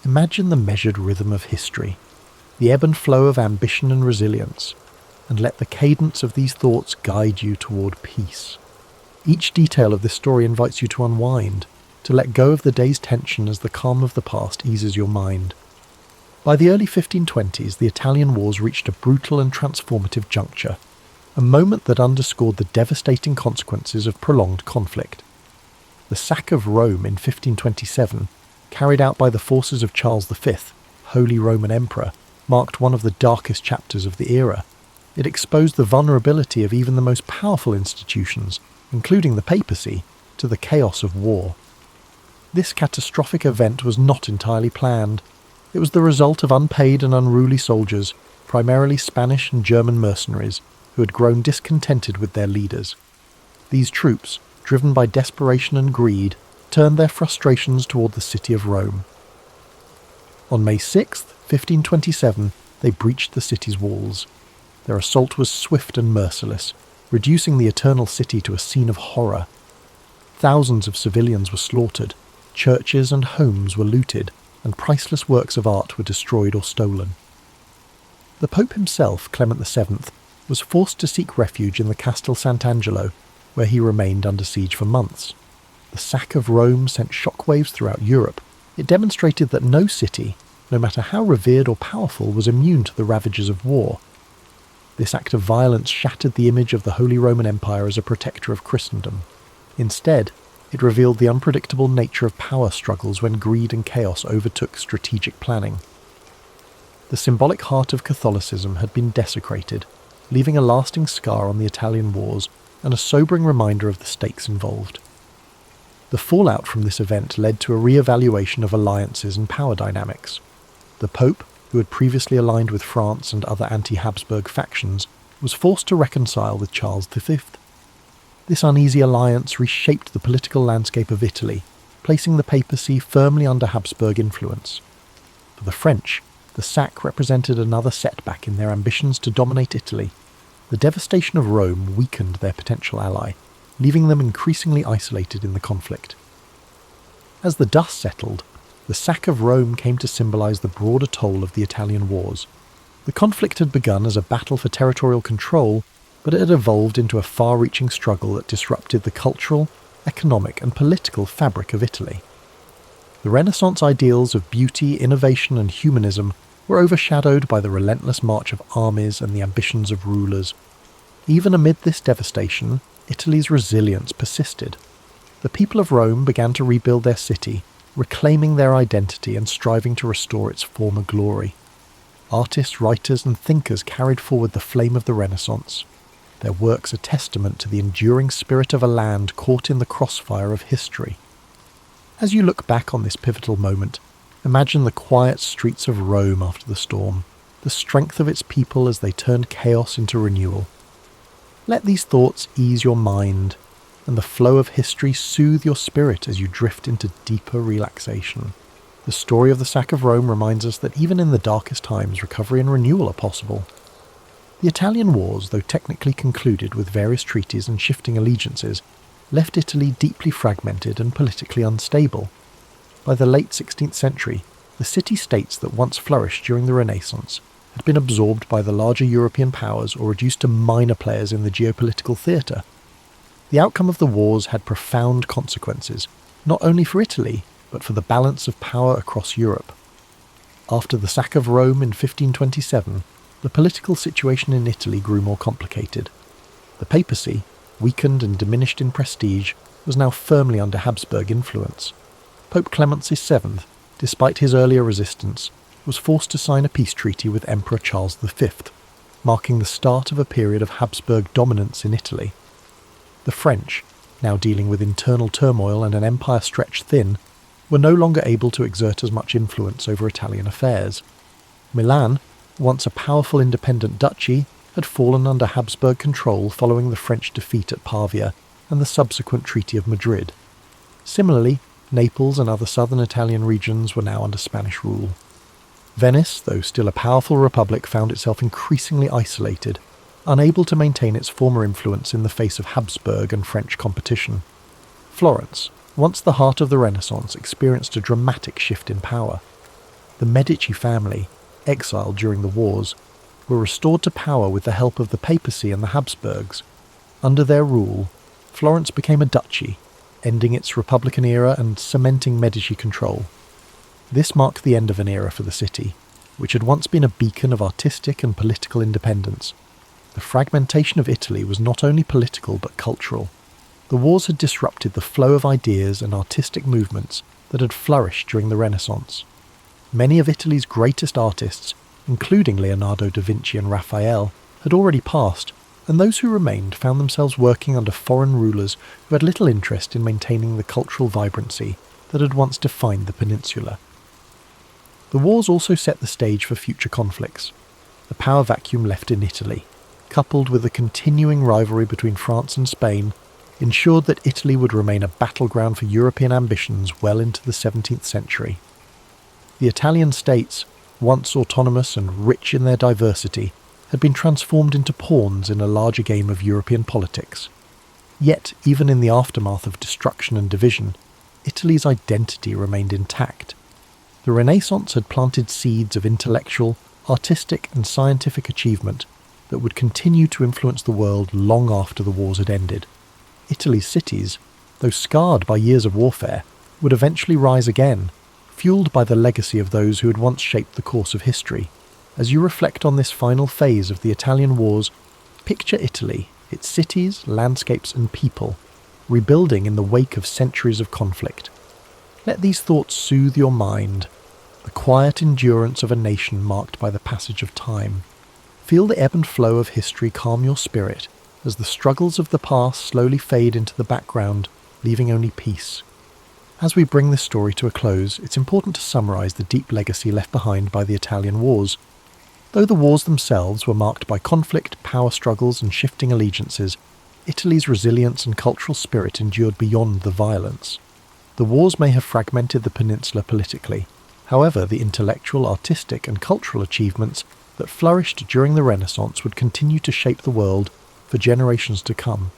Imagine the measured rhythm of history, the ebb and flow of ambition and resilience, and let the cadence of these thoughts guide you toward peace. Each detail of this story invites you to unwind, to let go of the day's tension as the calm of the past eases your mind. By the early 1520s, the Italian wars reached a brutal and transformative juncture, a moment that underscored the devastating consequences of prolonged conflict. The sack of Rome in 1527, carried out by the forces of Charles V, Holy Roman Emperor, marked one of the darkest chapters of the era. It exposed the vulnerability of even the most powerful institutions, including the papacy, to the chaos of war. This catastrophic event was not entirely planned. It was the result of unpaid and unruly soldiers, primarily Spanish and German mercenaries, who had grown discontented with their leaders. These troops, driven by desperation and greed, turned their frustrations toward the city of Rome. On May 6, 1527, they breached the city's walls. Their assault was swift and merciless, reducing the Eternal City to a scene of horror. Thousands of civilians were slaughtered, churches and homes were looted, and priceless works of art were destroyed or stolen. The Pope himself, Clement VII, was forced to seek refuge in the Castel Sant'Angelo, where he remained under siege for months. The sack of Rome sent shockwaves throughout Europe. It demonstrated that no city, no matter how revered or powerful, was immune to the ravages of war. This act of violence shattered the image of the Holy Roman Empire as a protector of Christendom. Instead, it revealed the unpredictable nature of power struggles when greed and chaos overtook strategic planning. The symbolic heart of Catholicism had been desecrated, leaving a lasting scar on the Italian wars and a sobering reminder of the stakes involved. The fallout from this event led to a re-evaluation of alliances and power dynamics. The Pope, who had previously aligned with France and other anti-Habsburg factions, was forced to reconcile with Charles V. This uneasy alliance reshaped the political landscape of Italy, placing the papacy firmly under Habsburg influence. For the French, the sack represented another setback in their ambitions to dominate Italy. The devastation of Rome weakened their potential ally, leaving them increasingly isolated in the conflict. As the dust settled, the sack of Rome came to symbolize the broader toll of the Italian wars. The conflict had begun as a battle for territorial control, but it had evolved into a far-reaching struggle that disrupted the cultural, economic and political fabric of Italy. The Renaissance ideals of beauty, innovation and humanism were overshadowed by the relentless march of armies and the ambitions of rulers. Even amid this devastation, Italy's resilience persisted. The people of Rome began to rebuild their city, reclaiming their identity and striving to restore its former glory. Artists, writers and thinkers carried forward the flame of the Renaissance, their works a testament to the enduring spirit of a land caught in the crossfire of history. As you look back on this pivotal moment, imagine the quiet streets of Rome after the storm, the strength of its people as they turned chaos into renewal. Let these thoughts ease your mind, and the flow of history soothe your spirit as you drift into deeper relaxation. The story of the sack of Rome reminds us that even in the darkest times, recovery and renewal are possible. The Italian wars, though technically concluded with various treaties and shifting allegiances, left Italy deeply fragmented and politically unstable. By the late 16th century, the city-states that once flourished during the Renaissance had been absorbed by the larger European powers or reduced to minor players in the geopolitical theatre. The outcome of the wars had profound consequences, not only for Italy, but for the balance of power across Europe. After the sack of Rome in 1527, the political situation in Italy grew more complicated. The papacy, weakened and diminished in prestige, was now firmly under Habsburg influence. Pope Clement VII, despite his earlier resistance, was forced to sign a peace treaty with Emperor Charles V, marking the start of a period of Habsburg dominance in Italy. The French, now dealing with internal turmoil and an empire stretched thin, were no longer able to exert as much influence over Italian affairs. Milan, once a powerful independent duchy, had fallen under Habsburg control following the French defeat at Pavia and the subsequent Treaty of Madrid. Similarly, Naples and other southern Italian regions were now under Spanish rule. Venice, though still a powerful republic, found itself increasingly isolated, unable to maintain its former influence in the face of Habsburg and French competition. Florence, once the heart of the Renaissance, experienced a dramatic shift in power. The Medici family, exiled during the wars, were restored to power with the help of the papacy and the Habsburgs. Under their rule, Florence became a duchy, ending its Republican era and cementing Medici control. This marked the end of an era for the city, which had once been a beacon of artistic and political independence. The fragmentation of Italy was not only political but cultural. The wars had disrupted the flow of ideas and artistic movements that had flourished during the Renaissance. Many of Italy's greatest artists, including Leonardo da Vinci and Raphael, had already passed, and those who remained found themselves working under foreign rulers who had little interest in maintaining the cultural vibrancy that had once defined the peninsula. The wars also set the stage for future conflicts. The power vacuum left in Italy, coupled with the continuing rivalry between France and Spain, ensured that Italy would remain a battleground for European ambitions well into the 17th century. The Italian states, once autonomous and rich in their diversity, had been transformed into pawns in a larger game of European politics. Yet, even in the aftermath of destruction and division, Italy's identity remained intact. The Renaissance had planted seeds of intellectual, artistic and scientific achievement that would continue to influence the world long after the wars had ended. Italy's cities, though scarred by years of warfare, would eventually rise again, fueled by the legacy of those who had once shaped the course of history. As you reflect on this final phase of the Italian wars, picture Italy, its cities, landscapes and people, rebuilding in the wake of centuries of conflict. Let these thoughts soothe your mind, the quiet endurance of a nation marked by the passage of time. Feel the ebb and flow of history calm your spirit as the struggles of the past slowly fade into the background, leaving only peace. As we bring this story to a close, it's important to summarise the deep legacy left behind by the Italian Wars. Though the wars themselves were marked by conflict, power struggles and shifting allegiances, Italy's resilience and cultural spirit endured beyond the violence. The wars may have fragmented the peninsula politically. However, the intellectual, artistic and cultural achievements that flourished during the Renaissance would continue to shape the world for generations to come.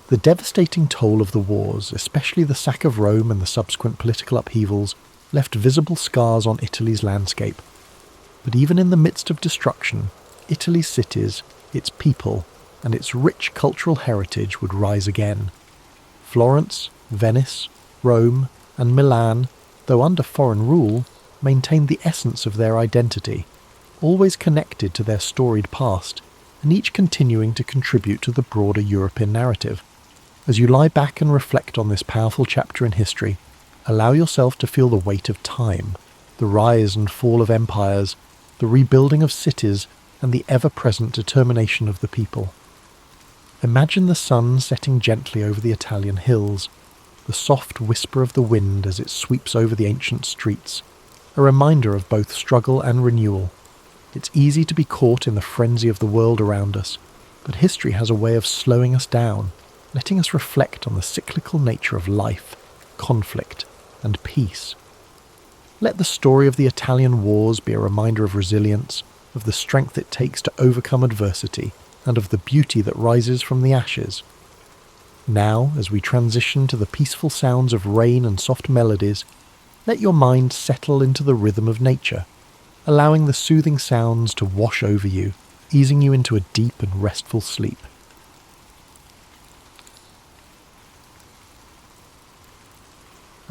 The devastating toll of the wars, especially the sack of Rome and the subsequent political upheavals, left visible scars on Italy's landscape. But even in the midst of destruction, Italy's cities, its people, and its rich cultural heritage would rise again. Florence, Venice, Rome, and Milan, though under foreign rule, maintained the essence of their identity, always connected to their storied past, and each continuing to contribute to the broader European narrative. As you lie back and reflect on this powerful chapter in history, allow yourself to feel the weight of time, the rise and fall of empires, the rebuilding of cities, and the ever-present determination of the people. Imagine the sun setting gently over the Italian hills, the soft whisper of the wind as it sweeps over the ancient streets, a reminder of both struggle and renewal. It's easy to be caught in the frenzy of the world around us, but history has a way of slowing us down, letting us reflect on the cyclical nature of life, conflict, and peace. Let the story of the Italian wars be a reminder of resilience, of the strength it takes to overcome adversity, and of the beauty that rises from the ashes. Now, as we transition to the peaceful sounds of rain and soft melodies, let your mind settle into the rhythm of nature, allowing the soothing sounds to wash over you, easing you into a deep and restful sleep.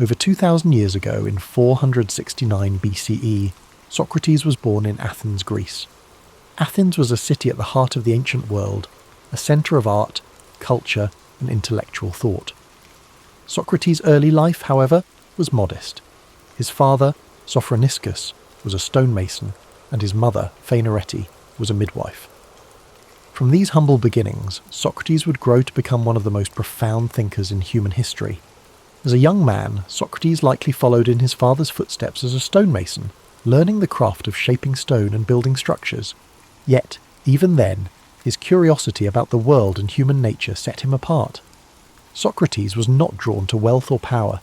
Over 2,000 years ago, in 469 BCE, Socrates was born in Athens, Greece. Athens was a city at the heart of the ancient world, a centre of art, culture, and intellectual thought. Socrates' early life, however, was modest. His father, Sophroniscus, was a stonemason, and his mother, Phaenorete, was a midwife. From these humble beginnings, Socrates would grow to become one of the most profound thinkers in human history. As a young man, Socrates likely followed in his father's footsteps as a stonemason, learning the craft of shaping stone and building structures. Yet, even then, his curiosity about the world and human nature set him apart. Socrates was not drawn to wealth or power.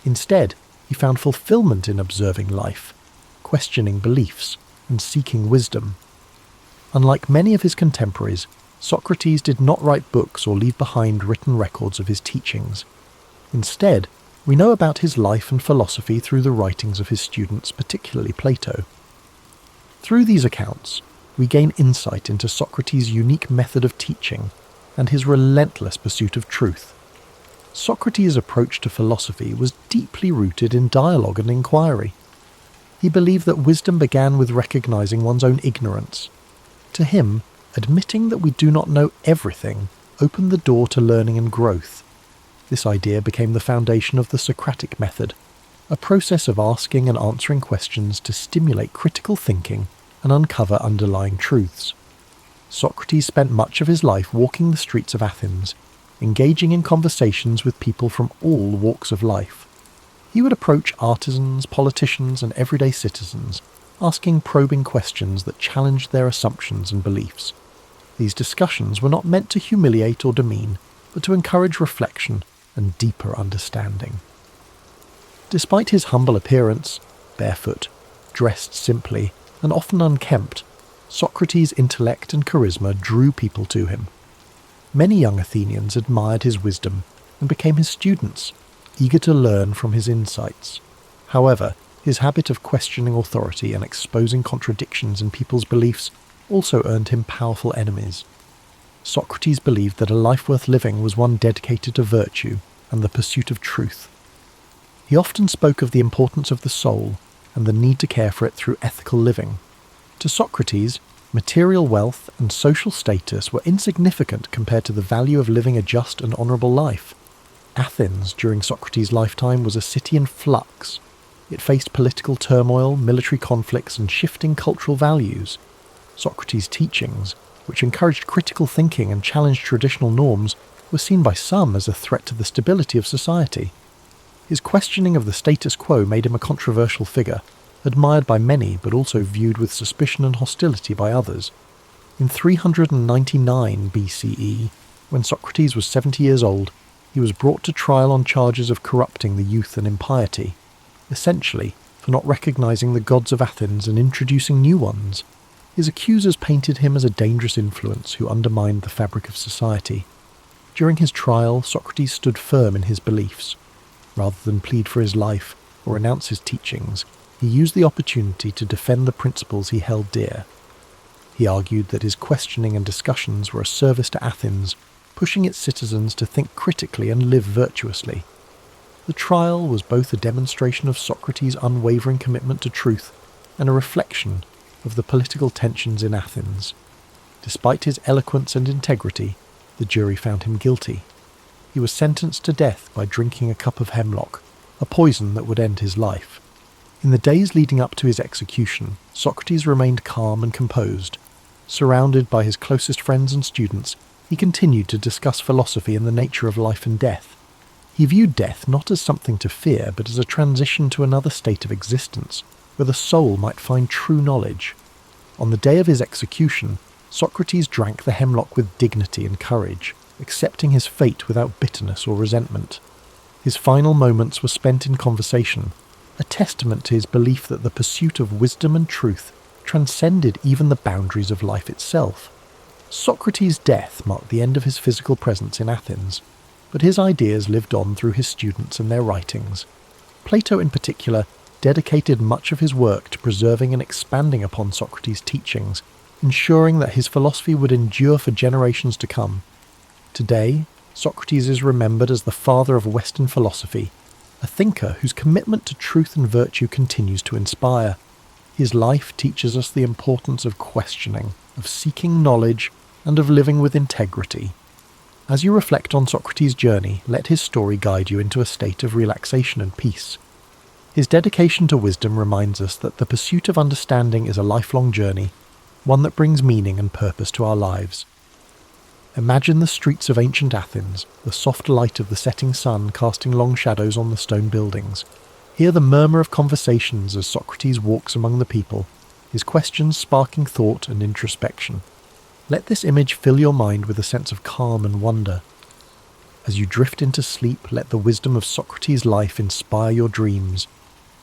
Instead, he found fulfillment in observing life, questioning beliefs, and seeking wisdom. Unlike many of his contemporaries, Socrates did not write books or leave behind written records of his teachings. Instead, we know about his life and philosophy through the writings of his students, particularly Plato. Through these accounts, we gain insight into Socrates' unique method of teaching and his relentless pursuit of truth. Socrates' approach to philosophy was deeply rooted in dialogue and inquiry. He believed that wisdom began with recognizing one's own ignorance. To him, admitting that we do not know everything opened the door to learning and growth. This idea became the foundation of the Socratic method, a process of asking and answering questions to stimulate critical thinking and uncover underlying truths. Socrates spent much of his life walking the streets of Athens, engaging in conversations with people from all walks of life. He would approach artisans, politicians, and everyday citizens, asking probing questions that challenged their assumptions and beliefs. These discussions were not meant to humiliate or demean, but to encourage reflection and deeper understanding. Despite his humble appearance, barefoot, dressed simply, and often unkempt, Socrates' intellect and charisma drew people to him. Many young Athenians admired his wisdom and became his students, eager to learn from his insights. However, his habit of questioning authority and exposing contradictions in people's beliefs also earned him powerful enemies. Socrates believed that a life worth living was one dedicated to virtue and the pursuit of truth. He often spoke of the importance of the soul and the need to care for it through ethical living. To Socrates, material wealth and social status were insignificant compared to the value of living a just and honourable life. Athens, during Socrates' lifetime, was a city in flux. It faced political turmoil, military conflicts, and shifting cultural values. Socrates' teachings, which encouraged critical thinking and challenged traditional norms, were seen by some as a threat to the stability of society. His questioning of the status quo made him a controversial figure, admired by many but also viewed with suspicion and hostility by others. In 399 BCE, when Socrates was 70 years old, he was brought to trial on charges of corrupting the youth and impiety, essentially for not recognizing the gods of Athens and introducing new ones. His accusers painted him as a dangerous influence who undermined the fabric of society. During his trial, Socrates stood firm in his beliefs. Rather than plead for his life or renounce his teachings, he used the opportunity to defend the principles he held dear. He argued that his questioning and discussions were a service to Athens, pushing its citizens to think critically and live virtuously. The trial was both a demonstration of Socrates' unwavering commitment to truth and a reflection of the political tensions in Athens. Despite his eloquence and integrity, the jury found him guilty. He was sentenced to death by drinking a cup of hemlock, a poison that would end his life. In the days leading up to his execution, Socrates remained calm and composed. Surrounded by his closest friends and students, he continued to discuss philosophy and the nature of life and death. He viewed death not as something to fear, but as a transition to another state of existence, where the soul might find true knowledge. On the day of his execution, Socrates drank the hemlock with dignity and courage, accepting his fate without bitterness or resentment. His final moments were spent in conversation, a testament to his belief that the pursuit of wisdom and truth transcended even the boundaries of life itself. Socrates' death marked the end of his physical presence in Athens, but his ideas lived on through his students and their writings. Plato in particular dedicated much of his work to preserving and expanding upon Socrates' teachings, ensuring that his philosophy would endure for generations to come. Today, Socrates is remembered as the father of Western philosophy, a thinker whose commitment to truth and virtue continues to inspire. His life teaches us the importance of questioning, of seeking knowledge, and of living with integrity. As you reflect on Socrates' journey, let his story guide you into a state of relaxation and peace. His dedication to wisdom reminds us that the pursuit of understanding is a lifelong journey, one that brings meaning and purpose to our lives. Imagine the streets of ancient Athens, the soft light of the setting sun casting long shadows on the stone buildings. Hear the murmur of conversations as Socrates walks among the people, his questions sparking thought and introspection. Let this image fill your mind with a sense of calm and wonder. As you drift into sleep, let the wisdom of Socrates' life inspire your dreams.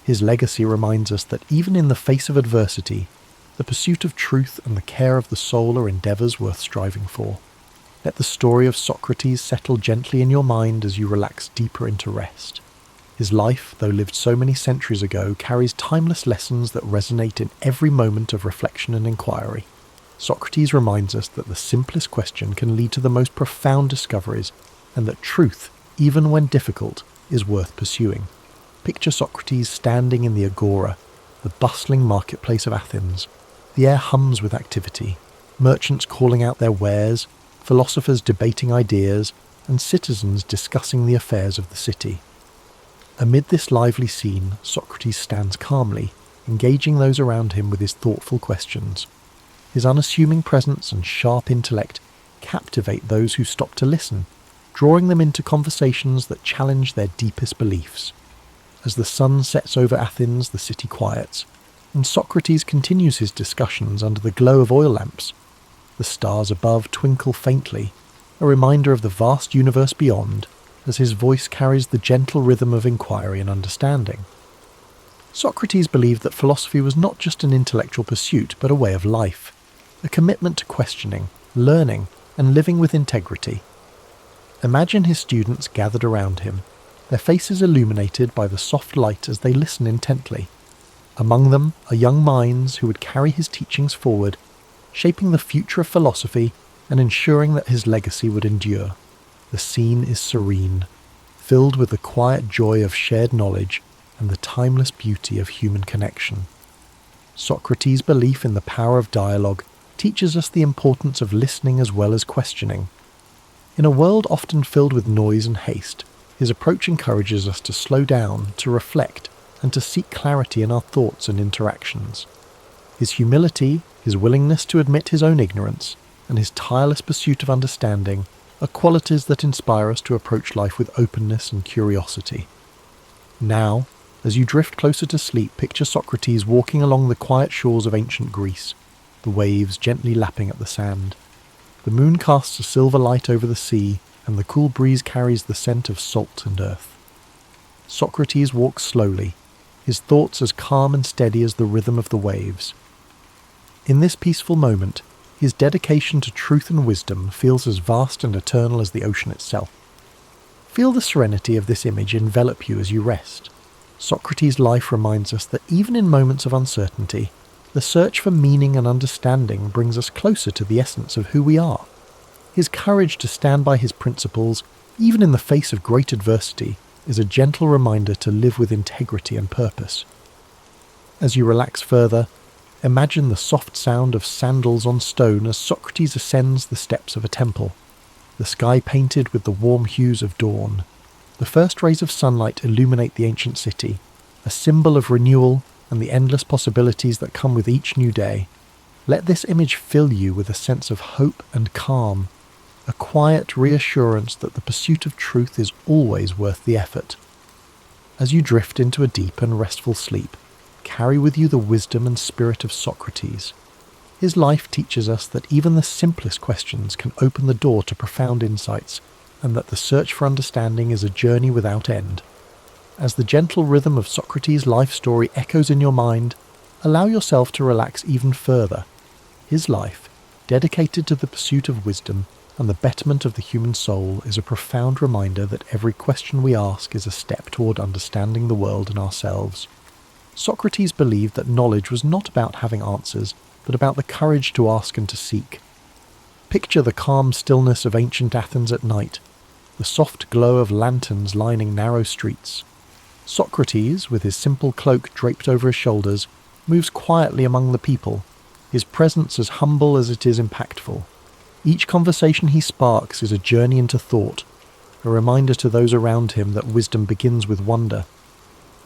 His legacy reminds us that even in the face of adversity, the pursuit of truth and the care of the soul are endeavours worth striving for. Let the story of Socrates settle gently in your mind as you relax deeper into rest. His life, though lived so many centuries ago, carries timeless lessons that resonate in every moment of reflection and inquiry. Socrates reminds us that the simplest question can lead to the most profound discoveries, and that truth, even when difficult, is worth pursuing. Picture Socrates standing in the agora, the bustling marketplace of Athens. The air hums with activity, merchants calling out their wares, philosophers debating ideas, and citizens discussing the affairs of the city. Amid this lively scene, Socrates stands calmly, engaging those around him with his thoughtful questions. His unassuming presence and sharp intellect captivate those who stop to listen, drawing them into conversations that challenge their deepest beliefs. As the sun sets over Athens, the city quiets, and Socrates continues his discussions under the glow of oil lamps. The stars above twinkle faintly, a reminder of the vast universe beyond, as his voice carries the gentle rhythm of inquiry and understanding. Socrates believed that philosophy was not just an intellectual pursuit, but a way of life, a commitment to questioning, learning, and living with integrity. Imagine his students gathered around him, their faces illuminated by the soft light as they listen intently. Among them are young minds who would carry his teachings forward, shaping the future of philosophy and ensuring that his legacy would endure. The scene is serene, filled with the quiet joy of shared knowledge and the timeless beauty of human connection. Socrates' belief in the power of dialogue teaches us the importance of listening as well as questioning. In a world often filled with noise and haste, his approach encourages us to slow down, to reflect, and to seek clarity in our thoughts and interactions. His humility, his willingness to admit his own ignorance, and his tireless pursuit of understanding are qualities that inspire us to approach life with openness and curiosity. Now, as you drift closer to sleep, picture Socrates walking along the quiet shores of ancient Greece, the waves gently lapping at the sand. The moon casts a silver light over the sea, and the cool breeze carries the scent of salt and earth. Socrates walks slowly, his thoughts as calm and steady as the rhythm of the waves. In this peaceful moment, his dedication to truth and wisdom feels as vast and eternal as the ocean itself. Feel the serenity of this image envelop you as you rest. Socrates' life reminds us that even in moments of uncertainty, the search for meaning and understanding brings us closer to the essence of who we are. His courage to stand by his principles, even in the face of great adversity, is a gentle reminder to live with integrity and purpose. As you relax further, imagine the soft sound of sandals on stone as Socrates ascends the steps of a temple, the sky painted with the warm hues of dawn. The first rays of sunlight illuminate the ancient city, a symbol of renewal and the endless possibilities that come with each new day. Let this image fill you with a sense of hope and calm, a quiet reassurance that the pursuit of truth is always worth the effort. As you drift into a deep and restful sleep, carry with you the wisdom and spirit of Socrates. His life teaches us that even the simplest questions can open the door to profound insights, and that the search for understanding is a journey without end. As the gentle rhythm of Socrates' life story echoes in your mind, allow yourself to relax even further. His life, dedicated to the pursuit of wisdom and the betterment of the human soul, is a profound reminder that every question we ask is a step toward understanding the world and ourselves. Socrates believed that knowledge was not about having answers, but about the courage to ask and to seek. Picture the calm stillness of ancient Athens at night, the soft glow of lanterns lining narrow streets. Socrates, with his simple cloak draped over his shoulders, moves quietly among the people, his presence as humble as it is impactful. Each conversation he sparks is a journey into thought, a reminder to those around him that wisdom begins with wonder.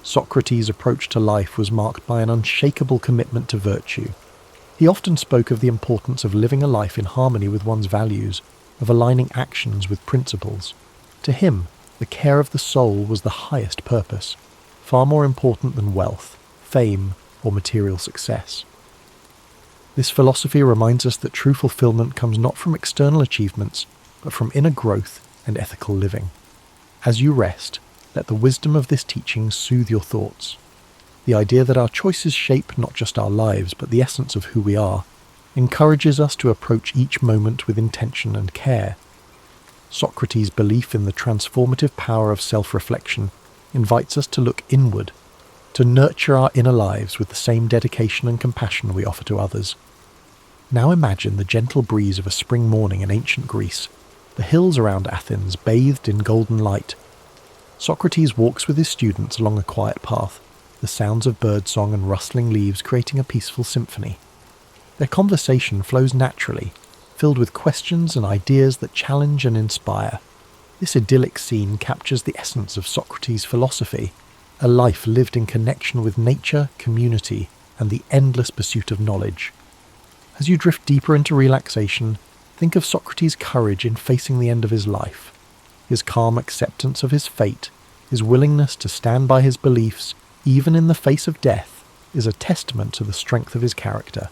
Socrates' approach to life was marked by an unshakable commitment to virtue. He often spoke of the importance of living a life in harmony with one's values, of aligning actions with principles. To him, the care of the soul was the highest purpose, far more important than wealth, fame, or material success. This philosophy reminds us that true fulfillment comes not from external achievements, but from inner growth and ethical living. As you rest, let the wisdom of this teaching soothe your thoughts. The idea that our choices shape not just our lives, but the essence of who we are, encourages us to approach each moment with intention and care. Socrates' belief in the transformative power of self-reflection invites us to look inward, to nurture our inner lives with the same dedication and compassion we offer to others. Now imagine the gentle breeze of a spring morning in ancient Greece, the hills around Athens bathed in golden light. Socrates walks with his students along a quiet path, the sounds of birdsong and rustling leaves creating a peaceful symphony. Their conversation flows naturally, filled with questions and ideas that challenge and inspire. This idyllic scene captures the essence of Socrates' philosophy, a life lived in connection with nature, community, and the endless pursuit of knowledge. As you drift deeper into relaxation, think of Socrates' courage in facing the end of his life. His calm acceptance of his fate, his willingness to stand by his beliefs, even in the face of death, is a testament to the strength of his character.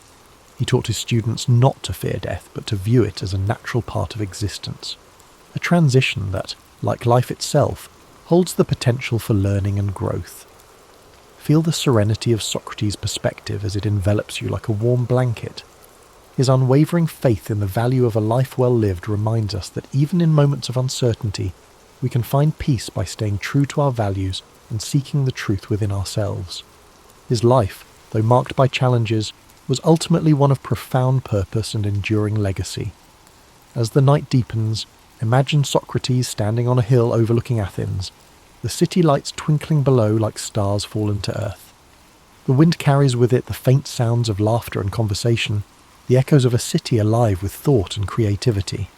He taught his students not to fear death, but to view it as a natural part of existence. A transition that, like life itself, holds the potential for learning and growth. Feel the serenity of Socrates' perspective as it envelops you like a warm blanket. His unwavering faith in the value of a life well lived reminds us that even in moments of uncertainty, we can find peace by staying true to our values and seeking the truth within ourselves. His life, though marked by challenges, was ultimately one of profound purpose and enduring legacy. As the night deepens, imagine Socrates standing on a hill overlooking Athens, the city lights twinkling below like stars fallen to earth. The wind carries with it the faint sounds of laughter and conversation, the echoes of a city alive with thought and creativity.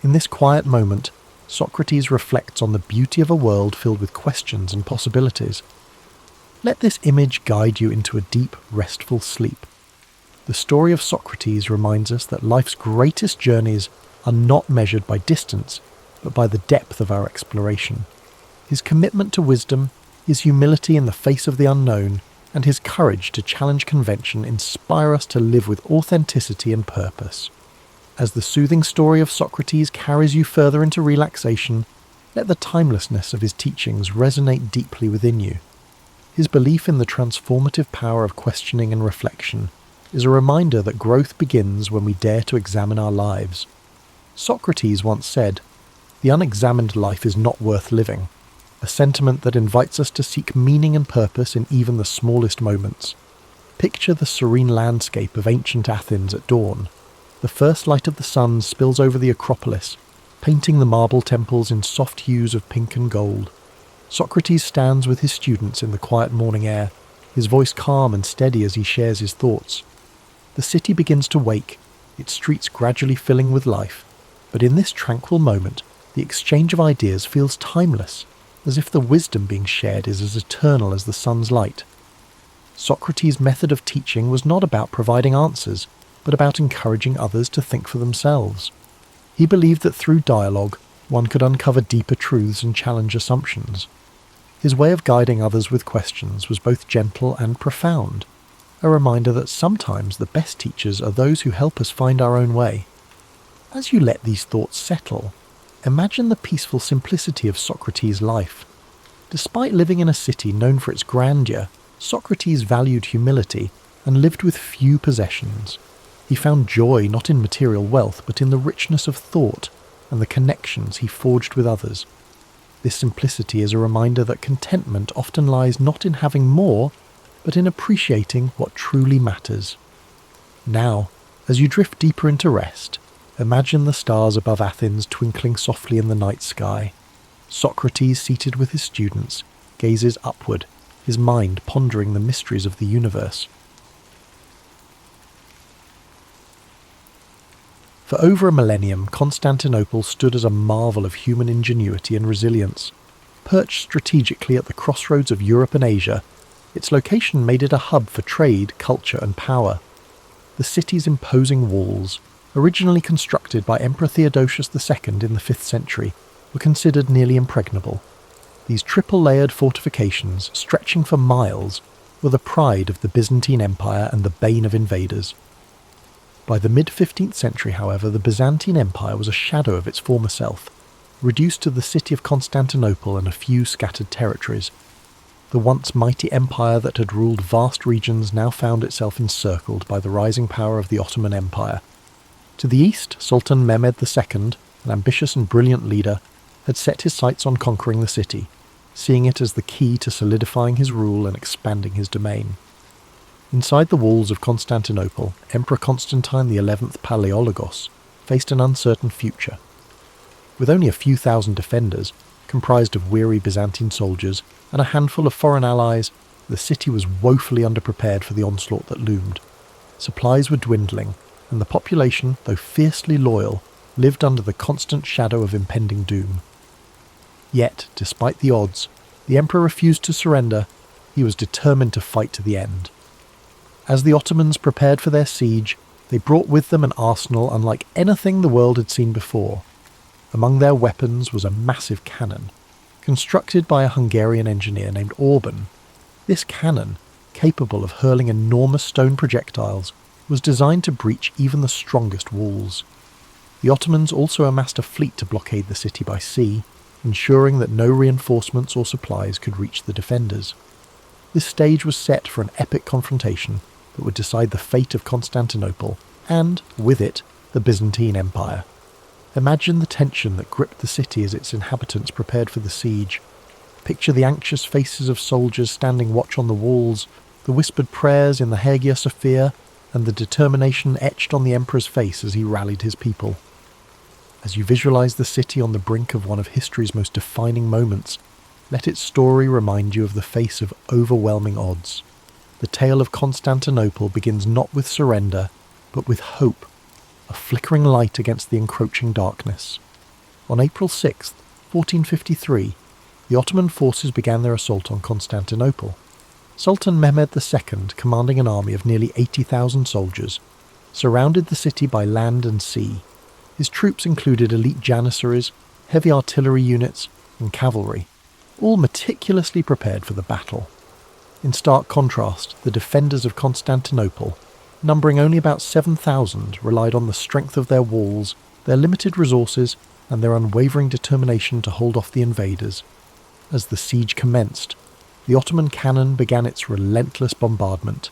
In this quiet moment, Socrates reflects on the beauty of a world filled with questions and possibilities. Let this image guide you into a deep, restful sleep. The story of Socrates reminds us that life's greatest journeys are not measured by distance, but by the depth of our exploration. His commitment to wisdom, His humility in the face of the unknown and his courage to challenge convention inspire us to live with authenticity and purpose. As the soothing story of Socrates carries you further into relaxation, let the timelessness of his teachings resonate deeply within you. His belief in the transformative power of questioning and reflection is a reminder that growth begins when we dare to examine our lives. Socrates once said, "The unexamined life is not worth living," a sentiment that invites us to seek meaning and purpose in even the smallest moments. Picture the serene landscape of ancient Athens at dawn. The first light of the sun spills over the Acropolis, painting the marble temples in soft hues of pink and gold. Socrates stands with his students in the quiet morning air, his voice calm and steady as he shares his thoughts. The city begins to wake, its streets gradually filling with life, but in this tranquil moment, the exchange of ideas feels timeless, as if the wisdom being shared is as eternal as the sun's light. Socrates' method of teaching was not about providing answers, but about encouraging others to think for themselves. He believed that through dialogue, one could uncover deeper truths and challenge assumptions. His way of guiding others with questions was both gentle and profound, a reminder that sometimes the best teachers are those who help us find our own way. As you let these thoughts settle, imagine the peaceful simplicity of Socrates' life. Despite living in a city known for its grandeur, Socrates valued humility and lived with few possessions. He found joy not in material wealth, but in the richness of thought and the connections he forged with others. This simplicity is a reminder that contentment often lies not in having more, but in appreciating what truly matters. Now, as you drift deeper into rest, imagine the stars above Athens twinkling softly in the night sky. Socrates, seated with his students, gazes upward, his mind pondering the mysteries of the universe. For over a millennium, Constantinople stood as a marvel of human ingenuity and resilience. Perched strategically at the crossroads of Europe and Asia, its location made it a hub for trade, culture, and power. The city's imposing walls, originally constructed by Emperor Theodosius II in the 5th century, were considered nearly impregnable. These triple-layered fortifications, stretching for miles, were the pride of the Byzantine Empire and the bane of invaders. By the mid-15th century, however, the Byzantine Empire was a shadow of its former self, reduced to the city of Constantinople and a few scattered territories. The once mighty empire that had ruled vast regions now found itself encircled by the rising power of the Ottoman Empire. To the east, Sultan Mehmed II, an ambitious and brilliant leader, had set his sights on conquering the city, seeing it as the key to solidifying his rule and expanding his domain. Inside the walls of Constantinople, Emperor Constantine XI Palaiologos faced an uncertain future. With only a few thousand defenders, comprised of weary Byzantine soldiers, and a handful of foreign allies, the city was woefully underprepared for the onslaught that loomed. Supplies were dwindling, and the population, though fiercely loyal, lived under the constant shadow of impending doom. Yet, despite the odds, the emperor refused to surrender. He was determined to fight to the end. As the Ottomans prepared for their siege, they brought with them an arsenal unlike anything the world had seen before. Among their weapons was a massive cannon, constructed by a Hungarian engineer named Orban. This cannon, capable of hurling enormous stone projectiles, was designed to breach even the strongest walls. The Ottomans also amassed a fleet to blockade the city by sea, ensuring that no reinforcements or supplies could reach the defenders. This stage was set for an epic confrontation that would decide the fate of Constantinople, and, with it, the Byzantine Empire. Imagine the tension that gripped the city as its inhabitants prepared for the siege. Picture the anxious faces of soldiers standing watch on the walls, the whispered prayers in the Hagia Sophia, and the determination etched on the emperor's face as he rallied his people. As you visualize the city on the brink of one of history's most defining moments, let its story remind you of the face of overwhelming odds. The tale of Constantinople begins not with surrender, but with hope, a flickering light against the encroaching darkness. On April 6, 1453, the Ottoman forces began their assault on Constantinople. Sultan Mehmed II, commanding an army of nearly 80,000 soldiers, surrounded the city by land and sea. His troops included elite janissaries, heavy artillery units, and cavalry. all meticulously prepared for the battle. In stark contrast, the defenders of Constantinople, numbering only about 7,000, relied on the strength of their walls, their limited resources, and their unwavering determination to hold off the invaders. As the siege commenced, the Ottoman cannon began its relentless bombardment.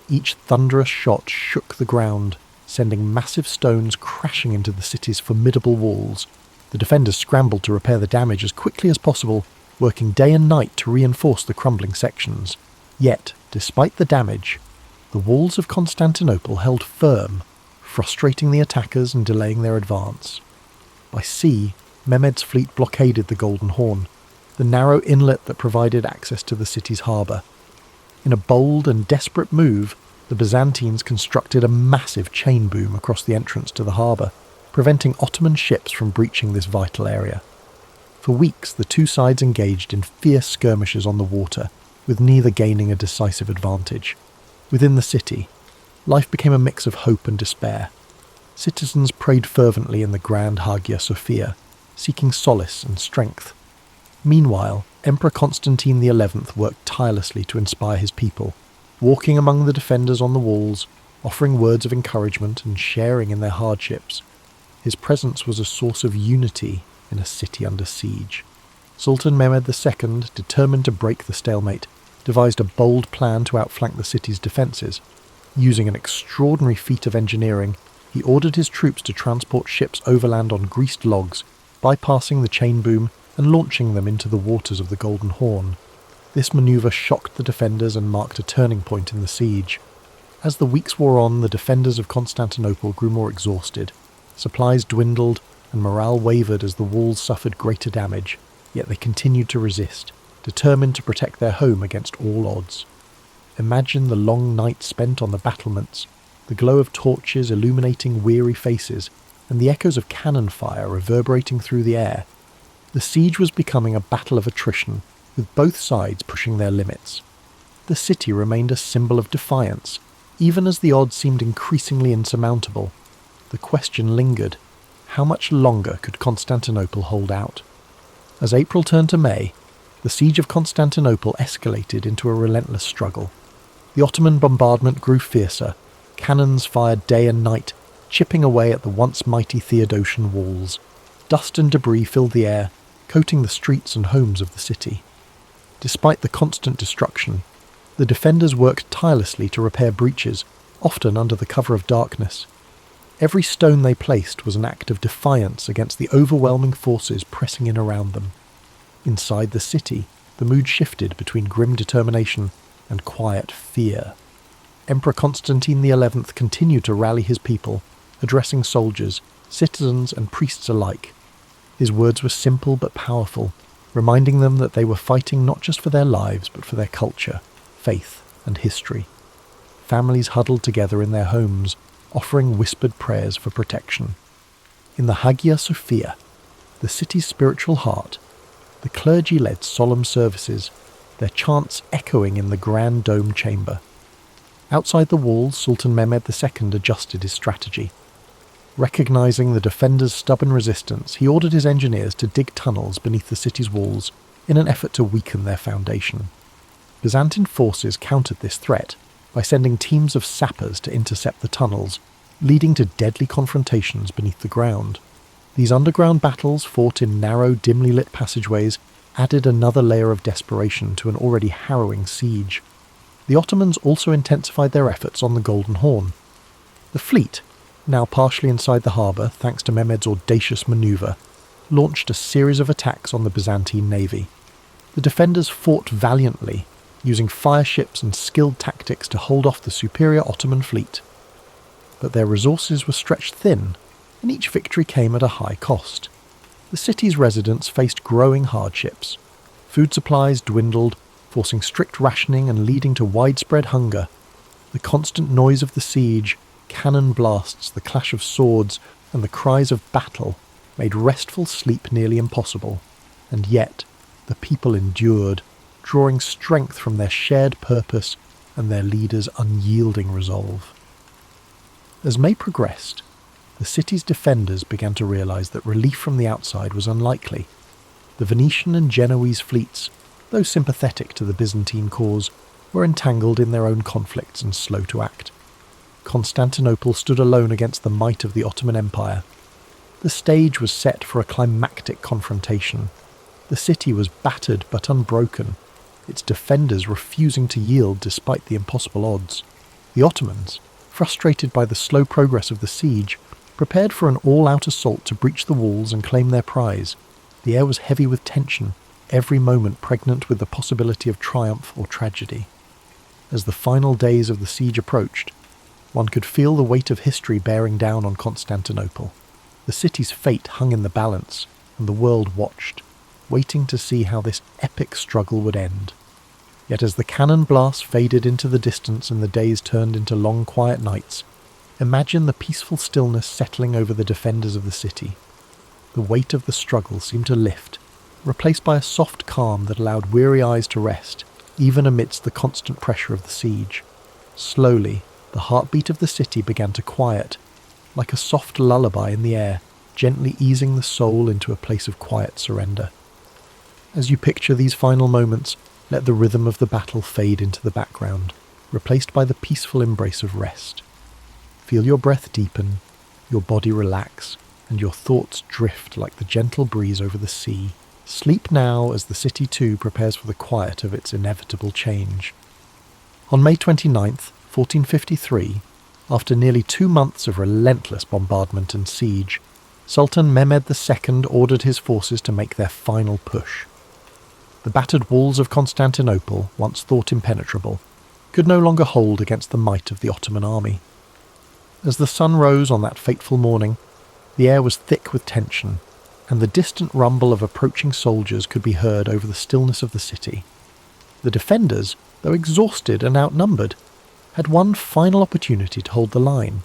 Each thunderous shot shook the ground, sending massive stones crashing into the city's formidable walls. The defenders scrambled to repair the damage as quickly as possible, working day and night to reinforce the crumbling sections. Yet, despite the damage, the walls of Constantinople held firm, frustrating the attackers and delaying their advance. By sea, Mehmed's fleet blockaded the Golden Horn, the narrow inlet that provided access to the city's harbour. In a bold and desperate move, the Byzantines constructed a massive chain boom across the entrance to the harbour, preventing Ottoman ships from breaching this vital area. For weeks, the two sides engaged in fierce skirmishes on the water, with neither gaining a decisive advantage. Within the city, life became a mix of hope and despair. Citizens prayed fervently in the Grand Hagia Sophia, seeking solace and strength. Meanwhile, Emperor Constantine XI worked tirelessly to inspire his people, walking among the defenders on the walls, offering words of encouragement and sharing in their hardships. His presence was a source of unity in a city under siege. Sultan Mehmed II, determined to break the stalemate, devised a bold plan to outflank the city's defences. Using an extraordinary feat of engineering, he ordered his troops to transport ships overland on greased logs, bypassing the chain boom and launching them into the waters of the Golden Horn. This manoeuvre shocked the defenders and marked a turning point in the siege. As the weeks wore on, the defenders of Constantinople grew more exhausted. Supplies dwindled, and morale wavered as the walls suffered greater damage, yet they continued to resist, determined to protect their home against all odds. Imagine the long nights spent on the battlements, the glow of torches illuminating weary faces, and the echoes of cannon fire reverberating through the air. The siege was becoming a battle of attrition, with both sides pushing their limits. The city remained a symbol of defiance, even as the odds seemed increasingly insurmountable. The question lingered: how much longer could Constantinople hold out? As April turned to May, the siege of Constantinople escalated into a relentless struggle. The Ottoman bombardment grew fiercer, cannons fired day and night, chipping away at the once mighty Theodosian walls. Dust and debris filled the air, coating the streets and homes of the city. Despite the constant destruction, the defenders worked tirelessly to repair breaches, often under the cover of darkness. Every stone they placed was an act of defiance against the overwhelming forces pressing in around them. Inside the city, the mood shifted between grim determination and quiet fear. Emperor Constantine XI continued to rally his people, addressing soldiers, citizens and priests alike. His words were simple but powerful, reminding them that they were fighting not just for their lives but for their culture, faith and history. Families huddled together in their homes, offering whispered prayers for protection. In the Hagia Sophia, the city's spiritual heart, the clergy led solemn services, their chants echoing in the grand dome chamber. Outside the walls, Sultan Mehmed II adjusted his strategy. Recognizing the defenders' stubborn resistance, he ordered his engineers to dig tunnels beneath the city's walls in an effort to weaken their foundation. Byzantine forces countered this threat by sending teams of sappers to intercept the tunnels, leading to deadly confrontations beneath the ground. These underground battles, fought in narrow, dimly lit passageways, added another layer of desperation to an already harrowing siege. The Ottomans also intensified their efforts on the Golden Horn. The fleet, now partially inside the harbour thanks to Mehmed's audacious manoeuvre, launched a series of attacks on the Byzantine navy. The defenders fought valiantly, using fire ships and skilled tactics to hold off the superior Ottoman fleet. But their resources were stretched thin, and each victory came at a high cost. The city's residents faced growing hardships. Food supplies dwindled, forcing strict rationing and leading to widespread hunger. The constant noise of the siege, cannon blasts, the clash of swords, and the cries of battle made restful sleep nearly impossible. And yet, the people endured, drawing strength from their shared purpose and their leaders' unyielding resolve. As May progressed, the city's defenders began to realize that relief from the outside was unlikely. The Venetian and Genoese fleets, though sympathetic to the Byzantine cause, were entangled in their own conflicts and slow to act. Constantinople stood alone against the might of the Ottoman Empire. The stage was set for a climactic confrontation. The city was battered but unbroken, its defenders refusing to yield despite the impossible odds. The Ottomans, frustrated by the slow progress of the siege, prepared for an all-out assault to breach the walls and claim their prize. The air was heavy with tension, every moment pregnant with the possibility of triumph or tragedy. As the final days of the siege approached, one could feel the weight of history bearing down on Constantinople. The city's fate hung in the balance, and the world watched, waiting to see how this epic struggle would end. Yet as the cannon blasts faded into the distance and the days turned into long quiet nights, imagine the peaceful stillness settling over the defenders of the city. The weight of the struggle seemed to lift, replaced by a soft calm that allowed weary eyes to rest, even amidst the constant pressure of the siege. Slowly, the heartbeat of the city began to quiet, like a soft lullaby in the air, gently easing the soul into a place of quiet surrender. As you picture these final moments, let the rhythm of the battle fade into the background, replaced by the peaceful embrace of rest. Feel your breath deepen, your body relax, and your thoughts drift like the gentle breeze over the sea. Sleep now as the city too prepares for the quiet of its inevitable change. On May 29th, 1453, after nearly 2 months of relentless bombardment and siege, Sultan Mehmed II ordered his forces to make their final push. The battered walls of Constantinople, once thought impenetrable, could no longer hold against the might of the Ottoman army. As the sun rose on that fateful morning, the air was thick with tension, and the distant rumble of approaching soldiers could be heard over the stillness of the city. The defenders, though exhausted and outnumbered, had one final opportunity to hold the line.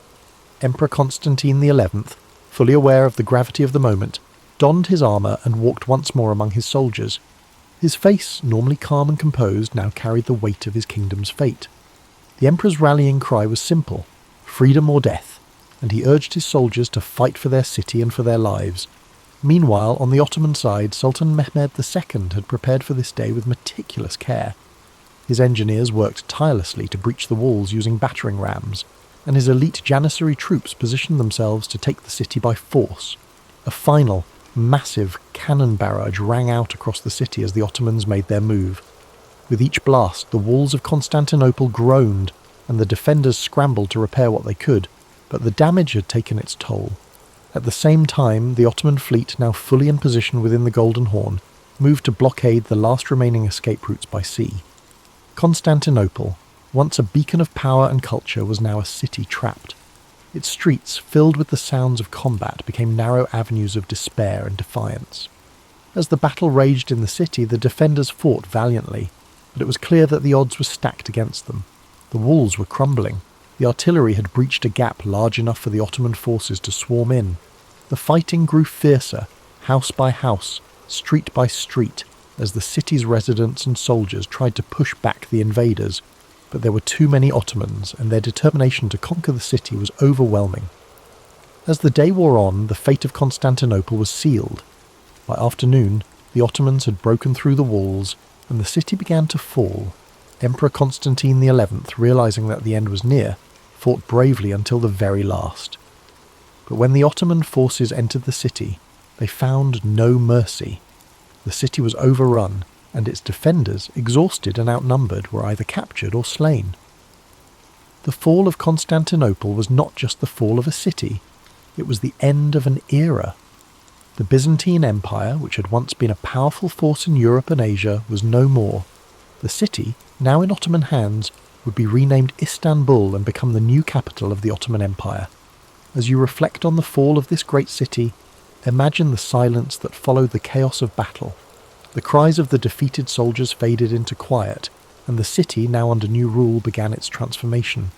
Emperor Constantine XI, fully aware of the gravity of the moment, donned his armour and walked once more among his soldiers. His face, normally calm and composed, now carried the weight of his kingdom's fate. The emperor's rallying cry was simple: freedom or death, and he urged his soldiers to fight for their city and for their lives. Meanwhile, on the Ottoman side, Sultan Mehmed II had prepared for this day with meticulous care. His engineers worked tirelessly to breach the walls using battering rams, and his elite Janissary troops positioned themselves to take the city by force. A final, massive cannon barrage rang out across the city as the Ottomans made their move. With each blast, the walls of Constantinople groaned, and the defenders scrambled to repair what they could, but the damage had taken its toll. At the same time, the Ottoman fleet, now fully in position within the Golden Horn, moved to blockade the last remaining escape routes by sea. Constantinople, once a beacon of power and culture, was now a city trapped. Its streets, filled with the sounds of combat, became narrow avenues of despair and defiance. As the battle raged in the city, the defenders fought valiantly, but it was clear that the odds were stacked against them. The walls were crumbling. The artillery had breached a gap large enough for the Ottoman forces to swarm in. The fighting grew fiercer, house by house, street by street, as the city's residents and soldiers tried to push back the invaders, but there were too many Ottomans, and their determination to conquer the city was overwhelming. As the day wore on, the fate of Constantinople was sealed. By afternoon, the Ottomans had broken through the walls, and the city began to fall. Emperor Constantine XI, realizing that the end was near, fought bravely until the very last. But when the Ottoman forces entered the city, they found no mercy. The city was overrun, and its defenders, exhausted and outnumbered, were either captured or slain. The fall of Constantinople was not just the fall of a city, it was the end of an era. The Byzantine Empire, which had once been a powerful force in Europe and Asia, was no more. The city, now in Ottoman hands, would be renamed Istanbul and become the new capital of the Ottoman Empire. As you reflect on the fall of this great city, imagine the silence that followed the chaos of battle. The cries of the defeated soldiers faded into quiet, and the city, now under new rule, began its transformation.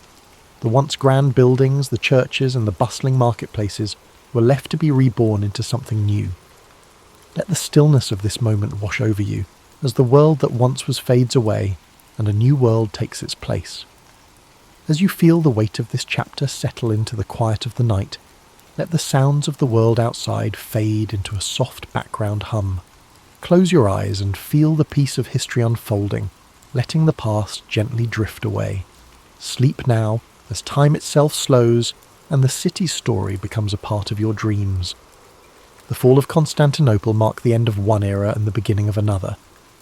The once grand buildings, the churches, and the bustling marketplaces were left to be reborn into something new. Let the stillness of this moment wash over you, as the world that once was fades away, and a new world takes its place. As you feel the weight of this chapter settle into the quiet of the night, let the sounds of the world outside fade into a soft background hum. Close your eyes and feel the piece of history unfolding, letting the past gently drift away. Sleep now, as time itself slows and the city's story becomes a part of your dreams. The fall of Constantinople marked the end of one era and the beginning of another,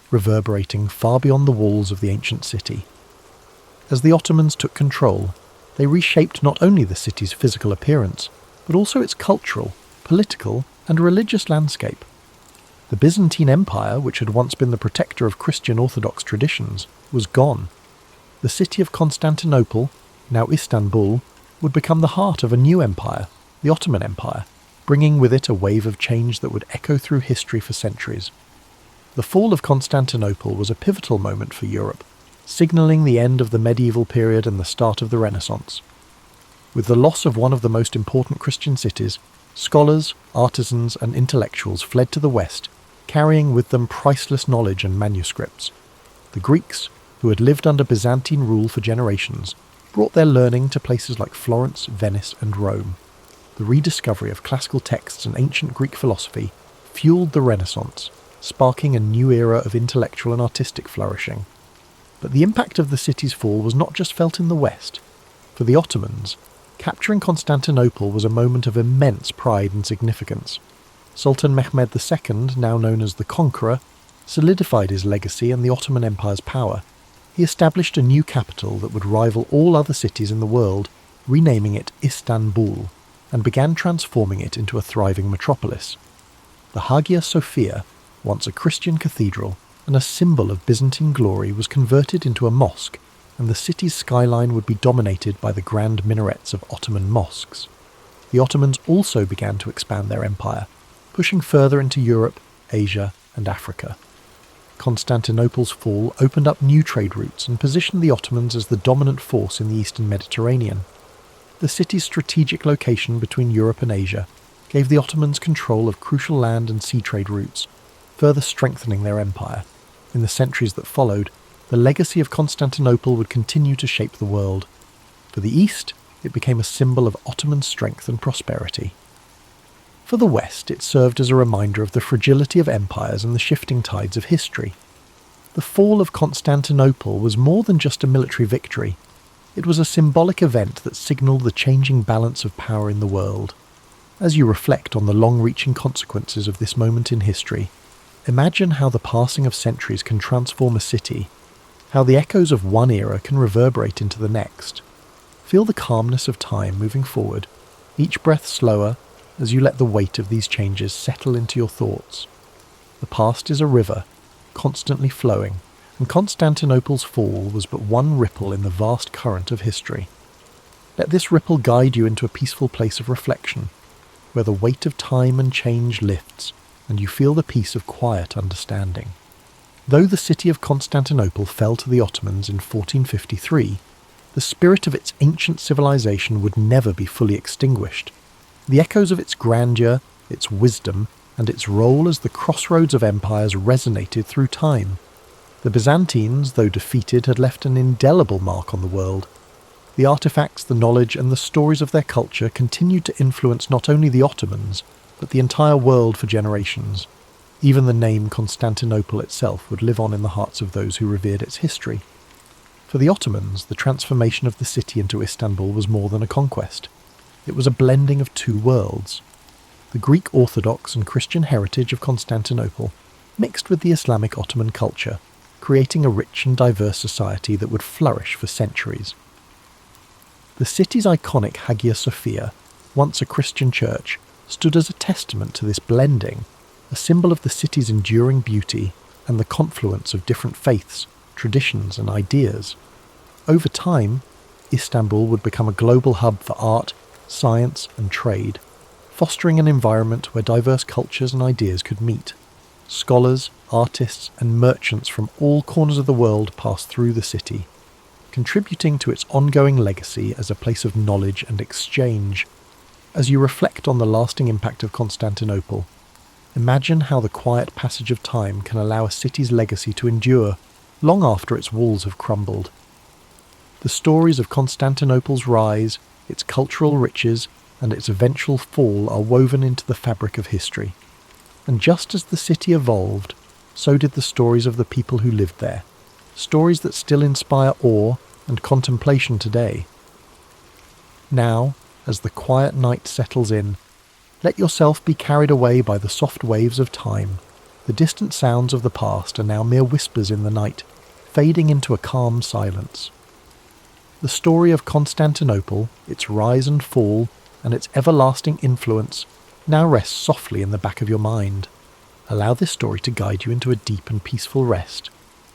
reverberating far beyond the walls of the ancient city. As the Ottomans took control, they reshaped not only the city's physical appearance, but also its cultural, political, and religious landscape. The Byzantine Empire, which had once been the protector of Christian Orthodox traditions, was gone. The city of Constantinople, now Istanbul, would become the heart of a new empire, the Ottoman Empire, bringing with it a wave of change that would echo through history for centuries. The fall of Constantinople was a pivotal moment for Europe, signalling the end of the medieval period and the start of the Renaissance. With the loss of one of the most important Christian cities, scholars, artisans, and intellectuals fled to the west, carrying with them priceless knowledge and manuscripts. The Greeks, who had lived under Byzantine rule for generations, brought their learning to places like Florence, Venice, and Rome. The rediscovery of classical texts and ancient Greek philosophy fueled the Renaissance, sparking a new era of intellectual and artistic flourishing. But the impact of the city's fall was not just felt in the West. For the Ottomans, capturing Constantinople was a moment of immense pride and significance. Sultan Mehmed II, now known as the Conqueror, solidified his legacy and the Ottoman Empire's power. He established a new capital that would rival all other cities in the world, renaming it Istanbul, and began transforming it into a thriving metropolis. The Hagia Sophia, once a Christian cathedral and a symbol of Byzantine glory, was converted into a mosque, and the city's skyline would be dominated by the grand minarets of Ottoman mosques. The Ottomans also began to expand their empire, pushing further into Europe, Asia, and Africa. Constantinople's fall opened up new trade routes and positioned the Ottomans as the dominant force in the eastern Mediterranean. The city's strategic location between Europe and Asia gave the Ottomans control of crucial land and sea trade routes, further strengthening their empire. In the centuries that followed, the legacy of Constantinople would continue to shape the world. For the East, it became a symbol of Ottoman strength and prosperity. For the West, it served as a reminder of the fragility of empires and the shifting tides of history. The fall of Constantinople was more than just a military victory. It was a symbolic event that signalled the changing balance of power in the world. As you reflect on the long-reaching consequences of this moment in history, imagine how the passing of centuries can transform a city, how the echoes of one era can reverberate into the next. Feel the calmness of time moving forward, each breath slower, as you let the weight of these changes settle into your thoughts. The past is a river, constantly flowing, and Constantinople's fall was but one ripple in the vast current of history. Let this ripple guide you into a peaceful place of reflection, where the weight of time and change lifts, and you feel the peace of quiet understanding. Though the city of Constantinople fell to the Ottomans in 1453, the spirit of its ancient civilization would never be fully extinguished. The echoes of its grandeur, its wisdom, and its role as the crossroads of empires resonated through time. The Byzantines, though defeated, had left an indelible mark on the world. The artifacts, the knowledge, and the stories of their culture continued to influence not only the Ottomans, but the entire world for generations. Even the name Constantinople itself would live on in the hearts of those who revered its history. For the Ottomans, the transformation of the city into Istanbul was more than a conquest. It was a blending of two worlds. The Greek Orthodox and Christian heritage of Constantinople mixed with the Islamic Ottoman culture, creating a rich and diverse society that would flourish for centuries. The city's iconic Hagia Sophia, once a Christian church, stood as a testament to this blending, a symbol of the city's enduring beauty and the confluence of different faiths, traditions, and ideas. Over time, Istanbul would become a global hub for art, science, and trade, fostering an environment where diverse cultures and ideas could meet. Scholars, artists, and merchants from all corners of the world passed through the city, contributing to its ongoing legacy as a place of knowledge and exchange. As you reflect on the lasting impact of Constantinople, imagine how the quiet passage of time can allow a city's legacy to endure long after its walls have crumbled. The stories of Constantinople's rise, its cultural riches, and its eventual fall are woven into the fabric of history. And just as the city evolved, so did the stories of the people who lived there, stories that still inspire awe and contemplation today. Now, as the quiet night settles in, let yourself be carried away by the soft waves of time. The distant sounds of the past are now mere whispers in the night, fading into a calm silence. The story of Constantinople, its rise and fall, and its everlasting influence, now rests softly in the back of your mind. Allow this story to guide you into a deep and peaceful rest,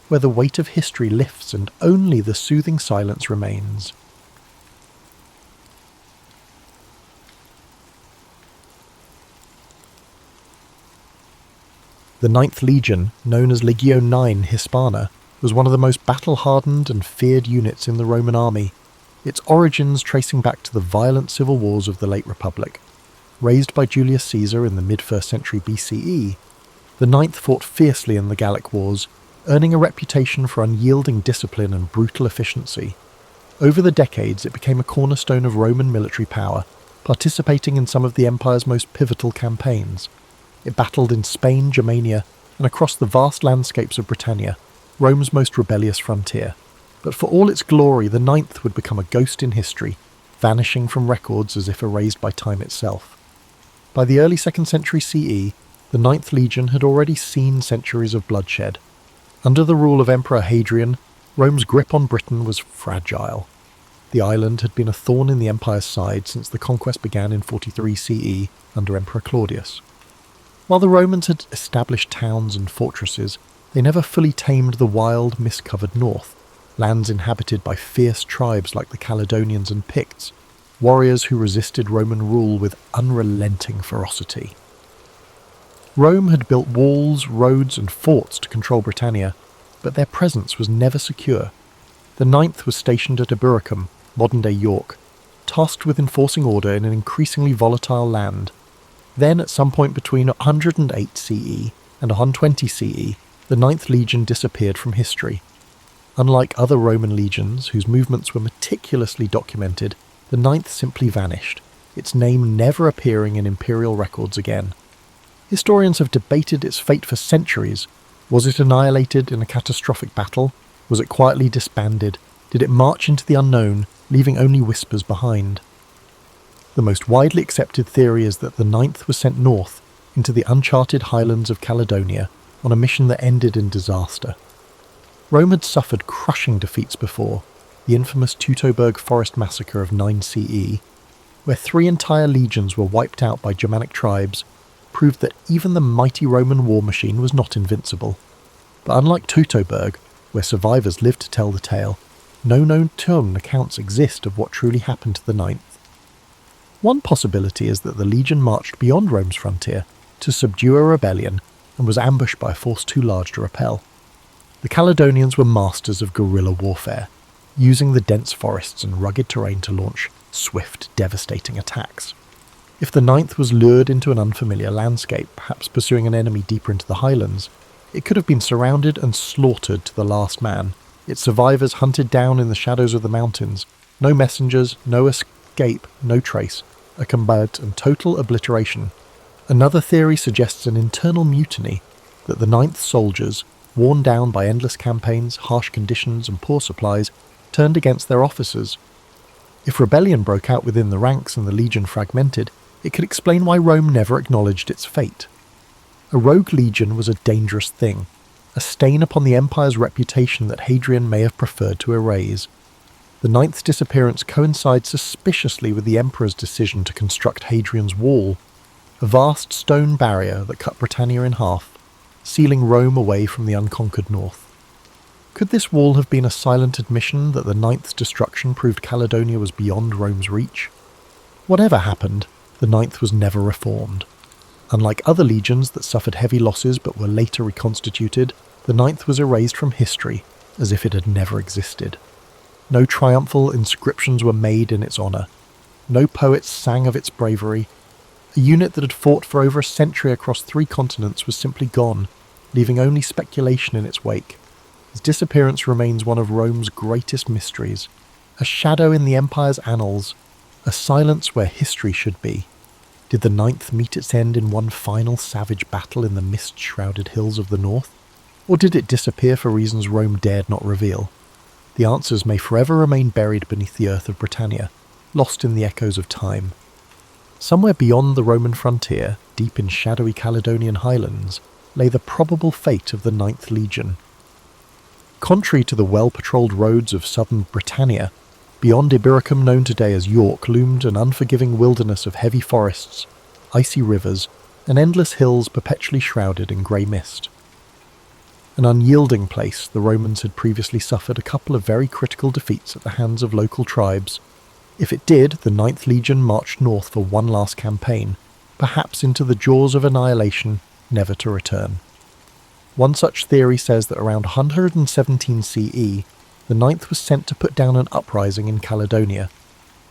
where the weight of history lifts and only the soothing silence remains. The Ninth Legion, known as Legio IX Hispana, was one of the most battle-hardened and feared units in the Roman army, its origins tracing back to the violent civil wars of the late Republic. Raised by Julius Caesar in the mid-1st century BCE, the Ninth fought fiercely in the Gallic Wars, earning a reputation for unyielding discipline and brutal efficiency. Over the decades, it became a cornerstone of Roman military power, participating in some of the empire's most pivotal campaigns. It battled in Spain, Germania, and across the vast landscapes of Britannia, Rome's most rebellious frontier. But for all its glory, the Ninth would become a ghost in history, vanishing from records as if erased by time itself. By the early 2nd century CE, the Ninth Legion had already seen centuries of bloodshed. Under the rule of Emperor Hadrian, Rome's grip on Britain was fragile. The island had been a thorn in the empire's side since the conquest began in 43 CE under Emperor Claudius. While the Romans had established towns and fortresses, they never fully tamed the wild, mist-covered north, lands inhabited by fierce tribes like the Caledonians and Picts, warriors who resisted Roman rule with unrelenting ferocity. Rome had built walls, roads and forts to control Britannia, but their presence was never secure. The Ninth was stationed at Eburacum, modern-day York, tasked with enforcing order in an increasingly volatile land. Then, at some point between 108 CE and 120 CE, the Ninth Legion disappeared from history. Unlike other Roman legions, whose movements were meticulously documented, the Ninth simply vanished, its name never appearing in imperial records again. Historians have debated its fate for centuries. Was it annihilated in a catastrophic battle? Was it quietly disbanded? Did it march into the unknown, leaving only whispers behind? The most widely accepted theory is that the Ninth was sent north, into the uncharted highlands of Caledonia, on a mission that ended in disaster. Rome had suffered crushing defeats before, the infamous Teutoburg forest massacre of 9 CE, where 3 entire legions were wiped out by Germanic tribes, proved that even the mighty Roman war machine was not invincible. But unlike Teutoburg, where survivors lived to tell the tale, no known tomb accounts exist of what truly happened to the Ninth. One possibility is that the legion marched beyond Rome's frontier to subdue a rebellion and was ambushed by a force too large to repel. The Caledonians were masters of guerrilla warfare, using the dense forests and rugged terrain to launch swift, devastating attacks. If the Ninth was lured into an unfamiliar landscape, perhaps pursuing an enemy deeper into the highlands, it could have been surrounded and slaughtered to the last man, its survivors hunted down in the shadows of the mountains, no messengers, no escape, no trace, a combat and total obliteration. Another theory suggests an internal mutiny, that the Ninth soldiers, worn down by endless campaigns, harsh conditions and poor supplies, turned against their officers. If rebellion broke out within the ranks and the legion fragmented, it could explain why Rome never acknowledged its fate. A rogue legion was a dangerous thing, a stain upon the empire's reputation that Hadrian may have preferred to erase. The Ninth's disappearance coincides suspiciously with the emperor's decision to construct Hadrian's Wall, a vast stone barrier that cut Britannia in half, sealing Rome away from the unconquered north. Could this wall have been a silent admission that the Ninth's destruction proved Caledonia was beyond Rome's reach? Whatever happened, the Ninth was never reformed. Unlike other legions that suffered heavy losses but were later reconstituted, the Ninth was erased from history as if it had never existed. No triumphal inscriptions were made in its honour. No poets sang of its bravery. A unit that had fought for over a century across 3 continents was simply gone, leaving only speculation in its wake. Its disappearance remains one of Rome's greatest mysteries, a shadow in the empire's annals, a silence where history should be. Did the Ninth meet its end in one final savage battle in the mist-shrouded hills of the north? Or did it disappear for reasons Rome dared not reveal? The answers may forever remain buried beneath the earth of Britannia, lost in the echoes of time. Somewhere beyond the Roman frontier, deep in shadowy Caledonian highlands, lay the probable fate of the Ninth Legion. Contrary to the well-patrolled roads of southern Britannia, beyond Ibericum known today as York loomed an unforgiving wilderness of heavy forests, icy rivers, and endless hills perpetually shrouded in grey mist. An unyielding place, the Romans had previously suffered a couple of very critical defeats at the hands of local tribes. If it did, the Ninth Legion marched north for one last campaign, perhaps into the jaws of annihilation, never to return. One such theory says that around 117 CE, the Ninth was sent to put down an uprising in Caledonia.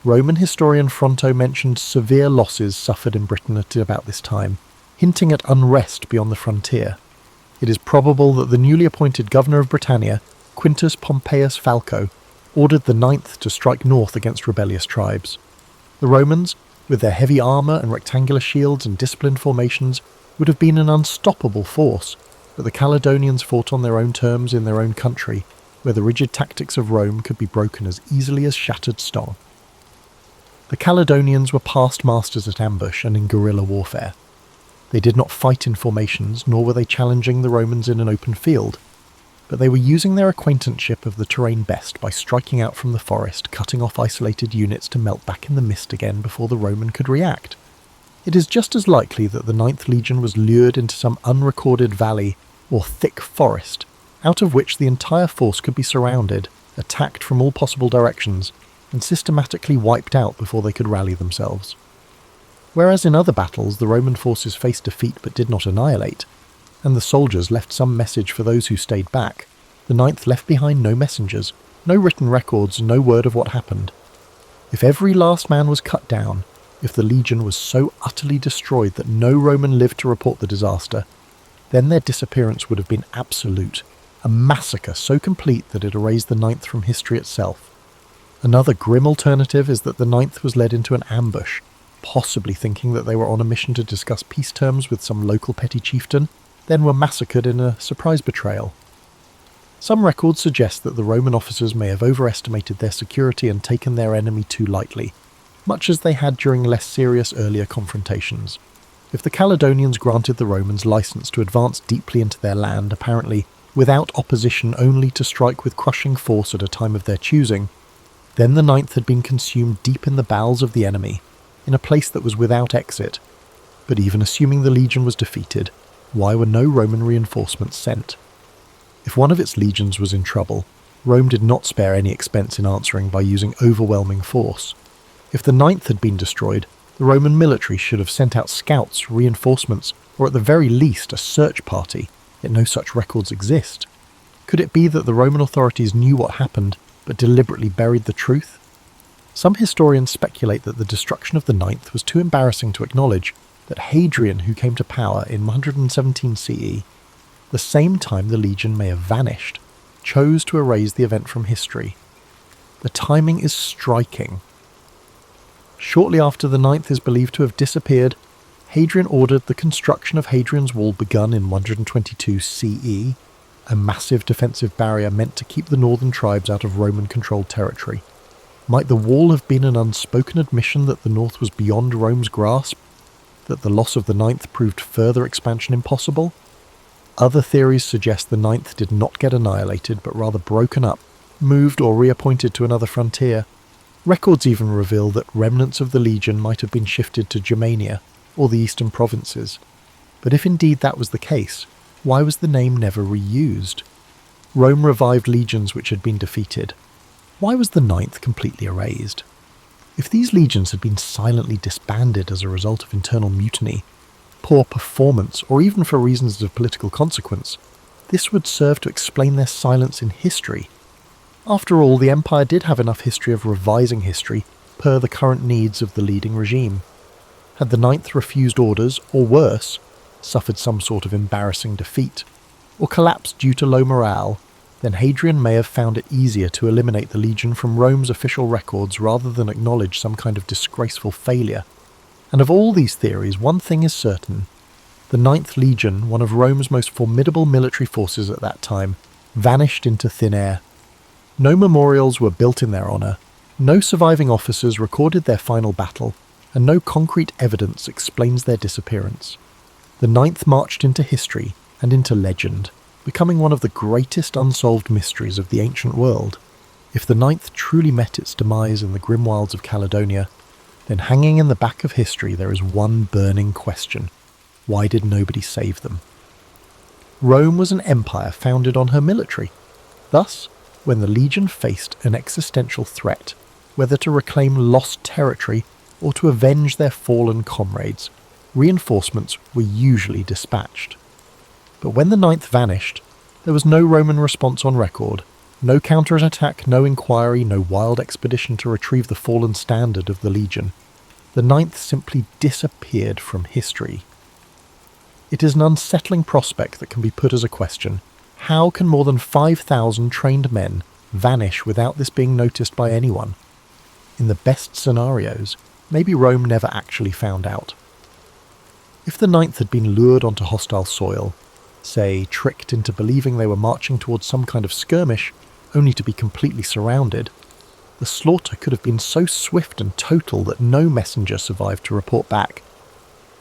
Roman historian Fronto mentioned severe losses suffered in Britain at about this time, hinting at unrest beyond the frontier. It is probable that the newly appointed governor of Britannia, Quintus Pompeius Falco, ordered the Ninth to strike north against rebellious tribes. The Romans, with their heavy armour and rectangular shields and disciplined formations, would have been an unstoppable force, but the Caledonians fought on their own terms in their own country, where the rigid tactics of Rome could be broken as easily as shattered stone. The Caledonians were past masters at ambush and in guerrilla warfare. They did not fight in formations, nor were they challenging the Romans in an open field, but they were using their acquaintanceship of the terrain best by striking out from the forest, cutting off isolated units to melt back in the mist again before the Roman could react. It is just as likely that the Ninth Legion was lured into some unrecorded valley or thick forest, out of which the entire force could be surrounded, attacked from all possible directions, and systematically wiped out before they could rally themselves. Whereas in other battles the Roman forces faced defeat but did not annihilate, and the soldiers left some message for those who stayed back, the Ninth left behind no messengers, no written records, no word of what happened. If every last man was cut down, if the legion was so utterly destroyed that no Roman lived to report the disaster, then their disappearance would have been absolute, a massacre so complete that it erased the Ninth from history itself. Another grim alternative is that the Ninth was led into an ambush, possibly thinking that they were on a mission to discuss peace terms with some local petty chieftain, then were massacred in a surprise betrayal. Some records suggest that the Roman officers may have overestimated their security and taken their enemy too lightly, much as they had during less serious earlier confrontations. If the Caledonians granted the Romans license to advance deeply into their land, apparently without opposition, only to strike with crushing force at a time of their choosing, then the Ninth had been consumed deep in the bowels of the enemy, in a place that was without exit. But even assuming the legion was defeated, why were no Roman reinforcements sent? If one of its legions was in trouble, Rome did not spare any expense in answering by using overwhelming force. If the Ninth had been destroyed, the Roman military should have sent out scouts, reinforcements, or at the very least a search party, yet no such records exist. Could it be that the Roman authorities knew what happened, but deliberately buried the truth? Some historians speculate that the destruction of the Ninth was too embarrassing to acknowledge, that Hadrian, who came to power in 117 CE, the same time the legion may have vanished, chose to erase the event from history. The timing is striking. Shortly after the Ninth is believed to have disappeared, Hadrian ordered the construction of Hadrian's Wall begun in 122 CE, a massive defensive barrier meant to keep the northern tribes out of Roman-controlled territory. Might the wall have been an unspoken admission that the north was beyond Rome's grasp, that the loss of the Ninth proved further expansion impossible? Other theories suggest the Ninth did not get annihilated, but rather broken up, moved or reappointed to another frontier. Records even reveal that remnants of the legion might have been shifted to Germania, or the eastern provinces. But if indeed that was the case, why was the name never reused? Rome revived legions which had been defeated. Why was the Ninth completely erased? If these legions had been silently disbanded as a result of internal mutiny, poor performance, or even for reasons of political consequence, this would serve to explain their silence in history. After all, the empire did have enough history of revising history per the current needs of the leading regime. Had the Ninth refused orders, or worse, suffered some sort of embarrassing defeat, or collapsed due to low morale, then Hadrian may have found it easier to eliminate the legion from Rome's official records rather than acknowledge some kind of disgraceful failure. And of all these theories, one thing is certain. The Ninth Legion, one of Rome's most formidable military forces at that time, vanished into thin air. No memorials were built in their honour, no surviving officers recorded their final battle, and no concrete evidence explains their disappearance. The Ninth marched into history and into legend, becoming one of the greatest unsolved mysteries of the ancient world. If the Ninth truly met its demise in the grim wilds of Caledonia, then hanging in the back of history there is one burning question. Why did nobody save them? Rome was an empire founded on her military. Thus, when the legion faced an existential threat, whether to reclaim lost territory or to avenge their fallen comrades, reinforcements were usually dispatched. But when the Ninth vanished, there was no Roman response on record, no counterattack, no inquiry, no wild expedition to retrieve the fallen standard of the legion. The Ninth simply disappeared from history. It is an unsettling prospect that can be put as a question. How can more than 5,000 trained men vanish without this being noticed by anyone? In the best scenarios, maybe Rome never actually found out. If the Ninth had been lured onto hostile soil, say tricked into believing they were marching towards some kind of skirmish, only to be completely surrounded, the slaughter could have been so swift and total that no messenger survived to report back.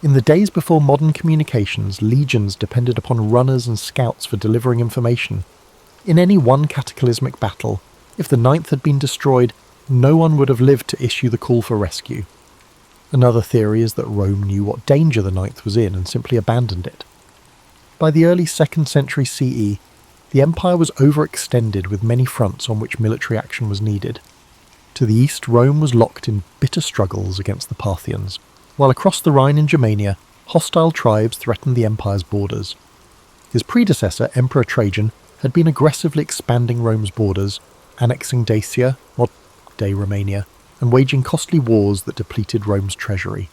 In the days before modern communications, legions depended upon runners and scouts for delivering information. In any one cataclysmic battle, if the Ninth had been destroyed, no one would have lived to issue the call for rescue. Another theory is that Rome knew what danger the Ninth was in and simply abandoned it. By the early 2nd century CE, the empire was overextended with many fronts on which military action was needed. To the east, Rome was locked in bitter struggles against the Parthians, while across the Rhine in Germania, hostile tribes threatened the empire's borders. His predecessor, Emperor Trajan, had been aggressively expanding Rome's borders, annexing Dacia, modern-day Romania, and waging costly wars that depleted Rome's treasury.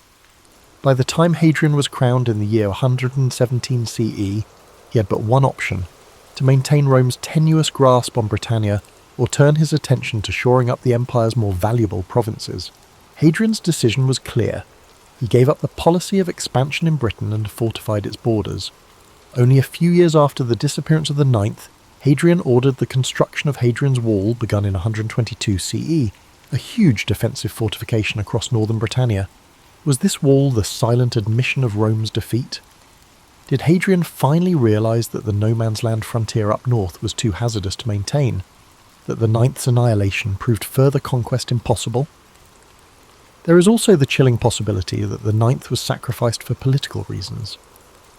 By the time Hadrian was crowned in the year 117 CE, he had but one option: to maintain Rome's tenuous grasp on Britannia or turn his attention to shoring up the empire's more valuable provinces. Hadrian's decision was clear. He gave up the policy of expansion in Britain and fortified its borders. Only a few years after the disappearance of the Ninth, Hadrian ordered the construction of Hadrian's Wall, begun in 122 CE, a huge defensive fortification across northern Britannia. Was this wall the silent admission of Rome's defeat? Did Hadrian finally realise that the no-man's land frontier up north was too hazardous to maintain? That the Ninth's annihilation proved further conquest impossible? There is also the chilling possibility that the Ninth was sacrificed for political reasons.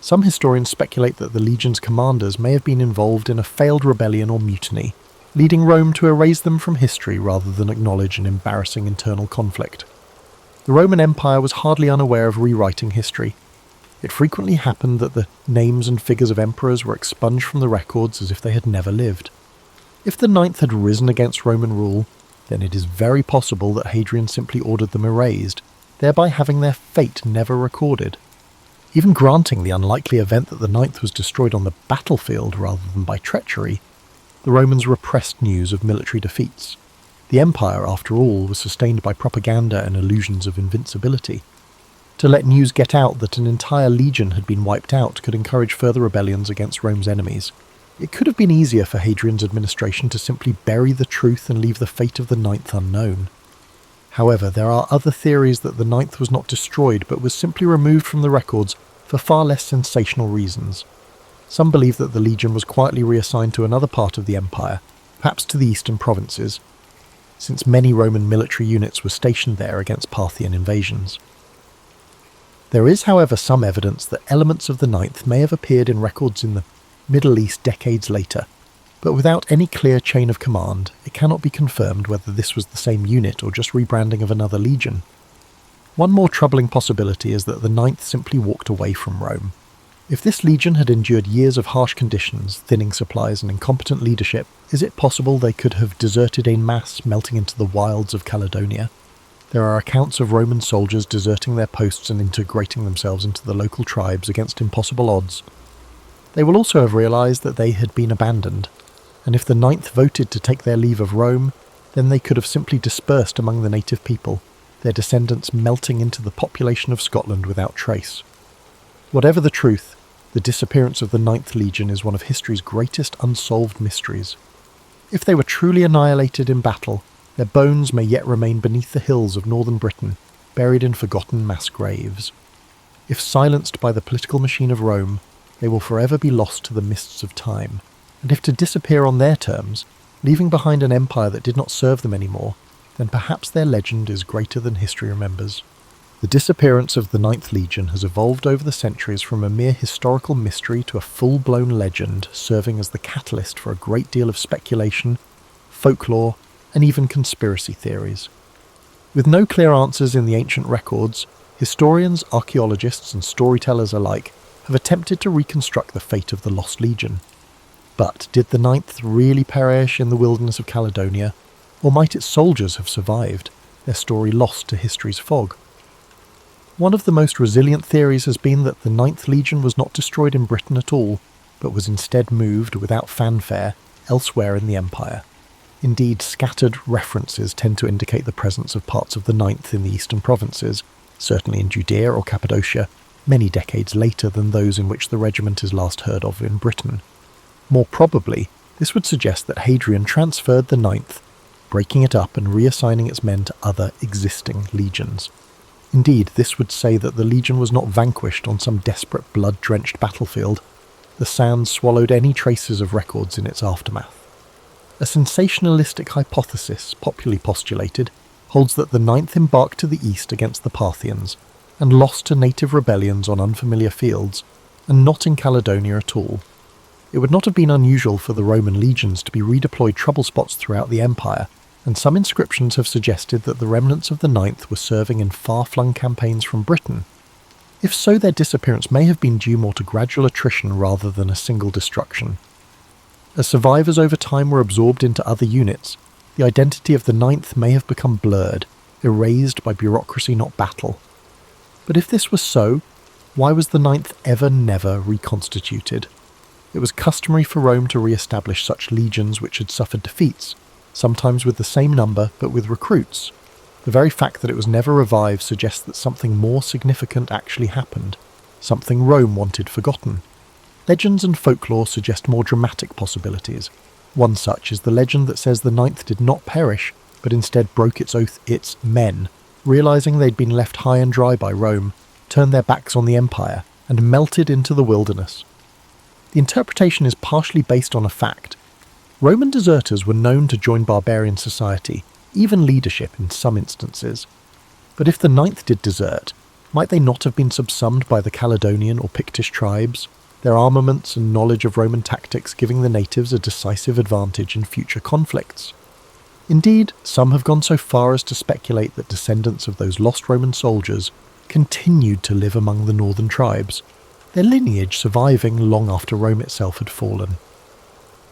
Some historians speculate that the legion's commanders may have been involved in a failed rebellion or mutiny, leading Rome to erase them from history rather than acknowledge an embarrassing internal conflict. The Roman Empire was hardly unaware of rewriting history. It frequently happened that the names and figures of emperors were expunged from the records as if they had never lived. If the Ninth had risen against Roman rule, then it is very possible that Hadrian simply ordered them erased, thereby having their fate never recorded. Even granting the unlikely event that the Ninth was destroyed on the battlefield rather than by treachery, the Romans repressed news of military defeats. The empire, after all, was sustained by propaganda and illusions of invincibility. To let news get out that an entire legion had been wiped out could encourage further rebellions against Rome's enemies. It could have been easier for Hadrian's administration to simply bury the truth and leave the fate of the Ninth unknown. However, there are other theories that the Ninth was not destroyed but was simply removed from the records for far less sensational reasons. Some believe that the legion was quietly reassigned to another part of the empire, perhaps to the eastern provinces, since many Roman military units were stationed there against Parthian invasions. There is, however, some evidence that elements of the Ninth may have appeared in records in the Middle East decades later, but without any clear chain of command, it cannot be confirmed whether this was the same unit or just rebranding of another legion. One more troubling possibility is that the Ninth simply walked away from Rome. If this legion had endured years of harsh conditions, thinning supplies and incompetent leadership, is it possible they could have deserted en masse, melting into the wilds of Caledonia? There are accounts of Roman soldiers deserting their posts and integrating themselves into the local tribes against impossible odds. They will also have realised that they had been abandoned, and if the Ninth voted to take their leave of Rome, then they could have simply dispersed among the native people, their descendants melting into the population of Scotland without trace. Whatever the truth, the disappearance of the Ninth Legion is one of history's greatest unsolved mysteries. If they were truly annihilated in battle, their bones may yet remain beneath the hills of northern Britain, buried in forgotten mass graves. If silenced by the political machine of Rome, they will forever be lost to the mists of time, and if to disappear on their terms, leaving behind an empire that did not serve them anymore, then perhaps their legend is greater than history remembers. The disappearance of the Ninth Legion has evolved over the centuries from a mere historical mystery to a full-blown legend, serving as the catalyst for a great deal of speculation, folklore, and even conspiracy theories. With no clear answers in the ancient records, historians, archaeologists, and storytellers alike have attempted to reconstruct the fate of the Lost Legion. But did the Ninth really perish in the wilderness of Caledonia, or might its soldiers have survived, their story lost to history's fog? One of the most resilient theories has been that the Ninth Legion was not destroyed in Britain at all, but was instead moved, without fanfare, elsewhere in the empire. Indeed, scattered references tend to indicate the presence of parts of the Ninth in the eastern provinces, certainly in Judea or Cappadocia, many decades later than those in which the regiment is last heard of in Britain. More probably, this would suggest that Hadrian transferred the Ninth, breaking it up and reassigning its men to other existing legions. Indeed, this would say that the legion was not vanquished on some desperate blood-drenched battlefield. The sands swallowed any traces of records in its aftermath. A sensationalistic hypothesis, popularly postulated, holds that the Ninth embarked to the east against the Parthians, and lost to native rebellions on unfamiliar fields, and not in Caledonia at all. It would not have been unusual for the Roman legions to be redeployed trouble spots throughout the empire, and some inscriptions have suggested that the remnants of the Ninth were serving in far-flung campaigns from Britain. If so, their disappearance may have been due more to gradual attrition rather than a single destruction. As survivors over time were absorbed into other units, the identity of the Ninth may have become blurred, erased by bureaucracy not battle. But if this was so, why was the Ninth never reconstituted? It was customary for Rome to re-establish such legions which had suffered defeats, sometimes with the same number but with recruits. The very fact that it was never revived suggests that something more significant actually happened, something Rome wanted forgotten. Legends and folklore suggest more dramatic possibilities. One such is the legend that says the Ninth did not perish, but instead broke its oath its men, realising they'd been left high and dry by Rome, turned their backs on the empire, and melted into the wilderness. The interpretation is partially based on a fact. Roman deserters were known to join barbarian society, even leadership in some instances. But if the Ninth did desert, might they not have been subsumed by the Caledonian or Pictish tribes, their armaments and knowledge of Roman tactics giving the natives a decisive advantage in future conflicts? Indeed, some have gone so far as to speculate that descendants of those lost Roman soldiers continued to live among the northern tribes, their lineage surviving long after Rome itself had fallen.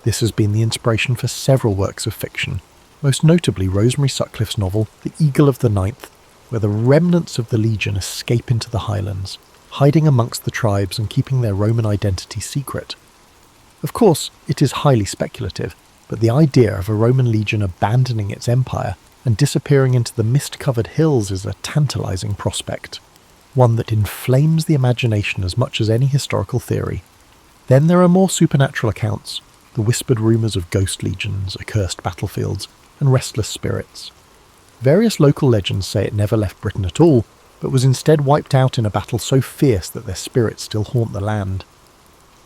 This has been the inspiration for several works of fiction, most notably Rosemary Sutcliffe's novel The Eagle of the Ninth, where the remnants of the legion escape into the highlands, hiding amongst the tribes and keeping their Roman identity secret. Of course, it is highly speculative, but the idea of a Roman legion abandoning its empire and disappearing into the mist-covered hills is a tantalizing prospect, one that inflames the imagination as much as any historical theory. Then there are more supernatural accounts, the whispered rumours of ghost legions, accursed battlefields, and restless spirits. Various local legends say it never left Britain at all, but was instead wiped out in a battle so fierce that their spirits still haunt the land.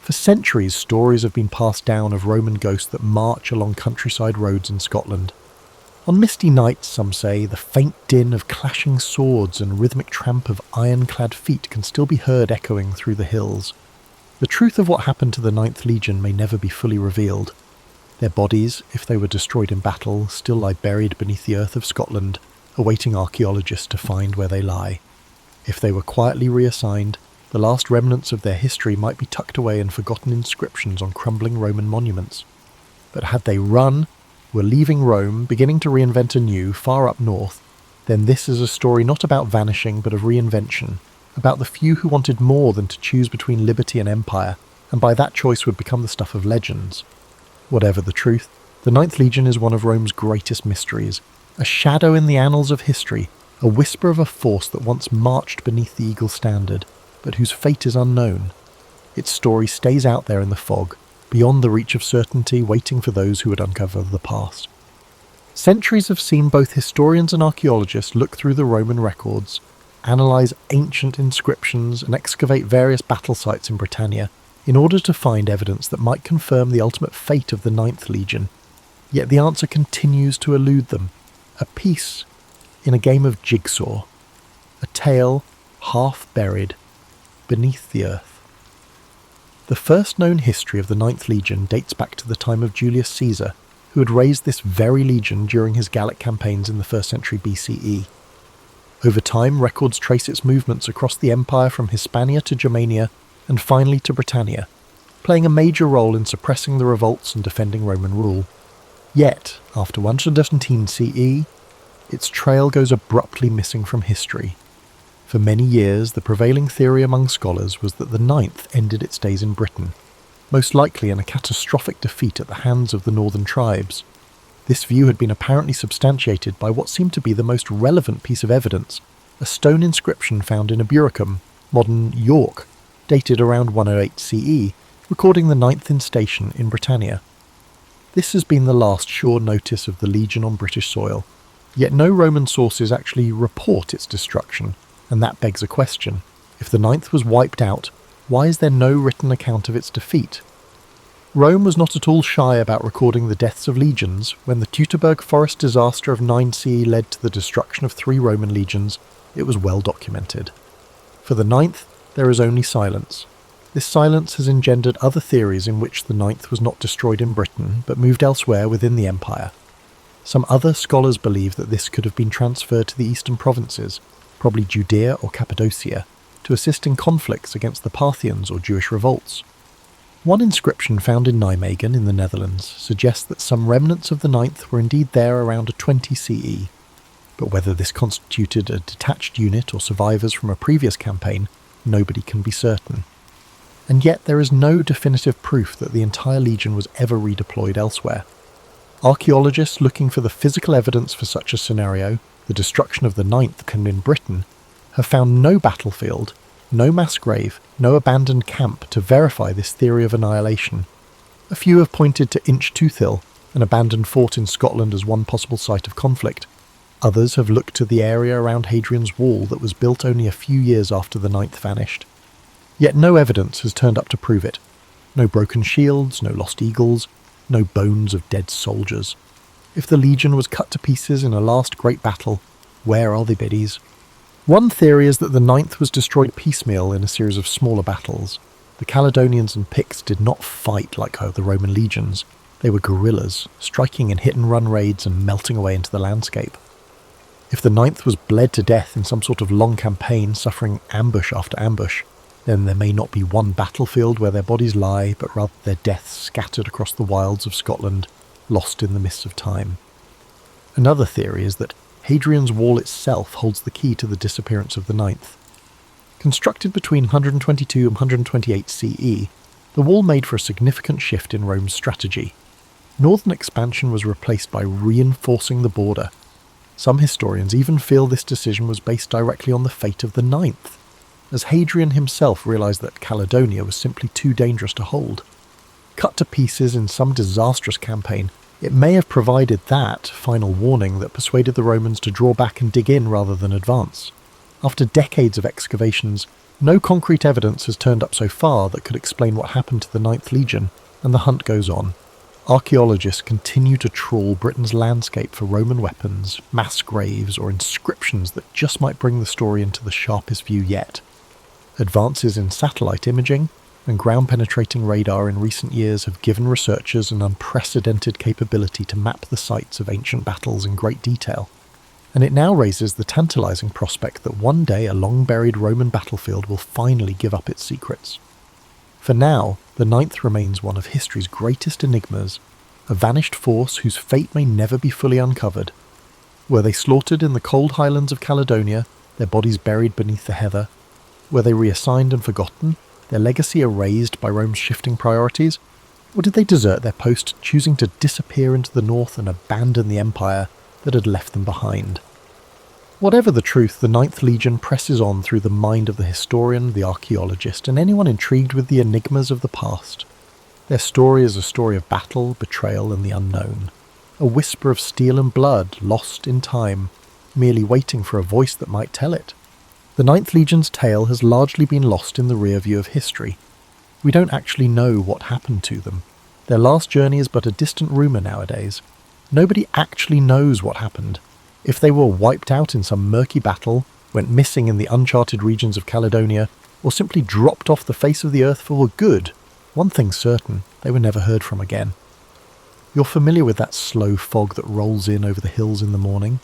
For centuries, stories have been passed down of Roman ghosts that march along countryside roads in Scotland. On misty nights, some say, the faint din of clashing swords and rhythmic tramp of iron-clad feet can still be heard echoing through the hills. The truth of what happened to the Ninth Legion may never be fully revealed. Their bodies, if they were destroyed in battle, still lie buried beneath the earth of Scotland, awaiting archaeologists to find where they lie. If they were quietly reassigned, the last remnants of their history might be tucked away in forgotten inscriptions on crumbling Roman monuments. But had they run, were leaving Rome, beginning to reinvent anew, far up north, then this is a story not about vanishing but of reinvention, about the few who wanted more than to choose between liberty and empire, and by that choice would become the stuff of legends. Whatever the truth, the Ninth Legion is one of Rome's greatest mysteries, a shadow in the annals of history, a whisper of a force that once marched beneath the eagle standard, but whose fate is unknown. Its story stays out there in the fog, beyond the reach of certainty, waiting for those who would uncover the past. Centuries have seen both historians and archaeologists look through the Roman records, analyse ancient inscriptions, and excavate various battle sites in Britannia in order to find evidence that might confirm the ultimate fate of the Ninth Legion. Yet the answer continues to elude them. A piece in a game of jigsaw. A tale half buried beneath the earth. The first known history of the Ninth Legion dates back to the time of Julius Caesar, who had raised this very legion during his Gallic campaigns in the 1st century BCE. Over time, records trace its movements across the empire from Hispania to Germania and finally to Britannia, playing a major role in suppressing the revolts and defending Roman rule. Yet, after 117 CE, its trail goes abruptly missing from history. For many years, the prevailing theory among scholars was that the Ninth ended its days in Britain, most likely in a catastrophic defeat at the hands of the northern tribes. This view had been apparently substantiated by what seemed to be the most relevant piece of evidence, a stone inscription found in Eburacum, modern York, dated around 108 CE, recording the Ninth Instation in Britannia. This has been the last sure notice of the Legion on British soil, yet no Roman sources actually report its destruction, and that begs a question. If the Ninth was wiped out, why is there no written account of its defeat? Rome was not at all shy about recording the deaths of legions. When the Teutoburg forest disaster of 9 CE led to the destruction of 3 Roman legions, it was well documented. For the Ninth, there is only silence. This silence has engendered other theories in which the Ninth was not destroyed in Britain, but moved elsewhere within the empire. Some other scholars believe that this could have been transferred to the eastern provinces, probably Judea or Cappadocia, to assist in conflicts against the Parthians or Jewish revolts. One inscription found in Nijmegen in the Netherlands suggests that some remnants of the Ninth were indeed there around 20 CE, but whether this constituted a detached unit or survivors from a previous campaign, nobody can be certain. And yet there is no definitive proof that the entire legion was ever redeployed elsewhere. Archaeologists looking for the physical evidence for such a scenario, the destruction of the Ninth in Britain, have found no battlefield, no mass grave, no abandoned camp to verify this theory of annihilation. A few have pointed to Inch Toothhill, an abandoned fort in Scotland, as one possible site of conflict. Others have looked to the area around Hadrian's Wall that was built only a few years after the Ninth vanished. Yet no evidence has turned up to prove it. No broken shields, no lost eagles, no bones of dead soldiers. If the legion was cut to pieces in a last great battle, where are the biddies? One theory is that the Ninth was destroyed piecemeal in a series of smaller battles. The Caledonians and Picts did not fight like the Roman legions. They were guerrillas, striking in hit-and-run raids and melting away into the landscape. If the Ninth was bled to death in some sort of long campaign, suffering ambush after ambush, then there may not be one battlefield where their bodies lie, but rather their deaths scattered across the wilds of Scotland, lost in the mists of time. Another theory is that Hadrian's Wall itself holds the key to the disappearance of the Ninth. Constructed between 122 and 128 CE, the wall made for a significant shift in Rome's strategy. Northern expansion was replaced by reinforcing the border. Some historians even feel this decision was based directly on the fate of the Ninth, as Hadrian himself realised that Caledonia was simply too dangerous to hold. Cut to pieces in some disastrous campaign, it may have provided that final warning that persuaded the Romans to draw back and dig in rather than advance. After decades of excavations, no concrete evidence has turned up so far that could explain what happened to the Ninth Legion, and the hunt goes on. Archaeologists continue to trawl Britain's landscape for Roman weapons, mass graves, or inscriptions that just might bring the story into the sharpest view yet. Advances in satellite imaging and ground-penetrating radar in recent years have given researchers an unprecedented capability to map the sites of ancient battles in great detail, and it now raises the tantalizing prospect that one day a long-buried Roman battlefield will finally give up its secrets. For now, the Ninth remains one of history's greatest enigmas, a vanished force whose fate may never be fully uncovered. Were they slaughtered in the cold highlands of Caledonia, their bodies buried beneath the heather? Were they reassigned and forgotten, their legacy erased by Rome's shifting priorities? Or did they desert their post, choosing to disappear into the north and abandon the empire that had left them behind? Whatever the truth, the Ninth Legion presses on through the mind of the historian, the archaeologist, and anyone intrigued with the enigmas of the past. Their story is a story of battle, betrayal, and the unknown. A whisper of steel and blood, lost in time, merely waiting for a voice that might tell it. The Ninth Legion's tale has largely been lost in the rear view of history. We don't actually know what happened to them. Their last journey is but a distant rumour nowadays. Nobody actually knows what happened. If they were wiped out in some murky battle, went missing in the uncharted regions of Caledonia, or simply dropped off the face of the earth for good, one thing's certain, they were never heard from again. You're familiar with that slow fog that rolls in over the hills in the morning?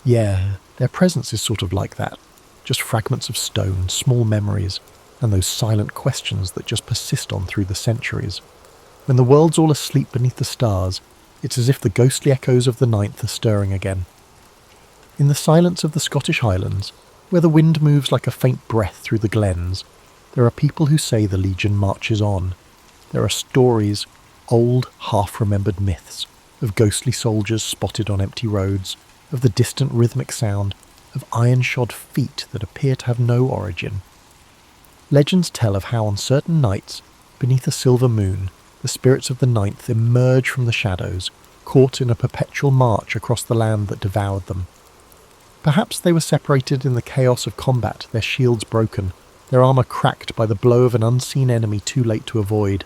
Yeah, their presence is sort of like that. Just fragments of stone, small memories, and those silent questions that just persist on through the centuries. When the world's all asleep beneath the stars, it's as if the ghostly echoes of the Ninth are stirring again. In the silence of the Scottish Highlands, where the wind moves like a faint breath through the glens, there are people who say the Legion marches on. There are stories, old, half-remembered myths, of ghostly soldiers spotted on empty roads, of the distant rhythmic sound, of iron-shod feet that appear to have no origin. Legends tell of how on certain nights, beneath a silver moon, the spirits of the Ninth emerge from the shadows, caught in a perpetual march across the land that devoured them. Perhaps they were separated in the chaos of combat, their shields broken, their armour cracked by the blow of an unseen enemy too late to avoid.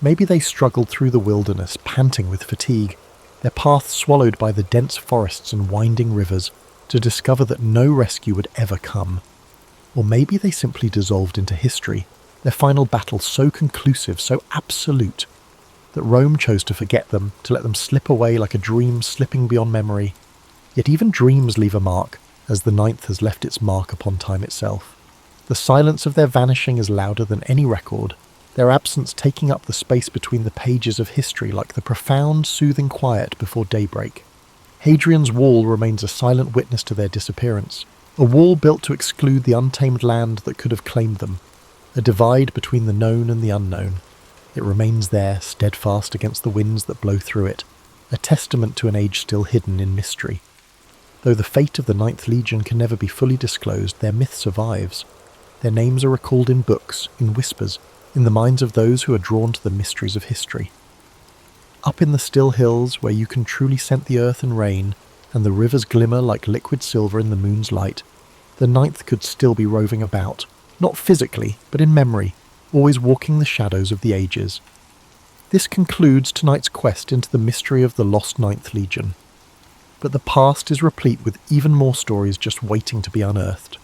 Maybe they struggled through the wilderness, panting with fatigue, their path swallowed by the dense forests and winding rivers, to discover that no rescue would ever come. Or maybe they simply dissolved into history, their final battle so conclusive, so absolute, that Rome chose to forget them, to let them slip away like a dream slipping beyond memory. Yet even dreams leave a mark, as the Ninth has left its mark upon time itself. The silence of their vanishing is louder than any record, their absence taking up the space between the pages of history like the profound, soothing quiet before daybreak. Hadrian's Wall remains a silent witness to their disappearance, a wall built to exclude the untamed land that could have claimed them, a divide between the known and the unknown. It remains there, steadfast against the winds that blow through it, a testament to an age still hidden in mystery. Though the fate of the Ninth Legion can never be fully disclosed, their myth survives. Their names are recalled in books, in whispers, in the minds of those who are drawn to the mysteries of history. Up in the still hills, where you can truly scent the earth and rain, and the rivers glimmer like liquid silver in the moon's light, the Ninth could still be roving about, not physically, but in memory, always walking the shadows of the ages. This concludes tonight's quest into the mystery of the lost Ninth Legion. But the past is replete with even more stories just waiting to be unearthed.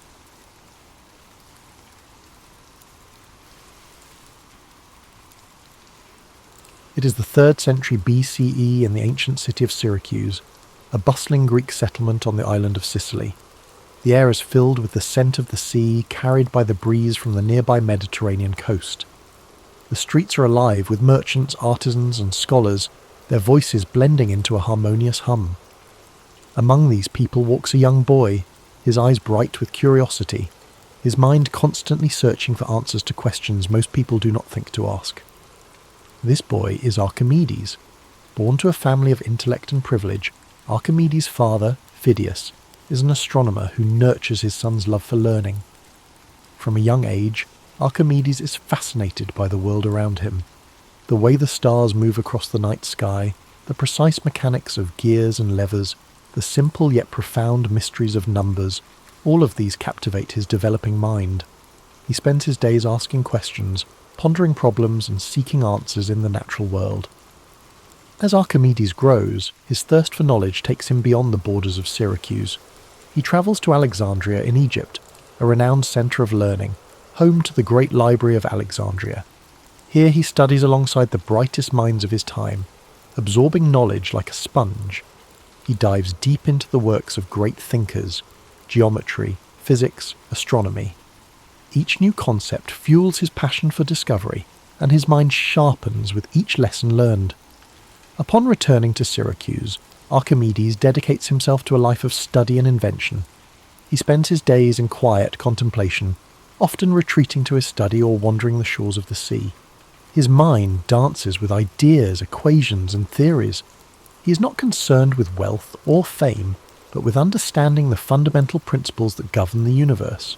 It is the 3rd century BCE in the ancient city of Syracuse, a bustling Greek settlement on the island of Sicily. The air is filled with the scent of the sea carried by the breeze from the nearby Mediterranean coast. The streets are alive with merchants, artisans, and scholars, their voices blending into a harmonious hum. Among these people walks a young boy, his eyes bright with curiosity, his mind constantly searching for answers to questions most people do not think to ask. This boy is Archimedes. Born to a family of intellect and privilege, Archimedes' father, Phidias, is an astronomer who nurtures his son's love for learning. From a young age, Archimedes is fascinated by the world around him. The way the stars move across the night sky, the precise mechanics of gears and levers, the simple yet profound mysteries of numbers, all of these captivate his developing mind. He spends his days asking questions, pondering problems and seeking answers in the natural world. As Archimedes grows, his thirst for knowledge takes him beyond the borders of Syracuse. He travels to Alexandria in Egypt, a renowned centre of learning, home to the great library of Alexandria. Here he studies alongside the brightest minds of his time, absorbing knowledge like a sponge. He dives deep into the works of great thinkers, geometry, physics, astronomy. Each new concept fuels his passion for discovery, and his mind sharpens with each lesson learned. Upon returning to Syracuse, Archimedes dedicates himself to a life of study and invention. He spends his days in quiet contemplation, often retreating to his study or wandering the shores of the sea. His mind dances with ideas, equations, and theories. He is not concerned with wealth or fame, but with understanding the fundamental principles that govern the universe.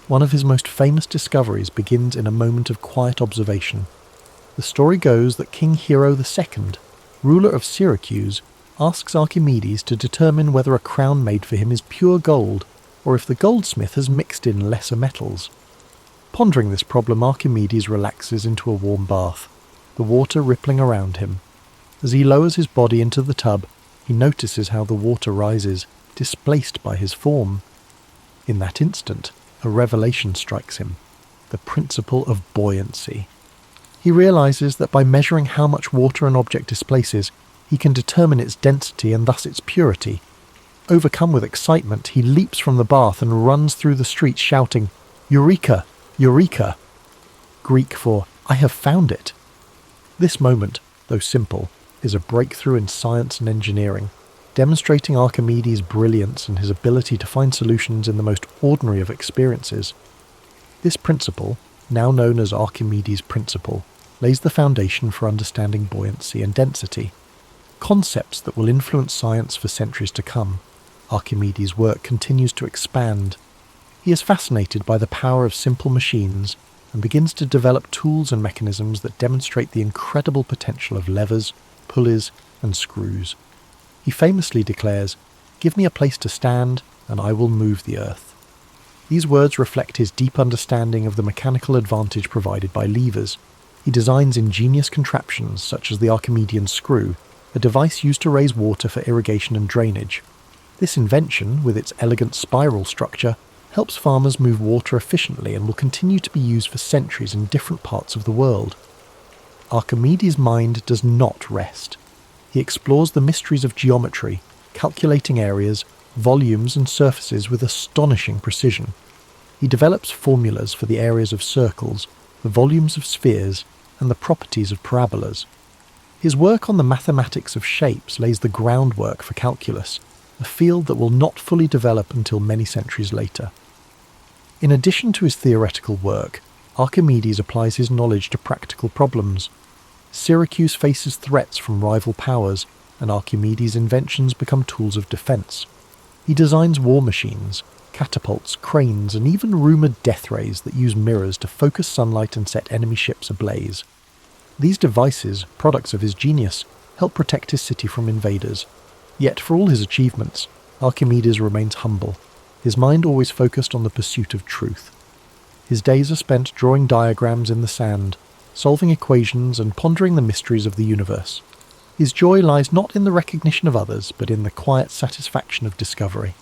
One of his most famous discoveries begins in a moment of quiet observation. The story goes that King Hero II, ruler of Syracuse, asks Archimedes to determine whether a crown made for him is pure gold, or if the goldsmith has mixed in lesser metals. Pondering this problem, Archimedes relaxes into a warm bath, the water rippling around him. As he lowers his body into the tub, he notices how the water rises, displaced by his form. In that instant, a revelation strikes him, the principle of buoyancy. He realizes that by measuring how much water an object displaces, he can determine its density and thus its purity. Overcome with excitement, he leaps from the bath and runs through the streets shouting, "Eureka! Eureka!" Greek for "I have found it." This moment, though simple, is a breakthrough in science and engineering, demonstrating Archimedes' brilliance and his ability to find solutions in the most ordinary of experiences. This principle, now known as Archimedes' principle, lays the foundation for understanding buoyancy and density, concepts that will influence science for centuries to come. Archimedes' work continues to expand. He is fascinated by the power of simple machines and begins to develop tools and mechanisms that demonstrate the incredible potential of levers, pulleys, and screws. He famously declares, "Give me a place to stand, and I will move the earth." These words reflect his deep understanding of the mechanical advantage provided by levers. He designs ingenious contraptions such as the Archimedean screw, a device used to raise water for irrigation and drainage. This invention, with its elegant spiral structure, helps farmers move water efficiently and will continue to be used for centuries in different parts of the world. Archimedes' mind does not rest. He explores the mysteries of geometry, calculating areas, volumes and surfaces with astonishing precision. He develops formulas for the areas of circles, the volumes of spheres, and the properties of parabolas. His work on the mathematics of shapes lays the groundwork for calculus, a field that will not fully develop until many centuries later. In addition to his theoretical work, Archimedes applies his knowledge to practical problems. Syracuse faces threats from rival powers, and Archimedes' inventions become tools of defense. He designs war machines, catapults, cranes, and even rumoured death rays that use mirrors to focus sunlight and set enemy ships ablaze. These devices, products of his genius, help protect his city from invaders. Yet for all his achievements, Archimedes remains humble, his mind always focused on the pursuit of truth. His days are spent drawing diagrams in the sand, solving equations and pondering the mysteries of the universe. His joy lies not in the recognition of others, but in the quiet satisfaction of discovery.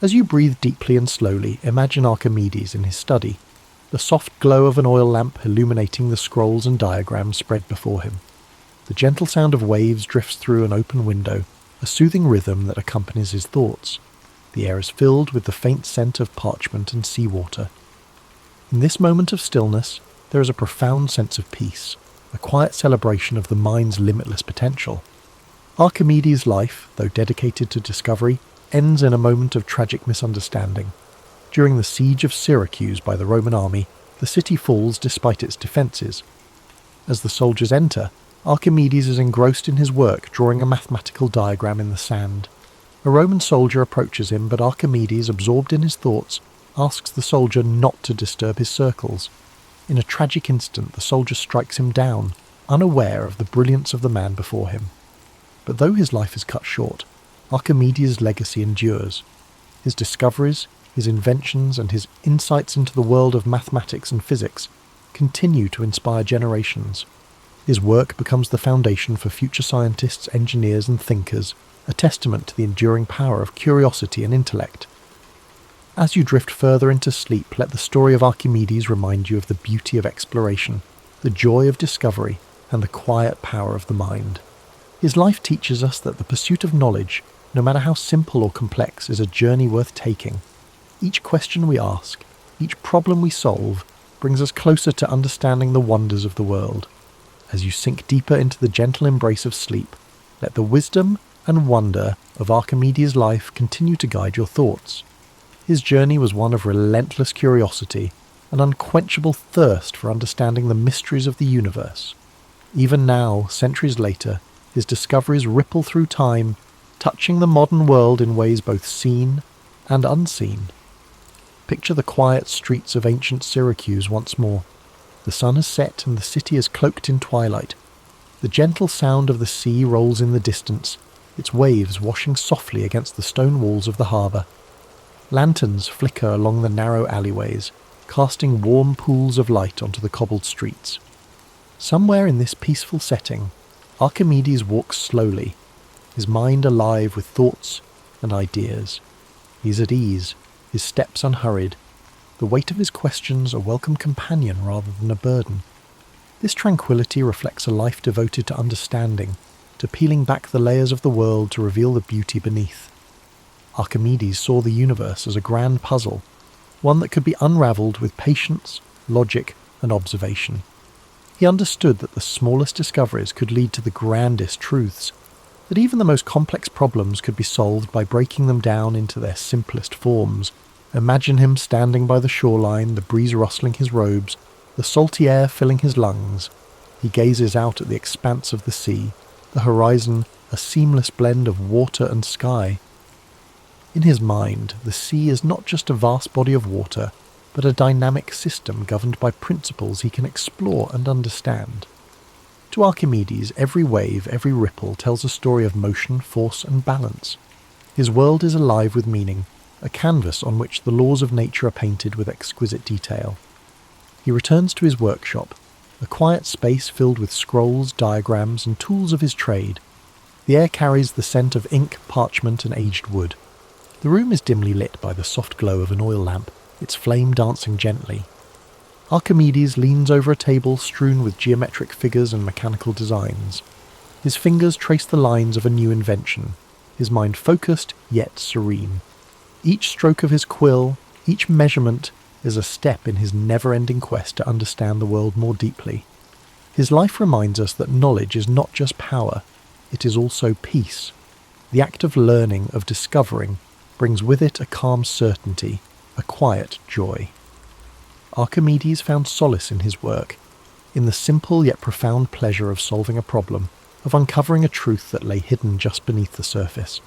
As you breathe deeply and slowly, imagine Archimedes in his study, the soft glow of an oil lamp illuminating the scrolls and diagrams spread before him. The gentle sound of waves drifts through an open window, a soothing rhythm that accompanies his thoughts. The air is filled with the faint scent of parchment and seawater. In this moment of stillness, there is a profound sense of peace, a quiet celebration of the mind's limitless potential. Archimedes' life, though dedicated to discovery, ends in a moment of tragic misunderstanding. During the siege of Syracuse by the Roman army, the city falls despite its defences. As the soldiers enter, Archimedes is engrossed in his work, drawing a mathematical diagram in the sand. A Roman soldier approaches him, but Archimedes, absorbed in his thoughts, asks the soldier not to disturb his circles. In a tragic instant, the soldier strikes him down, unaware of the brilliance of the man before him. But though his life is cut short, Archimedes' legacy endures. His discoveries, his inventions, and his insights into the world of mathematics and physics continue to inspire generations. His work becomes the foundation for future scientists, engineers, and thinkers, a testament to the enduring power of curiosity and intellect. As you drift further into sleep, let the story of Archimedes remind you of the beauty of exploration, the joy of discovery, and the quiet power of the mind. His life teaches us that the pursuit of knowledge, no matter how simple or complex, is a journey worth taking. Each question we ask, each problem we solve, brings us closer to understanding the wonders of the world. As you sink deeper into the gentle embrace of sleep, let the wisdom and wonder of Archimedes' life continue to guide your thoughts. His journey was one of relentless curiosity, an unquenchable thirst for understanding the mysteries of the universe. Even now, centuries later, his discoveries ripple through time, touching the modern world in ways both seen and unseen. Picture the quiet streets of ancient Syracuse once more. The sun has set and the city is cloaked in twilight. The gentle sound of the sea rolls in the distance, its waves washing softly against the stone walls of the harbour. Lanterns flicker along the narrow alleyways, casting warm pools of light onto the cobbled streets. Somewhere in this peaceful setting, Archimedes walks slowly, his mind alive with thoughts and ideas. He's at ease, his steps unhurried, the weight of his questions a welcome companion rather than a burden. This tranquility reflects a life devoted to understanding, to peeling back the layers of the world to reveal the beauty beneath. Archimedes saw the universe as a grand puzzle, one that could be unravelled with patience, logic, and observation. He understood that the smallest discoveries could lead to the grandest truths, that even the most complex problems could be solved by breaking them down into their simplest forms. Imagine him standing by the shoreline, the breeze rustling his robes, the salty air filling his lungs. He gazes out at the expanse of the sea, the horizon a seamless blend of water and sky. In his mind, the sea is not just a vast body of water, but a dynamic system governed by principles he can explore and understand. To Archimedes, every wave, every ripple tells a story of motion, force, and balance. His world is alive with meaning, a canvas on which the laws of nature are painted with exquisite detail. He returns to his workshop, a quiet space filled with scrolls, diagrams, and tools of his trade. The air carries the scent of ink, parchment, and aged wood. The room is dimly lit by the soft glow of an oil lamp, its flame dancing gently. Archimedes leans over a table strewn with geometric figures and mechanical designs. His fingers trace the lines of a new invention, his mind focused yet serene. Each stroke of his quill, each measurement, is a step in his never-ending quest to understand the world more deeply. His life reminds us that knowledge is not just power, it is also peace. The act of learning, of discovering, brings with it a calm certainty, a quiet joy. Archimedes found solace in his work, in the simple yet profound pleasure of solving a problem, of uncovering a truth that lay hidden just beneath the surface.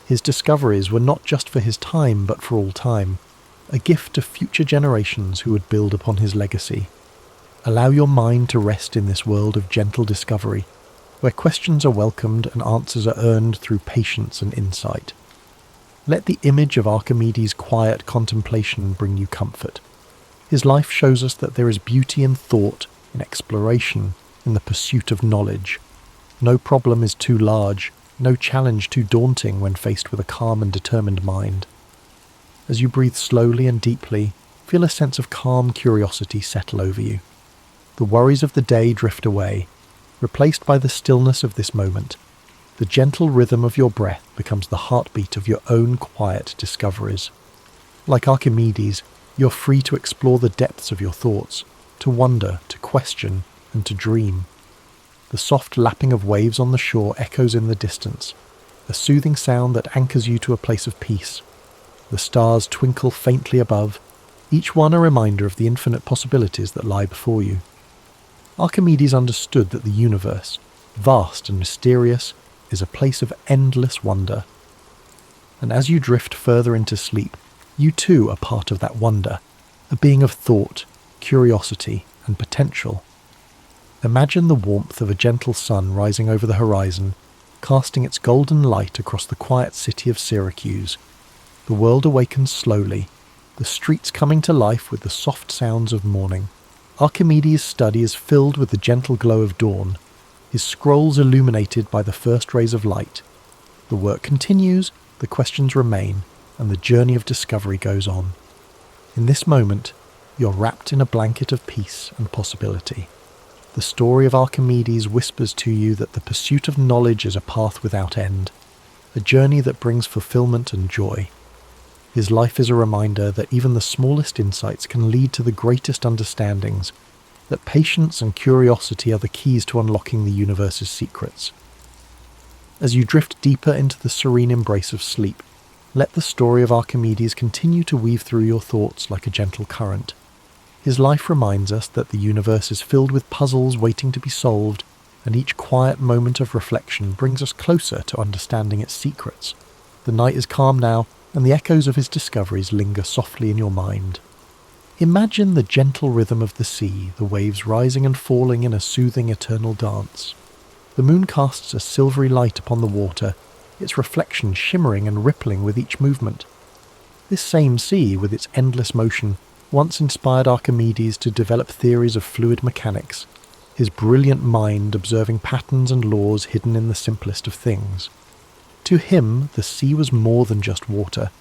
His discoveries were not just for his time but for all time, a gift to future generations who would build upon his legacy. Allow your mind to rest in this world of gentle discovery, where questions are welcomed and answers are earned through patience and insight. Let the image of Archimedes' quiet contemplation bring you comfort. His life shows us that there is beauty in thought, in exploration, in the pursuit of knowledge. No problem is too large, no challenge too daunting when faced with a calm and determined mind. As you breathe slowly and deeply, feel a sense of calm curiosity settle over you. The worries of the day drift away, replaced by the stillness of this moment. The gentle rhythm of your breath becomes the heartbeat of your own quiet discoveries. Like Archimedes, you're free to explore the depths of your thoughts, to wonder, to question, and to dream. The soft lapping of waves on the shore echoes in the distance, a soothing sound that anchors you to a place of peace. The stars twinkle faintly above, each one a reminder of the infinite possibilities that lie before you. Archimedes understood that the universe, vast and mysterious, is a place of endless wonder. And as you drift further into sleep, you too are part of that wonder, a being of thought, curiosity, and potential. Imagine the warmth of a gentle sun rising over the horizon, casting its golden light across the quiet city of Syracuse. The world awakens slowly, the streets coming to life with the soft sounds of morning. Archimedes' study is filled with the gentle glow of dawn, his scrolls illuminated by the first rays of light. The work continues, the questions remain, and the journey of discovery goes on. In this moment, you're wrapped in a blanket of peace and possibility. The story of Archimedes whispers to you that the pursuit of knowledge is a path without end, a journey that brings fulfillment and joy. His life is a reminder that even the smallest insights can lead to the greatest understandings, that patience and curiosity are the keys to unlocking the universe's secrets. As you drift deeper into the serene embrace of sleep, let the story of Archimedes continue to weave through your thoughts like a gentle current. His life reminds us that the universe is filled with puzzles waiting to be solved, and each quiet moment of reflection brings us closer to understanding its secrets. The night is calm now, and the echoes of his discoveries linger softly in your mind. Imagine the gentle rhythm of the sea, the waves rising and falling in a soothing eternal dance. The moon casts a silvery light upon the water, its reflection shimmering and rippling with each movement. This same sea, with its endless motion, once inspired Archimedes to develop theories of fluid mechanics, his brilliant mind observing patterns and laws hidden in the simplest of things. To him, the sea was more than just water.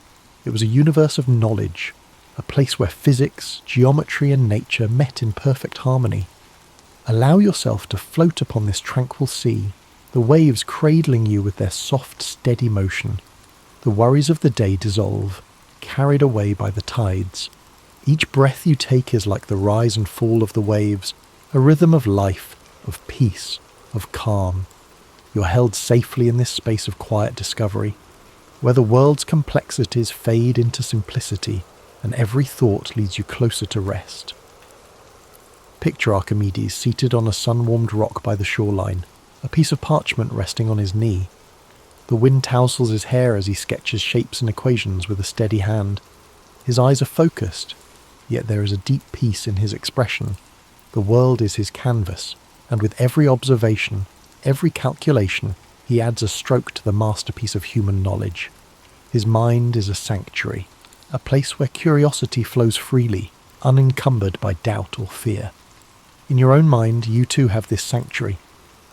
It was a universe of knowledge, a place where physics, geometry and nature met in perfect harmony. Allow yourself to float upon this tranquil sea, the waves cradling you with their soft, steady motion. The worries of the day dissolve, carried away by the tides. Each breath you take is like the rise and fall of the waves, a rhythm of life, of peace, of calm. You're held safely in this space of quiet discovery, where the world's complexities fade into simplicity, and every thought leads you closer to rest. Picture Archimedes seated on a sun-warmed rock by the shoreline, a piece of parchment resting on his knee. The wind tousles his hair as he sketches shapes and equations with a steady hand. His eyes are focused, yet there is a deep peace in his expression. The world is his canvas, and with every observation, every calculation, he adds a stroke to the masterpiece of human knowledge. His mind is a sanctuary, a place where curiosity flows freely, unencumbered by doubt or fear. In your own mind, you too have this sanctuary,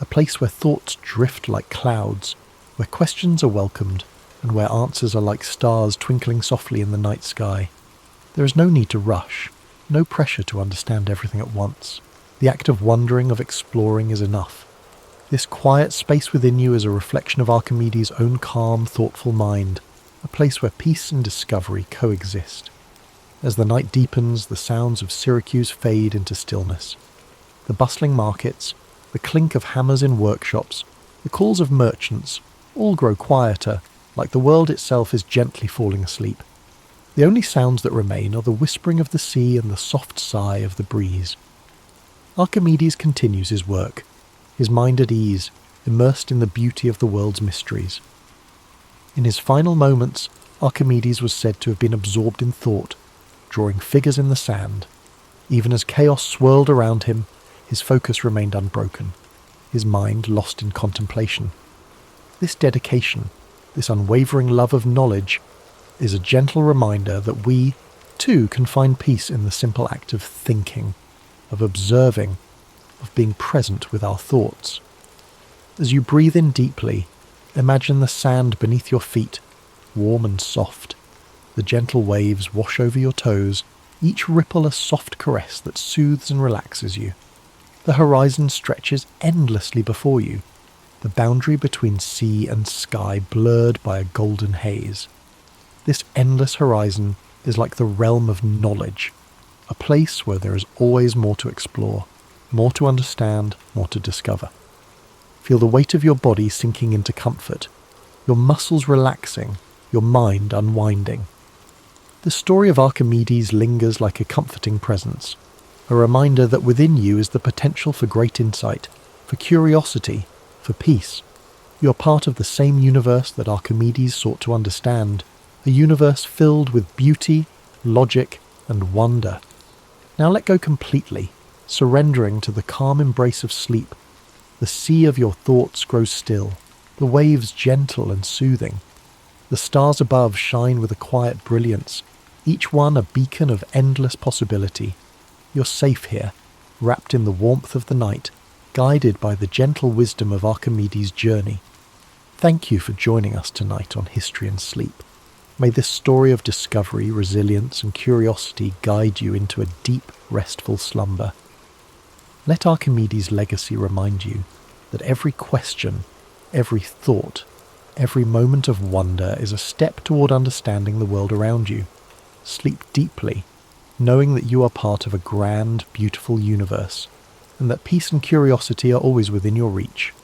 a place where thoughts drift like clouds, where questions are welcomed, and where answers are like stars twinkling softly in the night sky. There is no need to rush, no pressure to understand everything at once. The act of wondering, of exploring is enough. This quiet space within you is a reflection of Archimedes' own calm, thoughtful mind, a place where peace and discovery coexist. As the night deepens, the sounds of Syracuse fade into stillness. The bustling markets, the clink of hammers in workshops, the calls of merchants, all grow quieter, like the world itself is gently falling asleep. The only sounds that remain are the whispering of the sea and the soft sigh of the breeze. Archimedes continues his work, his mind at ease, immersed in the beauty of the world's mysteries. In his final moments, Archimedes was said to have been absorbed in thought, drawing figures in the sand. Even as chaos swirled around him, his focus remained unbroken, his mind lost in contemplation. This dedication, this unwavering love of knowledge, is a gentle reminder that we, too, can find peace in the simple act of thinking, of observing, of being present with our thoughts. As you breathe in deeply, imagine the sand beneath your feet, warm and soft. The gentle waves wash over your toes, each ripple a soft caress that soothes and relaxes you. The horizon stretches endlessly before you, the boundary between sea and sky blurred by a golden haze. This endless horizon is like the realm of knowledge, a place where there is always more to explore, more to understand, more to discover. Feel the weight of your body sinking into comfort, your muscles relaxing, your mind unwinding. The story of Archimedes lingers like a comforting presence, a reminder that within you is the potential for great insight, for curiosity, for peace. You are part of the same universe that Archimedes sought to understand, a universe filled with beauty, logic, and wonder. Now let go completely, surrendering to the calm embrace of sleep. The sea of your thoughts grows still, the waves gentle and soothing. The stars above shine with a quiet brilliance, each one a beacon of endless possibility. You're safe here, wrapped in the warmth of the night, guided by the gentle wisdom of Archimedes' journey. Thank you for joining us tonight on History and Sleep. May this story of discovery, resilience, and curiosity guide you into a deep, restful slumber. Let Archimedes' legacy remind you that every question, every thought, every moment of wonder is a step toward understanding the world around you. Sleep deeply, knowing that you are part of a grand, beautiful universe, and that peace and curiosity are always within your reach.